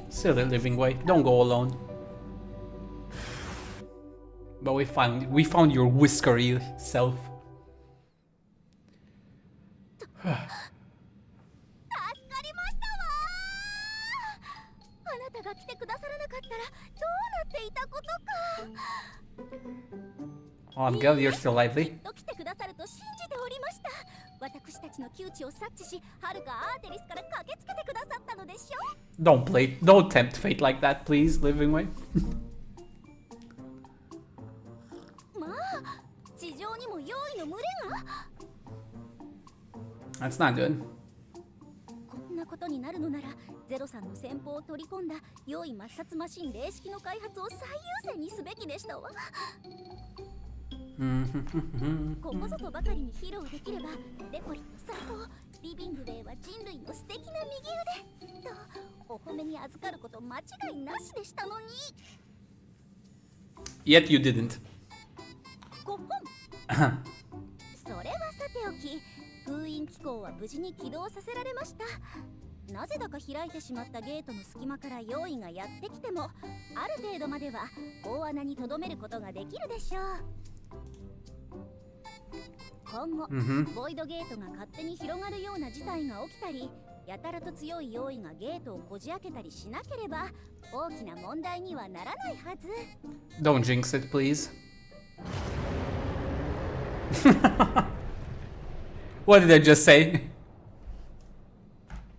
Silly living way, don't go alone. But we found your whiskery self. あ、I'm glad you're still lively. Don't tempt fate like that, please, living way. That's not good. こんなことになるのならゼロさんの戦法を取り込んだ用意抹殺マシン霊式の開発を最優先にすべきでしたわ。ここぞとばかりに披露できればデコリット最高、リビングウェイは人類の素敵な右腕とお褒めに預かること間違いなしでしたのに。Yet you didn't. それはさておき、封印機構は無事に起動させられました。なぜだか開いてしまったゲートの隙間から用意がやってきても、ある程度までは大穴にとどめることができるでしょう。今後、ボイドゲートが勝手に広がるような事態が起きたり、やたらと強い用意がゲートをこじ開けたりしなければ、大きな問題にはならないはず。Don't jinx it, please. What did I just say?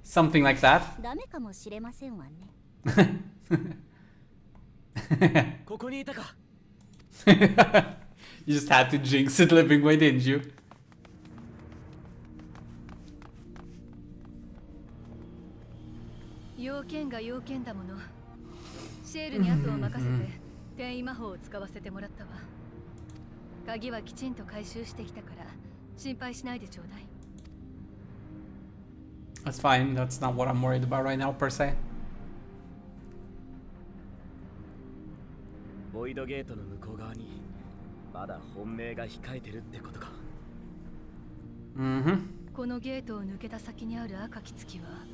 Something like that? ダメかもしれませんわね。ここにいたか。You just had to jinx it, living way, didn't you? 要件が要件だもの。シェールに後を任せて転移魔法を使わせてもらったわ。鍵はきちんと回収してきたから心配しないでちょうだい。That's fine. That's not what I'm worried about right now, per se. ボイドゲートの向こう側にまだ本命が控えてるってことか。このゲートを抜けた先にある赤き月は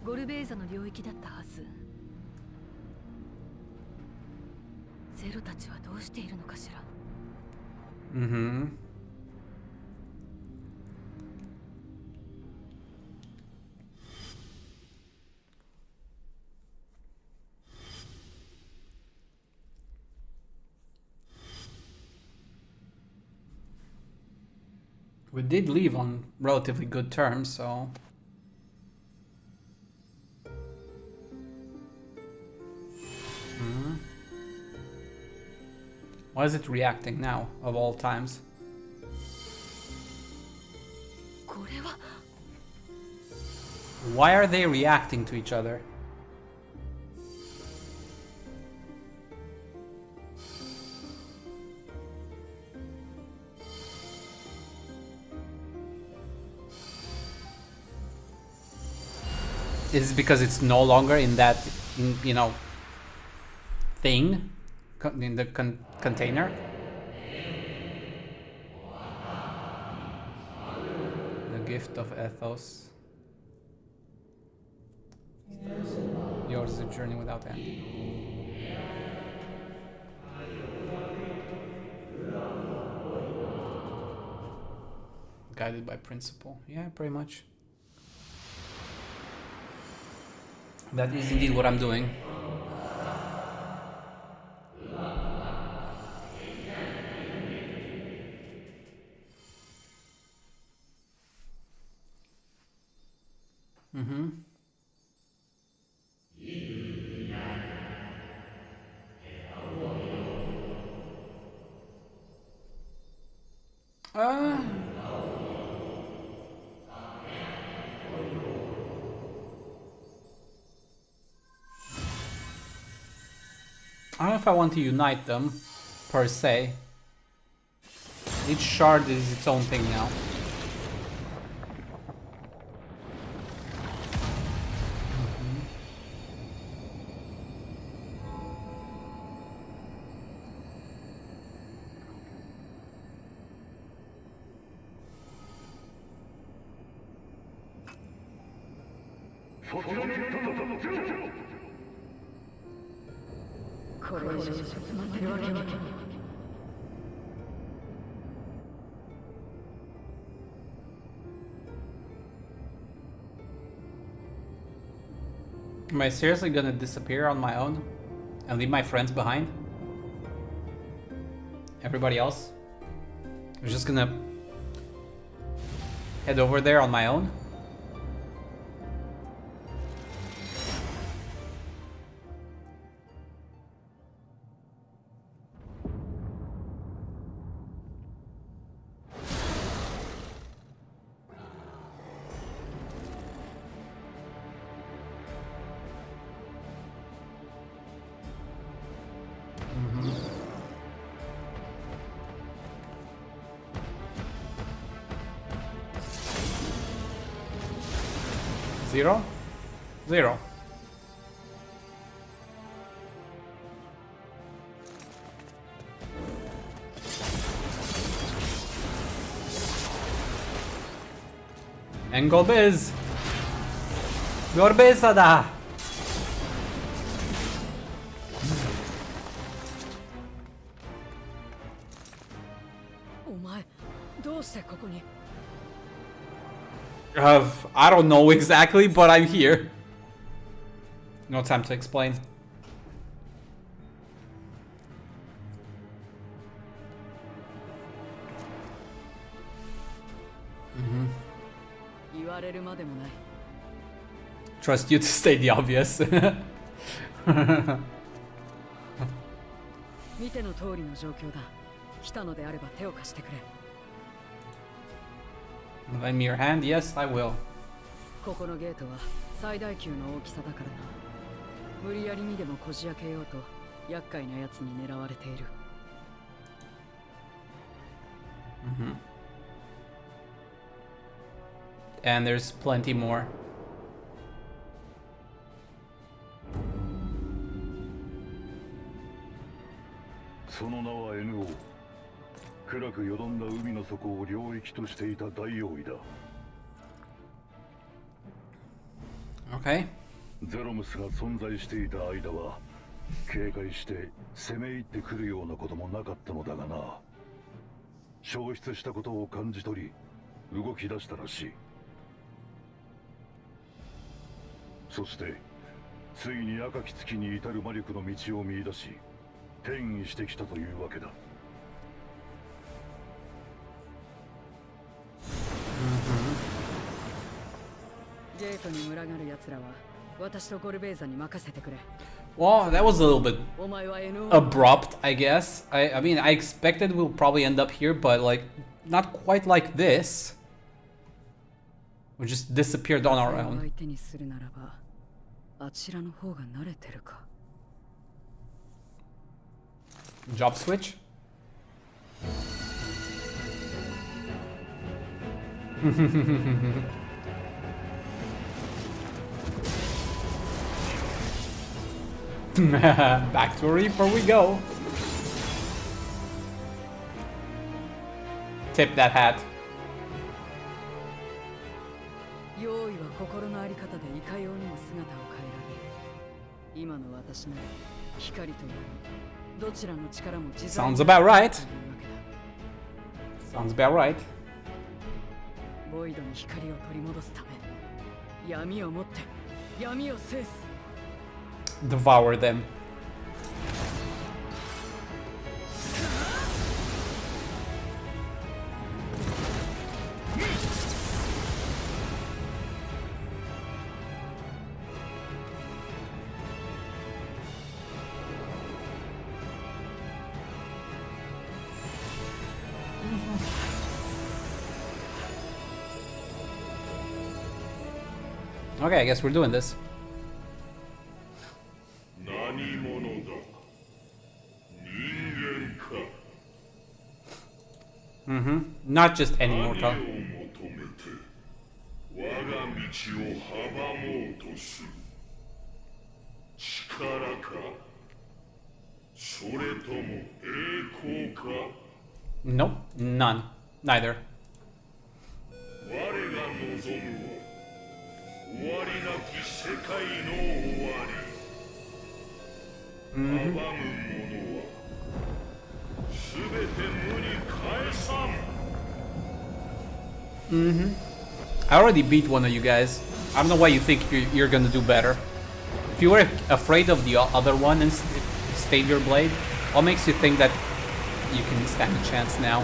ゴルベーザの領域だったはず。ゼロたちはどうしているのかしら。We did leave on relatively good terms, so... Why is it reacting now, of all times? Why are they reacting to each other? Is it because it's no longer in that, you know, thing? In the container? The gift of ethos. Yours is a journey without end. guided by principle. Yeah, pretty much. That is indeed what I'm doing. Mm-hmm. I don't know if I want to unite them, per se. Each shard is its own thing now. Am I seriously gonna disappear on my own and leave my friends behind? Everybody else? I'm just gonna head over there on my own? Zero? Zero. And Golbez! Gorbezada! お前、どうしてここに? I don't know exactly, but I'm here. No time to explain. Trust you to state the obvious. 見ての通りの状況だ。来たのであれば手を貸してくれ。 Lend me your hand? Yes, I will. ここのゲートは最大級の大きさだからな。無理やりにでもこじ開けようと厄介なやつに狙われている。And there's plenty more. その名は NO。暗くよどんだ海の底を領域としていた大王位だ。Okay. ゼロムスが存在していた間は警戒して攻め入ってくるようなこともなかったのだがな。消失したことを感じ取り動き出したらしい。そしてついに赤き月に至る魔力の道を見出し転移してきたというわけだ。ゲートに群がる奴らは私とゴルベーザに任せてくれ。 Well, that was a little bit abrupt, I guess. I mean, I expected we'll probably end up here, but like, not quite like this. We just disappeared on our own. Job switch? Back to a Reaper we go. Tip that hat. 用意は心のあり方でいかようにも姿を変えられる。今の私なら光と闇、どちらの力も自在に。 Sounds about right. Sounds about right. ボイドに光を取り戻すため闇をもって闇を制す Devour them. Okay, I guess we're doing this. Not just any mortal. Nope, none. Neither. I already beat one of you guys. I don't know why you think you're gonna do better. If you were afraid of the other one and stayed your blade, what makes you think that you can stand a chance now?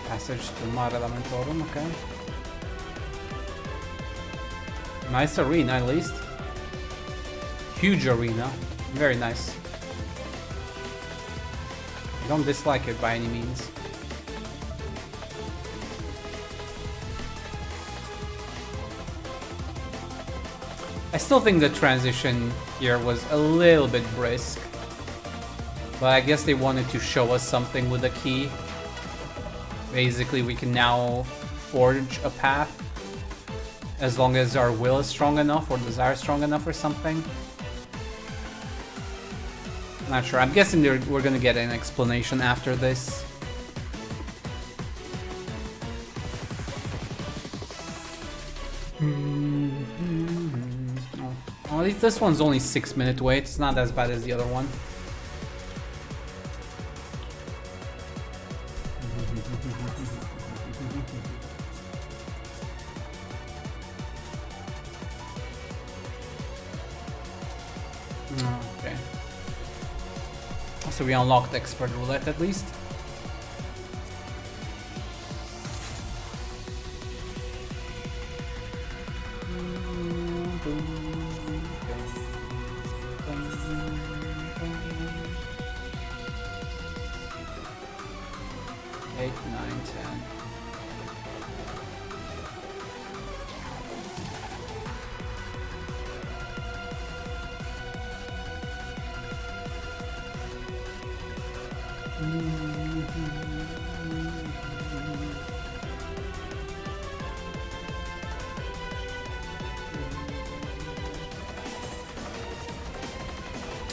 Passage to Mare Lamentorum, okay. Nice arena at least. Huge arena. Very nice. I don't dislike it by any means. I still think the transition here was a little bit brisk. But I guess they wanted to show us something with the key. Basically, we can now forge a path as long as our will is strong enough or desire strong enough or something. Not sure. I'm guessing we're gonna get an explanation after this. Well, at least this one's only 6-minute wait. It's not as bad as the other one. Okay. So we unlocked expert roulette at least.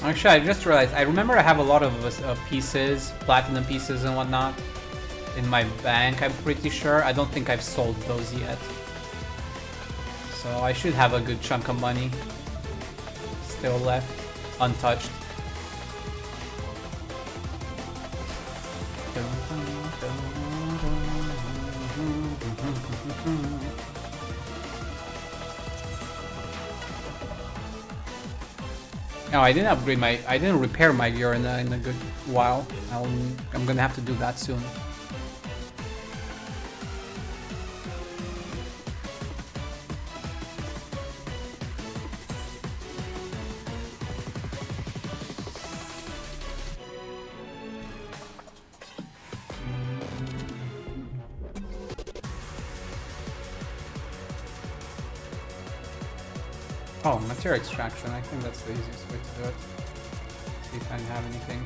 Actually, I just realized, I remember I have a lot of pieces, platinum pieces and whatnot, in my bank, I'm pretty sure. I don't think I've sold those yet. So I should have a good chunk of money still left, untouched. No, I didn't upgrade I didn't repair my gear in a good while. I'm gonna have to do that soon. Oh, material extraction. I think that's the easiest way to do it. See if I have anything.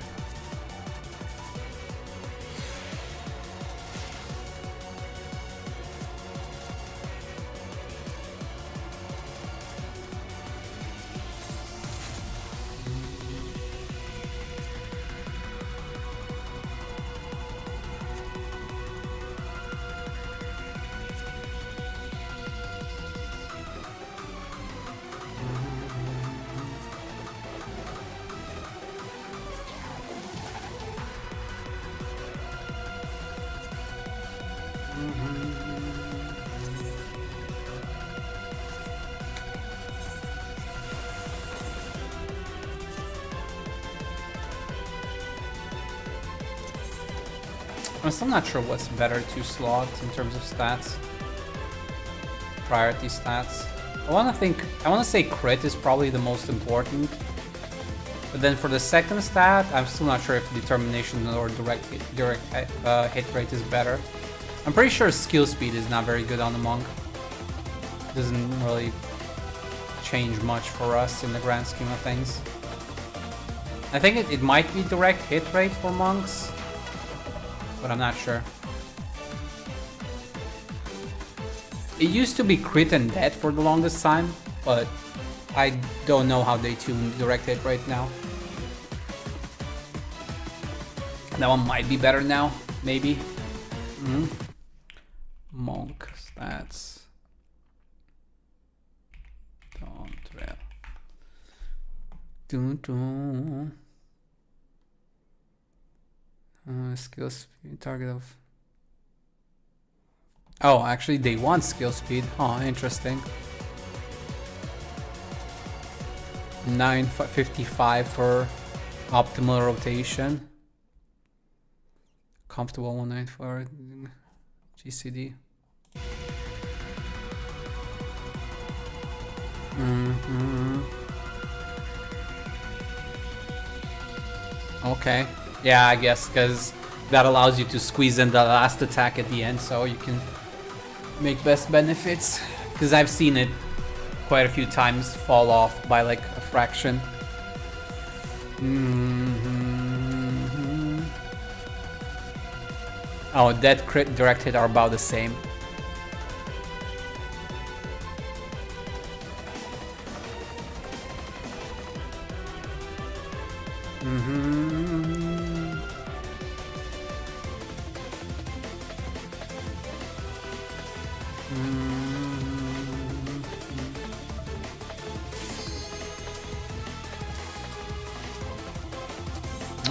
I'm still not sure what's better to slots in terms of stats. Priority stats. I want to say crit is probably the most important. But then for the second stat, I'm still not sure if determination or direct hit rate is better. I'm pretty sure skill speed is not very good on the monk. Doesn't really change much for us in the grand scheme of things. I think it might be direct hit rate for monks, but I'm not sure. It used to be crit and death for the longest time, but I don't know how they tune direct hit rate now. That one might be better now, maybe. Monk stats. Skill speed, target of... Oh, actually they want skill speed. Oh, interesting. 955 for optimal rotation. Comfortable 194 GCD. Okay. Yeah, I guess, because that allows you to squeeze in the last attack at the end, so you can make best benefits. Because I've seen it quite a few times fall off by like a fraction. Oh, dead crit direct hit are about the same.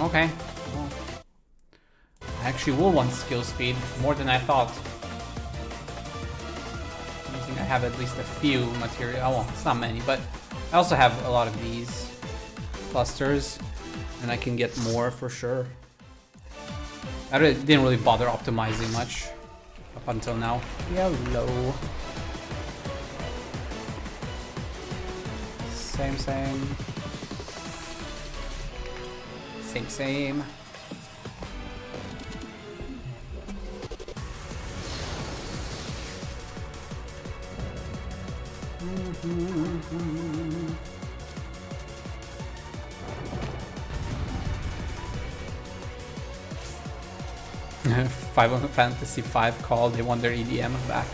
Okay. Well, I actually will want skill speed more than I thought. I think I have at least a few material. Oh, well, it's not many, but I also have a lot of these clusters, and I can get more for sure. I didn't really bother optimizing much up until now. Yellow. Same. Same. Fantasy XIV called. They want their EDM back.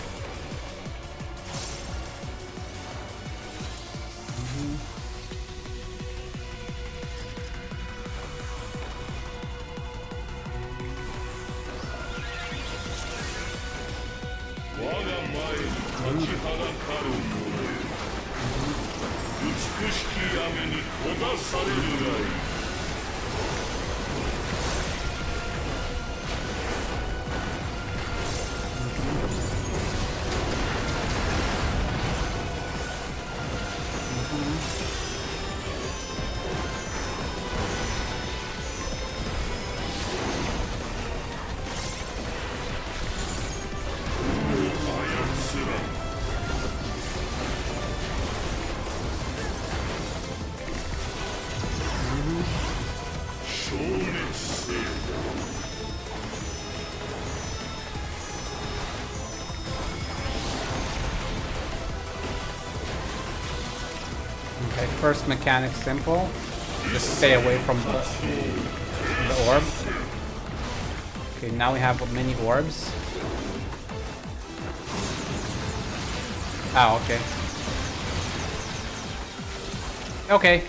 Okay, first mechanic simple. Just stay away from the orb. Okay, now we have many orbs. Oh, okay. Okay.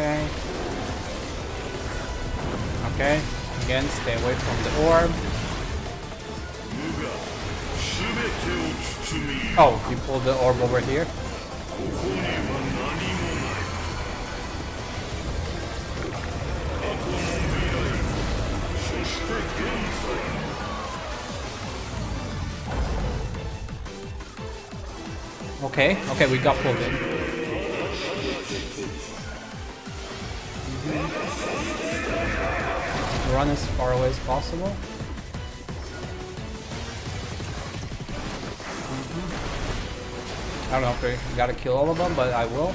Okay. Okay. Again, stay away from the orb. Oh, you pulled the orb over here. Okay, okay, we got pulled in. Run as far away as possible. I don't know if we gotta kill all of them, but I will.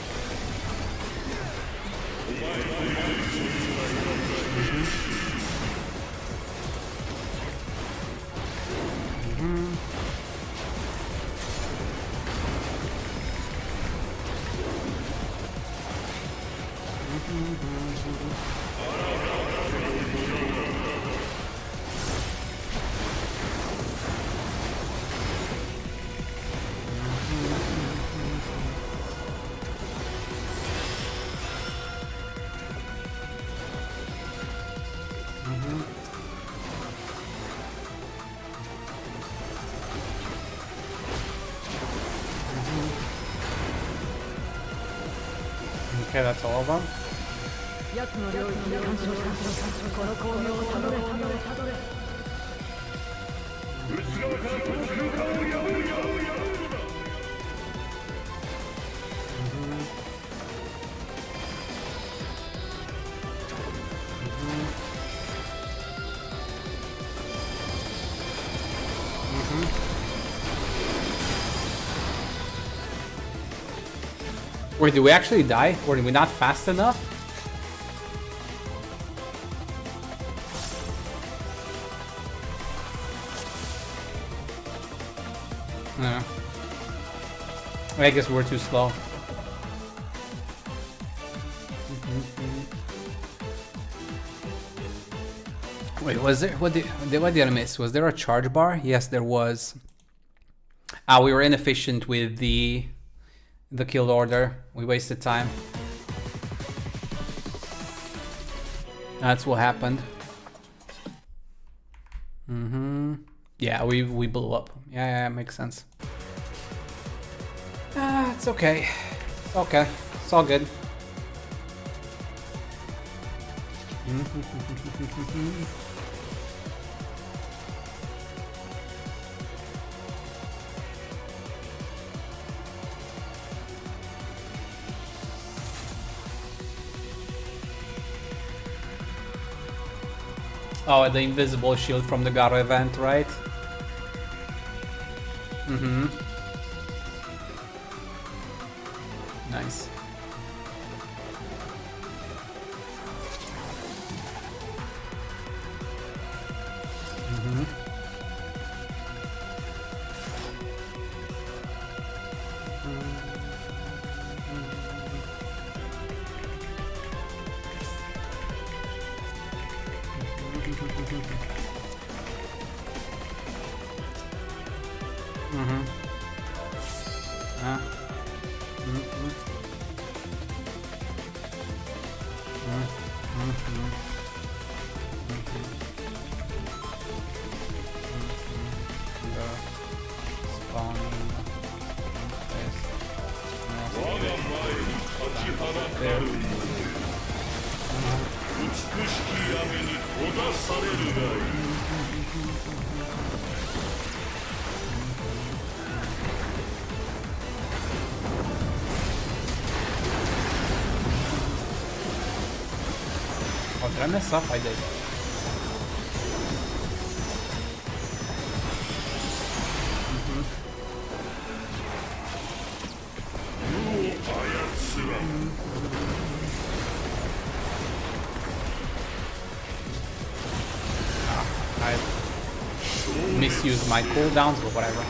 Okay, that's all of them. Wait, did we actually die? Or did we not fast enough? No. I guess we're too slow. Wait, was there? What did I miss? Was there a charge bar? Yes, there was. Ah, we were inefficient with the kill order. We wasted time. That's what happened. Yeah, we blew up. Yeah, makes sense. It's okay. It's okay. It's all good. Oh, the invisible shield from the Garo event, right? Nice. Oh, did I mess up? I did. I misused my cooldowns, but whatever.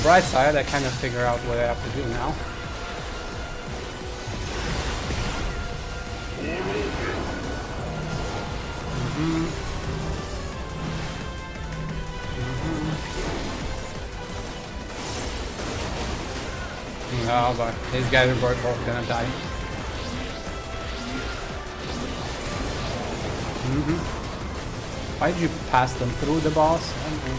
bright side, I kind of figure out what I have to do now. No, but these guys are both gonna die. Why did you pass them through the boss? I don't know.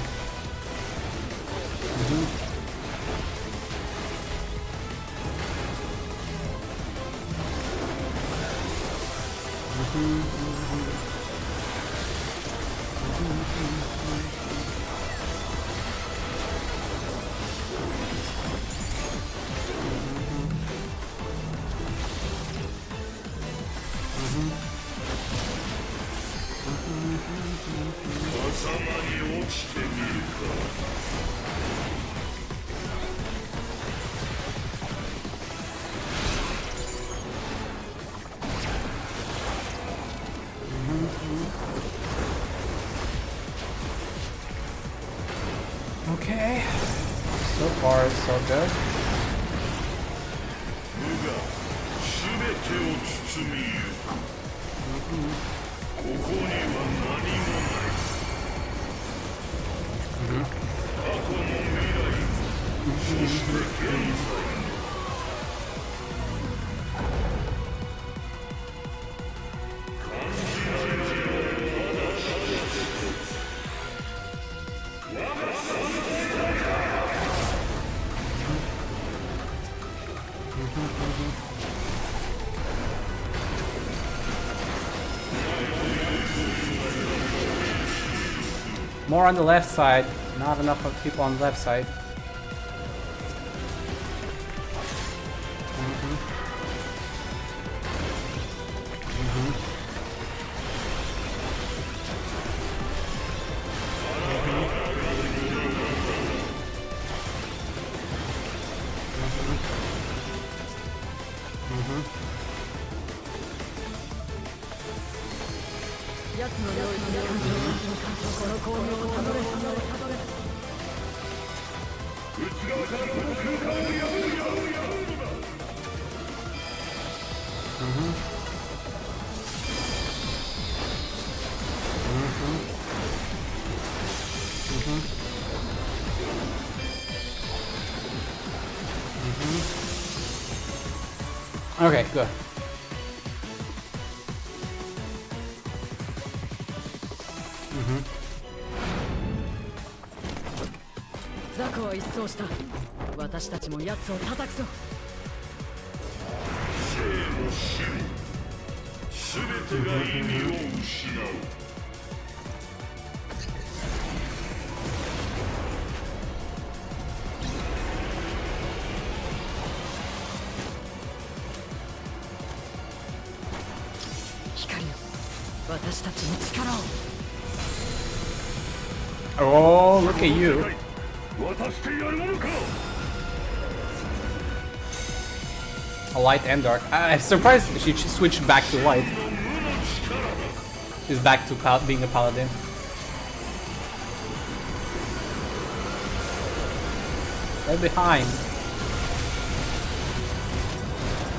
Okay, so far so good. More on the left side, not enough of people on the left side. Okay, good.ザクは一掃した。私たちも奴を叩くぞ。生も死も全てが意味を失う。光よ、私たちに力を。Oh, look at you. A light and dark. I'm surprised she switched back to light. She's back to being a paladin. They're behind.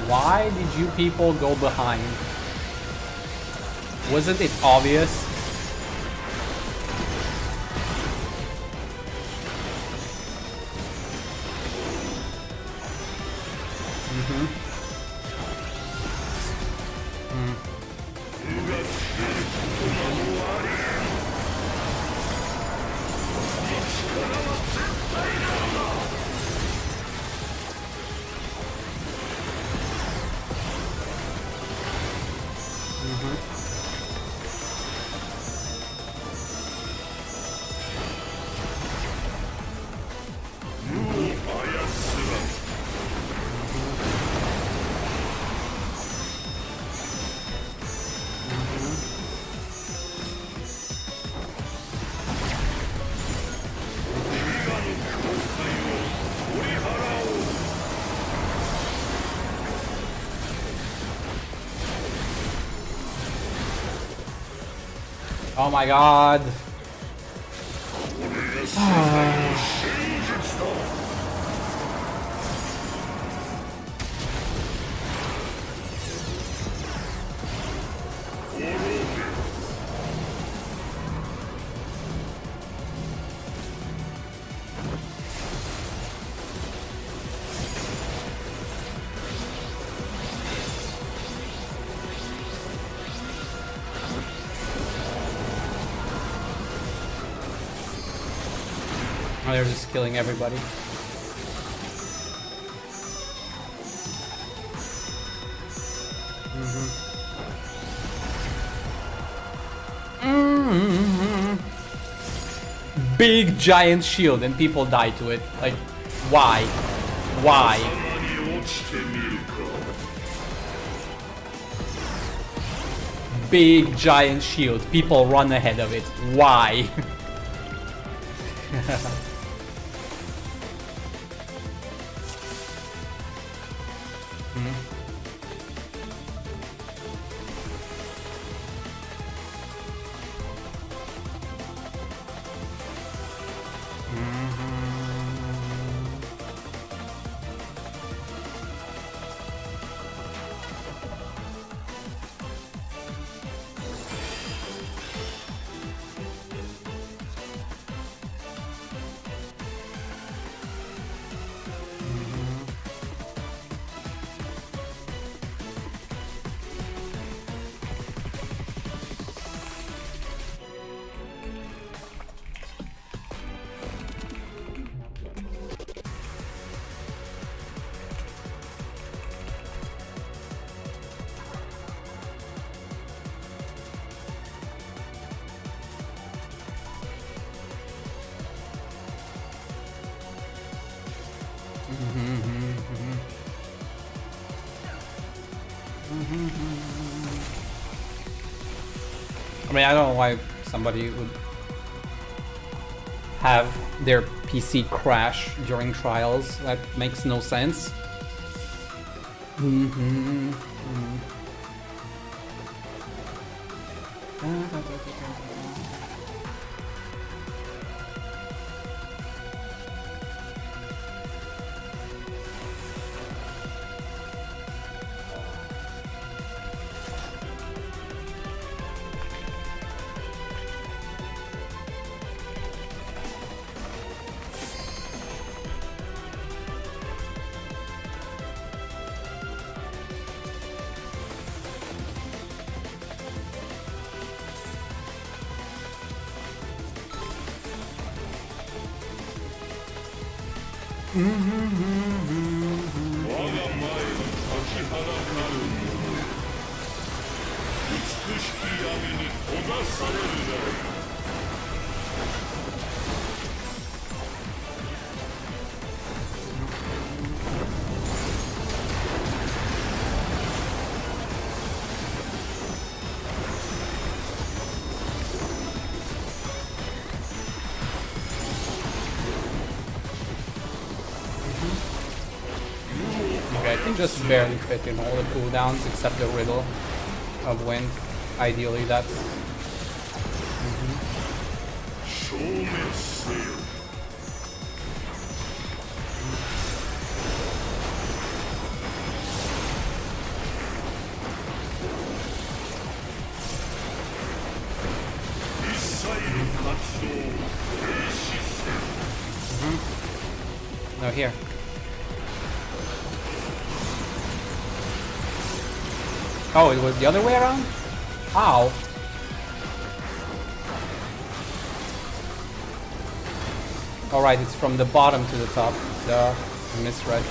Why did you people go behind? Wasn't it obvious? Oh my god. Oh, they're just killing everybody. Big giant shield and people die to it. Like, why? Why? Big giant shield. People run ahead of it. Why? I mean, I don't know why somebody would have their PC crash during trials. That makes no sense. Okay, I can just barely fit in all the cooldowns except the riddle of wind. Ideally, that's. No, here. Oh, it was the other way around? Ow. Alright, it's from the bottom to the top. Duh, I misread.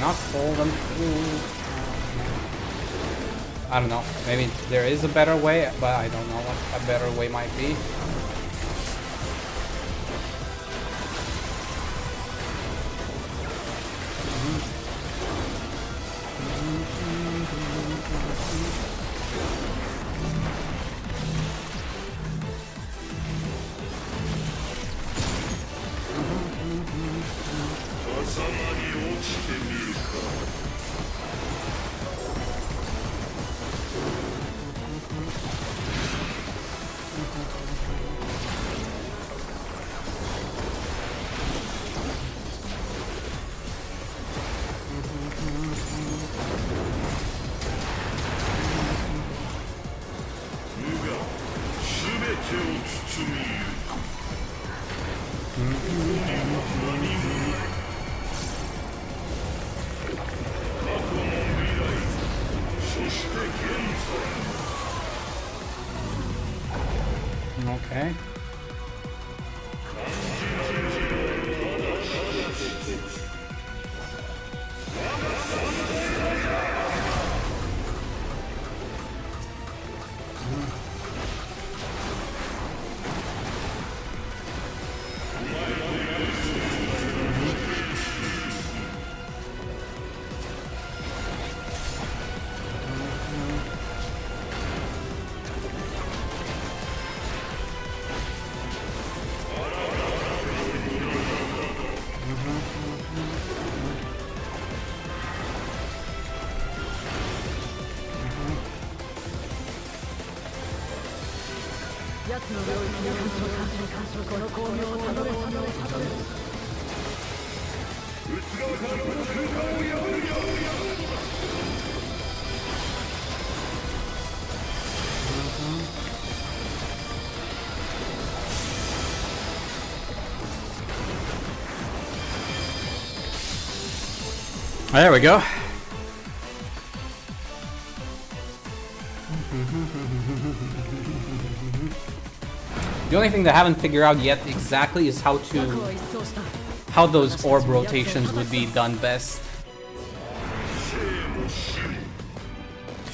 Not pull them through. I don't know. Maybe there is a better way, but I don't know what a better way might be. Okay. There we go. The only thing that I haven't figured out yet exactly is how those orb rotations would be done best.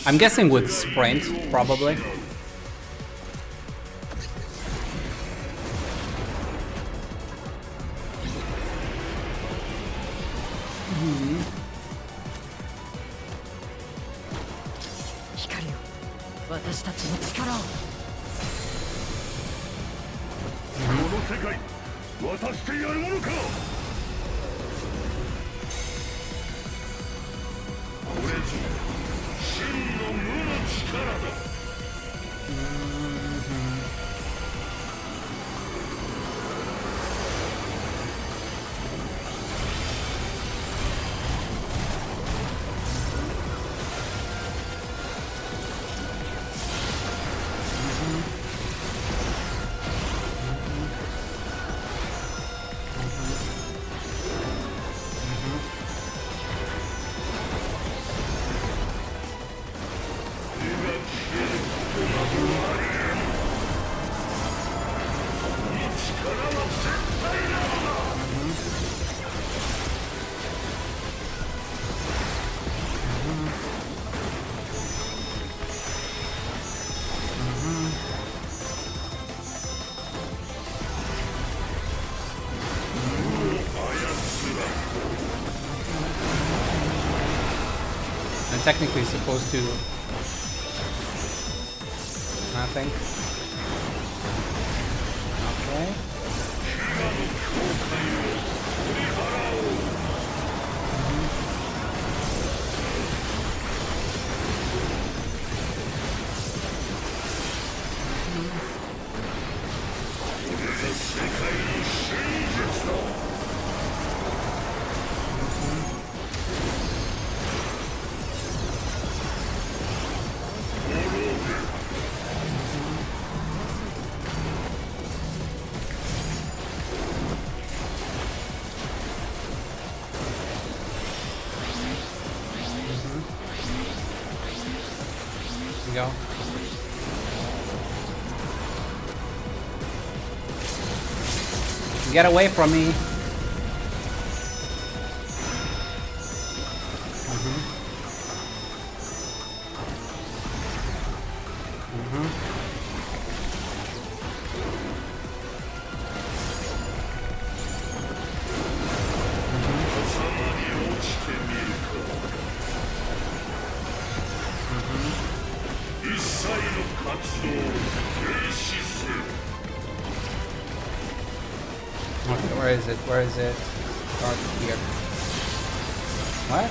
I'm guessing with sprint, probably. Technically supposed to nothing. Okay. Go. Get away from me. Okay, where is it? Where is it? Start here. What?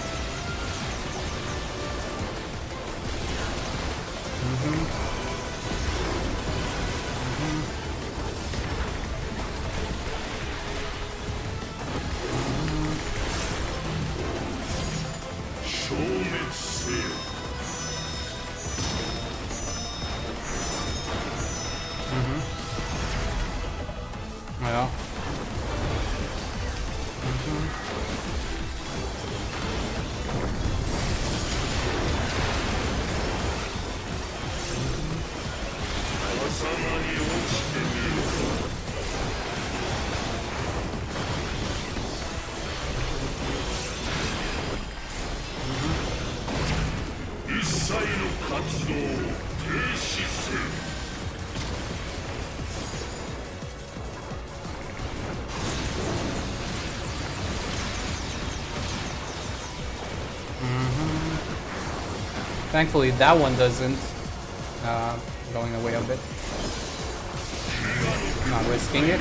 Ja. Thankfully, that one doesn't. Going away a bit. Not risking it.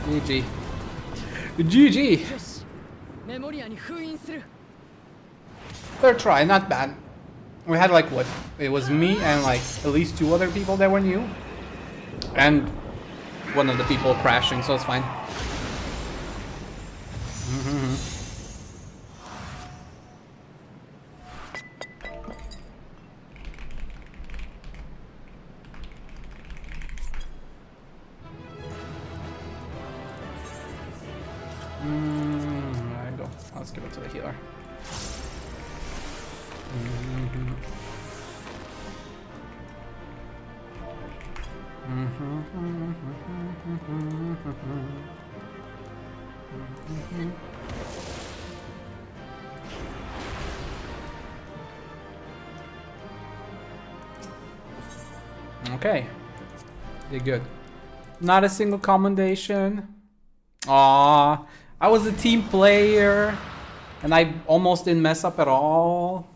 GG. GG. Third try, not bad. We had like what? It was me and like at least 2 other people that were new. And one of the people crashing, so it's fine. There you go. Let's give it to the healer. Okay, did good. Not a single commendation. Aww, I was a team player and I almost didn't mess up at all.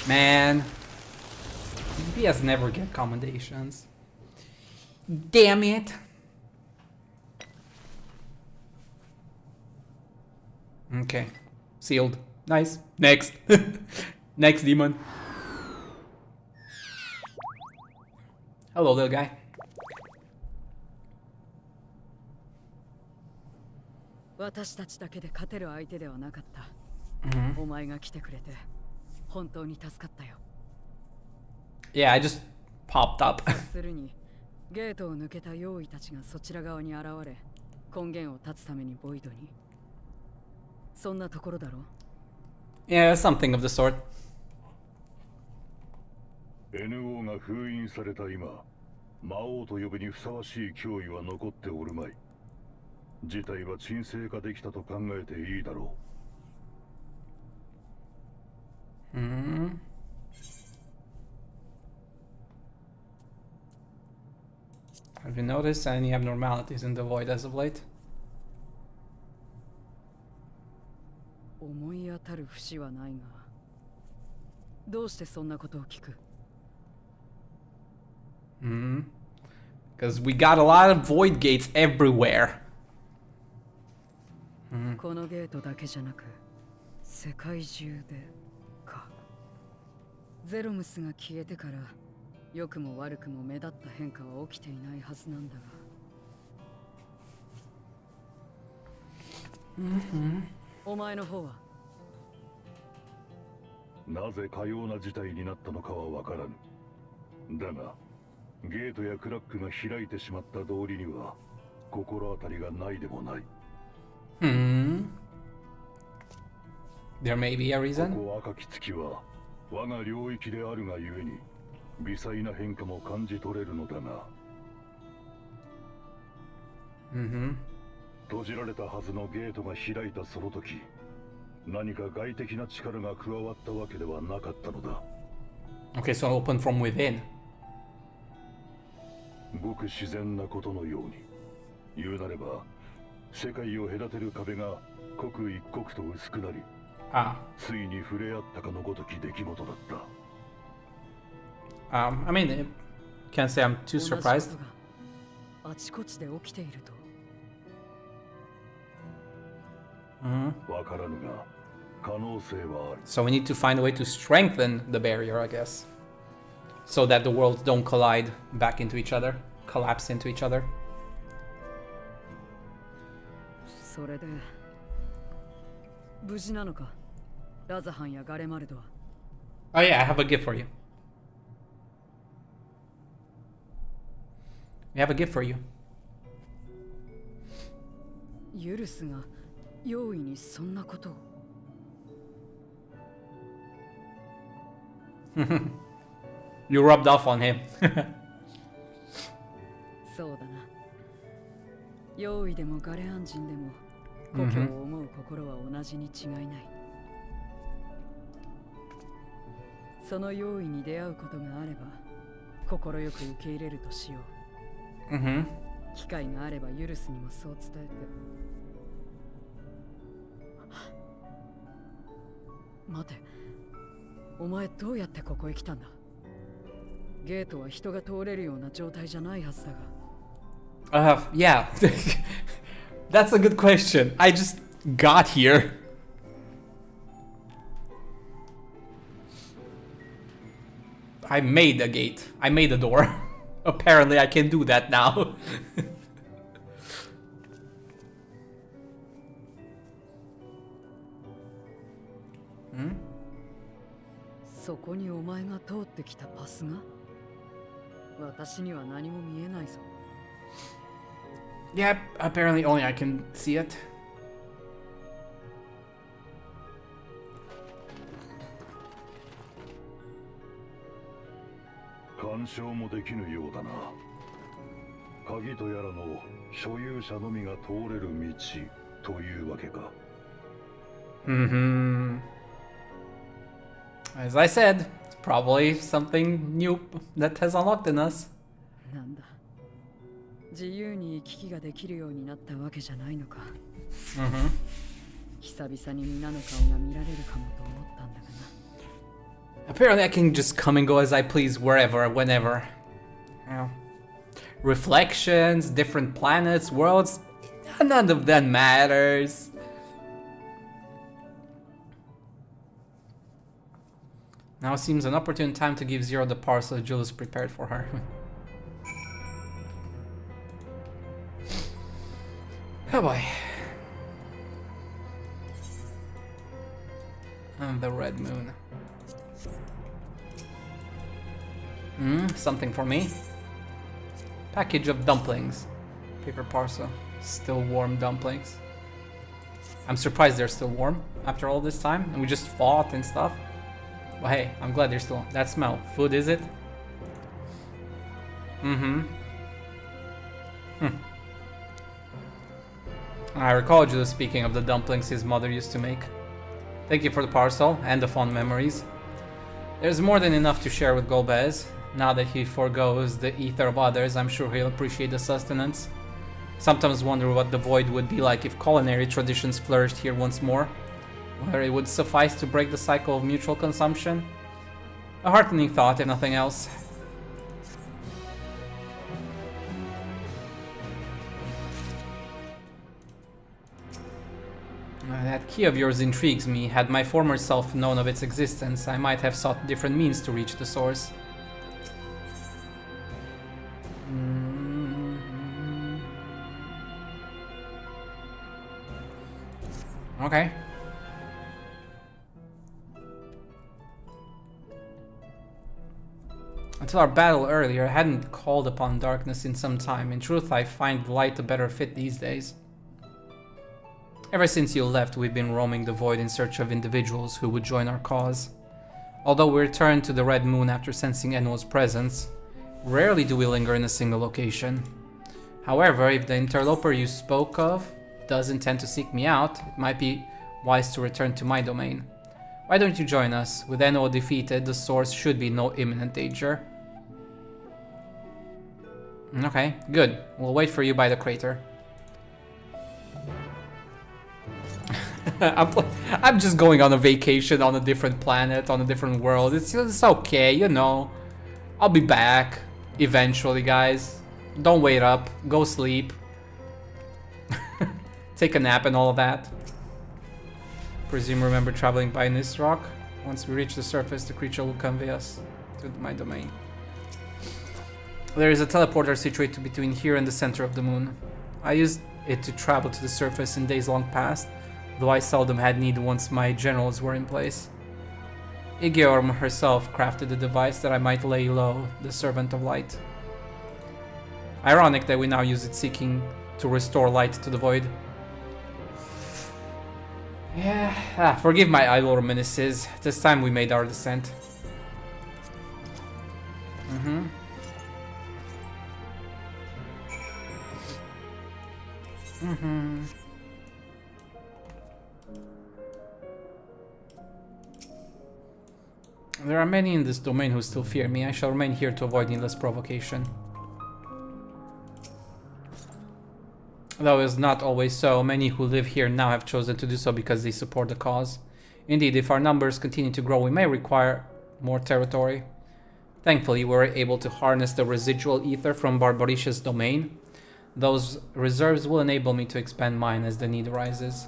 Man, BS never get commendations. Damn it. Okay, sealed. Nice. Next. Next demon. Hello, little guy. Yeah, I just popped up. Yeah, something of the sort. NO が封印された今、魔王と呼ぶにふさわしい脅威は残っておるまい。事態は沈静化できたと考えていいだろう。Have you noticed any abnormalities in the void as of late? Because we got a lot of void gates everywhere. このゲートだけじゃなく世界中でか。ゼロムスが消えてから良くも悪くも目立った変化は起きていないはずなんだが。お前の方はなぜかような事態になったのかはわからぬ。だがゲートやクラックが開いてしまった道理には心当たりがないでもない。There may be a reason. ここ赤き月は我が領域であるがゆえに微細な変化も感じ取れるのだが。閉じられたはずのゲートが開いたその時、何か外的な力が加わったわけではなかったのだ。Okay, so open from within. ごく自然なことのように言うなれば、世界を隔てる壁が刻一刻と薄くなり、ついに触れ合ったかのごとき出来事だった。I mean, Can't say I'm too surprised. あちこちで起きていると。わからぬが可能性はある。 So we need to find a way to strengthen the barrier, I guess. So that the worlds don't collide back into each other, collapse into each other. それで無事なのか、ラザハンやガレマルドは。 Oh yeah, I have a gift for you. We have a gift for you. ユルスが容易にそんなことを。You rubbed off on him. そうだな。容易でもガレアン人でも故郷を思う心は同じに違いない。その容易に出会うことがあれば心よく受け入れるとしよう。機会があればユルスにもそう伝えて。待て、お前どうやってここへ来たんだ？ゲートは人が通れるような状態じゃないはずだが。Yeah. That's a good question. I just got here. I made a gate. I made a door. Apparently I can do that now. そこにお前が通ってきたパスが？私には何も見えないぞ。Yep, apparently only I can see it. 干渉もできぬようだな。鍵とやらの所有者のみが通れる道というわけか。As I said, it's probably something new that has unlocked in us. なんだ。自由に行き来ができるようになったわけじゃないのか。久々に皆の顔が見られるかもと思ったんだがな。Apparently I can just come and go as I please wherever, whenever. You know, reflections, different planets, worlds, none of that matters. Now seems an opportune time to give Zero the parcel Jules prepared for her. Oh boy. And the red moon. Something for me. Package of dumplings. Paper parcel. Still warm dumplings. I'm surprised they're still warm after all this time. And we just fought and stuff. But hey, I'm glad they're still... That smell. Food, is it? I recall Jules speaking of the dumplings his mother used to make. Thank you for the parcel and the fond memories. There's more than enough to share with Golbez. Now that he forgoes the ether of others, I'm sure he'll appreciate the sustenance. Sometimes wonder what the void would be like if culinary traditions flourished here once more. Whether it would suffice to break the cycle of mutual consumption. A heartening thought, if nothing else. That key of yours intrigues me. Had my former self known of its existence, I might have sought different means to reach the source. Okay. Until our battle earlier, I hadn't called upon darkness in some time. In truth, I find light a better fit these days. Ever since you left, we've been roaming the void in search of individuals who would join our cause. Although we returned to the Red Moon after sensing Enno's presence, rarely do we linger in a single location. However, if the interloper you spoke of does intend to seek me out, it might be wise to return to my domain. Why don't you join us? With Enno defeated, the source should be no imminent danger. Okay, good. We'll wait for you by the crater. I'm just going on a vacation on a different planet, on a different world. It's okay, you know. I'll be back. Eventually, guys. Don't wait up. Go sleep. Take a nap and all of that. Presume remember traveling by this rock. Once we reach the surface, the creature will convey us to my domain. There is a teleporter situated between here and the center of the moon. I used it to travel to the surface in days long past, though I seldom had need once my generals were in place. Igeorm herself crafted a device that I might lay low, the Servant of Light. Ironic that we now use it seeking to restore light to the void. Yeah, forgive my idle reminiscences. This time we made our descent. There are many in this domain who still fear me. I shall remain here to avoid needless provocation. Though it is not always so, many who live here now have chosen to do so because they support the cause. Indeed, if our numbers continue to grow, we may require more territory. Thankfully, we were able to harness the residual ether from Barbaricia's domain. Those reserves will enable me to expand mine as the need arises.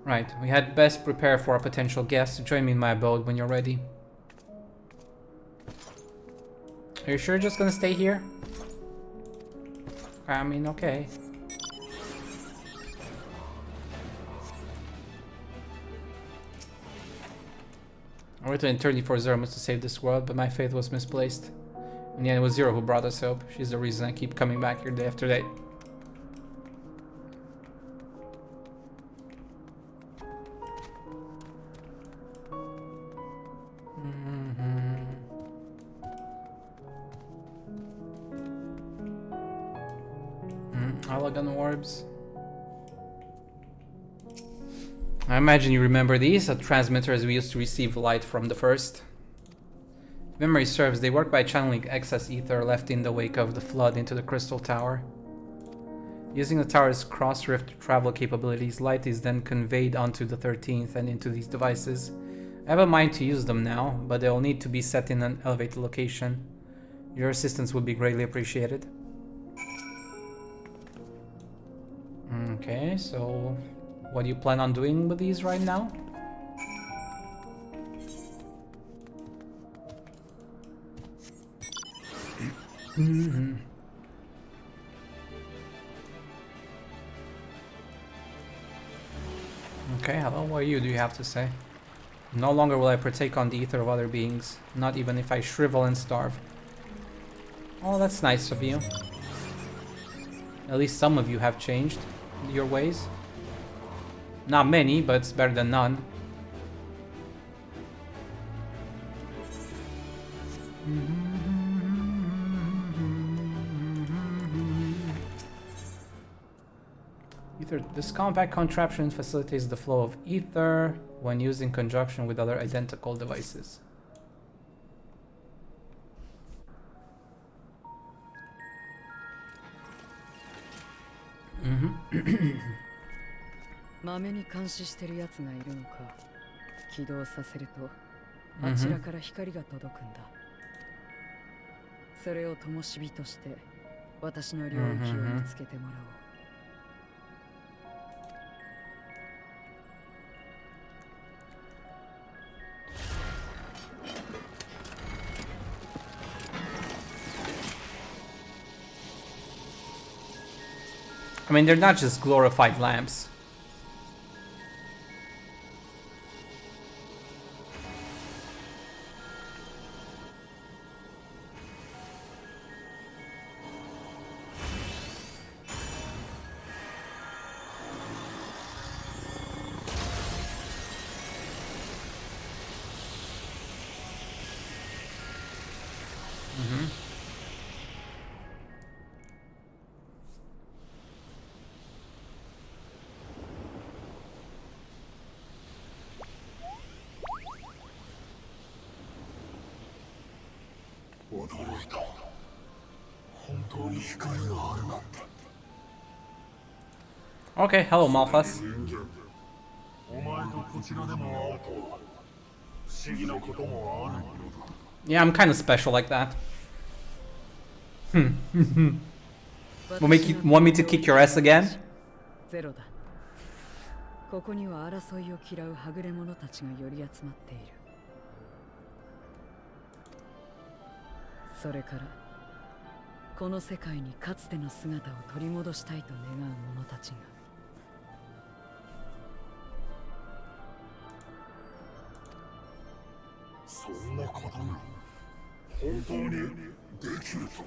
Right, we had best prepare for a potential guest. Join me in my abode when you're ready. Are you sure you're just gonna stay here? I mean, okay. I waited eternity for Zermus to save this world, but my faith was misplaced. In the end, it was Zero who brought us hope. She's the reason I keep coming back here day after day. Alagan orbs. I imagine you remember these, transmitters we used to receive light from the first. If memory serves, they work by channeling excess ether left in the wake of the flood into the crystal tower. Using the tower's cross-rift travel capabilities, light is then conveyed onto the 13th and into these devices. I have a mind to use them now, but they'll need to be set in an elevated location. Your assistance would be greatly appreciated. Okay, so what do you plan on doing with these right now? Okay, hello, what do you have to say? No longer will I partake on the ether of other beings, not even if I shrivel and starve. Oh, that's nice of you. At least some of you have changed your ways. Not many, but it's better than none. Ether. This compact contraption facilitates the flow of ether when used in conjunction with other identical devices.豆に監視してるやつがいるのか。起動させるとあちらから光が届くんだ。それを灯火として私の領域を見つけてもらおう。I mean, they're not just glorified lamps. Okay, hello Malphas. Yeah, I'm kind of special like that. Want me to kick your ass again? ゼロだ。ここには争いを嫌うはぐれ者たちが寄り集まっている。それからこの世界にかつての姿を取り戻したいと願う者たちが。そんなことが本当にできると。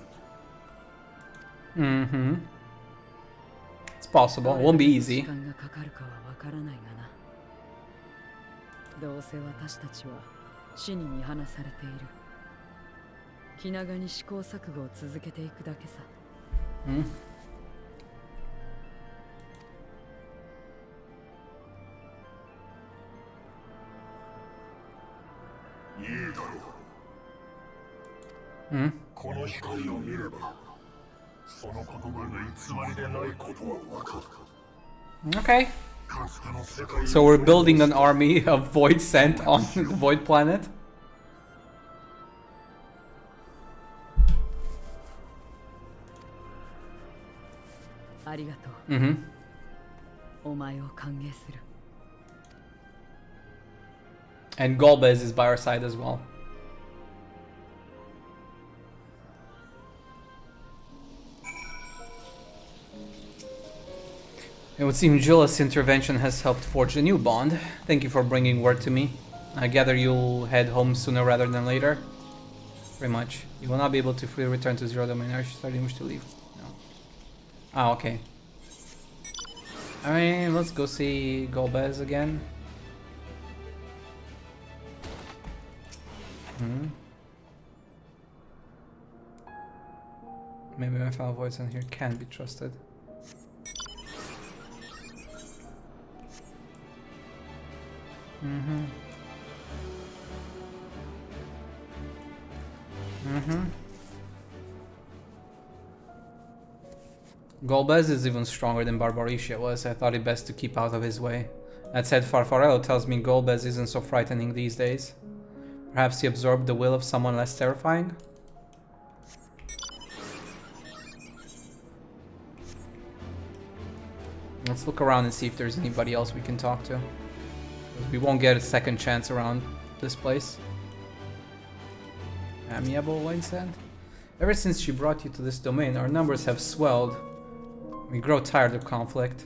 It's possible. It won't be easy. 時間がかかるかはわからないがな。どうせ私たちは死に見放されている。気長に試行錯誤を続けていくだけさ。いいだろう。この光を見れば、その言葉が偽りでないことはわかる。Okay. So we're building an army of Void Sent on the Void Planet. And Golbez is by our side as well. It would seem Julius' intervention has helped forge a new bond. Thank you for bringing word to me. I gather you'll head home sooner rather than later. Very much. You will not be able to freely return to Zero Domain. Are you starting wish to leave? No. Ah, okay. I mean, let's go see Golbez again. Maybe my fellow voice in here can be trusted. Golbez is even stronger than Barbaricia was. I thought it best to keep out of his way. That said, Farfarello tells me Golbez isn't so frightening these days. Perhaps he absorbed the will of someone less terrifying? Let's look around and see if there's anybody else we can talk to. We won't get a second chance around this place. Amiable Winesand? Ever since she brought you to this domain, our numbers have swelled. We grow tired of conflict.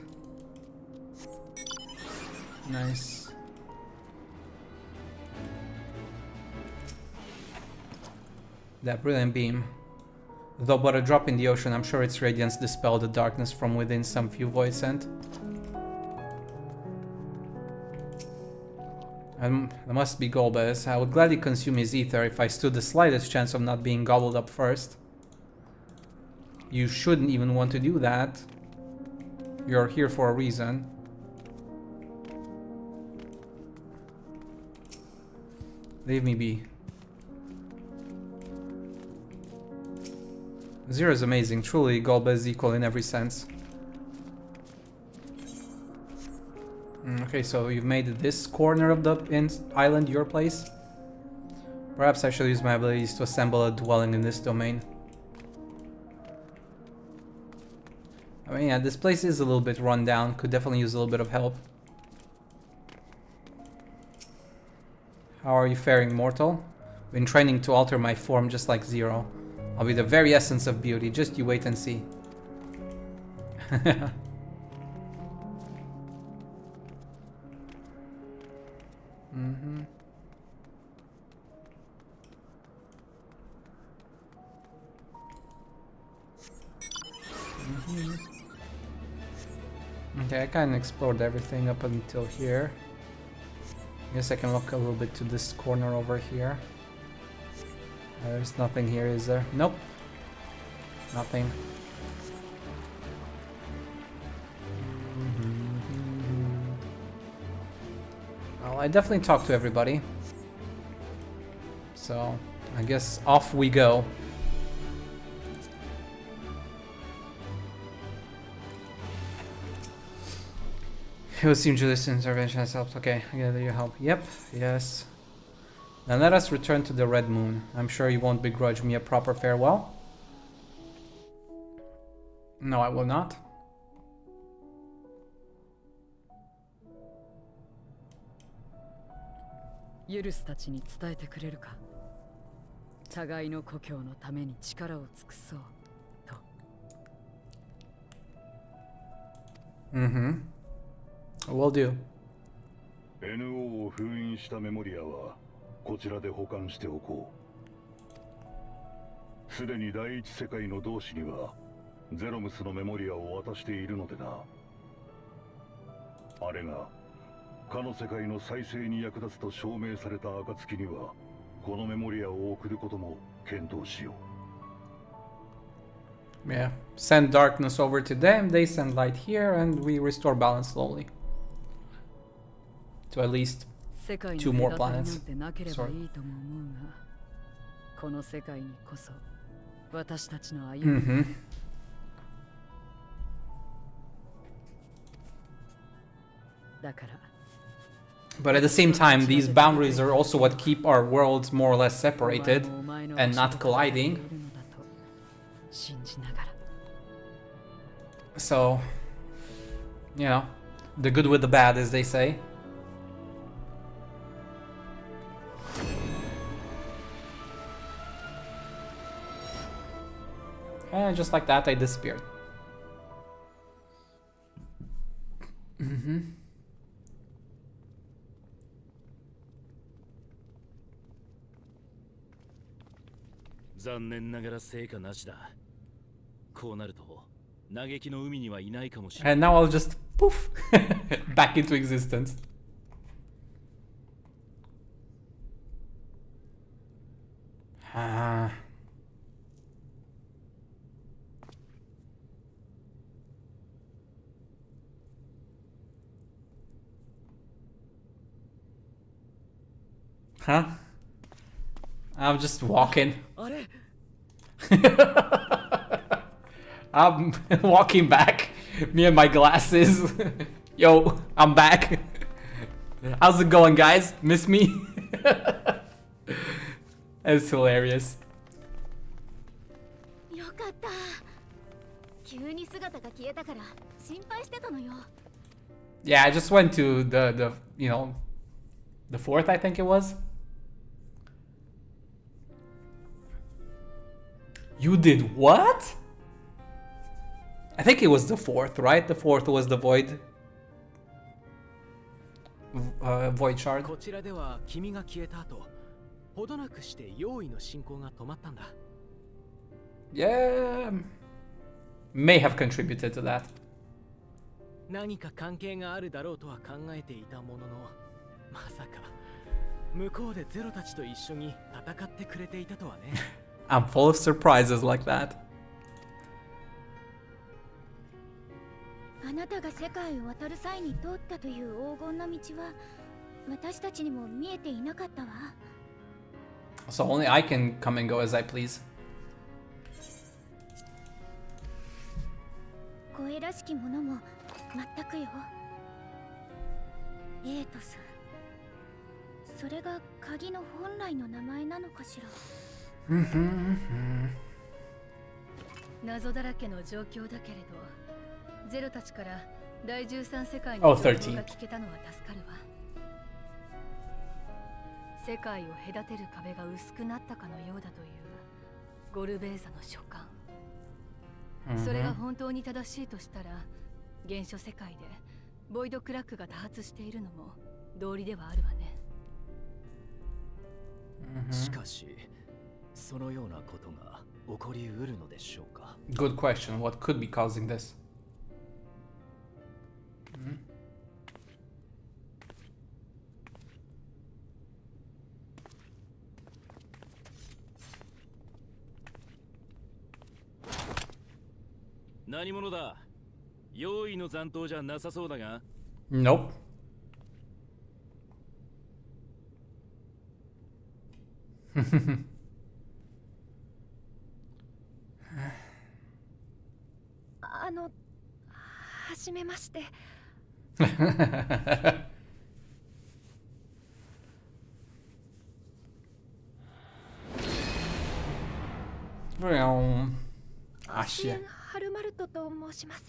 Nice. That brilliant beam. Though but a drop in the ocean, I'm sure its radiance dispelled the darkness from within some few void sent. There must be Golbez. I would gladly consume his ether if I stood the slightest chance of not being gobbled up first. You shouldn't even want to do that. You're here for a reason. Leave me be. Zero is amazing. Truly, Golbez is equal in every sense. Okay, so you've made this corner of the island your place? Perhaps I should use my abilities to assemble a dwelling in this domain. I mean, yeah, this place is a little bit run down. Could definitely use a little bit of help. How are you faring, mortal? Been training to alter my form just like Zero. I'll be the very essence of beauty. Just you wait and see. Okay, I kind of explored everything up until here. Guess I can look a little bit to this corner over here. There's nothing here, is there? Nope. Nothing. Well, I definitely talked to everybody. So, I guess off we go. It would seem Julius' intervention has helped. Okay, I gather your help. Yep, yes. Now let us return to the Red Moon. I'm sure you won't begrudge me a proper farewell. No, I will not. Yurus たちに伝えてくれるか。互いの故郷のために力を尽くそうと。Will do. NO を封印したメモリアはこちらで保管しておこう。すでに第一世界の同志にはゼロムスのメモリアを渡しているのでな。あれがかの世界の再生に役立つと証明された暁にはこのメモリアを送ることも検討しよう。Yeah, send darkness over to them, they send light here, and we restore balance slowly. To at least 2 more planets. Sorry. この世界にこそ私たちの歩み。だから。But at the same time, these boundaries are also what keep our worlds more or less separated and not colliding. So, you know, the good with the bad, as they say. And just like that, I disappeared. Mm-hmm. 残念ながら成果なしだ。こうなると嘆きの海にはいないかもしれない。And now I'll just poof back into existence. Huh? I'm just walking. I'm walking back. Me and my glasses. Yo, I'm back. How's it going, guys? Miss me? That's hilarious. Yeah, I just went to the you know, the 4th, I think it was. You did what? I think it was the 4th, right? The 4th was the void. Void shard. こちらでは君が消えた後、ほどなくして用意の進行が止まったんだ。Yeah, may have contributed to that. 何か関係があるだろうとは考えていたものの、まさか向こうでゼロたちと一緒に戦ってくれていたとはね。I'm full of surprises like that. あなたが世界を渡る際に通ったという黄金の道は私たちにも見えていなかったわ。So only I can come and go as I please. 声らしきものも全くよ。エイトス。それが鍵の本来の名前なのかしら。謎だらけの状況だけれど、ゼロたちから第13世界の情報が聞けたのは助かるわ。世界を隔てる壁が薄くなったかのようだというゴルベーザの書簡。それが本当に正しいとしたら、原初世界でボイドクラックが多発しているのも道理ではあるわね。しかし、そのようなことが起こりうるのでしょうか。Good question. What could be causing this? 何者だ？用意の残党じゃなさそうだが。Nope. はじめまして。Ashe. ハルマルトと申します。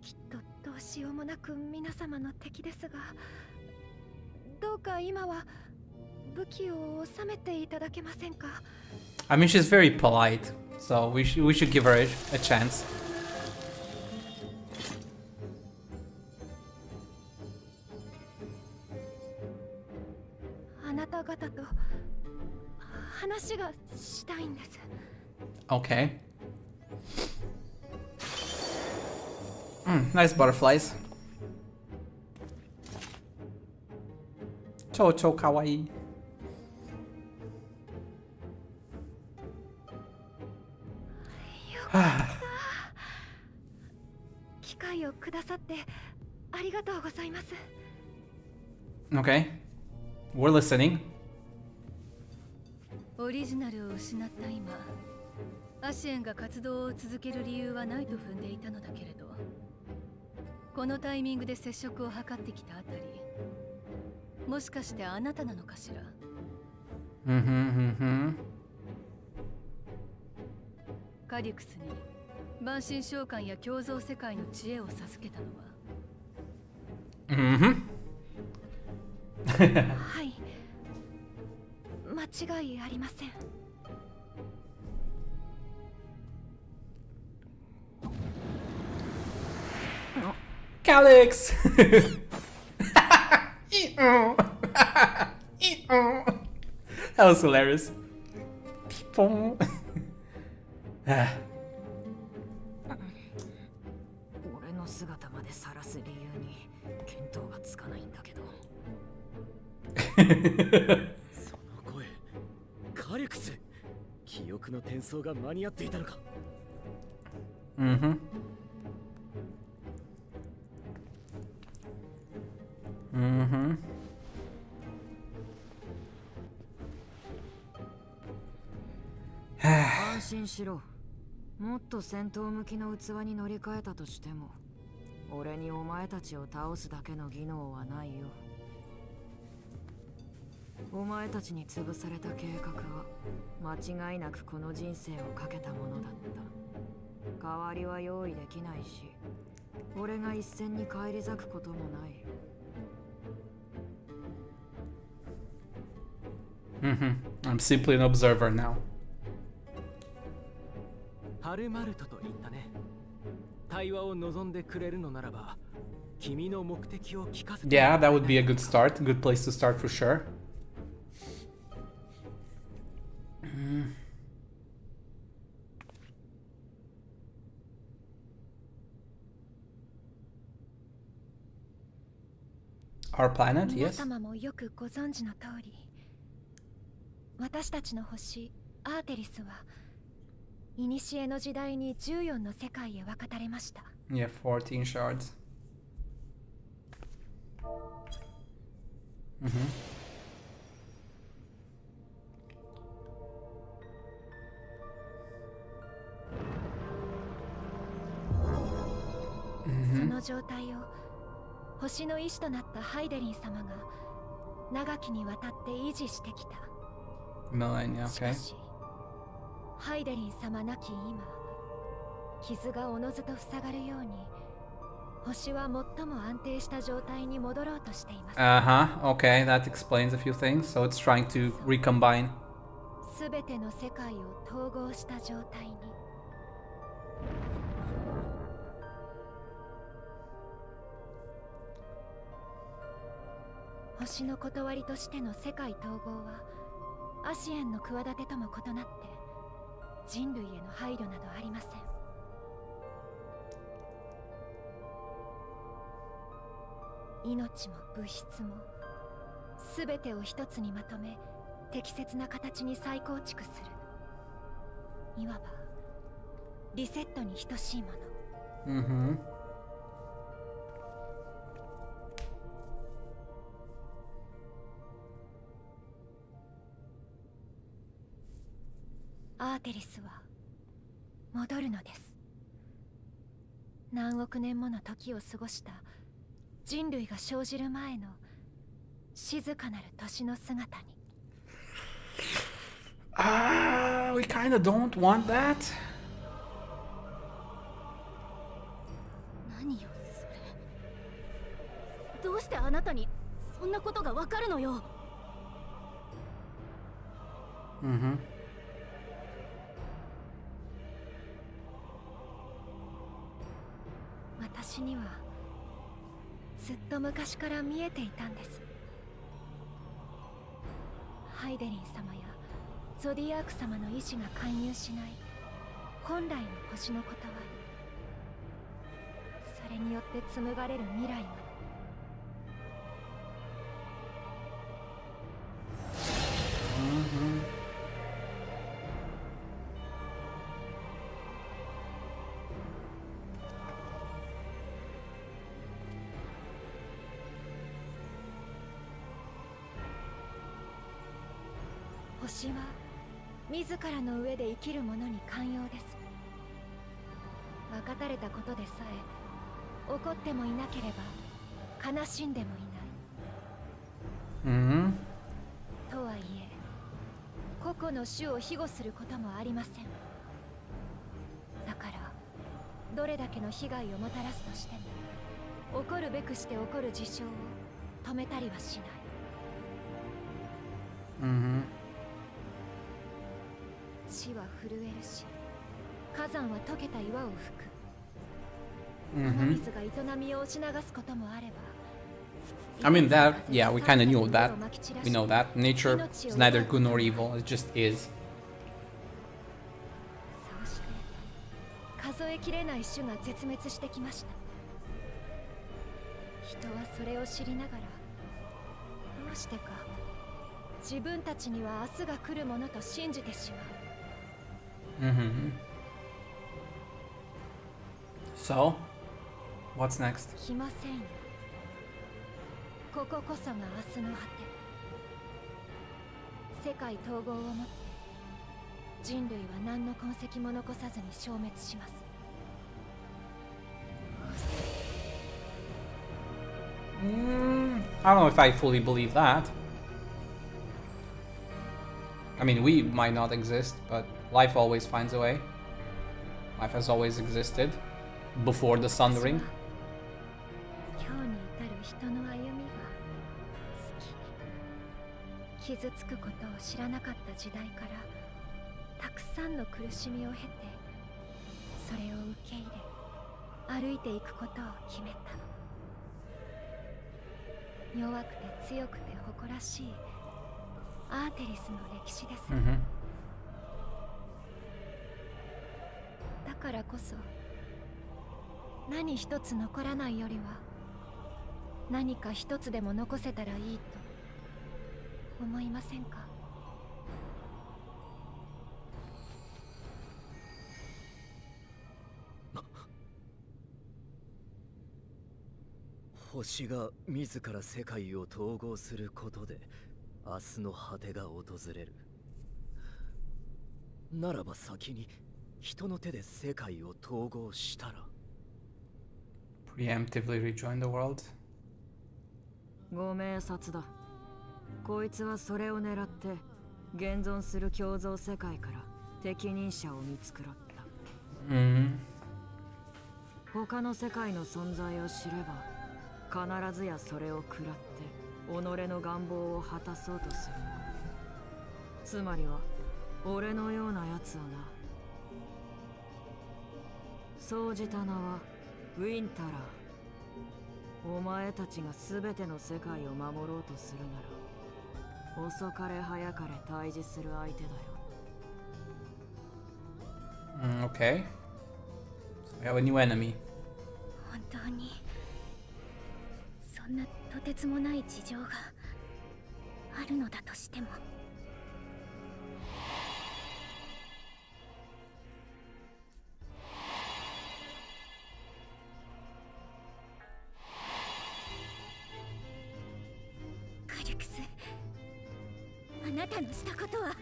きっとどうしようもなく皆様の敵ですが、どうか今は武器を収めていただけませんか。I mean, she's very polite, so we should give her a chance. あなた方と話がしたいんです。Okay. Nice butterflies. Cho kawaii. 機会をくださってありがとうございます。Okay. We're listening. オリジナルを失った今、アシエンが活動を続ける理由はないと踏んでいたのだけれど、このタイミングで接触を図ってきたあたり、もしかしてあなたなのかしら。カリュクスに万神召喚や共造世界の知恵を授けたのは。はい、間違いありません。Calyx! That was hilarious. 俺の姿まで晒す理由に見当がつかないんだけど。その声、カリュクス。記憶の転送が間に合っていたのか。安心しろ。もっと戦闘向きの器に乗り換えたとしても、俺にお前たちを倒すだけの技能はないよ。お前たちに潰された計画は間違いなくこの人生をかけたものだった。代わりは用意できないし、俺が一戦に返り咲くこともない。I'm simply an observer now. ハルマルトと言ったね。対話を望んでくれるのならば、君の目的を聞かせて。Yeah, that would be a good start. Good place to start for sure. Our planet, 皆 yes. 様もよくご存知の通り、私たちの星アーテリスは古の時代に14の世界へ分かたれました。Yeah, 14 shards. Mm-hmm. その状態を星の医師となったハイデリン様が長きにわたって維持してきた。Millennia, し okay. かしハイデリン様亡き今、傷がおのずと塞がるように星は最も安定した状態に戻ろうとしています。Okay, that explains a few things. So it's trying to recombine. すべての世界を統合した状態に。星の断りとしての世界統合はアシエンの企てとも異なって人類への配慮などありません。命も物質も全てを一つにまとめ適切な形に再構築する、いわばリセットに等しいもの。Mm-hmm. アーテリスは戻るのです。何億年もの時を過ごした人類が生じる前の静かなる年の姿に。We kind of don't want that. 何よそれ。どうしてあなたにそんなことがわかるのよ。私にはずっと昔から見えていたんです。ハイデリン様やゾディアーク様の意志が介入しない本来の星のことは、それによって紡がれる未来が。星は自らの上で生きる者に寛容です。分かたれたことでさえ怒ってもいなければ悲しんでもいない。とはいえ個々の種を庇護することもありません。だからどれだけの被害をもたらすとしても、起こるべくして起こる事象を止めたりはしない。地は震えるし、火山は溶けた岩を吹く。雨水が営みを押し流すこともあれば。I mean that, yeah, we kind of knew that. We know that. Nature is neither good nor evil, it just is. そうして数えきれない種が絶滅してきました。人はそれを知りながら、どうしてか自分たちには明日が来るものと信じてしまう。So, what's next? 来ませんよ。こここそが明日の果て。世界統合をもって人類は何の痕跡も残さずに消滅します。I don't know if I fully believe that. I mean, we might not exist, but life always finds a way. Life has always existed before the Sundering. 今日に至る人の歩みが好き。傷つくことを知らなかった時代からたくさんの苦しみを経て、それを受け入れ歩いていくことを決めた。弱くて強くて誇らしいアーテリスの歴史です。だからこそ何一つ残らないよりは何か一つでも残せたらいいと思いませんか？星が自ら世界を統合することで明日の果てが訪れる。ならば先に人の手で世界を統合したら。Preemptively rejoin the world. ご明察だ。こいつはそれを狙って現存する共造世界から適任者を見繕った。他の世界の存在を知れば必ずやそれを食らって己の願望を果たそうとする。つまりは俺のようなやつをな。そうじた名はウィンタラー。お前たちが全ての世界を守ろうとするなら遅かれ早かれ対峙する相手だよ。Okay. So we have a new enemy. 本当にそんなとてつもない事情があるのだとしても。カルクス、あなたのしたことは。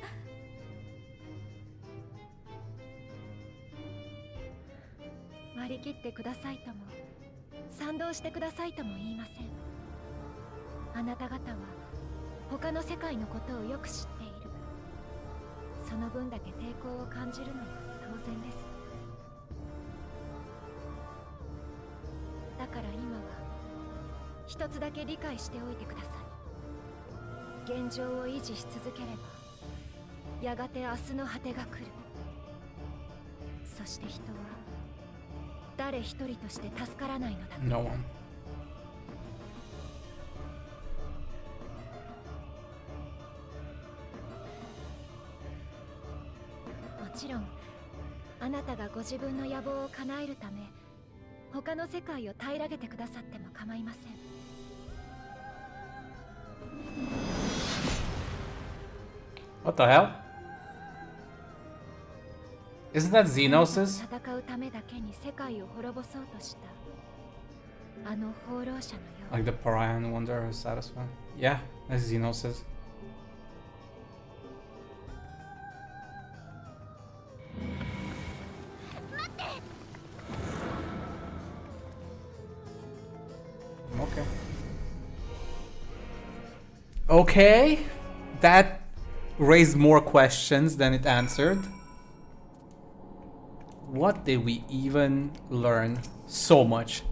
割り切ってくださいとも賛同してくださいとも言いません。あなた方は他の世界のことをよく知っている。その分だけ抵抗を感じるのは当然です。だから今は一つだけ理解しておいてください。現状を維持し続ければやがて明日の果てが来る。そして人は誰一人として助からないのだ。 No one. もちろんあなたがご自分の野望を叶えるため他の世界を平らげてくださっても構いません。 What the hell? Isn't that Xenosis? 戦うためだけに世界を滅ぼそうとしたあの放浪者のよう。 Like the pariah and wonder are satisfied. Yeah, that's Xenosis. Okay. Okay. That raised more questions than it answered. What did we even learn? So much.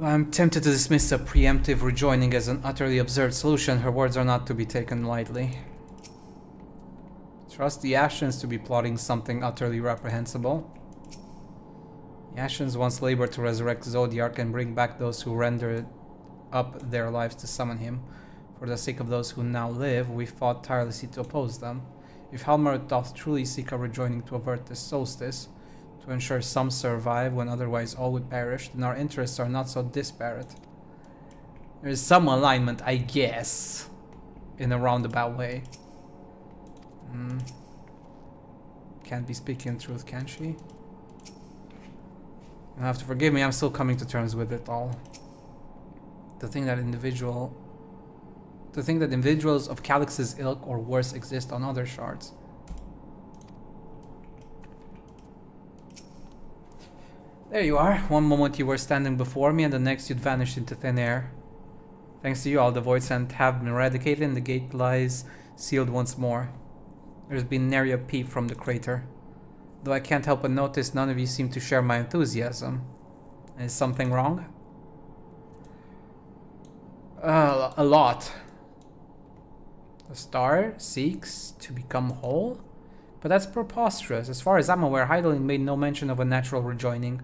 I'm tempted to dismiss a preemptive rejoining as an utterly absurd solution. Her words are not to be taken lightly. Trust the Ashens to be plotting something utterly reprehensible. The Ashens once labored to resurrect Zodiac and bring back those who rendered up their lives to summon him. For the sake of those who now live, we fought tirelessly to oppose them. If Halmar doth truly seek a rejoining to avert this solstice, to ensure some survive when otherwise all would perish, then our interests are not so disparate. There is some alignment, I guess, in a roundabout way. Can't be speaking truth, can she? You'll have to forgive me, I'm still coming to terms with it all. To think that individuals of Calix's ilk or worse exist on other shards. There you are. One moment you were standing before me and the next you'd vanished into thin air. Thanks to you, all the voids have been eradicated and the gate lies sealed once more. There's been nary a peep from the crater. Though I can't help but notice none of you seem to share my enthusiasm. Is something wrong? A lot. The star seeks to become whole? But that's preposterous. As far as I'm aware, Heidelin made no mention of a natural rejoining.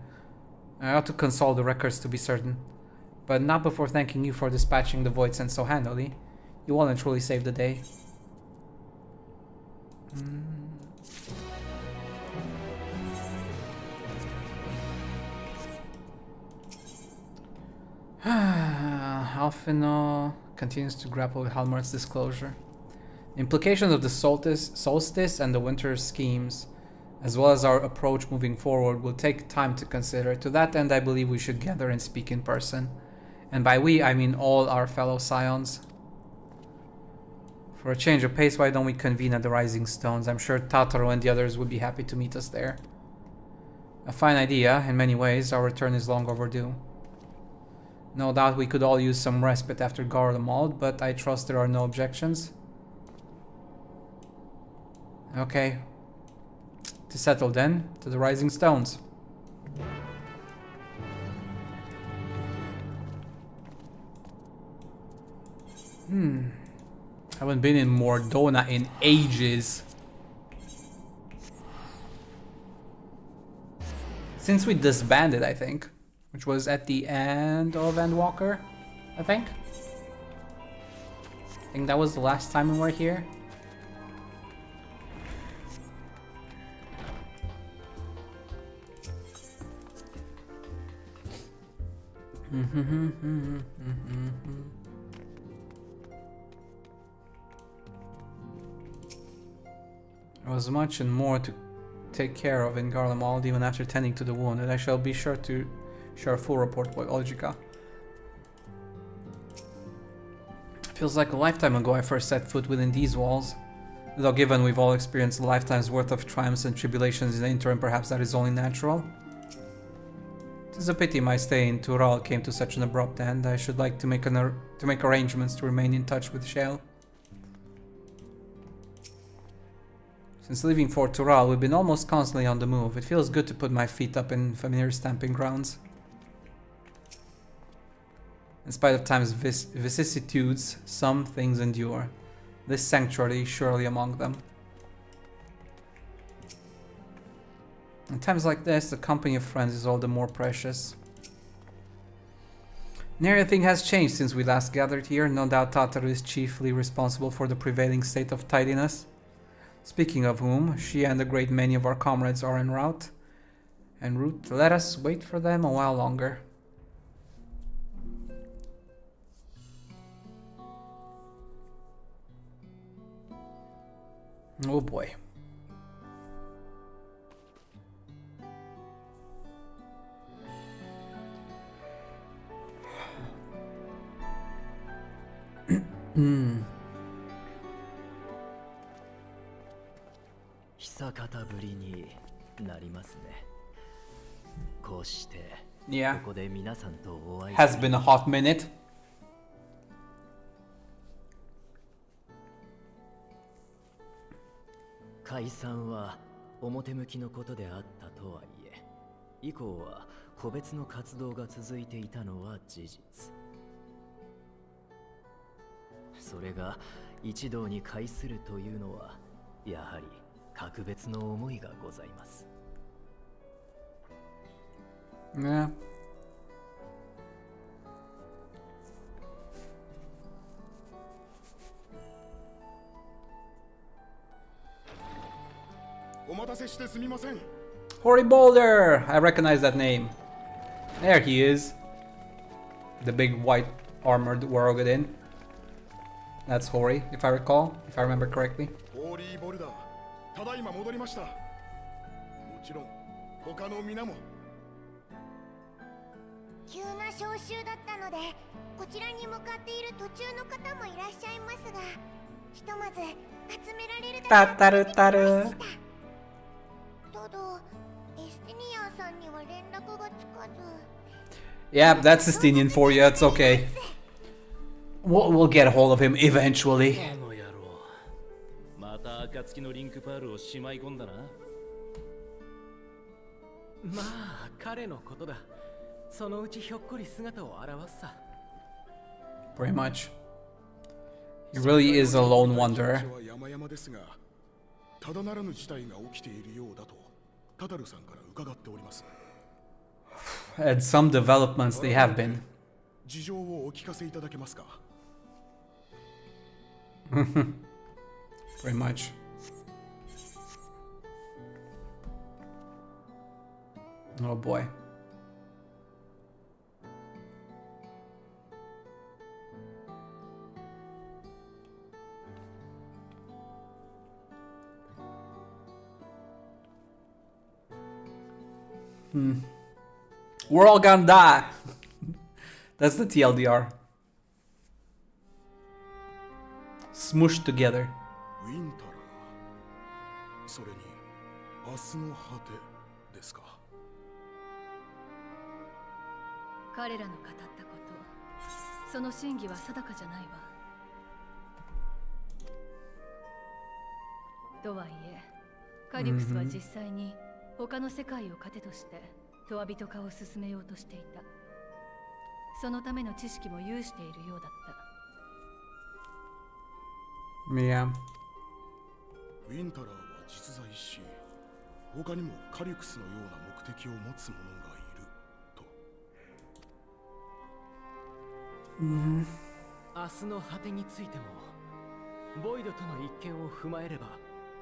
I ought to consult the records to be certain. But not before thanking you for dispatching the void sent so handily. You all and truly saved the day. Alphino continues to grapple with Halmar's disclosure. The implications of the solstice and the winter schemes, as well as our approach moving forward, will take time to consider. To that end, I believe we should gather and speak in person. And by we, I mean all our fellow scions. For a change of pace, why don't we convene at the Rising Stones? I'm sure Tataru and the others would be happy to meet us there. A fine idea, in many ways. Our return is long overdue. No doubt we could all use some respite after Garlemald, but I trust there are no objections. Okay. To settle then, to the Rising Stones. Haven't been in Mordona in ages. Since we disbanded, I think. Which was at the end of Endwalker, I think. I think that was the last time we were here. There was much and more to take care of in Garlemald, even after tending to the wound, and I shall be sure to share a full report with Olgica. Feels like a lifetime ago I first set foot within these walls. Though given we've all experienced a lifetime's worth of triumphs and tribulations in the interim, perhaps that is only natural. It is a pity my stay in Tural came to such an abrupt end. I should like to make arrangements to remain in touch with Shale. Since leaving Fort Tural, we've been almost constantly on the move. It feels good to put my feet up in familiar stamping grounds. In spite of time's vicissitudes, some things endure. This sanctuary surely among them. In times like this, the company of friends is all the more precious. Nearly everything has changed since we last gathered here. No doubt Tataru is chiefly responsible for the prevailing state of tidiness. Speaking of whom, she and a great many of our comrades are en route. En route, let us wait for them a while longer. Oh boy. Hmm. 久方ぶりになりますね。こうして Yeah. ここで皆さんとお会い Has been a hot minute. 解散は表向きのことであったとはいえ、以降は個別の活動が続いていたのは事実。それが一堂に会するというのはやはり格別の思いがございます。Yeah. お待たせしてすみません。 Hori Boulder! I recognize that name. There he is. The big white armored Warogadin. That's Hori, if I recall, if I remember correctly. ホーリーボルダー、ただいま戻りました。もちろん他の皆も。急な招集だったので、こちらに向かっている途中の方もいらっしゃいますが、ひとまず集められるだけタルタル。ただ、エスティニアンさんには連絡がつかず。Yeah, that's Estinian for you, it's okay. We'll get a hold of him eventually. また暁のリンクパールをしまい込んだな。まあ彼のことだ。そのうちひょっこり姿を現すさ。Pretty much. He really is a lone wanderer. 山々ですが、ただならぬ事態が起きているようだとタタルさんから伺っております。And some developments they have been. 事情をお聞かせいただけますか。Pretty much. Oh boy. We're all gonna die. That's the TLDR. Smushed together. ウィンタラー、それに明日の果てですか。彼らの語ったこと、その真偽は定かじゃないわ。とはいえ、カリプスは実際に他の世界を糧としてトワ人化を進めようとしていた。そのための知識も有しているようだった。Yeah. ウィンタラーは実在し、他にもカリクスのような目的を持つ者がいると。明日の果てについても、ボイドとの一見を踏まえれば、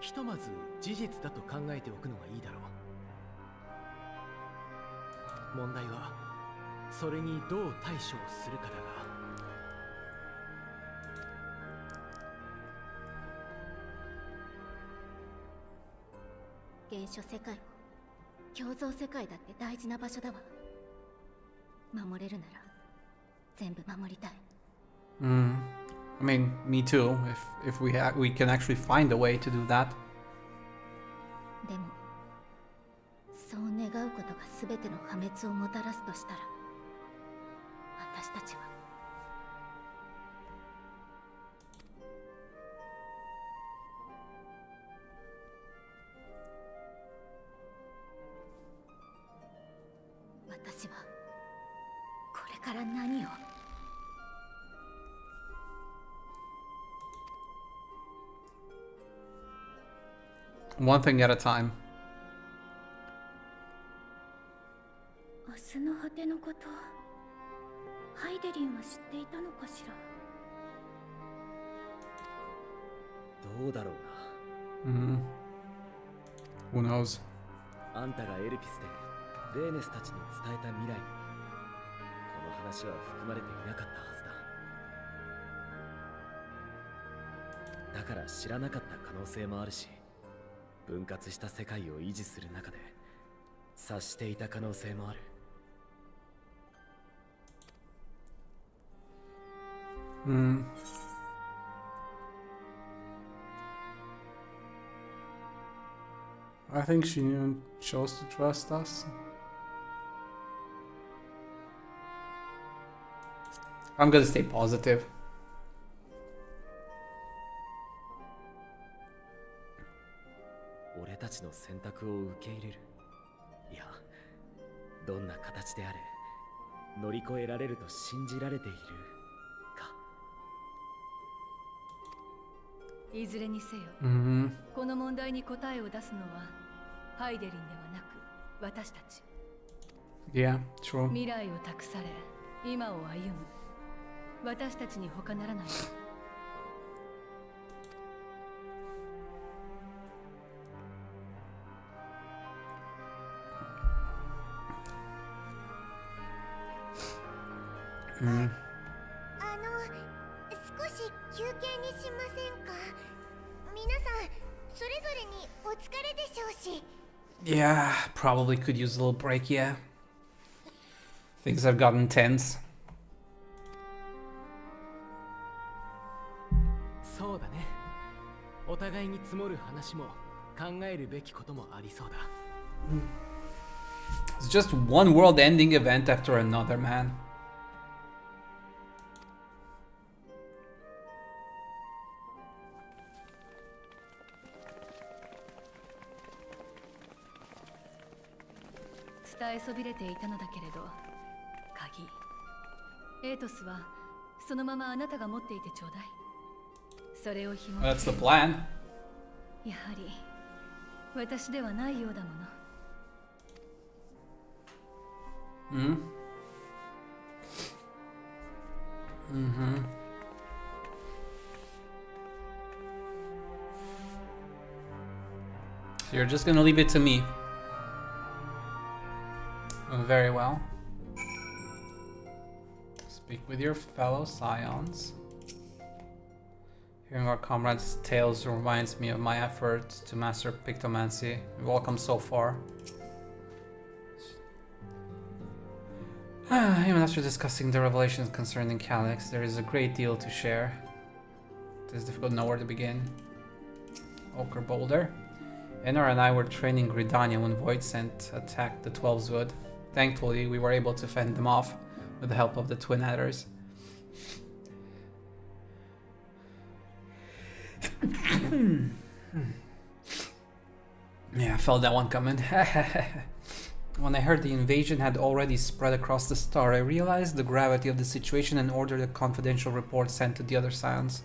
ひとまず事実だと考えておくのがいいだろう。問題は、それにどう対処をするかだが。原初世界も共造世界だって大事な場所だわ。守れるなら全部守りたい。I mean, me too. If we can actually find a way to do that. でも、そう願うことが全ての破滅をもたらすとしたら、私たちは。から何を。One thing at a time. 明日の果てのこと、ハイデリンは知っていたのかしら。どうだろうな。Who knows? あんたがエルピスでレーネスたちに伝えた未来にこの話は含まれていなかったはずだ。だから知らなかった可能性もあるし、分割した世界を維持する中で察していた可能性もある。I think she chose to trust us. I'm gonna stay positive. 俺たちの選択を受け入れる。いや、どんな形であれ乗り越えられると信じられているか。いずれにせよ、この問題に答えを出すのはハイデリンではなく私たち。Yeah, true. 未来を託され、今を歩む私たちに他ならない。少し休憩にしませんか。皆さんそれぞれにお疲れでしょうし。Yeah, probably could use a little break, yeah. Things have gotten tense. そうだね。お互いに積もる話も考えるべきこともありそうだ。It's just one world-ending event after another, man. 伝えそびれていたのだけれど、鍵エイトスはそのままあなたが持っていてちょうだい。それを紐解 That's the plan. やはり私ではないようだもの。So you're just gonna leave it to me. Very well. Speak with your fellow scions. Hearing our comrades' tales reminds me of my efforts to master pictomancy. We've all come so far. Even after discussing the revelations concerning Calyx, there is a great deal to share. It is difficult to know where to begin. Ochre Boulder. Enor and I were training Gridania when Void Scent attacked the 12's Wood. Thankfully, we were able to fend them off with the help of the Twin Adders. Yeah, I felt that one coming. When I heard the invasion had already spread across the star, I realized the gravity of the situation and ordered a confidential report sent to the other scions.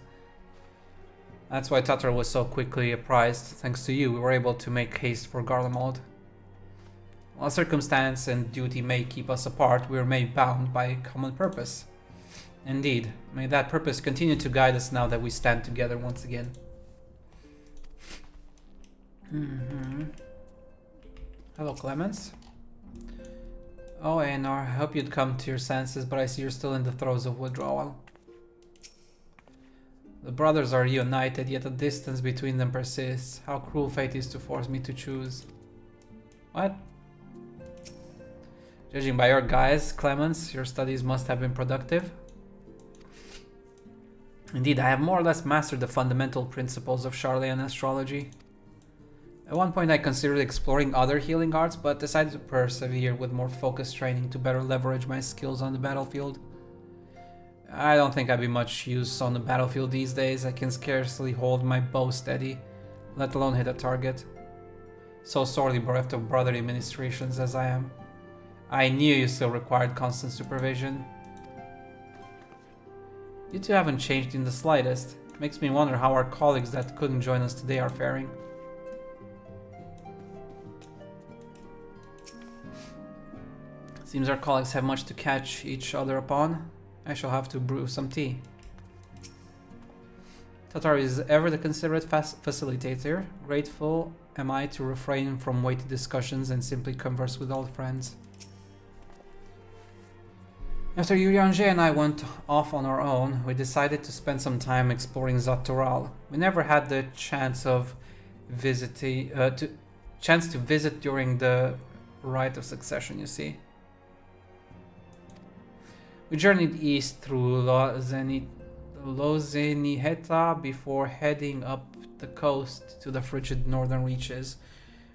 That's why Tatar was so quickly apprised. Thanks to you, we were able to make haste for Garlemald. While circumstance and duty may keep us apart, we are made bound by a common purpose. Indeed, may that purpose continue to guide us now that we stand together once again. Hello, Clemens. Oh, Aenor, I hope you'd come to your senses, but I see you're still in the throes of withdrawal. The brothers are united, yet a distance between them persists. How cruel fate is to force me to choose. What? Judging by your guise, Clemens, your studies must have been productive. Indeed, I have more or less mastered the fundamental principles of Charlean astrology. At one point I considered exploring other healing arts, but decided to persevere with more focused training to better leverage my skills on the battlefield. I don't think I'd be much use on the battlefield these days. I can scarcely hold my bow steady, let alone hit a target. So sorely bereft of brotherly ministrations as I am. I knew you still required constant supervision. You two haven't changed in the slightest. Makes me wonder how our colleagues that couldn't join us today are faring. Seems our colleagues have much to catch each other upon. I shall have to brew some tea. Tatar is ever the considerate facilitator. Grateful am I to refrain from weighty discussions and simply converse with old friends. After Yuriange and I went off on our own, we decided to spend some time exploring Zatoral. We never had the chance to visit during the Rite of Succession, you see. We journeyed east through Lozeniheta before heading up the coast to the frigid northern reaches,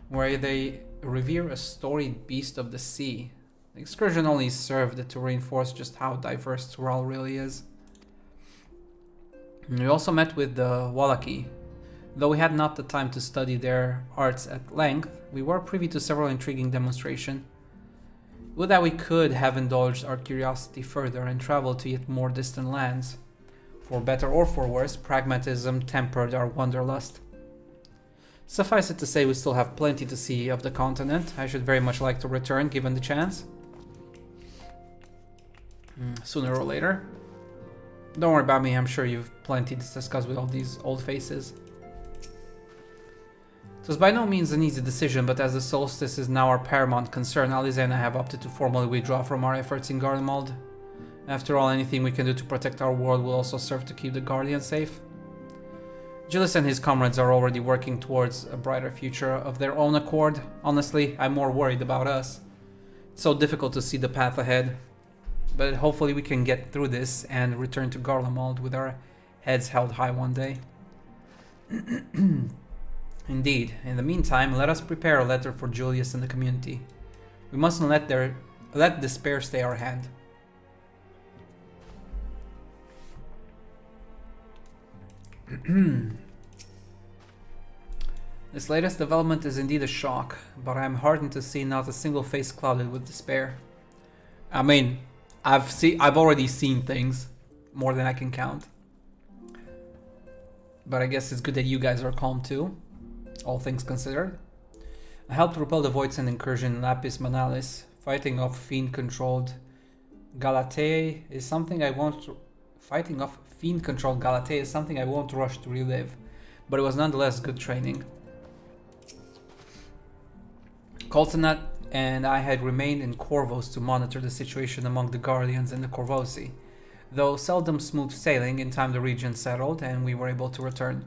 where they revere a storied beast of the sea. The excursion only served to reinforce just how diverse Tural really is. We also met with the Wallaki. Though we had not the time to study their arts at length, we were privy to several intriguing demonstrations. Would that we could have indulged our curiosity further and traveled to yet more distant lands. For better or for worse, pragmatism tempered our wanderlust. Suffice it to say, we still have plenty to see of the continent. I should very much like to return, given the chance. Sooner or later. Don't worry about me, I'm sure you've plenty to discuss with all these old faces. It was by no means an easy decision, but as the solstice is now our paramount concern, Alize and I have opted to formally withdraw from our efforts in Garlemald. After all, anything we can do to protect our world will also serve to keep the Guardians safe. Gillis and his comrades are already working towards a brighter future of their own accord. Honestly, I'm more worried about us. It's so difficult to see the path ahead. But hopefully we can get through this and return to Garlemald with our heads held high one day. Indeed. In the meantime, let us prepare a letter for Julius and the community. We mustn't let despair stay our hand. This latest development is indeed a shock, but I am heartened to see not a single face clouded with despair. I mean, I've already seen things, more than I can count. But I guess it's good that you guys are calm too, all things considered. I helped repel the Voidsend incursion in Lapis Manalis. Fighting off fiend-controlled Galatea is something I won't... Fighting off fiend-controlled Galatea is something I won't rush to relive, but it was nonetheless good training. Coltonat and I had remained in Corvos to monitor the situation among the Guardians and the Corvosi. Though seldom smooth sailing, in time the region settled and we were able to return.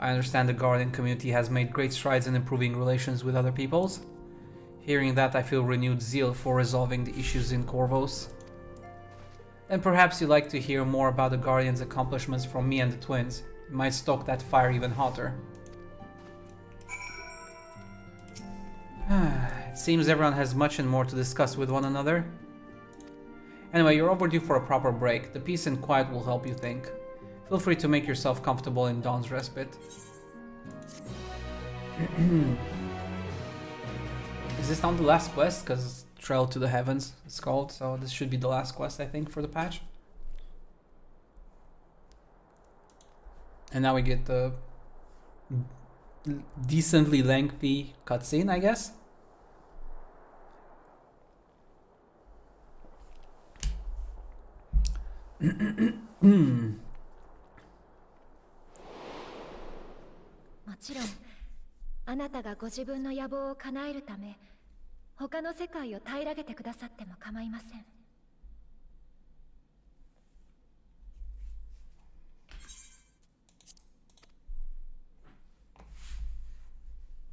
I understand the Guardian community has made great strides in improving relations with other peoples. Hearing that, I feel renewed zeal for resolving the issues in Corvos. And perhaps you'd like to hear more about the Guardian's accomplishments from me and the twins. It might stoke that fire even hotter. It seems everyone has much and more to discuss with one another. Anyway, you're overdue for a proper break. The peace and quiet will help you think. Feel free to make yourself comfortable in Dawn's respite. Is this not the last quest? Because Trail to the Heavens it's called, so this should be the last quest, I think, for the patch. And now we get the decently lengthy cutscene, I guess.もちろんあなたがご自分の野望を叶えるため他の世界を平らげてくださっても構いません。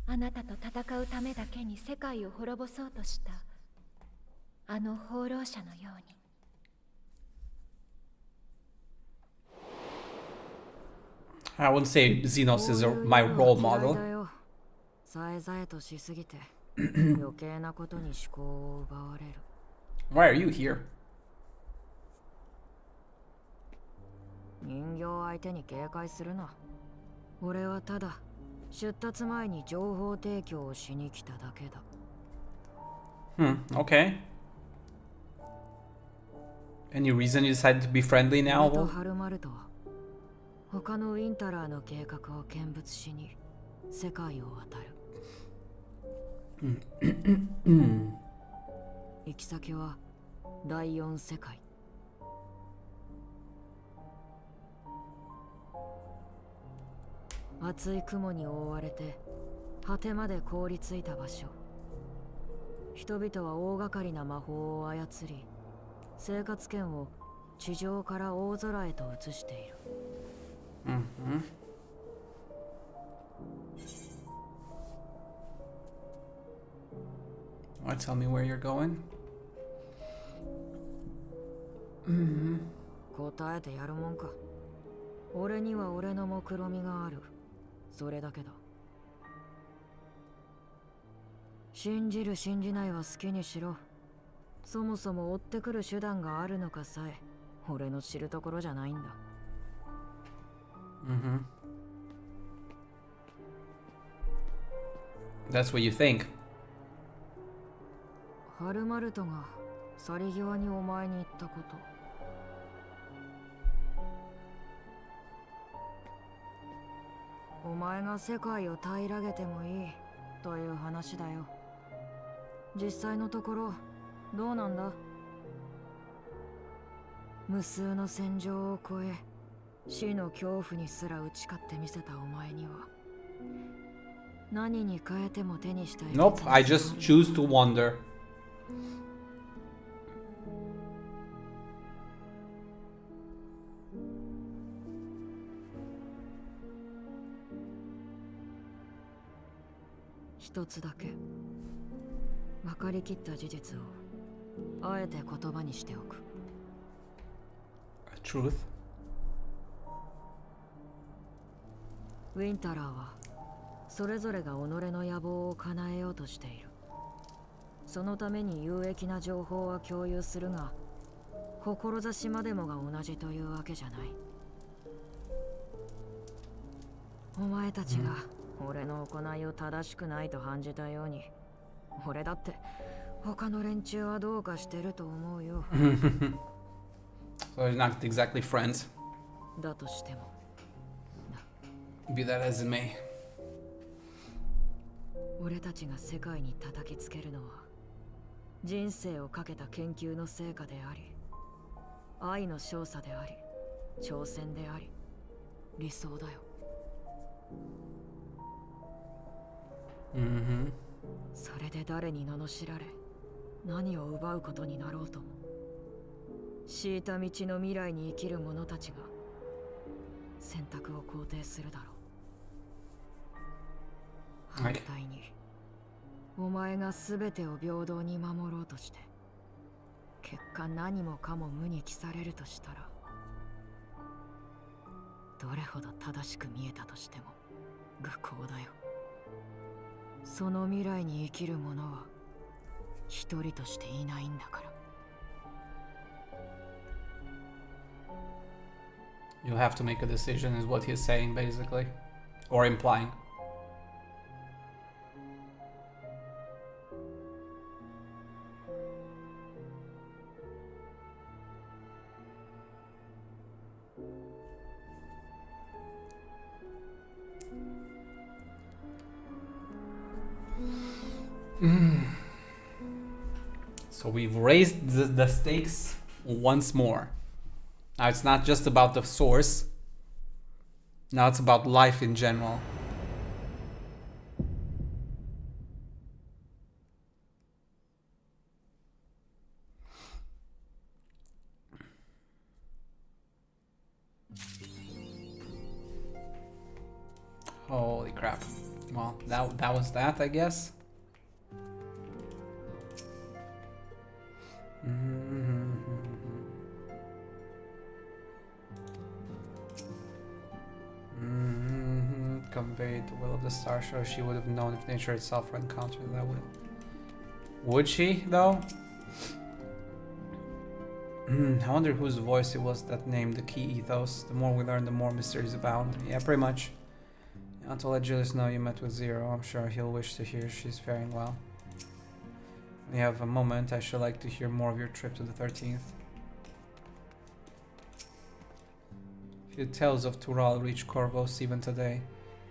あなたと戦うためだけに世界を滅ぼそうとしたあの放浪者のように。I wouldn't say Xenos is my role model. さえざえとしすぎて余計なことに思考を奪われる。Why are you here? 人形相手に警戒するな。俺はただ出立前に情報提供をしに来ただけだ。Okay. Any reason you decided to be friendly now? 俺とハルマルと他のウィンタラーの計画を見物しに世界を渡る。行き先は第4世界。厚い雲に覆われて果てまで凍りついた場所。人々は大掛かりな魔法を操り、生活圏を地上から大空へと移している。Want to tell me where you're going? 答えてやるもんか。俺には俺の目論見がある。それだけだ。信じる信じないは好きにしろ。そもそも追ってくる手段があるのかさえ俺の知るところじゃないんだ。That's what you think. ハルマルトが去り際にお前に言ったこと。お前が世界を平らげてもいいという話だよ。実際のところどうなんだ？無数の戦場を越え死の恐怖にすら打ち勝ってみせたお前には何に変えても手にしたい。Nope, I just choose to wander. 一つだけ分かりきった事実をあえて言葉にしておく。Truth? ウィンタラーはそれぞれが己の野望を叶えようとしている。そのために有益な情報は共有するが、志までもが同じというわけじゃない。お前たちが俺の行いを正しくないと感じたように、俺だって他の連中はどうかしてると思うよ。So they're not exactly friends. だとしても Be that as it may. 俺たちが世界に叩きつけるのは人生をかけた研究の成果であり、愛の少佐であり、挑戦であり、理想だよ。それで誰に罵られ何を奪うことになろうとも、敷いた道の未来に生きる者たちが選択を肯定するだろう。反対にお前が全てを平等に守ろうとして結果何もかも無に帰されるとしたら、どれほど正しく見えたとしても愚行だよ。その未来に生きる者は一人としていないんだから。You'll have to make a decision is what he's saying basically. Or implying. So we've raised the stakes once more. Now it's not just about the source. Now it's about life in general. Holy crap. Well, that was that, I guess. Conveyed the will of the star show. She would have known if nature itself were encountered that will. Would she, though? I wonder whose voice it was that named the key ethos. The more we learn, the more mysteries abound. Yeah, pretty much. I want to let Julius know you met with Zero. I'm sure he'll wish to hear she's faring well. When you have a moment, I should like to hear more of your trip to the 13th. Few tales of Tural reach Corvos even today.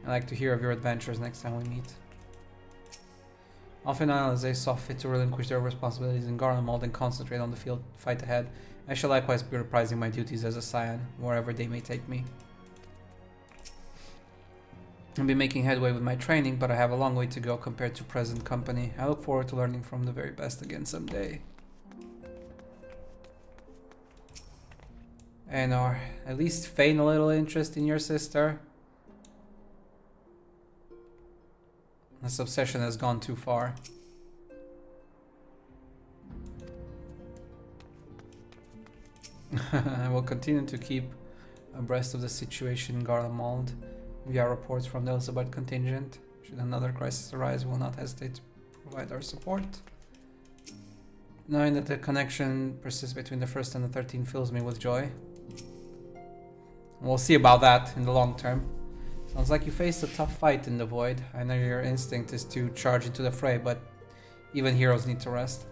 I'd like to hear of your adventures next time we meet. Often as they saw fit to relinquish their responsibilities in Garlemald and concentrate on the field fight ahead, I shall likewise be reprising my duties as a scion, wherever they may take me. I'll be making headway with my training, but I have a long way to go compared to present company. I look forward to learning from the very best again someday. And at least feign a little interest in your sister. This obsession has gone too far. I will continue to keep abreast of the situation in Garlemald via reports from the Elizabeth contingent. Should another crisis arise, we will not hesitate to provide our support. Knowing that the connection persists between the 1st and the 13th fills me with joy. We'll see about that in the long term. Sounds like you faced a tough fight in the void. I know your instinct is to charge into the fray, but even heroes need to rest.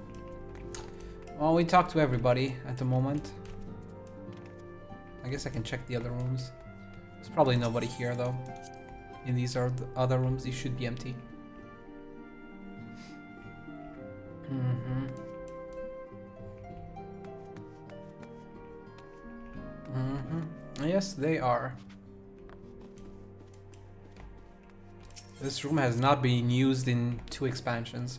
Well, we talked to everybody at the moment. I guess I can check the other rooms. There's probably nobody here though. In these other rooms, these should be empty. Yes, they are. This room has not been used in 2 expansions.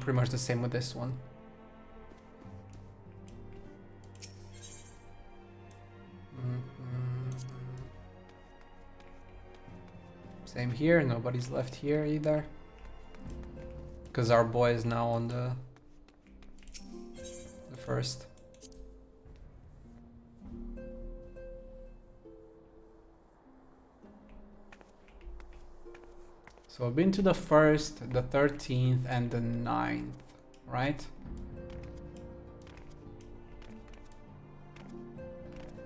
Pretty much the same with this one. Same here, nobody's left here either. Because our boy is now on the first. So I've been to the 1st, the 13th, and the 9th, right?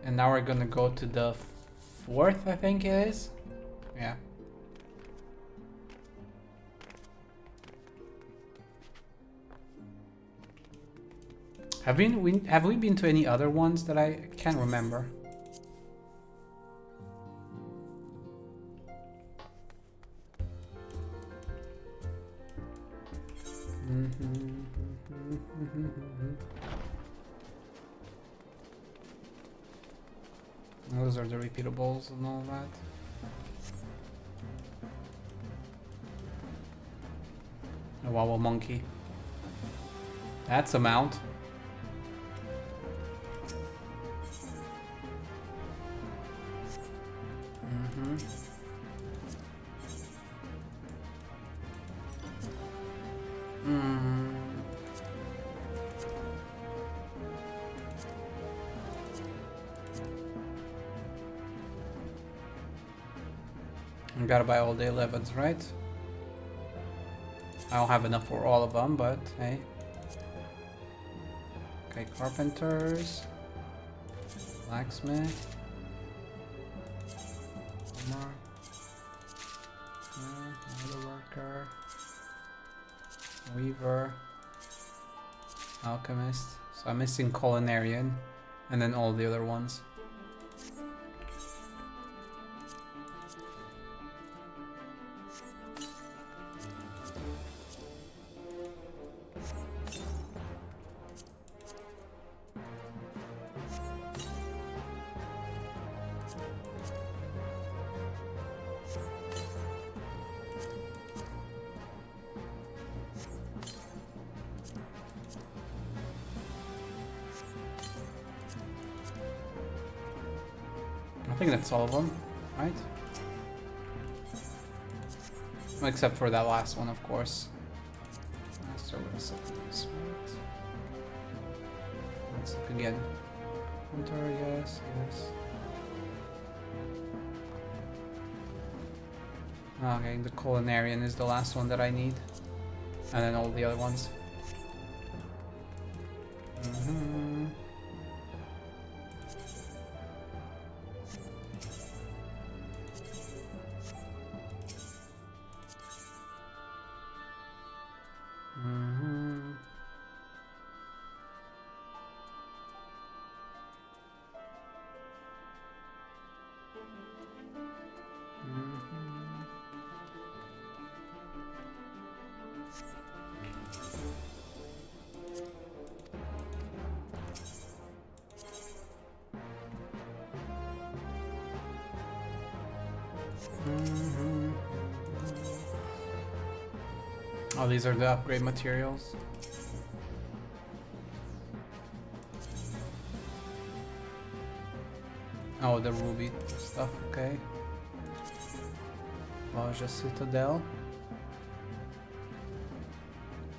And now we're gonna go to the 4th, I think it is. Yeah. Have we been to any other ones that I can't remember? Those are the repeatables and all that. A Wawa monkey. That's a mount. I gotta buy all the 11s, right? I don't have enough for all of them, but hey. Okay, carpenters, blacksmith, metalworker, weaver, alchemist. So I'm missing culinarian, and then all the other ones. I think that's all of them, right? Except for that last one, of course. Let's look again. Hunter, yes, yes. Okay, the culinarian is the last one that I need. And then all the other ones. Oh, these are the upgrade materials. Oh, the ruby stuff, okay. Raja Citadel.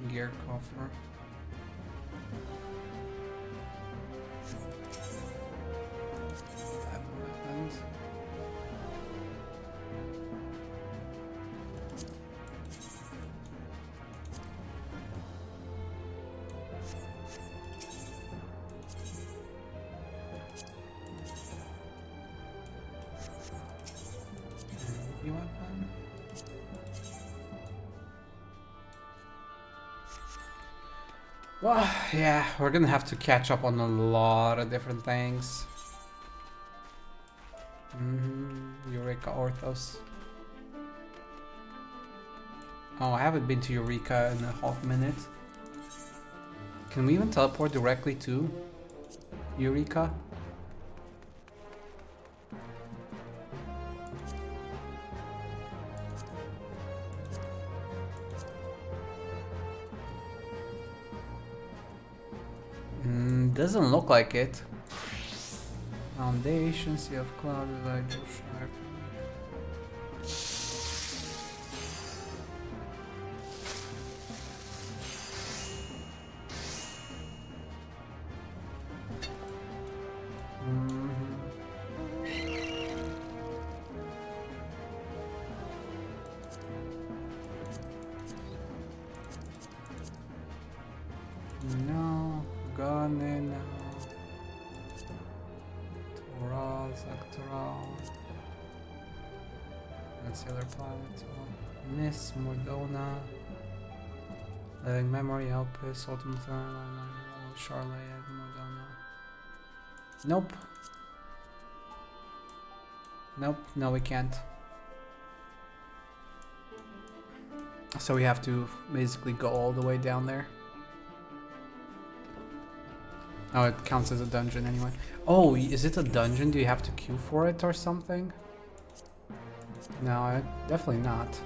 Gear coffer. Weapons. Weapon. Well, yeah, we're gonna have to catch up on a lot of different things. Eureka Orthos. Oh, I haven't been to Eureka in a half minute. Can we even teleport directly to Eureka? Doesn't look like it. Foundation, Sea of Cloud, Light, Sharp. No, gone now. Toral, Sectoral. That's the other planet. Miss, Mordona. Living Memory, Outpost, Ultimate Charlotte, Mordona. Nope. Nope, no we can't. So we have to basically go all the way down there. Oh, it counts as a dungeon anyway. Oh, is it a dungeon? Do you have to queue for it or something? No, definitely not.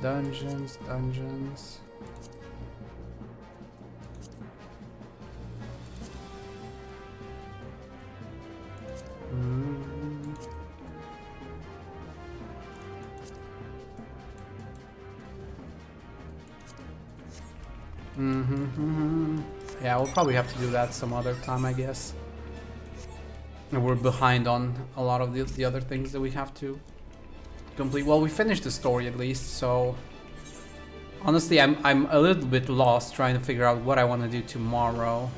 Dungeons, dungeons. Yeah, we'll probably have to do that some other time, I guess. And we're behind on a lot of the other things that we have to complete. Well, we finished the story at least, so honestly, I'm a little bit lost trying to figure out what I want to do tomorrow.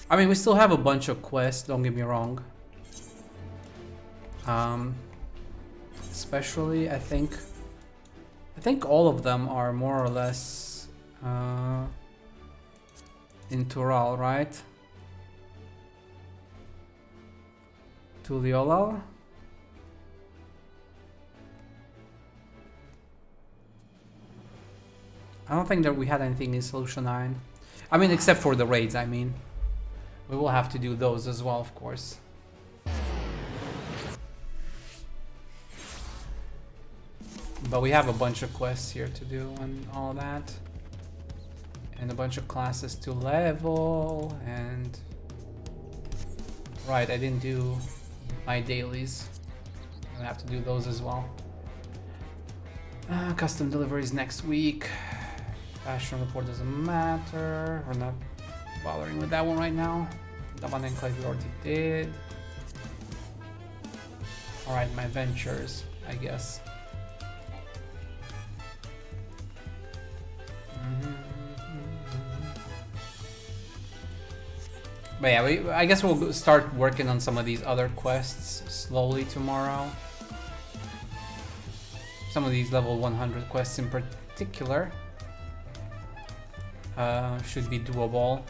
I mean, we still have a bunch of quests, don't get me wrong. Especially, I think all of them are more or less in Tural, right? Tuliolal? I don't think that we had anything in Solution 9. I mean, except for the raids, I mean. We will have to do those as well, of course. But we have a bunch of quests here to do and all that. And a bunch of classes to level and... Right, I didn't do my dailies. I'm gonna have to do those as well. Custom deliveries next week. Fashion report doesn't matter. We're not bothering with that one right now. The one enclave we already did. Alright, my ventures, I guess. But yeah, I guess we'll start working on some of these other quests slowly tomorrow. Some of these level 100 quests in particular should be doable,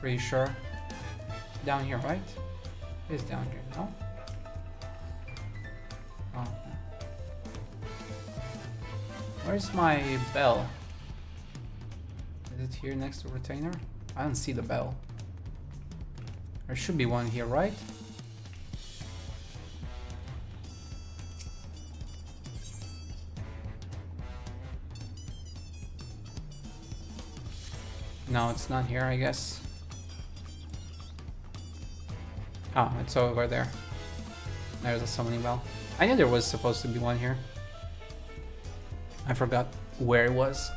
pretty sure. Down here, right? It is down here, no? Oh. Where's my bell? Is it here next to retainer? I don't see the bell. There should be one here, right? No, it's not here, I guess. Oh, it's over there. There's a summoning bell. I knew there was supposed to be one here. I forgot where it was.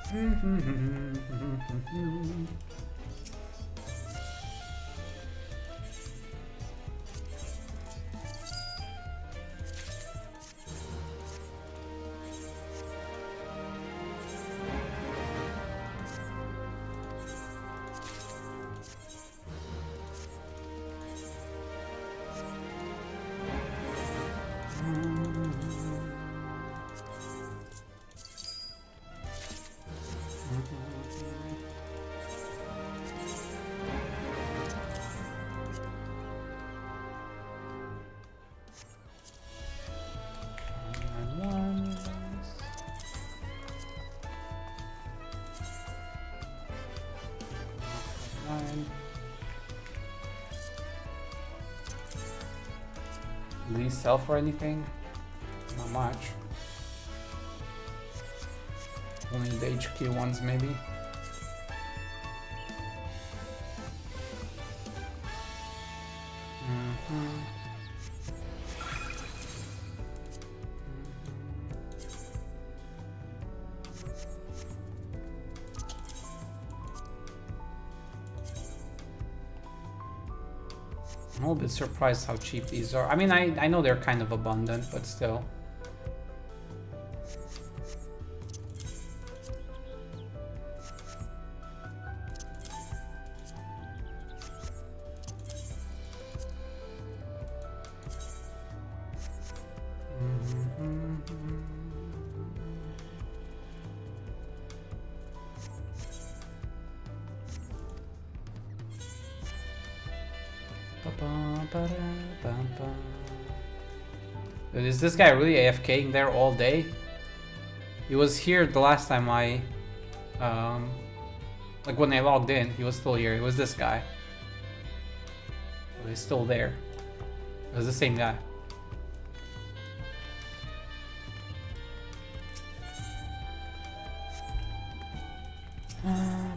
Do these sell for anything? Not much. Only the HQ ones, maybe. I'm a little bit surprised how cheap these are. I mean, I know they're kind of abundant, but still. Dude, is this guy really AFKing there all day? He was here the last time I... like when I logged in, he was still here. It was this guy. Well, he's still there. It was the same guy.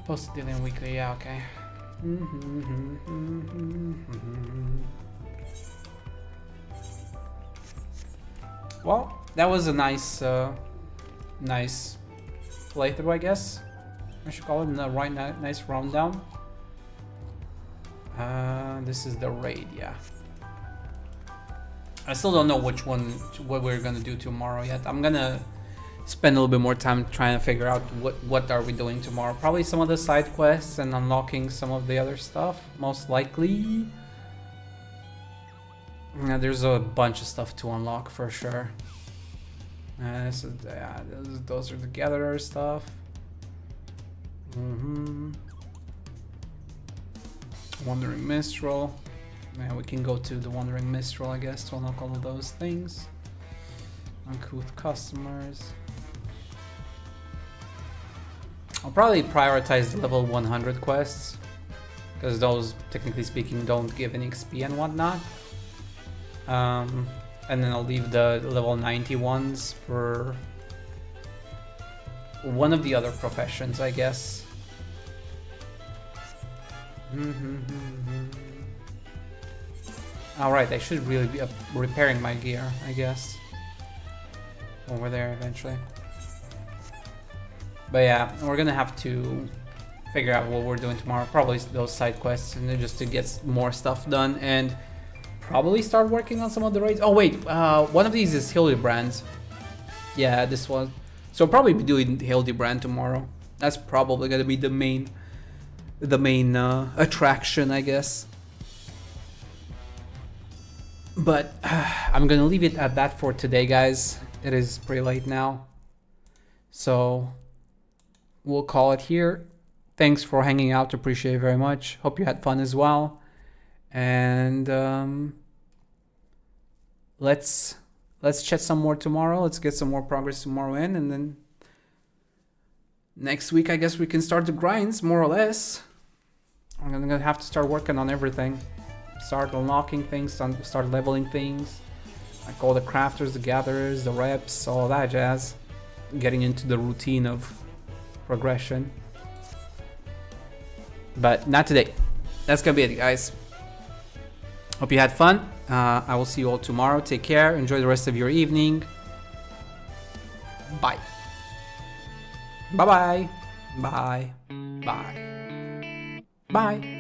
Posted dealing weekly, yeah, okay. Well, that was a nice nice playthrough, I guess. I should call it a nice rundown. This is the raid, yeah. I still don't know what we're gonna do tomorrow yet. I'm gonna spend a little bit more time trying to figure out what are we doing tomorrow. Probably some of the side quests and unlocking some of the other stuff, most likely. Yeah, there's a bunch of stuff to unlock for sure. Those are the gatherer stuff. Wandering Minstrel. Yeah, we can go to the Wandering Minstrel, I guess, to unlock all of those things. Uncouth customers. I'll probably prioritize the level 100 quests, because those, technically speaking, don't give any XP and whatnot. And then I'll leave the level 90 ones for one of the other professions, I guess. Alright, I should really be repairing my gear, I guess. Over there eventually. But yeah, we're gonna have to figure out what we're doing tomorrow. Probably those side quests, and then just to get more stuff done, and probably start working on some of the raids. Oh wait, one of these is Hildebrand. Yeah, this one. So probably be doing Hildebrand tomorrow. That's probably gonna be the main attraction, I guess. But I'm gonna leave it at that for today, guys. It is pretty late now, so we'll call it here. Thanks for hanging out, appreciate it very much. Hope you had fun as well. And let's chat some more tomorrow. Let's get some more progress tomorrow in, and then next week I guess we can start the grinds, more or less. I'm gonna have to start working on everything. start unlocking things, start leveling things, like all the crafters, the gatherers, the reps, all that jazz, getting into the routine of progression. But not today. That's gonna be it, guys. Hope you had fun. I will see you all tomorrow. Take care. Enjoy the rest of your evening. Bye. Bye-bye. Bye. Bye. Bye.